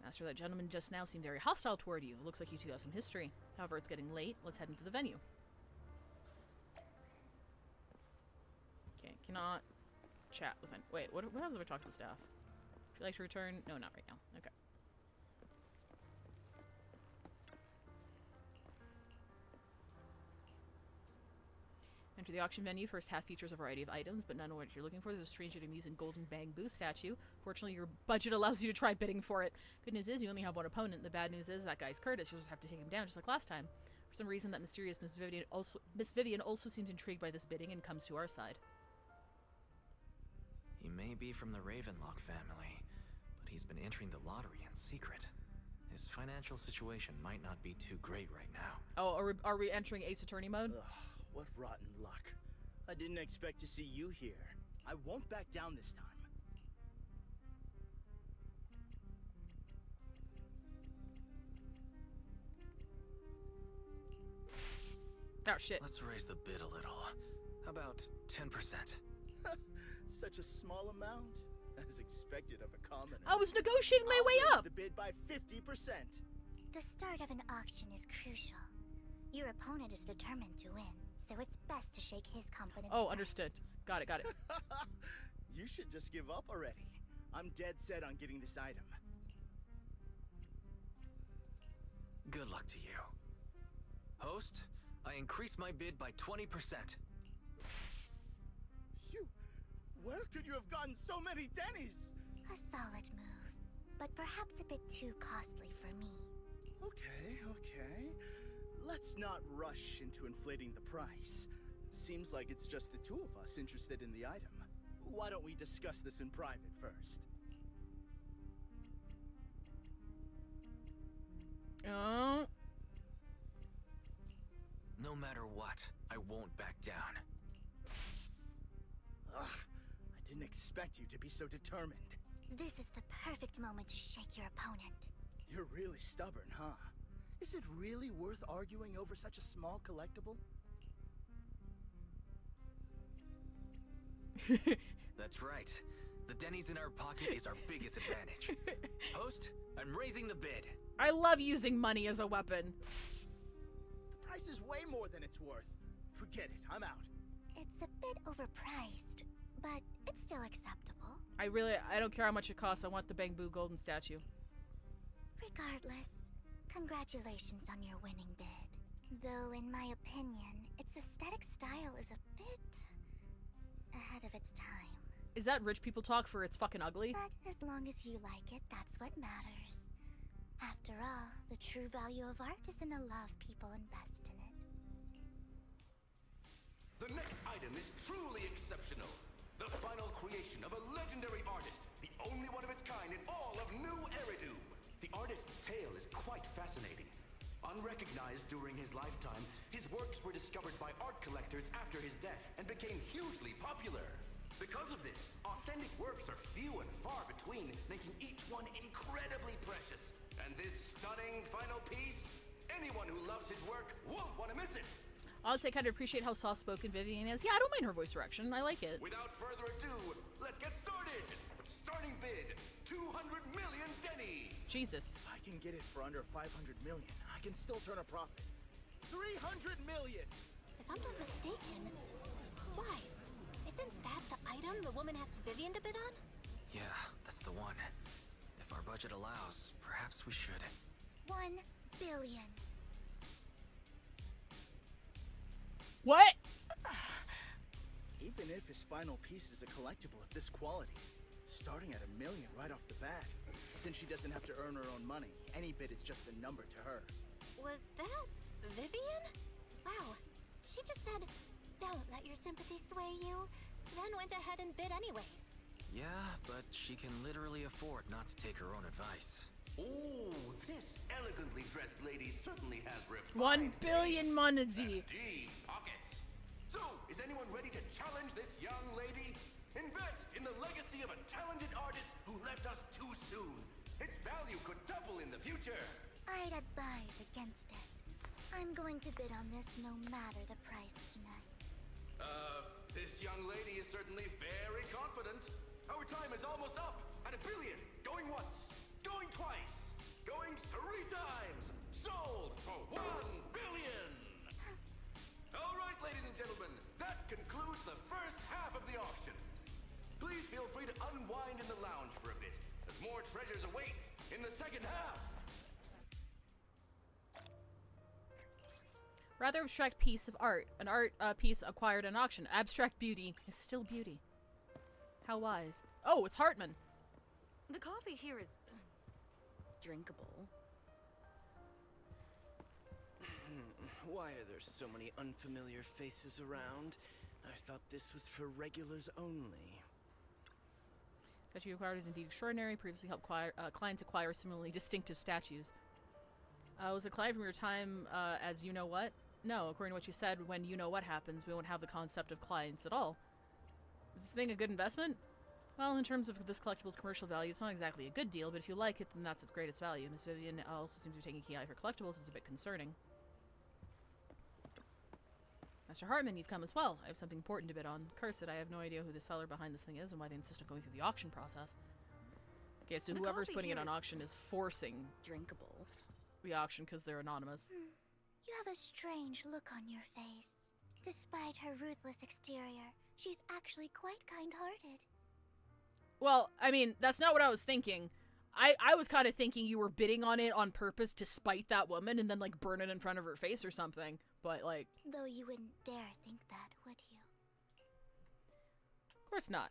Master, that gentleman just now seemed very hostile toward you. It looks like you two have some history. However, it's getting late. Let's head into the venue. Okay, cannot chat with any... Wait, what happens if I talk to the staff? Would you like to return? No, not right now. Okay. Enter the auction venue. First half features a variety of items, but none of what you're looking for. There's a strange and amusing golden bamboo statue. Fortunately, your budget allows you to try bidding for it. Good news is you only have one opponent. The bad news is that guy's Curtis. You'll just have to take him down just like last time. For some reason, that mysterious Miss Vivian also seems intrigued by this bidding and comes to our side. He may be from the Ravenlock family, but he's been entering the lottery in secret. His financial situation might not be too great right now. Oh, are we entering Ace Attorney mode? Ugh, what rotten luck. I didn't expect to see you here. I won't back down this time. Oh, shit. Let's raise the bid a little. How about 10%? Such a small amount, as expected of a commoner. I was negotiating my way I'll raise up. the bid by 50%. The start of an auction is crucial. Your opponent is determined to win, so it's best to shake his confidence. Oh, first. understood. Got it. You should just give up already. I'm dead set on getting this item. Good luck to you. Host, I increase my bid by 20%. Where could you have gotten so many Denny's? A solid move, but perhaps a bit too costly for me. Okay. Let's not rush into inflating the price. Seems like it's just the two of us interested in the item. Why don't we discuss this in private first? Oh. No matter what, I won't back down. Ugh, I didn't expect you to be so determined. This is the perfect moment to shake your opponent. You're really stubborn, huh? Is it really worth arguing over such a small collectible? That's right. The Denny's in our pocket is our biggest advantage. Host, I'm raising the bid. I love using money as a weapon. The price is way more than it's worth. Forget it, I'm out. It's a bit overpriced, but it's still acceptable. I don't care how much it costs. I want the bamboo golden statue. Regardless, congratulations on your winning bid. Though, in my opinion, its aesthetic style is a bit ahead of its time. Is that rich people talk for it's fucking ugly? But as long as you like it, that's what matters. After all, the true value of art is in the love people invest in it. The next item is truly exceptional. The final creation of a legendary artist, the only one of its kind in all of New Eridu. The artist's tale is quite fascinating. Unrecognized during his lifetime, his works were discovered by art collectors after his death and became hugely popular. Because of this, authentic works are few and far between, making each one incredibly precious. And this stunning final piece, anyone who loves his work won't want to miss it. Honestly, I kind of appreciate how soft-spoken Vivian is. Yeah, I don't mind her voice direction. I like it. Without further ado, let's get started. Starting bid, 200 million dennies. Jesus. If I can get it for under 500 million, I can still turn a profit. 300 million! If I'm not mistaken, Wise, isn't that the item the woman asked Vivian to bid on? Yeah, that's the one. If our budget allows, perhaps we should. 1 billion. What? Even if his final piece is a collectible of this quality, starting at $1 million right off the bat, since she doesn't have to earn her own money, any bid is just a number to her. Was that Vivian? Wow, she just said, "Don't let your sympathy sway you," then went ahead and bid anyways. Yeah, but she can literally afford not to take her own advice. Oh, this elegantly dressed lady certainly has $1 refined billion money. deep pockets. So, is anyone ready to challenge this young lady? Invest in the legacy of a talented artist who left us too soon. Its value could double in the future. I'd advise against it. I'm going to bid on this no matter the price tonight. This young lady is certainly very confident. Our time is almost up. At $1 billion. Going once. Going twice. Going 3 times. Sold for $1 billion. All right, ladies and gentlemen. That concludes the first half of the auction. Please feel free to unwind in the lounge for a bit, as more treasures await in the second half. Rather abstract piece of art. An art piece acquired at an auction. Abstract beauty is still beauty. How wise. Oh, it's Hartman. The coffee here is drinkable. Why are there so many unfamiliar faces around? I thought this was for regulars only. Statue acquired is indeed extraordinary. Previously helped clients acquire similarly distinctive statues. Was a client from your time as you-know-what? No, according to what you said, when you-know-what happens, we won't have the concept of clients at all. Is this thing a good investment? Well, in terms of this collectible's commercial value, it's not exactly a good deal, but if you like it, then that's its greatest value. Miss Vivian also seems to be taking a key eye for collectibles. It's a bit concerning. Master Hartman, you've come as well. I have something important to bid on. Curse it, I have no idea who the seller behind this thing is and why they insist on going through the auction process. Okay, so whoever's putting it on auction is forcing drinkable the auction because they're anonymous. You have a strange look on your face. Despite her ruthless exterior, she's actually quite kind-hearted. Well, I mean, that's not what I was thinking. I was kind of thinking you were bidding on it on purpose to spite that woman and then, like, burn it in front of her face or something. But, like... Though you wouldn't dare think that, would you? Of course not.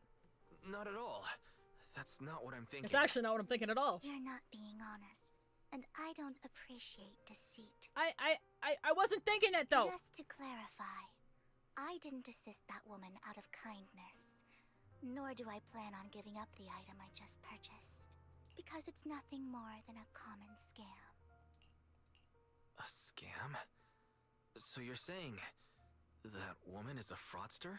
Not at all. That's not what I'm thinking. It's actually not what I'm thinking at all. You're not being honest. And I don't appreciate deceit. I wasn't thinking it, though! Just to clarify, I didn't assist that woman out of kindness. Nor do I plan on giving up the item I just purchased. Because it's nothing more than a common scam. A scam? So you're saying that woman is a fraudster?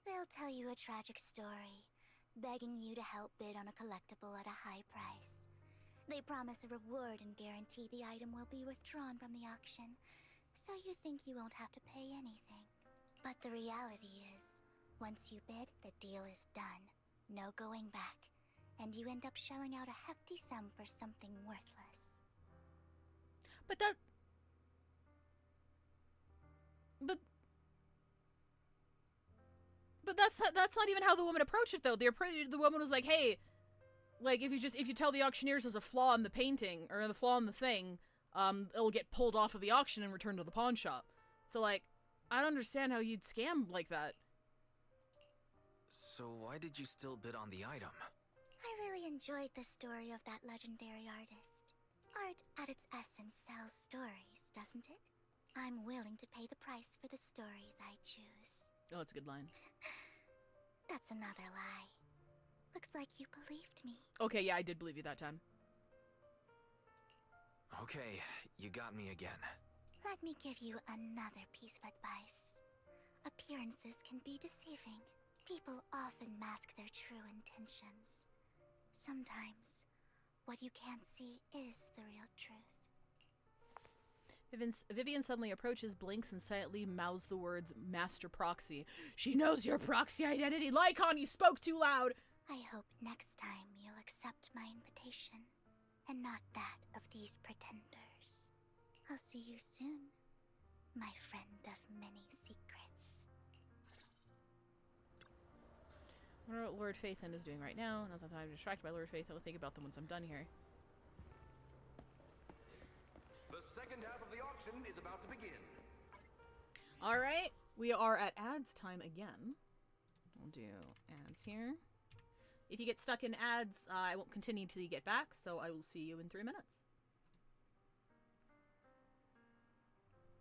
They'll tell you a tragic story, begging you to help bid on a collectible at a high price. They promise a reward and guarantee the item will be withdrawn from the auction, so you think you won't have to pay anything. But the reality is, once you bid, the deal is done. No going back. And you end up shelling out a hefty sum for something worthless. But that's not even how the woman approached it, though. The woman was like, "Hey, like if you tell the auctioneers there's a flaw in the painting or the flaw in the thing, it'll get pulled off of the auction and returned to the pawn shop." So like, I don't understand how you'd scam like that. So why did you still bid on the item? I really enjoyed the story of that legendary artist. Art at its essence sells stories, doesn't it? I'm willing to pay the price for the stories I choose. Oh, it's a good line. That's another lie. Looks like you believed me. Okay, yeah, I did believe you that time. Okay, you got me again. Let me give you another piece of advice. Appearances can be deceiving. People often mask their true intentions. Sometimes, what you can't see is the real truth. Vivian suddenly approaches, blinks, and silently mouths the words, Master Proxy. She knows your proxy identity! Lycon, you spoke too loud! I hope next time you'll accept my invitation, and not that of these pretenders. I'll see you soon, my friend of many secrets. I wonder what Lord Phaethon is doing right now, and as I'm distracted by Lord Phaethon, I'll think about them once I'm done here. The second half of the auction is about to begin. Alright, we are at ads time again. We'll do ads here. If you get stuck in ads, I won't continue until you get back, so I will see you in 3 minutes.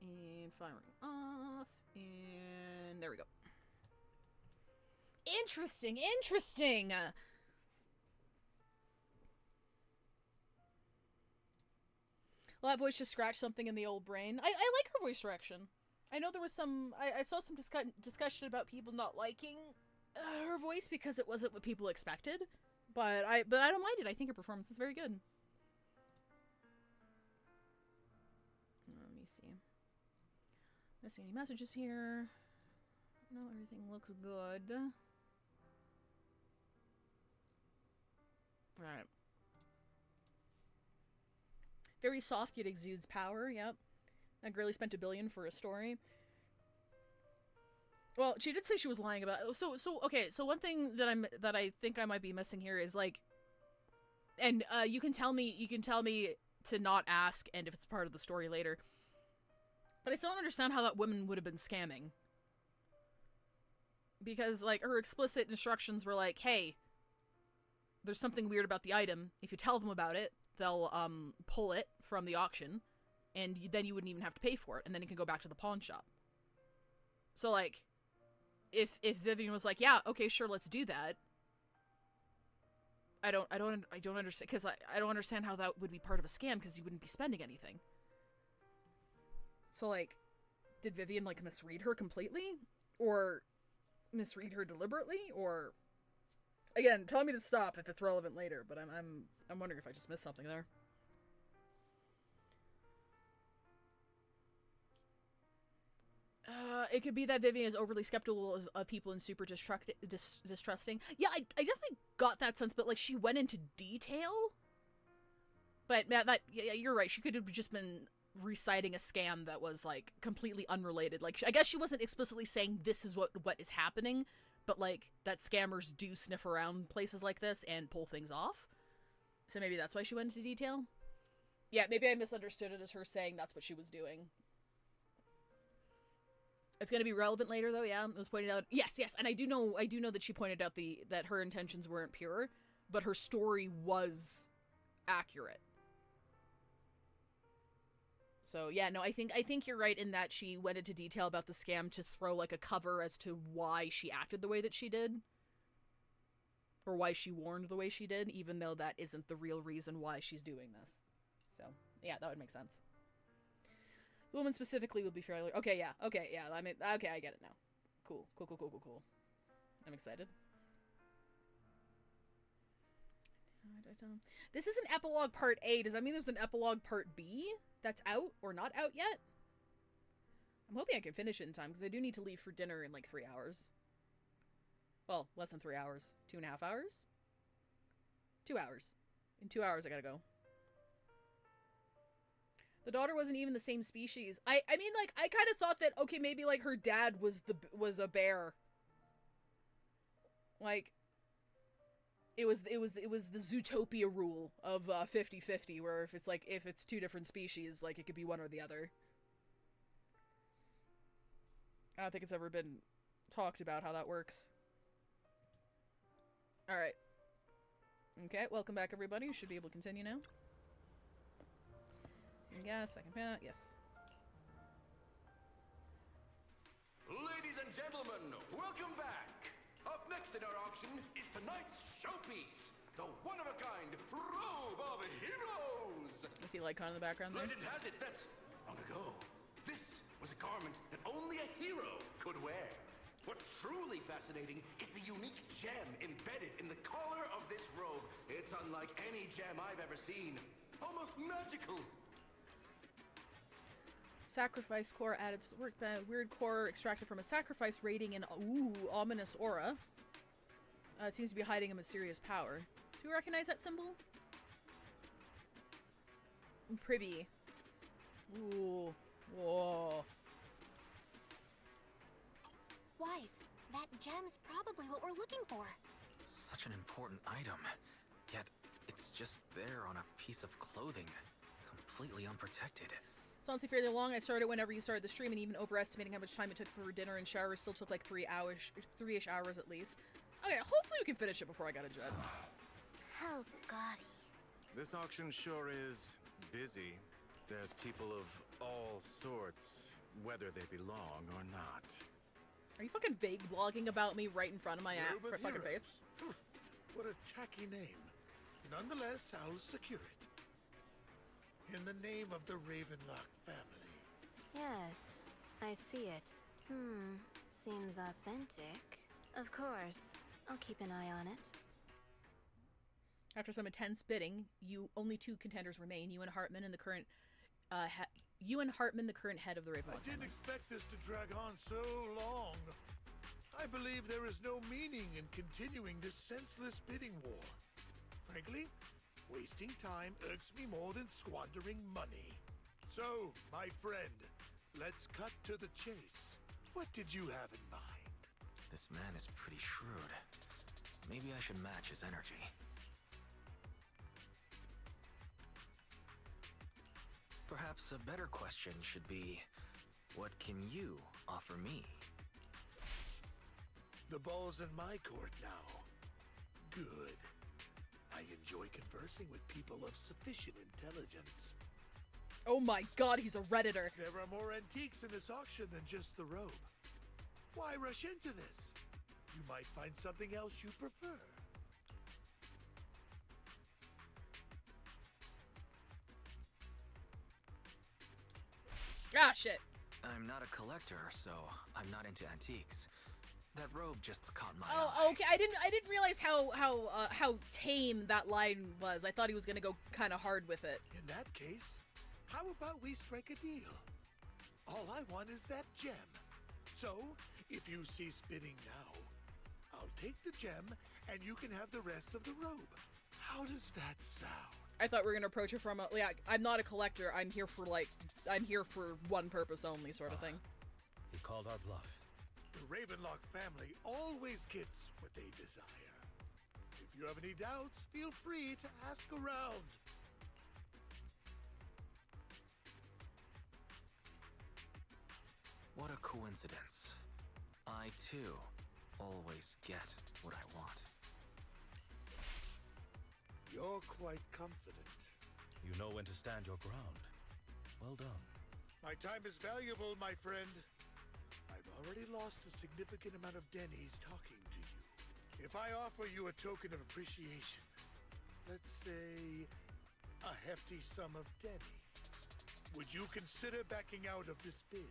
And firing off, and there we go. Interesting, interesting! Well, that voice just scratched something in the old brain. I like her voice direction. I know there was some... I saw some discussion about people not liking her voice because it wasn't what people expected. But I don't mind it. I think her performance is very good. Let me see. Missing any messages here? No, everything looks good. Alright. Very soft, yet exudes power, yep. That girlie spent $1 billion for a story. Well, she did say she was lying about it. Okay, so one thing that I think I might be missing here is like, and you can tell me to not ask and if it's part of the story later. But I still don't understand how that woman would have been scamming. Because like her explicit instructions were like, hey, there's something weird about the item. If you tell them about it, they'll pull it from the auction, and then you wouldn't even have to pay for it, and then it can go back to the pawn shop. So like, if Vivian was like, yeah, okay, sure, let's do that. I don't understand, because I don't understand how that would be part of a scam, because you wouldn't be spending anything. So like, did Vivian like misread her completely, or misread her deliberately, or? Again, tell me to stop if it's relevant later, but I'm wondering if I just missed something there. It could be that Vivian is overly skeptical of people and super distrusting. Yeah, I definitely got that sense, but like she went into detail. But yeah, you're right. She could have just been reciting a scam that was like completely unrelated. Like I guess she wasn't explicitly saying this is what is happening. But, like, that scammers do sniff around places like this and pull things off. So maybe that's why she went into detail? Yeah, maybe I misunderstood it as her saying that's what she was doing. It's gonna be relevant later, though, yeah. It was pointed out. Yes, and I do know that she pointed out that her intentions weren't pure, but her story was accurate. So yeah, no, I think you're right in that she went into detail about the scam to throw like a cover as to why she acted the way that she did. Or why she warned the way she did, even though that isn't the real reason why she's doing this. So, yeah, that would make sense. The woman specifically will be fairly... Okay, yeah, I mean, okay, I get it now. Cool. I'm excited. This is an epilogue part A. Does that mean there's an epilogue part B that's out or not out yet? I'm hoping I can finish it in time because I do need to leave for dinner in like 3 hours. Well, less than 3 hours. 2.5 hours? 2 hours. In 2 hours I gotta go. The daughter wasn't even the same species. I mean, like, I kind of thought that, okay, maybe like her dad was a bear. Like, it was the Zootopia rule of 50-50, where if it's two different species, like it could be one or the other. I don't think it's ever been talked about how that works. Alright. Okay, welcome back everybody. You should be able to continue now. Gas, second pat, yes. Ladies and gentlemen, welcome back! A Up next in our auction is tonight's showpiece, the one-of-a-kind Robe of Heroes! I see Lycon in the background there. Legend has it that, long ago, this was a garment that only a hero could wear. What's truly fascinating is the unique gem embedded in the collar of this robe. It's unlike any gem I've ever seen. Almost magical. Sacrifice core added to the workbench. Weird core extracted from a sacrifice rating an ominous aura. It seems to be hiding a mysterious power. Do you recognize that symbol? Privy. Ooh. Whoa. Wise, that gem's probably what we're looking for. Such an important item, yet it's just there on a piece of clothing, completely unprotected. It's honestly fairly long. I started whenever you started the stream, and even overestimating how much time it took for dinner and showers still took like 3-ish hours at least. Okay, hopefully we can finish it before I gotta jet. How gaudy. This auction sure is busy. There's people of all sorts, whether they belong or not. Are you fucking vague blogging about me right in front of my Robe of fucking Heroes. face? What a tacky name. Nonetheless, I'll secure it. In the name of the Ravenlock family. Yes, I see it. Seems authentic. Of course, I'll keep an eye on it. After some intense bidding, only 2 contenders remain. You and Hartman, the current head of the Ravenlock I didn't family. expect this to drag on so long. I believe there is no meaning in continuing this senseless bidding war. Frankly, wasting time irks me more than squandering money. So, my friend, let's cut to the chase. What did you have in mind? This man is pretty shrewd. Maybe I should match his energy. Perhaps a better question should be, what can you offer me? The ball's in my court now. Good. I enjoy conversing with people of sufficient intelligence. Oh my god, he's a Redditor. There are more antiques in this auction than just the robe. Why rush into this? You might find something else you prefer. Ah, shit. I'm not a collector, so I'm not into antiques. That robe just caught my eye. Oh, okay. I didn't realize how tame that line was. I thought he was gonna go kind of hard with it. In that case, how about we strike a deal? All I want is that gem. So, if you cease bidding now, I'll take the gem and you can have the rest of the robe. How does that sound? I thought we were gonna approach it from a I'm not a collector. I'm here for one purpose only, sort of thing. He called our bluff. The Ravenlock family always gets what they desire. If you have any doubts, feel free to ask around. What a coincidence. I, too, always get what I want. You're quite confident. You know when to stand your ground. Well done. My time is valuable, my friend. I've already lost a significant amount of dennies talking to you. If I offer you a token of appreciation, let's say a hefty sum of dennies, would you consider backing out of this bid?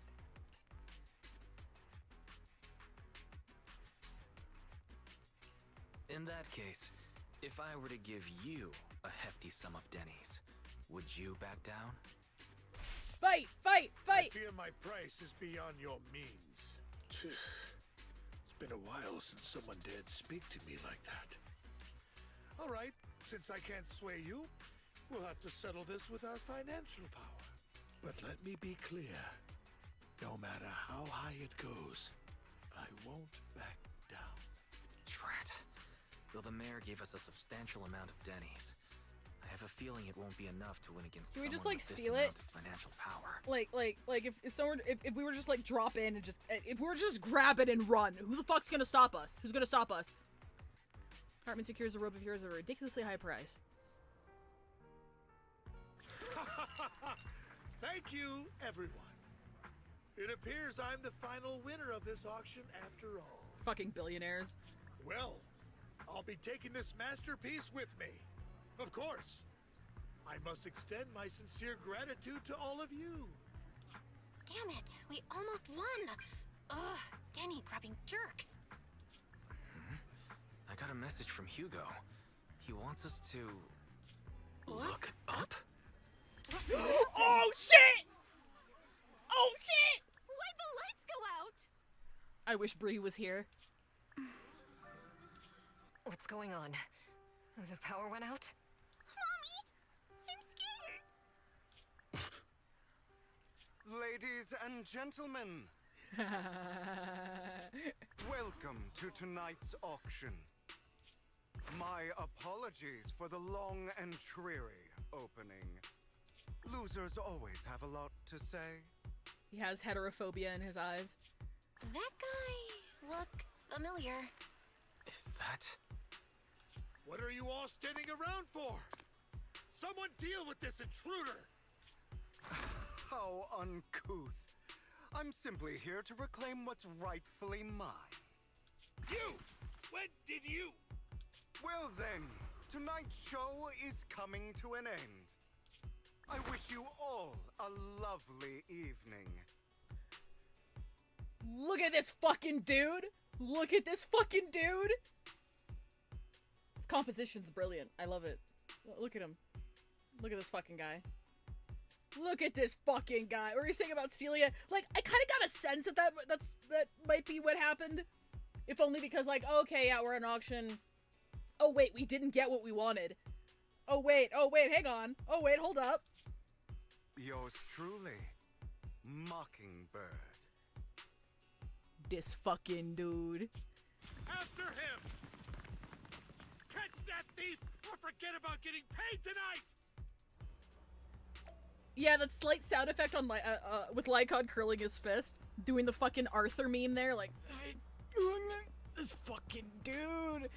In that case, if I were to give you a hefty sum of dennies, would you back down? Fight! Fight! Fight! I fear my price is beyond your means. It's been a while since someone dared speak to me like that. All right, since I can't sway you, we'll have to settle this with our financial power. But let me be clear. No matter how high it goes, I won't back down. Drat. Though the mayor gave us a substantial amount of dennies, I have a feeling it won't be enough to win against Do we someone just, like, with this steal it? amount of financial power. Like if we were just like drop in and just if we were just grab it and run, who the fuck's gonna stop us? Who's gonna stop us? Hartman secures a robe of heroes at a ridiculously high price. Thank you, everyone. It appears I'm the final winner of this auction after all. Fucking billionaires. Well, I'll be taking this masterpiece with me. Of course. I must extend my sincere gratitude to all of you. Damn it, we almost won! Ugh, Denny grabbing jerks. I got a message from Hugo. He wants us to... look up? Oh shit! Oh shit! Why'd the lights go out? I wish Bree was here. What's going on? The power went out? Mommy! I'm scared! Ladies and gentlemen, welcome to tonight's auction. My apologies for the long and dreary opening. Losers always have a lot to say. He has heterophobia in his eyes. That guy looks familiar. Is that... What are you all standing around for? Someone deal with this intruder! How uncouth. I'm simply here to reclaim what's rightfully mine. You! When did you? Well then, tonight's show is coming to an end. I wish you all a lovely evening. Look at this fucking dude! Look at this fucking dude! His composition's brilliant. I love it. Look at him. Look at this fucking guy. Look at this fucking guy. What were you saying about Celia? Like, I kind of got a sense that that might be what happened. If only because, like, okay, yeah, we're at an auction. Oh, wait, we didn't get what we wanted. Oh, wait, hang on. Oh, wait, hold up. Yours truly, Mockingbird. This fucking dude. After him! Catch that thief or forget about getting paid tonight! Yeah, that slight sound effect on with Lycon curling his fist, doing the fucking Arthur meme there, like, this fucking dude.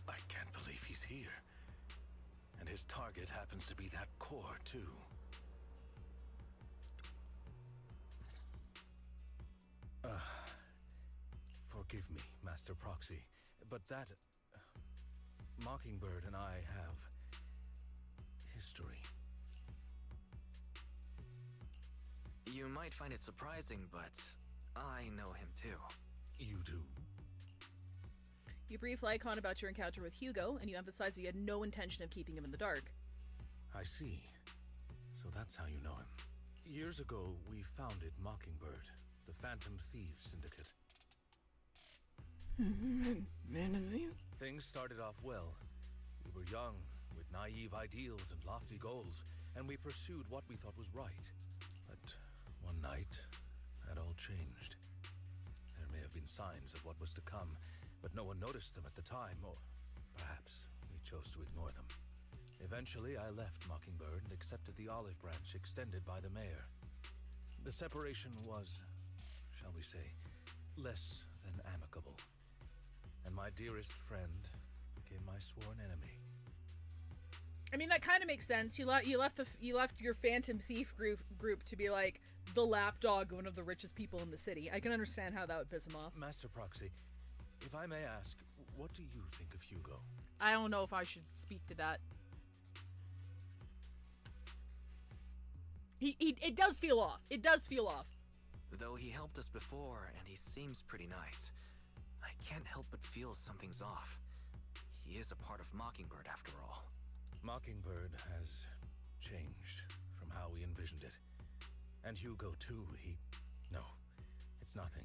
I can't believe he's here. And his target happens to be that core, too. Forgive me, Master Proxy, but that... Mockingbird and I have... history. You might find it surprising, but I know him too. You do? You brief Lycon about your encounter with Hugo, and you emphasize that you had no intention of keeping him in the dark. I see. So that's how you know him. Years ago, we founded Mockingbird, the Phantom Thieves Syndicate. Things started off well. We were young, with naive ideals and lofty goals, and we pursued what we thought was right. But one night, that all changed. There may have been signs of what was to come, but no one noticed them at the time, or perhaps we chose to ignore them. Eventually, I left Mockingbird and accepted the olive branch extended by the mayor. The separation was, shall we say, less than amicable. And my dearest friend became my sworn enemy. I mean, that kind of makes sense. You left your Phantom Thief group to be like the lapdog of one of the richest people in the city. I can understand how that would piss him off. Master Proxy, if I may ask, what do you think of Hugo? I don't know if I should speak to that. It does feel off. It does feel off. Though he helped us before, and he seems pretty nice, I can't help but feel something's off. He is a part of Mockingbird, after all. Mockingbird has changed from how we envisioned it. And Hugo, too, No, it's nothing.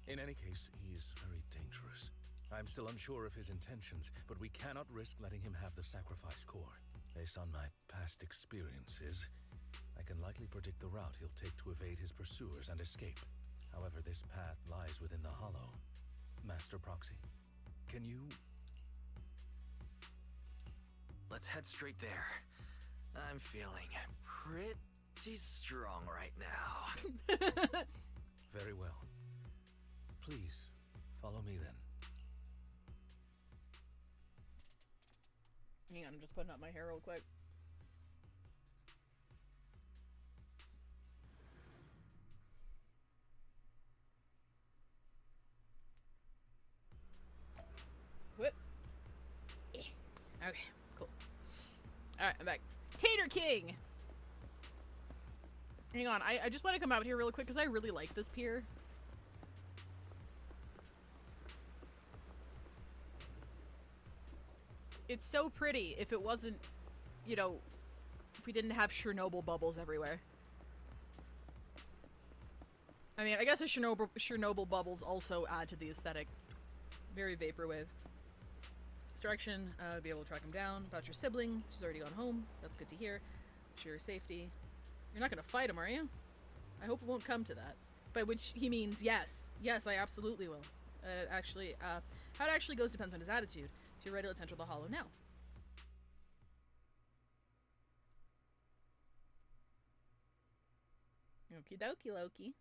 In any case, he is very dangerous. I'm still unsure of his intentions, but we cannot risk letting him have the sacrifice core. Based on my past experiences, I can likely predict the route he'll take to evade his pursuers and escape. However, this path lies within the Hollow. Master Proxy, can you... Let's head straight there. I'm feeling pretty strong right now. Very well. Please, follow me then. Hang on, I'm just putting up my hair real quick. Okay, cool. Alright, I'm back. Tater King! Hang on, I just want to come out here really quick because I really like this pier. It's so pretty if it wasn't, you know, if we didn't have Chernobyl bubbles everywhere. I mean, I guess the Chernobyl bubbles also add to the aesthetic. Very vaporwave. Instruction, be able to track him down. About your sibling, she's already gone home. That's good to hear. Ensure your safety. You're not gonna fight him, are you? I hope it won't come to that. By which he means yes. Yes, I absolutely will. Actually, how it actually goes depends on his attitude. If you're ready, let's enter the hollow now. Okie dokie Loki.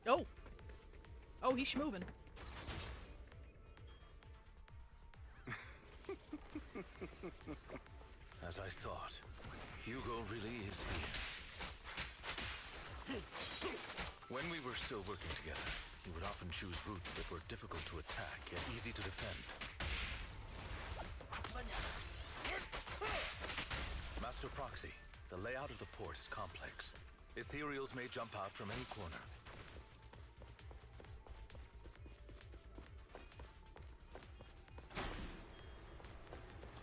Oh! Oh, he's schmovin'. As I thought, Hugo really is here. When we were still working together, he would often choose routes that were difficult to attack, yet easy to defend. Master Proxy, the layout of the port is complex. Ethereals may jump out from any corner.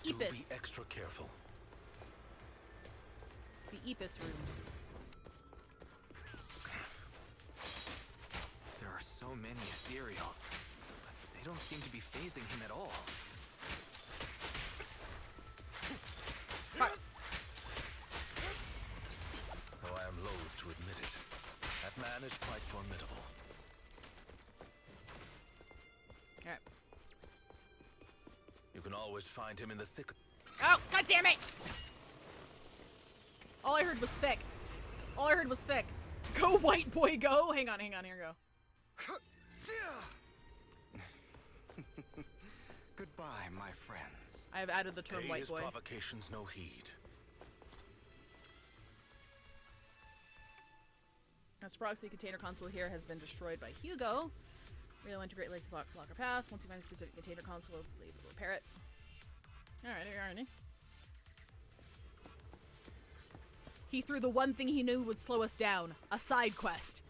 Do be extra careful. The Epis room. There are so many ethereals, but they don't seem to be phasing him at all. Though I am loath to admit it, that man is quite formidable. Alright. You can always find him in the thick. Oh, god damn it! All I heard was thick. All I heard was thick. Go, white boy, go! Hang on, here we go. Goodbye, my friends. I have added the term white boy. His provocations no heed. As proxy container console here has been destroyed by Hugo. Really went to great lengths to block our path. Once you find a specific container console, we'll be able to repair it. Alrighty. He threw the one thing he knew would slow us down. A side quest.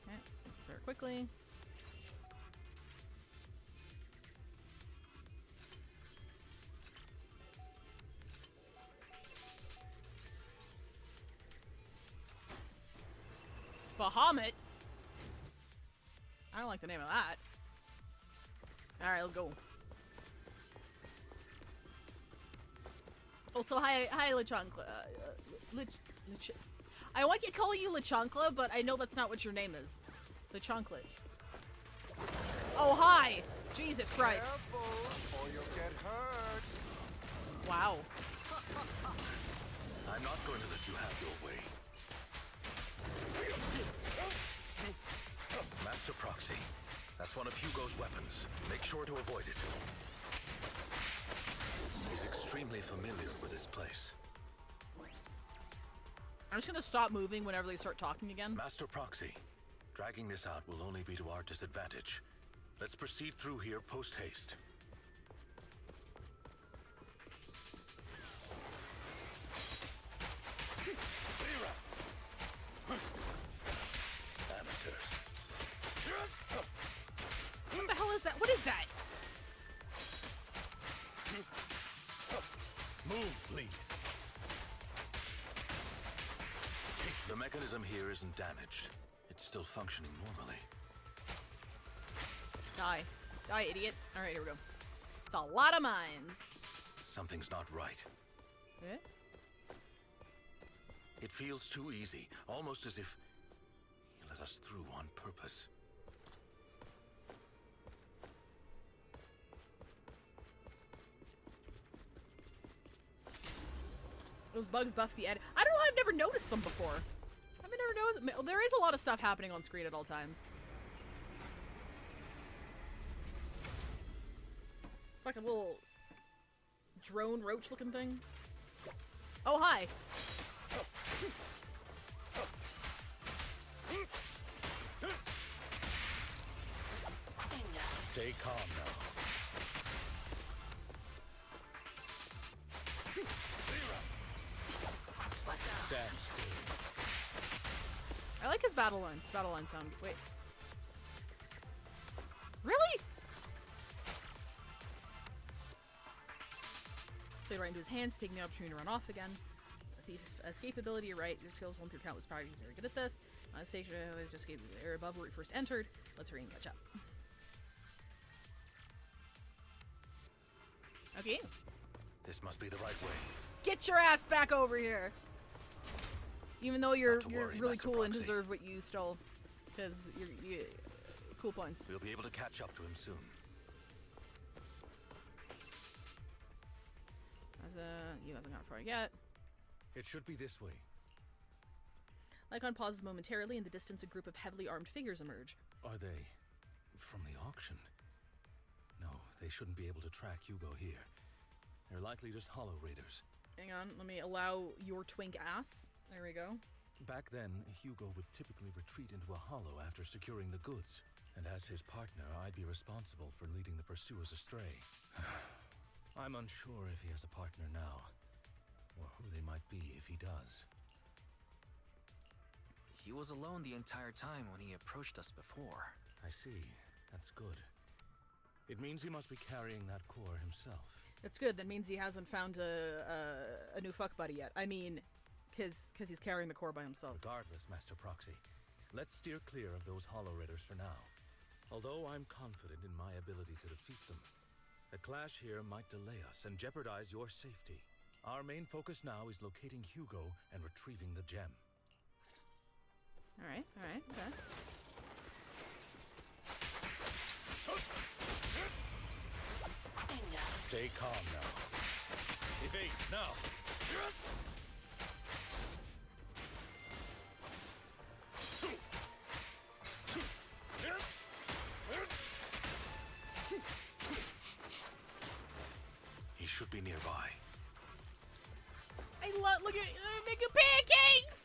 Okay, let's repair it quickly. Bahamut? I don't like the name of that. Alright, let's go. Also, hi Lechankla. I want to call you Lechankla, but I know that's not what your name is. Lechanklet. Oh, hi! Jesus Christ. Careful, or you'll get hurt. Wow. I'm not going to let you have your way. Master Proxy, that's one of Hugo's weapons. Make sure to avoid it. He's extremely familiar with this place. I'm just gonna stop moving whenever they start talking again. Master Proxy, dragging this out will only be to our disadvantage. Let's proceed through here post-haste. Amateurs. What the hell is that? What is that? Move, please. The mechanism here isn't damaged. It's still functioning normally. Die. Die, idiot. Alright, here we go. It's a lot of mines. Something's not right. Eh? It feels too easy, almost as if he let us through on purpose. Those bugs buff the edit. I don't know, I've never noticed them before. I've never noticed. There is a lot of stuff happening on screen at all times. like a little drone roach looking thing. Oh, hi. Stay calm now. Stand still. I like his battle lines. Battle line sound. Wait. Really? Played right into his hands, taking the opportunity to run off again. The escape ability, you're right. Your skills won through countless priors. He's very good at this. Station just escaped the area above where he first entered. Let's hurry and catch up. Okay. This must be the right way. Get your ass back over here. Even though you're worry, really Master cool Proxy. and deserve what you stole, because you're cool points. We'll be able to catch up to him soon. You hasn't got far yet. It should be this way. Lycon pauses momentarily. In the distance, a group of heavily armed figures emerge. Are they from the auction? No, they shouldn't be able to track Hugo here. They're likely just hollow raiders. Hang on, let me allow your twink ass. There we go. Back then, Hugo would typically retreat into a hollow after securing the goods. And as his partner, I'd be responsible for leading the pursuers astray. I'm unsure if he has a partner now, or who they might be if he does. He was alone the entire time when he approached us before. I see. That's good. It means he must be carrying that core himself. That's good. That means he hasn't found a new fuck buddy yet. I mean, because he's carrying the core by himself. Regardless, Master Proxy, let's steer clear of those hollow raiders for now. Although I'm confident in my ability to defeat them, a clash here might delay us and jeopardize your safety. Our main focus now is locating Hugo and retrieving the gem. Alright, okay. Stay calm now. Evade, now! He should be nearby. I love. Look at making pancakes.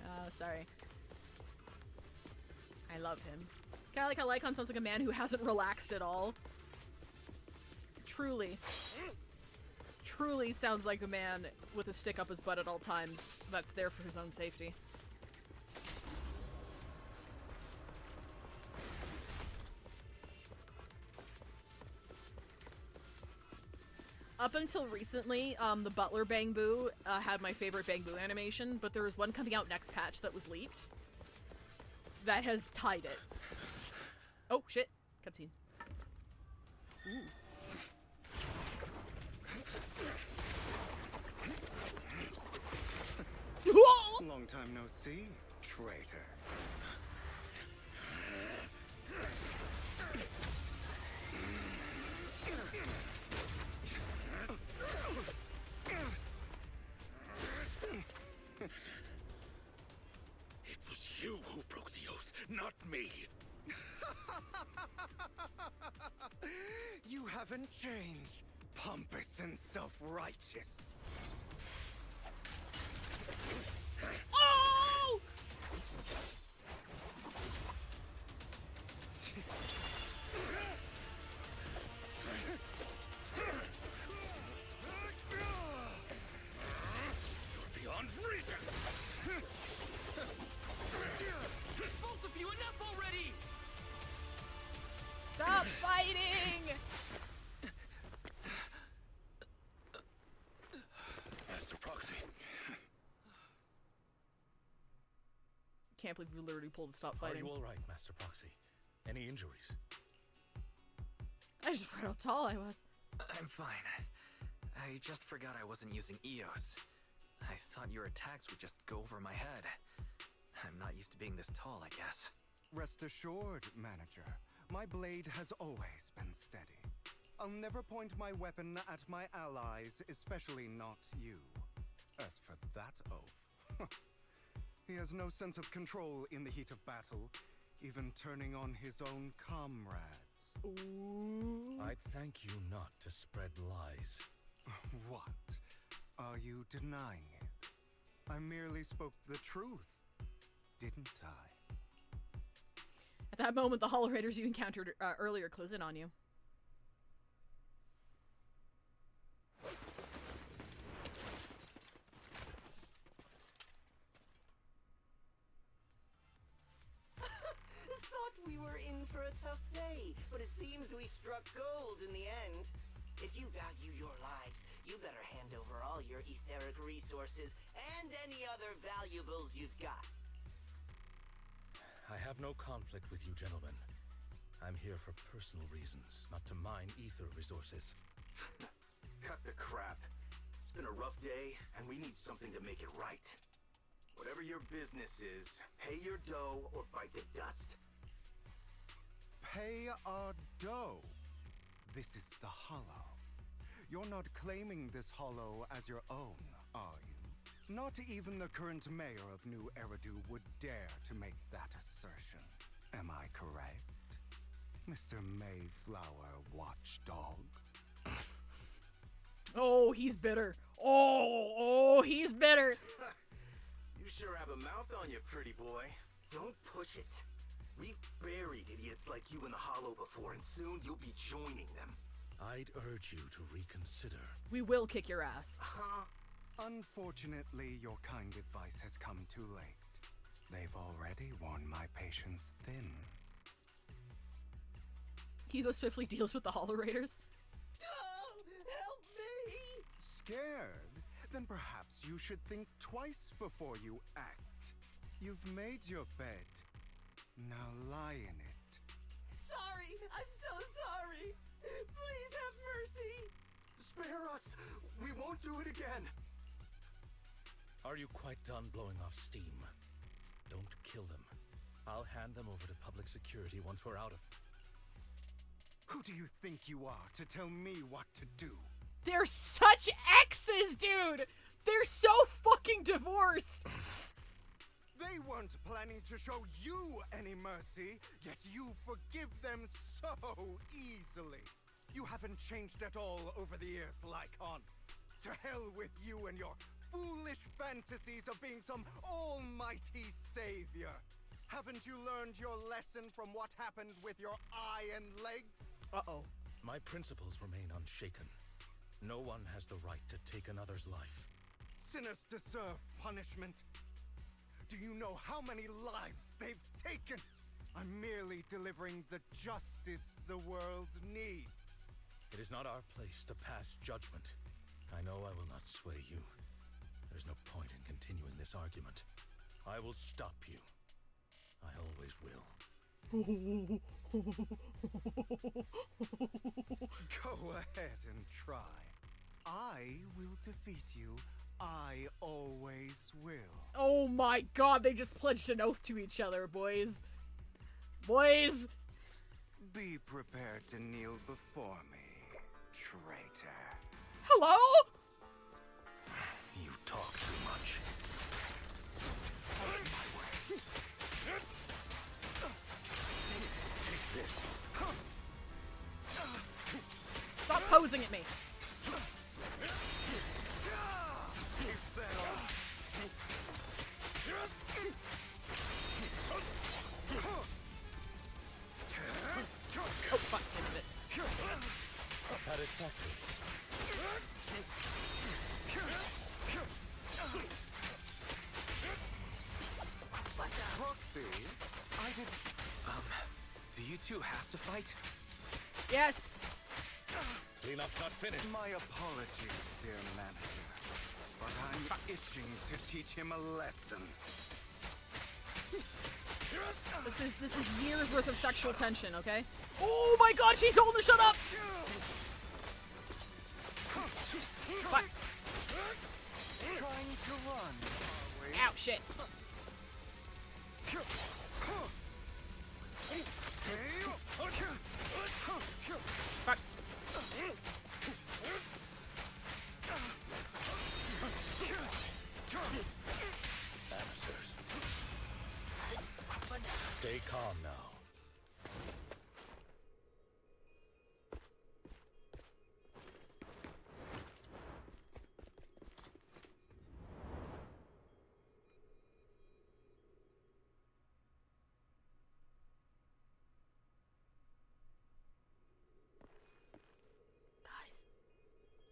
Oh, sorry. I love him. Kind of like how Lycon sounds like a man who hasn't relaxed at all. Truly sounds like a man with a stick up his butt at all times that's there for his own safety. Up until recently, the Butler Bang Boo had my favorite Bang Boo animation, but there was one coming out next patch that was leaked that has tied it. Oh, shit. Cutscene. Ooh. Whoa! Long time no see, traitor. It was you who broke the oath, not me. You haven't changed, pompous and self-righteous. Oh! You're beyond reason. Both of you, enough already! Stop fighting! Master Proxy. Can't believe we literally pulled to stop Are fighting. you all right, Master Proxy? Any injuries? I just forgot how tall I was. I'm fine. I just forgot I wasn't using Eos. I thought your attacks would just go over my head. I'm not used to being this tall, I guess. Rest assured, manager, my blade has always been steady. I'll never point my weapon at my allies, especially not you. As for that oath, He has no sense of control in the heat of battle, even turning on his own comrades. Ooh. I'd thank you not to spread lies. What? Are you denying it? I merely spoke the truth, didn't I? At that moment, the Hollow Raiders you encountered earlier close in on you. Thought we were in for a tough day, but it seems we struck gold in the end. If you value your lives, you better hand over all your etheric resources and any other valuables you've got. I have no conflict with you, gentlemen. I'm here for personal reasons, not to mine ether resources. Cut the crap. It's been a rough day, and we need something to make it right. Whatever your business is, pay your dough or bite the dust. Pay our dough. This is the Hollow. You're not claiming this Hollow as your own, are you? Not even the current mayor of New Eridu would dare to make that assertion. Am I correct, Mr. Mayflower Watchdog? Oh, he's bitter. Oh, he's bitter. You sure have a mouth on you, pretty boy. Don't push it. We've buried idiots like you in the Hollow before, and soon you'll be joining them. I'd urge you to reconsider. We will kick your ass. Unfortunately, your kind advice has come too late. They've already worn my patience thin. Hugo swiftly deals with the Hollow Raiders. Oh, help me! Scared? Then perhaps you should think twice before you act. You've made your bed. Now lie in it. Sorry, I'm so sorry. Please have mercy. Spare us. We won't do it again. Are you quite done blowing off steam? Don't kill them. I'll hand them over to public security once we're out of... Who do you think you are to tell me what to do? They're such exes, dude! They're so fucking divorced! They weren't planning to show you any mercy, yet you forgive them so easily. You haven't changed at all over the years, Lycon. To hell with you and your foolish fantasies of being some almighty savior. Haven't you learned your lesson from what happened with your eye and legs? Uh-oh. My principles remain unshaken. No one has the right to take another's life. Sinners deserve punishment. Do you know how many lives they've taken? I'm merely delivering the justice the world needs. It is not our place to pass judgment. I know I will not sway you. There's no point in continuing this argument. I will stop you. I always will. Go ahead and try. I will defeat you. I always will. Oh my god, they just pledged an oath to each other, boys. Boys! Be prepared to kneel before me, traitor. Hello? You talk too much. Take this. Stop posing at me. Oh, fuck, missed it. Satisfactory. Proxy, I did... Do you two have to fight? Yes. Cleanup's not finished. My apologies, dear manager. But I'm itching to teach him a lesson. This is years worth of sexual tension, okay? Oh my god, she told him to shut up! Fuck. Trying to run. Ow, shit. Fuck. Annisters. Stay calm now.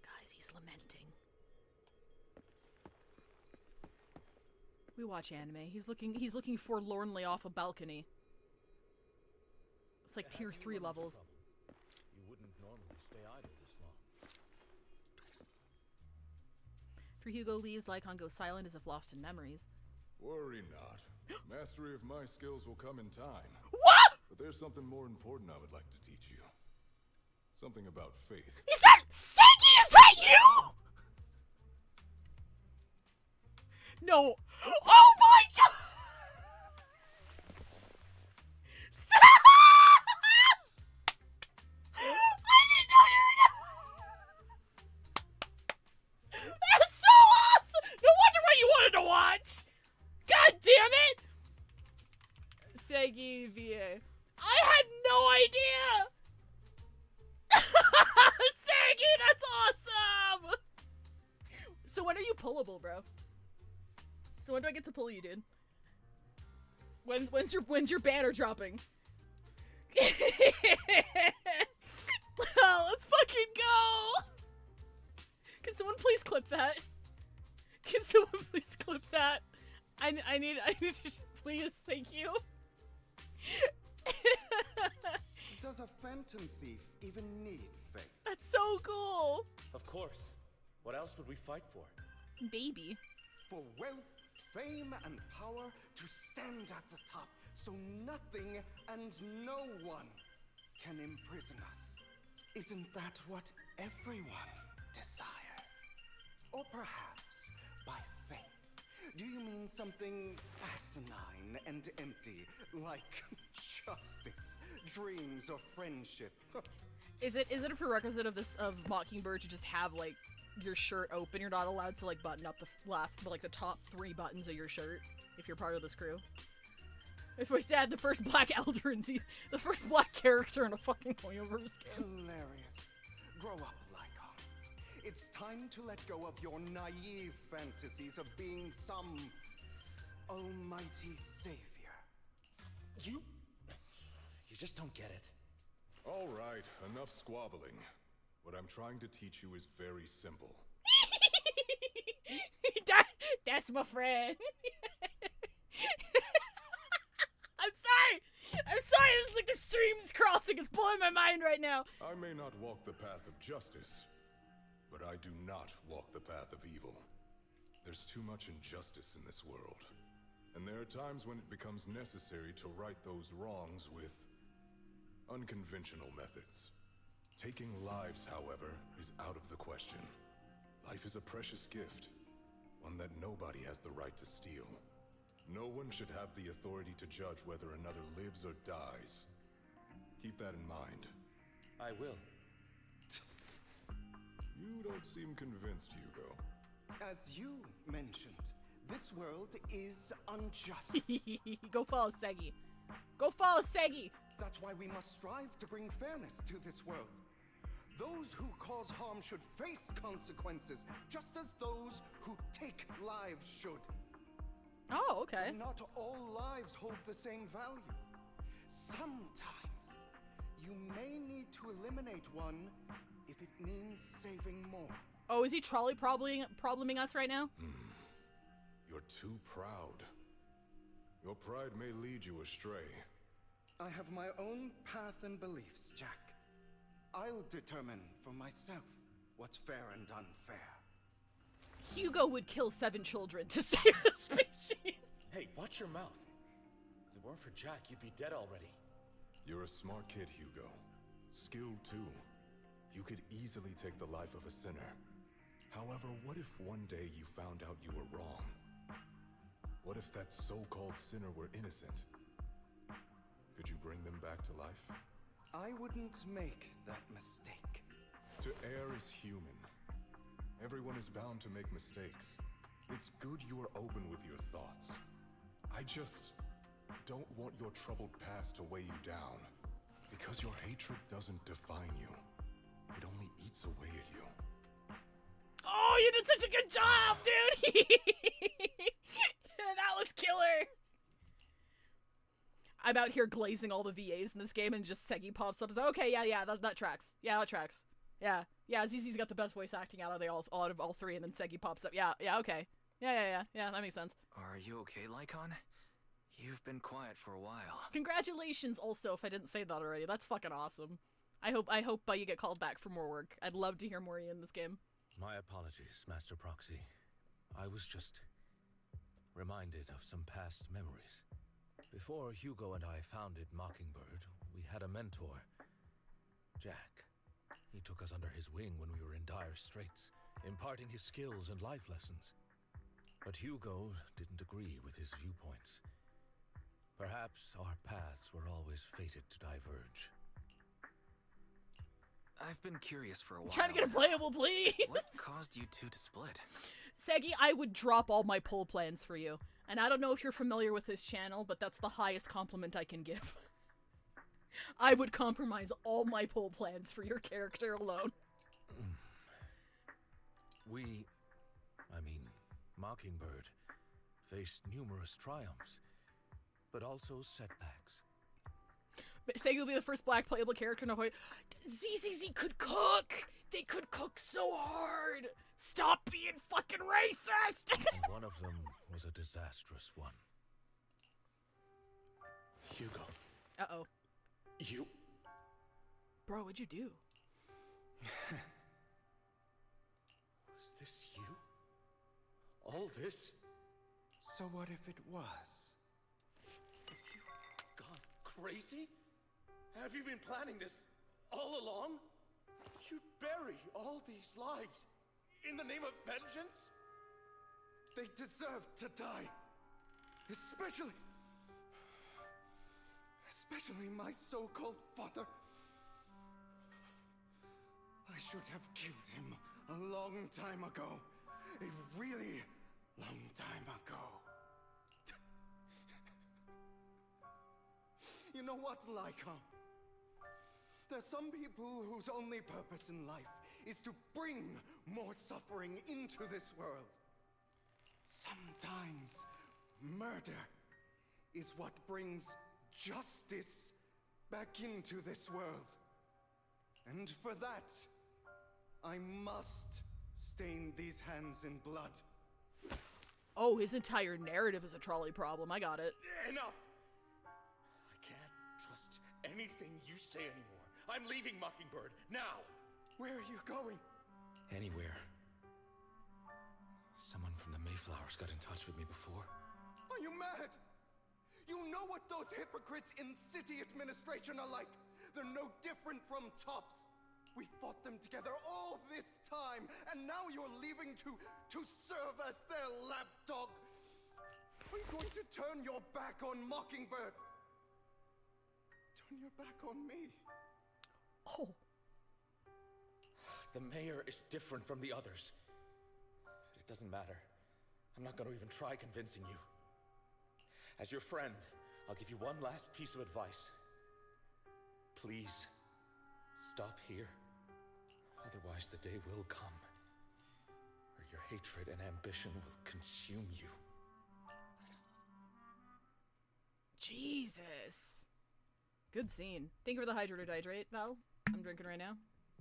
Guys, he's lamenting. We watch anime. He's looking forlornly off a balcony. It's like tier 3 levels. You wouldn't normally stay idle this long. After Hugo leaves, Lycon goes silent as if lost in memories. Worry not. Mastery of my skills will come in time. What? But there's something more important I would like to teach you. Something about faith. Is that Segi? Is that you? No. Oh my god! I didn't know you were That's so awesome! No wonder why you wanted to watch! God damn it! Segi VA. I had no idea! Segi, that's awesome! So when are you pullable, bro? So when do I get to pull you, dude? When's your banner dropping? Oh, let's fucking go! Can someone please clip that? Can someone please clip that? I need to please, thank you. Does a phantom thief even need faith? That's so cool. Of course. What else would we fight for? Baby. For wealth, fame, and power to stand at the top, so nothing and no one can imprison us. Isn't that what everyone desires? Or perhaps by faith, do you mean something asinine and empty, like justice, dreams, or friendship? Is it a prerequisite of Mockingbird to just have like your shirt open? You're not allowed to like button up the top 3 buttons of your shirt if you're part of this crew. If we said the first black elder and the first black character in a fucking Hoyoverse game. Hilarious. Grow up, Lycon. It's time to let go of your naive fantasies of being some almighty savior. You just don't get it. All right, enough squabbling. What I'm trying to teach you is very simple. That's my friend. I'm sorry, this is like the stream's crossing. It's blowing my mind right now. I may not walk the path of justice, but I do not walk the path of evil. There's too much injustice in this world, and there are times when it becomes necessary to right those wrongs with unconventional methods. Taking lives, however, is out of the question. Life is a precious gift, one that nobody has the right to steal. No one should have the authority to judge whether another lives or dies. Keep that in mind. I will. You don't seem convinced, Hugo. As you mentioned, this world is unjust. Go follow Segi. Go follow Segi! That's why we must strive to bring fairness to this world. Those who cause harm should face consequences, just as those who take lives should. Oh, okay. And not all lives hold the same value. Sometimes, you may need to eliminate one if it means saving more. Oh, is he trolley probleming us right now? You're too proud. Your pride may lead you astray. I have my own path and beliefs, Jack. I'll determine for myself what's fair and unfair. Hugo would kill 7 children to save the species. Hey, watch your mouth. If it weren't for Jack, you'd be dead already. You're a smart kid, Hugo. Skilled too. You could easily take the life of a sinner. However, what if one day you found out you were wrong? What if that so-called sinner were innocent? Could you bring them back to life? I wouldn't make that mistake. To err is human. Everyone is bound to make mistakes. It's good you are open with your thoughts. I just don't want your troubled past to weigh you down. Because your hatred doesn't define you. It only eats away at you. Oh, you did such a good job, dude! That was killer! I'm out here glazing all the VAs in this game and just Segi pops up and says, okay, yeah, that tracks. Yeah, that tracks. Yeah, ZZ's got the best voice acting out of all three, and then Segi pops up. Yeah, okay. Yeah, that makes sense. Are you okay, Lycon? You've been quiet for a while. Congratulations also, if I didn't say that already. That's fucking awesome. I hope you get called back for more work. I'd love to hear more of you in this game. My apologies, Master Proxy. I was just reminded of some past memories. Before Hugo and I founded Mockingbird, we had a mentor, Jack. He took us under his wing when we were in dire straits, imparting his skills and life lessons. But Hugo didn't agree with his viewpoints. Perhaps our paths were always fated to diverge. I've been curious for a while. Trying to get a playable, please! What caused you two to split? Segi, I would drop all my pull plans for you. And I don't know if you're familiar with this channel, but that's the highest compliment I can give. I would compromise all my pull plans for your character alone. Mockingbird faced numerous triumphs, but also setbacks. Segi will be the first black playable character in a way. ZZZ could cook! They could cook so hard! Stop being fucking racist! And one of them was a disastrous one. Hugo. Uh-oh. You... Bro, what'd you do? Was this you? All this? So what if it was? Have you gone crazy? Have you been planning this all along? You'd bury all these lives in the name of vengeance? They deserve to die. Especially my so-called father. I should have killed him a long time ago. A really long time ago. You know what, Lycon? There's some people whose only purpose in life is to bring more suffering into this world. Sometimes murder is what brings justice back into this world. And for that, I must stain these hands in blood. Oh, his entire narrative is a trolley problem. I got it. Enough! I can't trust anything you say anymore. I'm leaving Mockingbird, now! Where are you going? Anywhere. Someone from the Mayflowers got in touch with me before. Are you mad? You know what those hypocrites in city administration are like. They're no different from tops. We fought them together all this time, and now you're leaving to serve as their lapdog. Are you going to turn your back on Mockingbird? Turn your back on me. Oh. The mayor is different from the others. But it doesn't matter. I'm not going to even try convincing you. As your friend, I'll give you one last piece of advice. Please, stop here. Otherwise, the day will come where your hatred and ambition will consume you. Jesus. Good scene. Thank you for the hydrate or dihydrate, Val. I'm drinking right now.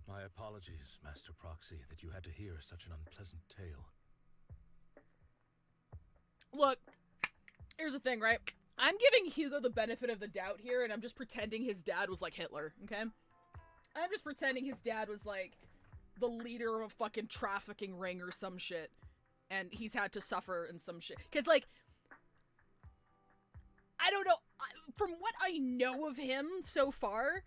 My apologies, Master Proxy, that you had to hear such an unpleasant tale. Look, here's the thing, right? I'm giving Hugo the benefit of the doubt here, and I'm just pretending his dad was like Hitler, okay? I'm just pretending his dad was like the leader of a fucking trafficking ring or some shit, and he's had to suffer in some shit. Because, like, I don't know. From what I know of him so far,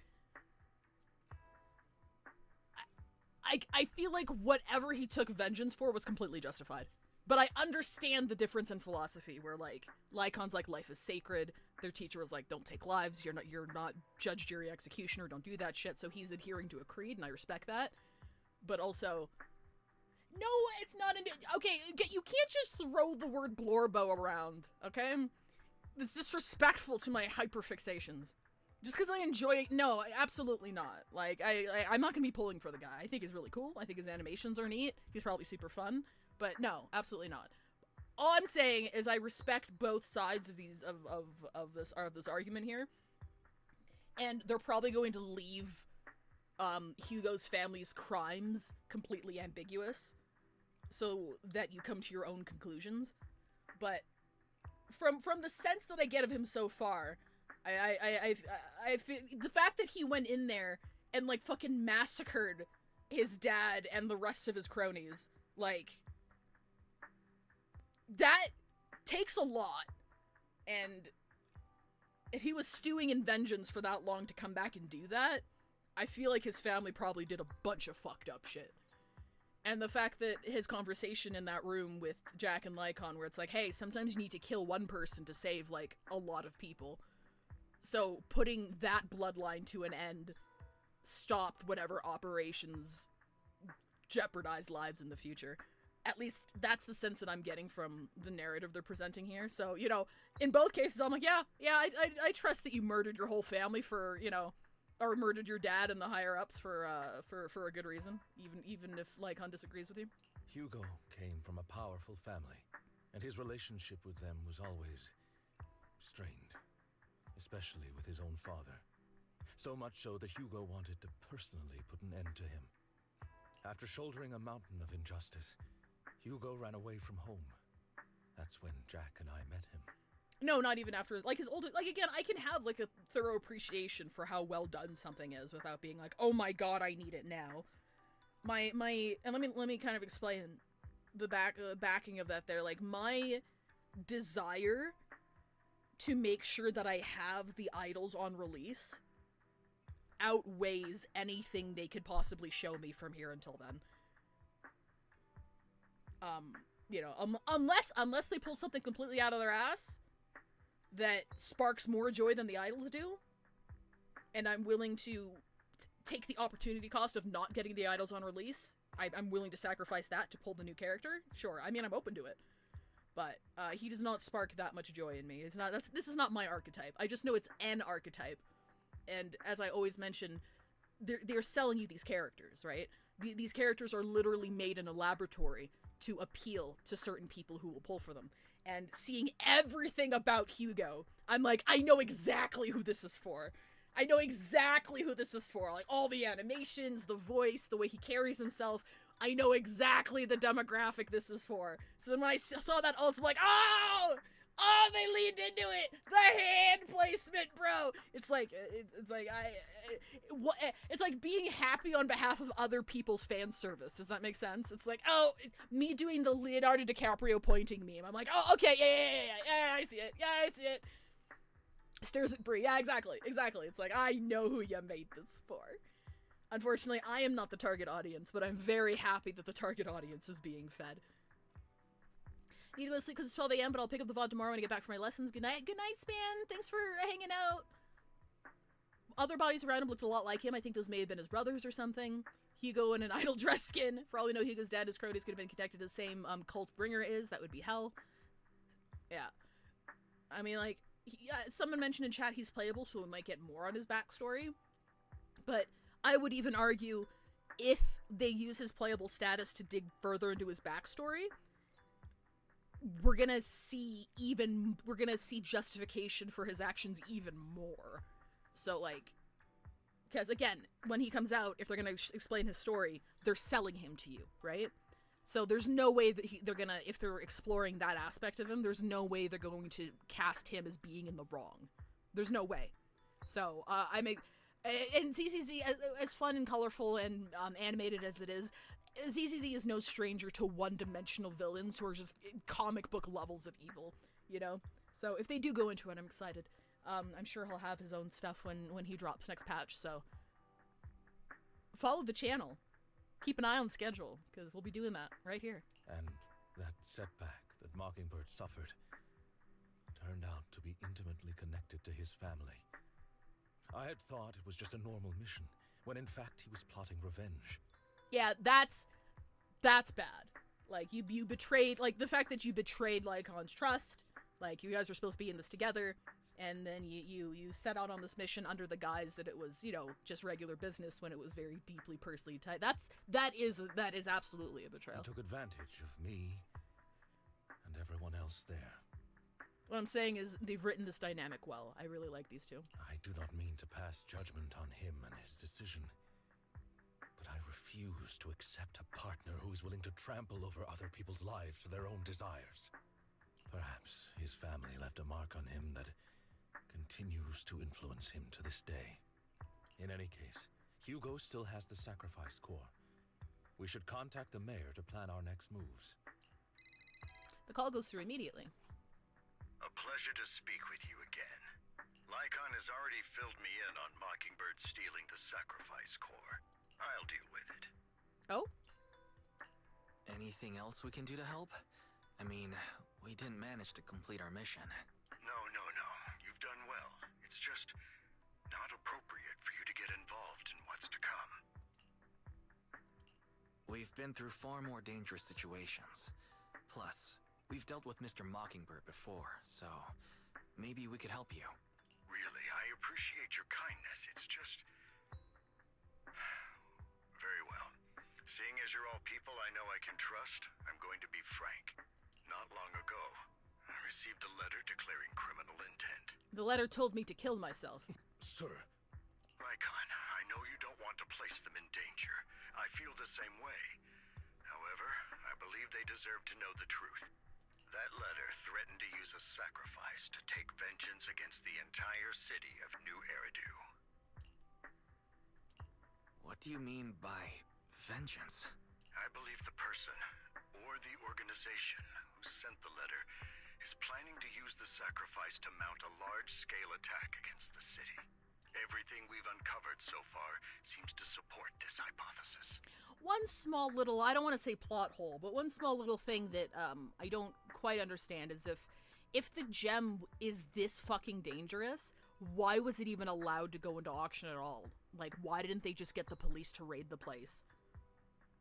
I feel like whatever he took vengeance for was completely justified. But I understand the difference in philosophy, where, like, Lycon's like, life is sacred. Their teacher was like, don't take lives. You're not judge, jury, executioner. Don't do that shit. So he's adhering to a creed, and I respect that. But also, no, it's not okay, you can't just throw the word Glorbo around, okay? it's disrespectful to my hyperfixations. Just because I enjoy it, no, absolutely not. Like, I'm not going to be pulling for the guy. I think he's really cool. I think his animations are neat. He's probably super fun. But no, absolutely not. All I'm saying is I respect both sides of these of this argument here. And they're probably going to leave Hugo's family's crimes completely ambiguous so that you come to your own conclusions. But from the sense that I get of him so far, I feel the fact that he went in there and like fucking massacred his dad and the rest of his cronies, like, that takes a lot. And if he was stewing in vengeance for that long to come back and do that, I feel like his family probably did a bunch of fucked up shit. And the fact that his conversation in that room with Jack and Lycon, where it's like, hey, sometimes you need to kill one person to save, like, a lot of people. So putting that bloodline to an end stopped whatever operations jeopardized lives in the future. At least that's the sense that I'm getting from the narrative they're presenting here. So, you know, in both cases, I'm like, yeah, I trust that you murdered your whole family for, you know, or murdered your dad and the higher-ups for a good reason, even if Lycon disagrees with you. Hugo came from a powerful family, and his relationship with them was always strained, especially with his own father. So much so that Hugo wanted to personally put an end to him. After shouldering a mountain of injustice, Hugo ran away from home. That's when Jack and I met him. No, not even after his older, like, again, I can have like a thorough appreciation for how well done something is without being like, oh my god, I need it now. And let me kind of explain the backing of that there. Like, my desire to make sure that I have the idols on release outweighs anything they could possibly show me from here until then. You know, unless they pull something completely out of their ass that sparks more joy than the idols do, and I'm willing to take the opportunity cost of not getting the idols on release. I'm willing to sacrifice that to pull the new character. Sure, I mean, I'm open to it. But he does not spark that much joy in me. This is not my archetype. I just know it's an archetype. And as I always mention, they're selling you these characters, right? These characters are literally made in a laboratory to appeal to certain people who will pull for them. And seeing everything about Hugo, I'm like, I know exactly who this is for. I know exactly who this is for. Like, all the animations, the voice, the way he carries himself. I know exactly the demographic this is for. So then when I saw that ult, I'm like, oh, they leaned into it. The hand placement, bro. It's like being happy on behalf of other people's fan service. Does that make sense? It's like, oh, me doing the Leonardo DiCaprio pointing meme. I'm like, oh, okay, yeah, I see it. Yeah, I see it. Stares at Brie. Yeah, exactly. It's like, I know who you made this for. Unfortunately, I am not the target audience, but I'm very happy that the target audience is being fed. Need to go to sleep because it's 12 a.m., but I'll pick up the VOD tomorrow when I get back from my lessons. Good night, Span. Thanks for hanging out. Other bodies around him looked a lot like him. I think those may have been his brothers or something. Hugo in an idol dress skin. For all we know, Hugo's dad, his cronies, could have been connected to the same cult bringer is. That would be hell. Yeah. I mean, like, someone mentioned in chat he's playable, so we might get more on his backstory. But I would even argue if they use his playable status to dig further into his backstory, we're gonna see justification for his actions even more. So, like, because again, when he comes out, if they're gonna explain his story, they're selling him to you, right? So there's no way that if they're exploring that aspect of him, there's no way they're going to cast him as being in the wrong. There's no way. So, and ZZZ, as fun and colorful and animated as it is, ZZZ is no stranger to one-dimensional villains who are just comic book levels of evil, you know? So if they do go into it, I'm excited. I'm sure he'll have his own stuff when he drops next patch, so follow the channel. Keep an eye on schedule, because we'll be doing that right here. And that setback that Mockingbird suffered turned out to be intimately connected to his family. I had thought it was just a normal mission, when in fact he was plotting revenge. Yeah, that's bad. Like, you betrayed, like, the fact that you betrayed Lycon's trust, Like, you guys are supposed to be in this together, and then you set out on this mission under the guise that it was, you know, just regular business when it was very deeply personally tied. That is absolutely a betrayal. He took advantage of me and everyone else there. What I'm saying is they've written this dynamic well. I really like these two. I do not mean to pass judgment on him and his decision, but I refuse to accept a partner who is willing to trample over other people's lives for their own desires. Perhaps his family left a mark on him that continues to influence him to this day. In any case, Hugo still has the sacrifice core. We should contact the mayor to plan our next moves. The call goes through immediately. A pleasure to speak with you again. Lycon has already filled me in on Mockingbird stealing the sacrifice core. I'll deal with it. Oh? Anything else we can do to help? I mean, we didn't manage to complete our mission. No. You've done well. It's just not appropriate for you to get involved in what's to come. We've been through far more dangerous situations. Plus, we've dealt with Mr. Mockingbird before, so maybe we could help you. Really, I appreciate your kindness. It's just... Very well. Seeing as you're all people I know I can trust, I'm going to be frank. Not long ago, I received a letter declaring criminal intent. The letter told me to kill myself. Sir. Lycon, I know you don't want to place them in danger. I feel the same way. However, I believe they deserve to know the truth. That letter threatened to use a sacrifice to take vengeance against the entire city of New Eridu. What do you mean by vengeance? I believe the person, or the organization, who sent the letter is planning to use the sacrifice to mount a large-scale attack against the city. Everything we've uncovered so far seems to support this hypothesis. One small little, I don't want to say plot hole, but one small little thing that I don't quite understand is if the gem is this fucking dangerous, why was it even allowed to go into auction at all? Like, why didn't they just get the police to raid the place?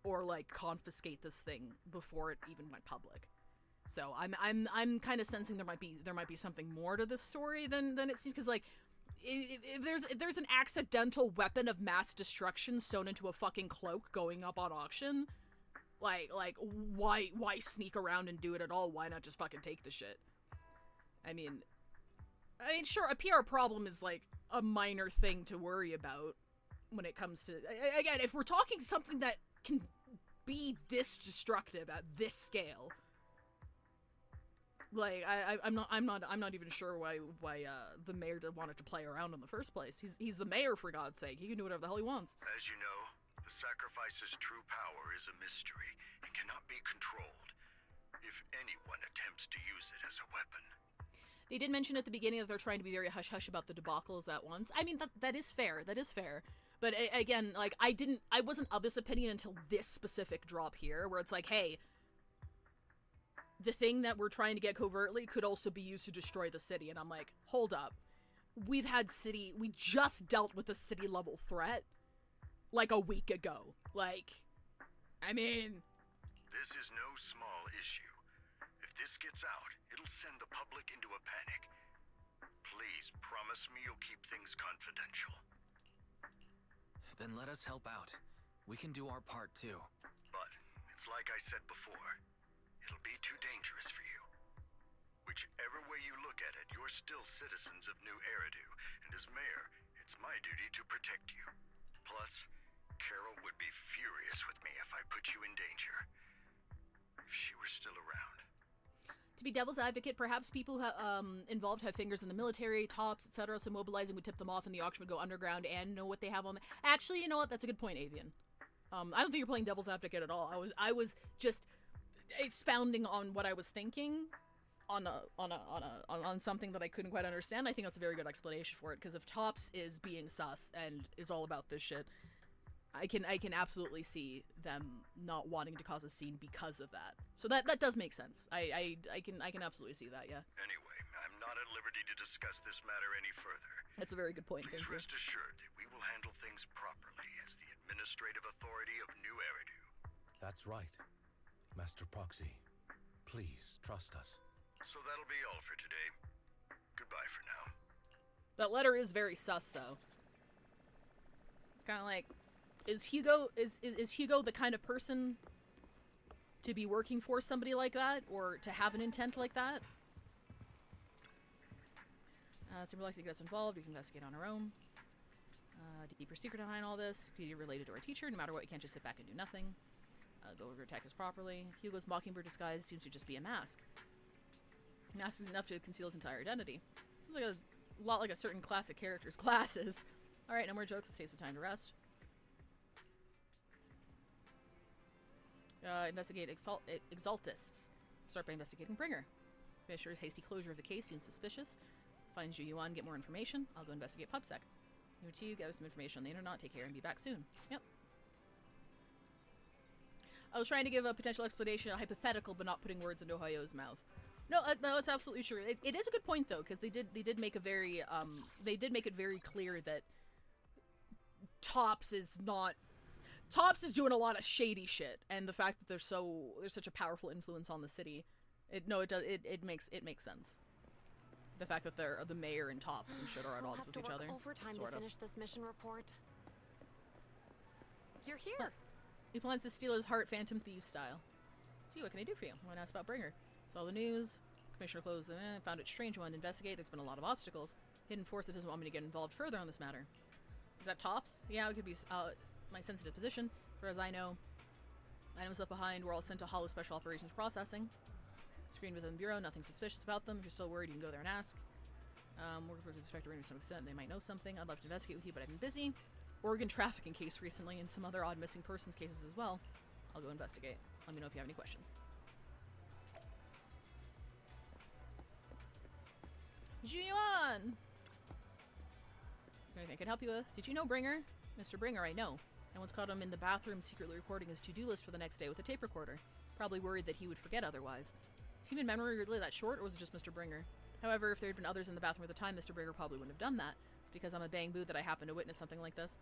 Or, like, confiscate this thing before it even went public? So I'm kind of sensing there might be something more to this story than it seems, because, like, if there's an accidental weapon of mass destruction sewn into a fucking cloak going up on auction, like why sneak around and do it at all? Why not just fucking take the shit? I mean, sure, a PR problem is like a minor thing to worry about when it comes to, again, if we're talking something that can be this destructive at this scale. Like, I'm not even sure why the mayor wanted to play around in the first place. He's the mayor, for God's sake. He can do whatever the hell he wants. As you know, the sacrifice's true power is a mystery and cannot be controlled. If anyone attempts to use it as a weapon. They did mention at the beginning that they're trying to be very hush-hush about the debacles at once. I mean, that is fair. That is fair. But again, like, I wasn't of this opinion until this specific drop here, where it's like, hey, the thing that we're trying to get covertly could also be used to destroy the city. And I'm like, hold up. We just dealt with a city-level threat, like, a week ago. Like, I mean... This is no small issue. If this gets out, it'll send the public into a panic. Please promise me you'll keep things confidential. Then let us help out. We can do our part, too. But, it's like I said before. It'll be too dangerous for you. Whichever way you look at it, you're still citizens of New Eridu, and as mayor, it's my duty to protect you. Plus, Carol would be furious with me if I put you in danger. If she were still around. To be devil's advocate, perhaps people involved have fingers in the military, tops, etc., so mobilizing would tip them off and the auction would go underground and know what they have on them. Actually, you know what? That's a good point, Avian. I don't think you're playing devil's advocate at all. I was just expounding on what I was thinking on something that I couldn't quite understand. I think that's a very good explanation for it, because if Tops is being sus and is all about this shit, I can absolutely see them not wanting to cause a scene because of that. So that does make sense. I can absolutely see that, yeah. Anyway, I'm not at liberty to discuss this matter any further. That's a very good point, Please thank you. rest assured that we will handle things properly as the administrative authority of New Eridu. That's right. Master Proxy, please trust us. So that'll be all for today. Goodbye for now. That letter is very sus, though. It's kind of like, is Hugo the kind of person to be working for somebody like that, or to have an intent like that? It's reluctant to get us involved. We can investigate on our own. Deeper secret behind all this. Be related to our teacher. No matter what, we can't just sit back and do nothing. Go over attack us properly. Hugo's mockingbird disguise seems to just be a mask. Mask is enough to conceal his entire identity. Sounds like a lot like a certain classic character's glasses. Alright, no more jokes. Let's take some time to rest. Investigate Exaltists. Start by investigating Bringer. Fisher's hasty closure of the case seems suspicious. Find Zhu Yuan, get more information. I'll go investigate PubSec. You two, gather some information on the internet. Take care and be back soon. Yep. I was trying to give a potential explanation, a hypothetical, but not putting words into Ohio's mouth. No, no, it's absolutely true. It is a good point though, because they did make a very they did make it very clear that Tops is doing a lot of shady shit, and the fact that there's such a powerful influence on the city, it makes sense. The fact that they're the mayor and Tops and shit are at odds with each other. Overtime to finish this mission report. You're here. Huh. He plans to steal his heart, Phantom Thief style. See, what can I do for you? I want to ask about Bringer. Saw the news. Commissioner closed the found it strange. Wanted to investigate. There's been a lot of obstacles. Hidden Force that doesn't want me to get involved further on this matter. Is that Tops? Yeah, it could be my sensitive position. For as I know, items left behind were all sent to Hollow Special Operations Processing. Screened within the Bureau, nothing suspicious about them. If you're still worried, you can go there and ask. Working with the Inspector to some extent, they might know something. I'd love to investigate with you, but I've been busy. Organ trafficking case recently, and some other odd missing persons cases as well. I'll go investigate. Let me know if you have any questions. Ji-yuan! Is there anything I can help you with? Did you know Bringer? Mr. Bringer, I know. I once caught him in the bathroom secretly recording his to-do list for the next day with a tape recorder. Probably worried that he would forget otherwise. Is human memory really that short, or was it just Mr. Bringer? However, if there had been others in the bathroom at the time, Mr. Bringer probably wouldn't have done that. It's because I'm a bang boo that I happened to witness something like this.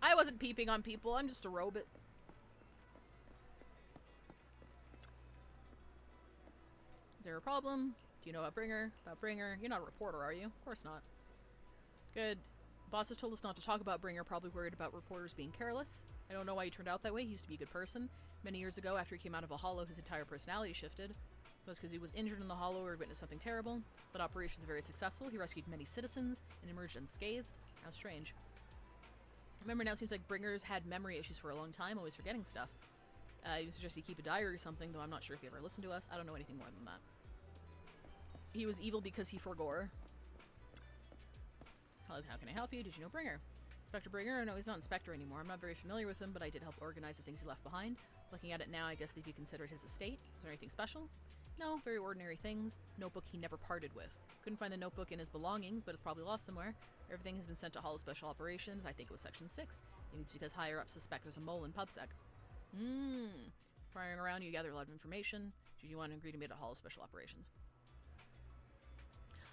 I wasn't peeping on people, I'm just a robot. Is there a problem? Do you know about Bringer? About Bringer? You're not a reporter, are you? Of course not. Good. Boss has told us not to talk about Bringer, probably worried about reporters being careless. I don't know why he turned out that way. He used to be a good person. Many years ago, after he came out of a hollow, his entire personality shifted. It was because he was injured in the hollow or witnessed something terrible. But operations were very successful. He rescued many citizens and emerged unscathed. How strange. Remember, now it seems like Bringer's had memory issues for a long time, always forgetting stuff. He suggested he keep a diary or something, though I'm not sure if he ever listened to us. I don't know anything more than that. He was evil because he forgore. How can I help you? Did you know Bringer? Inspector Bringer? No, he's not Inspector anymore. I'm not very familiar with him, but I did help organize the things he left behind. Looking at it now, I guess they'd be considered his estate. Is there anything special? No, very ordinary things. Notebook he never parted with. Couldn't find the notebook in his belongings, but it's probably lost somewhere. Everything has been sent to Hollow Special Operations. I think it was Section 6. Maybe it's because higher ups suspect there's a mole in PubSec. Prying around, you gather a lot of information. Did you want to agree to meet at Hollow Special Operations?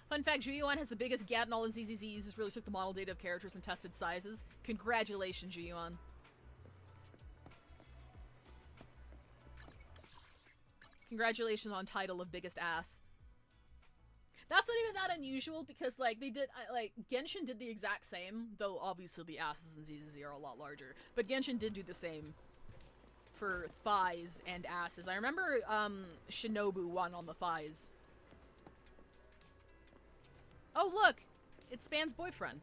Fun fact, Ju-Yuan has the biggest GAT in all of ZZZ. Users really took the model data of characters and tested sizes. Congratulations, Ju-Yuan. Congratulations on title of biggest ass. That's not even that unusual because, like, they did, like, Genshin did the exact same, though obviously the asses in ZZZ are a lot larger. But Genshin did do the same for thighs and asses. I remember, Shinobu won on the thighs. Oh, look! It's Span's boyfriend.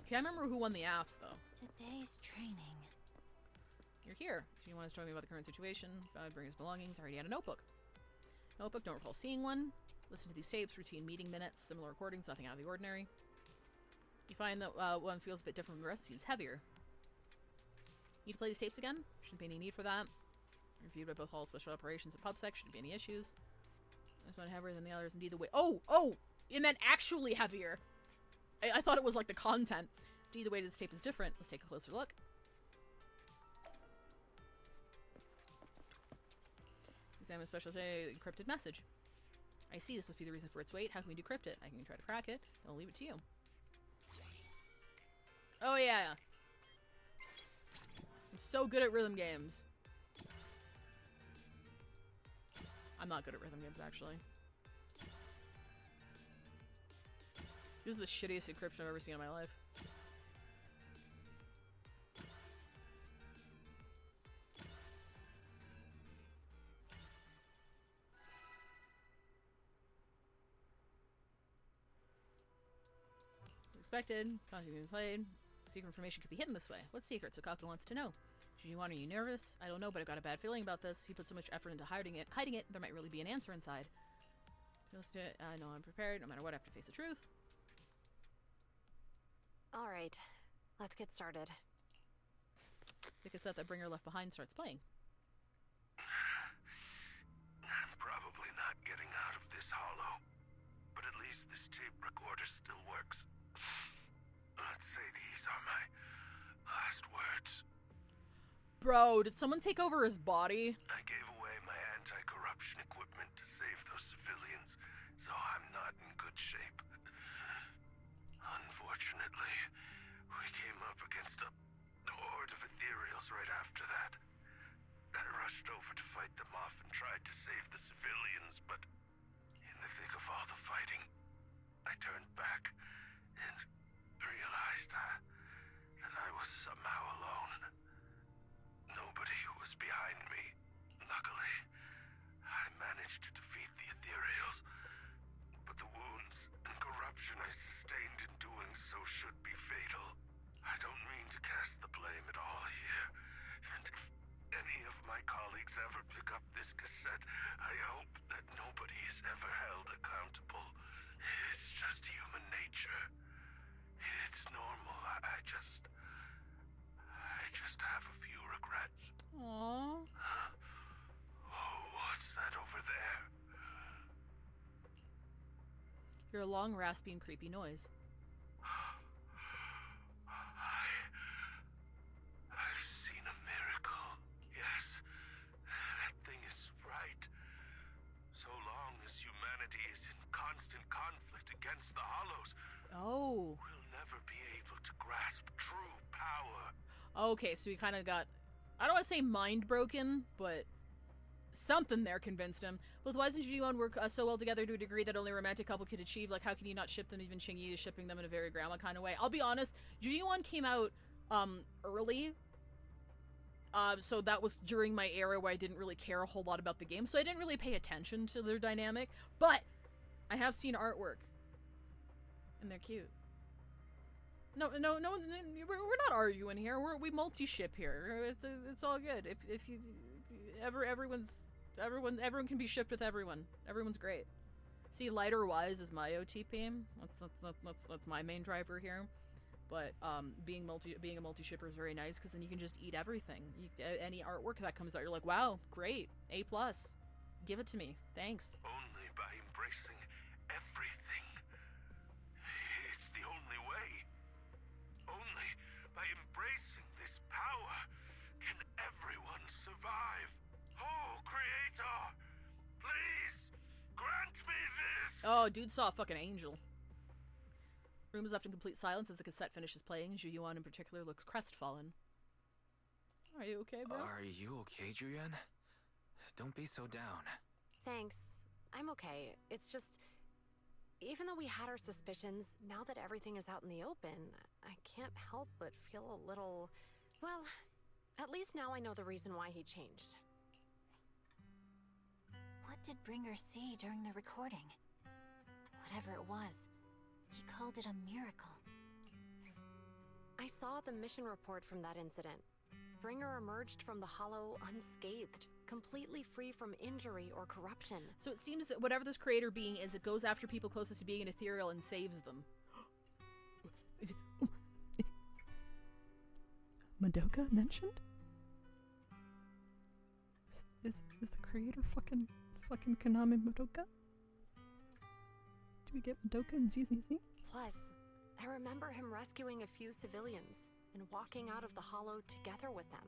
Can't remember who won the ass, though. Today's training. You're here. If you want to tell me about the current situation, bring his belongings. I already had a notebook. Notebook, don't recall seeing one. Listen to these tapes, routine meeting minutes, similar recordings, nothing out of the ordinary. You find that one feels a bit different from the rest, seems heavier. Need to play these tapes again? Shouldn't be any need for that. Reviewed by both Hall Special Operations and PubSec, shouldn't be any issues. There's one heavier than the others, indeed the weight. Oh! It meant actually heavier! I thought it was like the content. Indeed, the weight of this tape is different. Let's take a closer look. Examine special say encrypted message. I see, this must be the reason for its weight. How can we decrypt it? I can try to crack it. I'll leave it to you. Oh yeah. I'm so good at rhythm games. I'm not good at rhythm games, actually. This is the shittiest encryption I've ever seen in my life. Expected. Content being played. Secret information could be hidden this way. What secret? Sokaka wants to know. Jujuan, are you nervous? I don't know, but I've got a bad feeling about this. He put so much effort into hiding it. There might really be an answer inside. Just I know I'm prepared. No matter what, I have to face the truth. All right, let's get started. The cassette that Bringer left behind starts playing. I'm probably not getting out of this hollow, but at least this tape recorder still works. Let's say these are my last words. Bro, did someone take over his body? I gave away my anti-corruption equipment to save those civilians, so I'm not in good shape. Unfortunately, we came up against a horde of ethereals right after that. I rushed over to fight them off and tried to save the civilians, but in the thick of all the fighting, I turned back and realized that I was somehow alone. Nobody was behind me. Luckily, I managed to defeat the ethereals, but the wounds and corruption I sustained in doing so should be fatal. I don't mean to cast the blame at all here, and if any of my colleagues ever pick up this cassette, I hope that nobody is ever held accountable. It's just human nature. It's normal. I just have a few regrets. Aww. Oh, what's that over there? Hear a long, raspy, and creepy noise. I've seen a miracle. Yes, that thing is right. So long as humanity is in constant conflict against the Hollows, Oh. we'll never be able to grasp true power. Okay, so he kind of got, I don't want to say mind broken, but something there convinced him. Both Wise and Jujuan work so well together to a degree that only a romantic couple could achieve. Like, how can you not ship them? Even Qingyi is shipping them in a very grandma kind of way. I'll be honest, Jujuan came out early. So that was during my era where I didn't really care a whole lot about the game, so I didn't really pay attention to their dynamic. But I have seen artwork, and they're cute. No, we're not arguing here. We multi-ship here. It's all good. If you everyone can be shipped with everyone. Everyone's great. See, Lighter Wise is my OTP. That's my main driver here. But being a multi-shipper is very nice because then you can just eat everything. Any artwork that comes out, you're like, wow, great, A+. Give it to me. Thanks. Only by embracing everything. It's the only way. Only by embracing this power can everyone survive. Oh, Creator, please grant me this. Oh, dude saw a fucking angel. Room is left in complete silence as the cassette finishes playing. Juyuan in particular looks crestfallen. Are you okay, bro? Are you okay, Julian? Don't be so down. Thanks. I'm okay. It's just, even though we had our suspicions, now that everything is out in the open, I can't help but feel a little... Well, at least now I know the reason why he changed. What did Bringer see during the recording? Whatever it was, he called it a miracle. I saw the mission report from that incident. Bringer emerged from the Hollow unscathed, completely free from injury or corruption. So it seems that whatever this creator being is, it goes after people closest to being an ethereal and saves them. Madoka mentioned? Is the creator fucking Konami Madoka? Do we get Madoka and ZZZ? Plus, I remember him rescuing a few civilians and walking out of the Hollow together with them.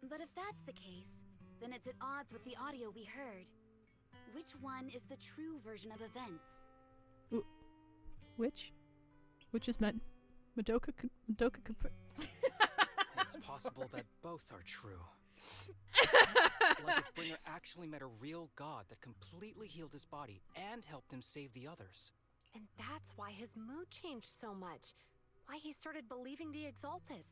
But if that's the case, then it's at odds with the audio we heard. Which one is the true version of events? Which is Madoka It's possible that both are true. Like if Bringer actually met a real god that completely healed his body and helped him save the others. And that's why his mood changed so much. Why he started believing the Exaltus.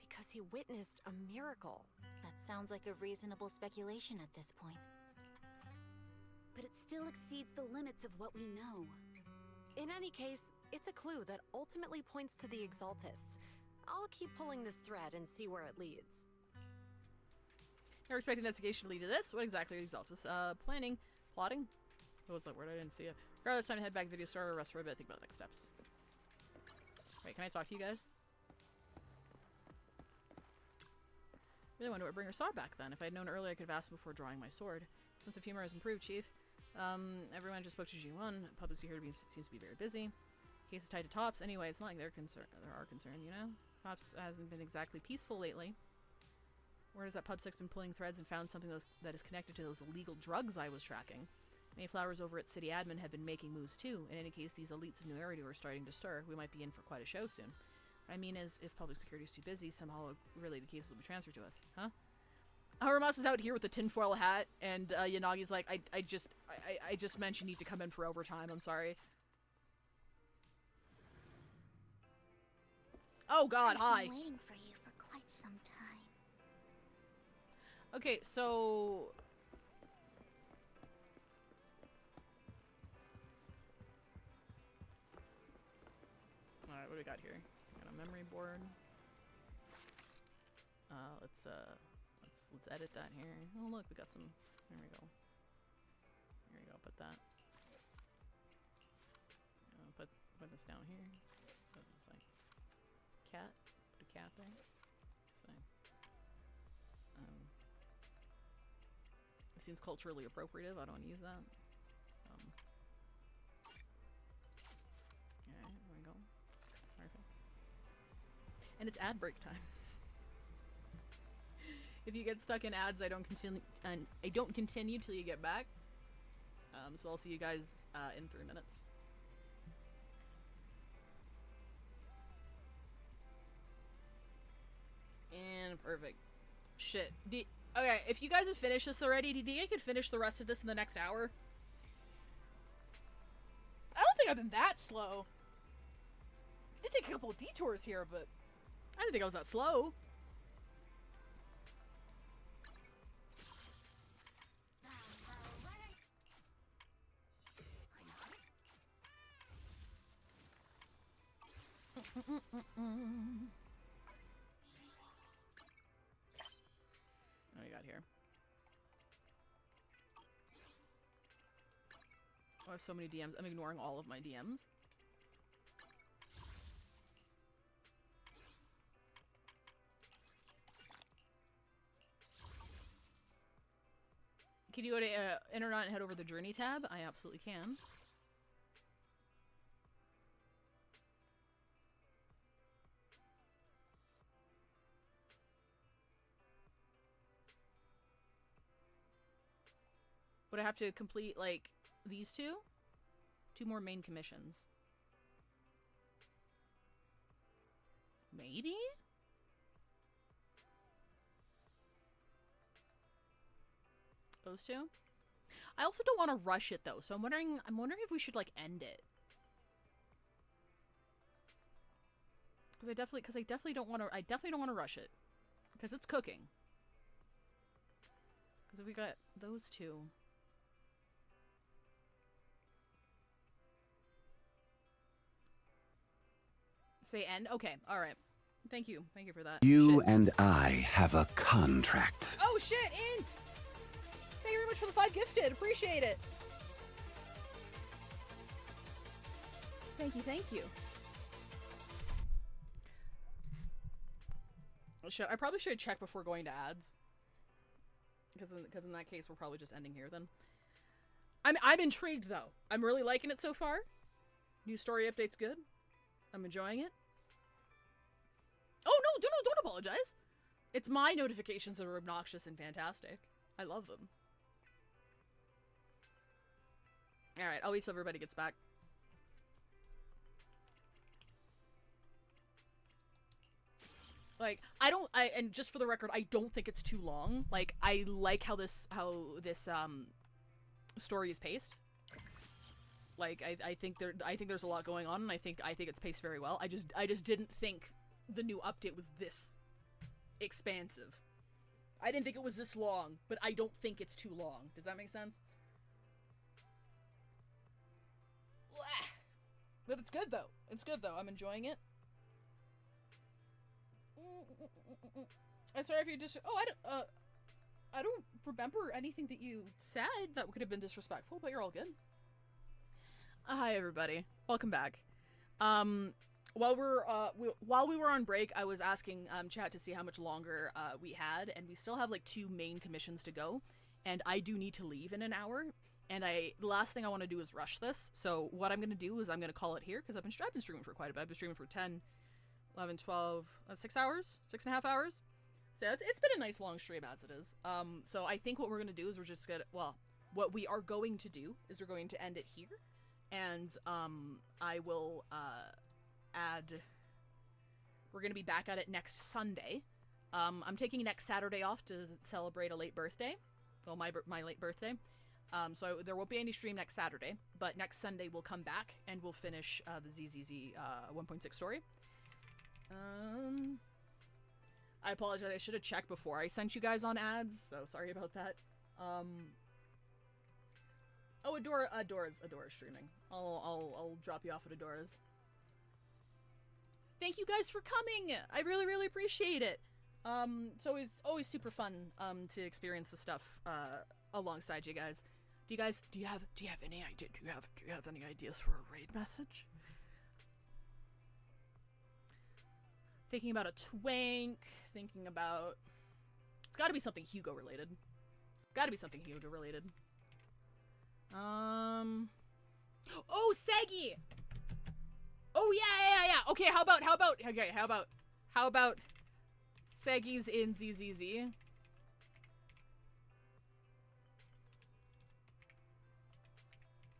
Because he witnessed a miracle. That sounds like a reasonable speculation at this point. But it still exceeds the limits of what we know. In any case, it's a clue that ultimately points to the Exaltus. I'll keep pulling this thread and see where it leads. I expect investigation to lead to this. What exactly is Exaltus? Planning, plotting? What was that word? I didn't see it. Regardless, time to head back to video store, rest for a bit, think about the next steps. Wait, can I talk to you guys? Really wonder what Bringer saw back then. If I had known earlier, I could have asked him before drawing my sword. Sense of humor has improved, Chief. Everyone just spoke to G1. Publicity here seems to be very busy. Case is tied to Tops. Anyway, it's not like they're our concern, you know? Tops hasn't been exactly peaceful lately. Where has that PubSec's been pulling threads and found something that is connected to those illegal drugs I was tracking? Mayflowers over at City Admin have been making moves too. In any case, these elites of New Eridu are starting to stir. We might be in for quite a show soon. I mean, as if public security is too busy, some hollow-related cases will be transferred to us, huh? Haramas is out here with the tinfoil hat, and Yanagi's like, I just meant you need to come in for overtime. I'm sorry. Oh God, hi. I've been waiting for you for quite some time. Okay, so alright, what do we got here? We got a memory board. Let's edit that here. Oh look, we got some. There we go. There we go. Put that. Put this down here. What does it say? Cat. Put a cat there. Say. It seems culturally appropriative. I don't want to use that. Alright, there we go. Perfect. And it's ad break time. If you get stuck in ads, I don't continue till you get back. So I'll see you guys in 3 minutes. And perfect. Shit. Okay, if you guys have finished this already, do you think I could finish the rest of this in the next hour? I don't think I've been that slow. I did take a couple of detours here, but I didn't think I was that slow. What do we got here? Oh, I have so many DMs. I'm ignoring all of my DMs. Can you go to Internet and head over the Journey tab? I absolutely can. Would I have to complete, like, these two? 2 more main commissions. Maybe? Those 2? I also don't want to rush it, though, so I'm wondering if we should, like, end it. Because I definitely don't want to rush it. Because it's cooking. Because if we got those 2... Say end? Okay, alright. Thank you. Thank you for that. You and I have a contract. Oh shit, Int! Thank you very much for the 5 gifted. Appreciate it. Thank you, thank you. I probably should check before going to ads. Because in that case, we're probably just ending here then. I'm intrigued though. I'm really liking it so far. New story update's good. I'm enjoying it. Oh no, don't apologize. It's my notifications that are obnoxious and fantastic. I love them. Alright, I'll wait till everybody gets back. Like, and just for the record, I don't think it's too long. Like, I like how this story is paced. Like, I think there's a lot going on, and I think it's paced very well. I just didn't think the new update was this expansive. I didn't think it was this long, but I don't think it's too long. Does that make sense? But it's good though. It's good though. I'm enjoying it. I'm sorry if you just. Oh, I don't remember anything that you said that could have been disrespectful, but you're all good. Hi everybody, welcome back. While we were on break, I was asking chat to see how much longer we had, and we still have like 2 main commissions to go, and I do need to leave in an hour. And the last thing I want to do is rush this. So what I'm going to do is I'm going to call it here, because I've been streaming for quite a bit. I've been streaming for 10, 11, 12, 6 hours, 6.5 hours. So it's been a nice long stream as it is. So I think what we're going to do is we're just going to, what we are going to do is we're going to end it here. And I will we're going to be back at it next Sunday. I'm taking next Saturday off to celebrate a late birthday. Well, my late birthday. So there won't be any stream next Saturday, but next Sunday we'll come back and we'll finish the ZZZ 1.6 story. I apologize, I should have checked before I sent you guys on ads, so sorry about that. Oh, Adora's streaming. I'll drop you off at Adora's. Thank you guys for coming! I really, really appreciate it. It's always super fun to experience the stuff alongside you guys. Do you have any idea? Do you have any ideas for a raid message? Thinking about a twank. Thinking about. It's got to be something Hugo related. Oh, Seggy. Oh yeah. Okay, how about Seggy's in ZZZ?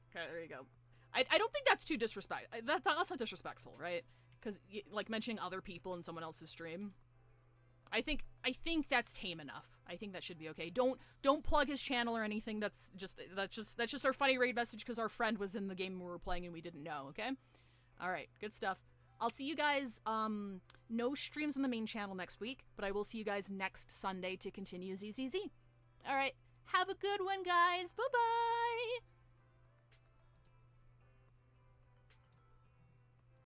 Okay, there you go. I don't think that's too disrespectful. That's not disrespectful, right? Because like mentioning other people in someone else's stream. I think that's tame enough. I think that should be okay. Don't plug his channel or anything. That's just our funny raid message because our friend was in the game we were playing and we didn't know. Okay. All right. Good stuff. I'll see you guys. No streams on the main channel next week, but I will see you guys next Sunday to continue ZZZ. All right. Have a good one, guys. Bye bye.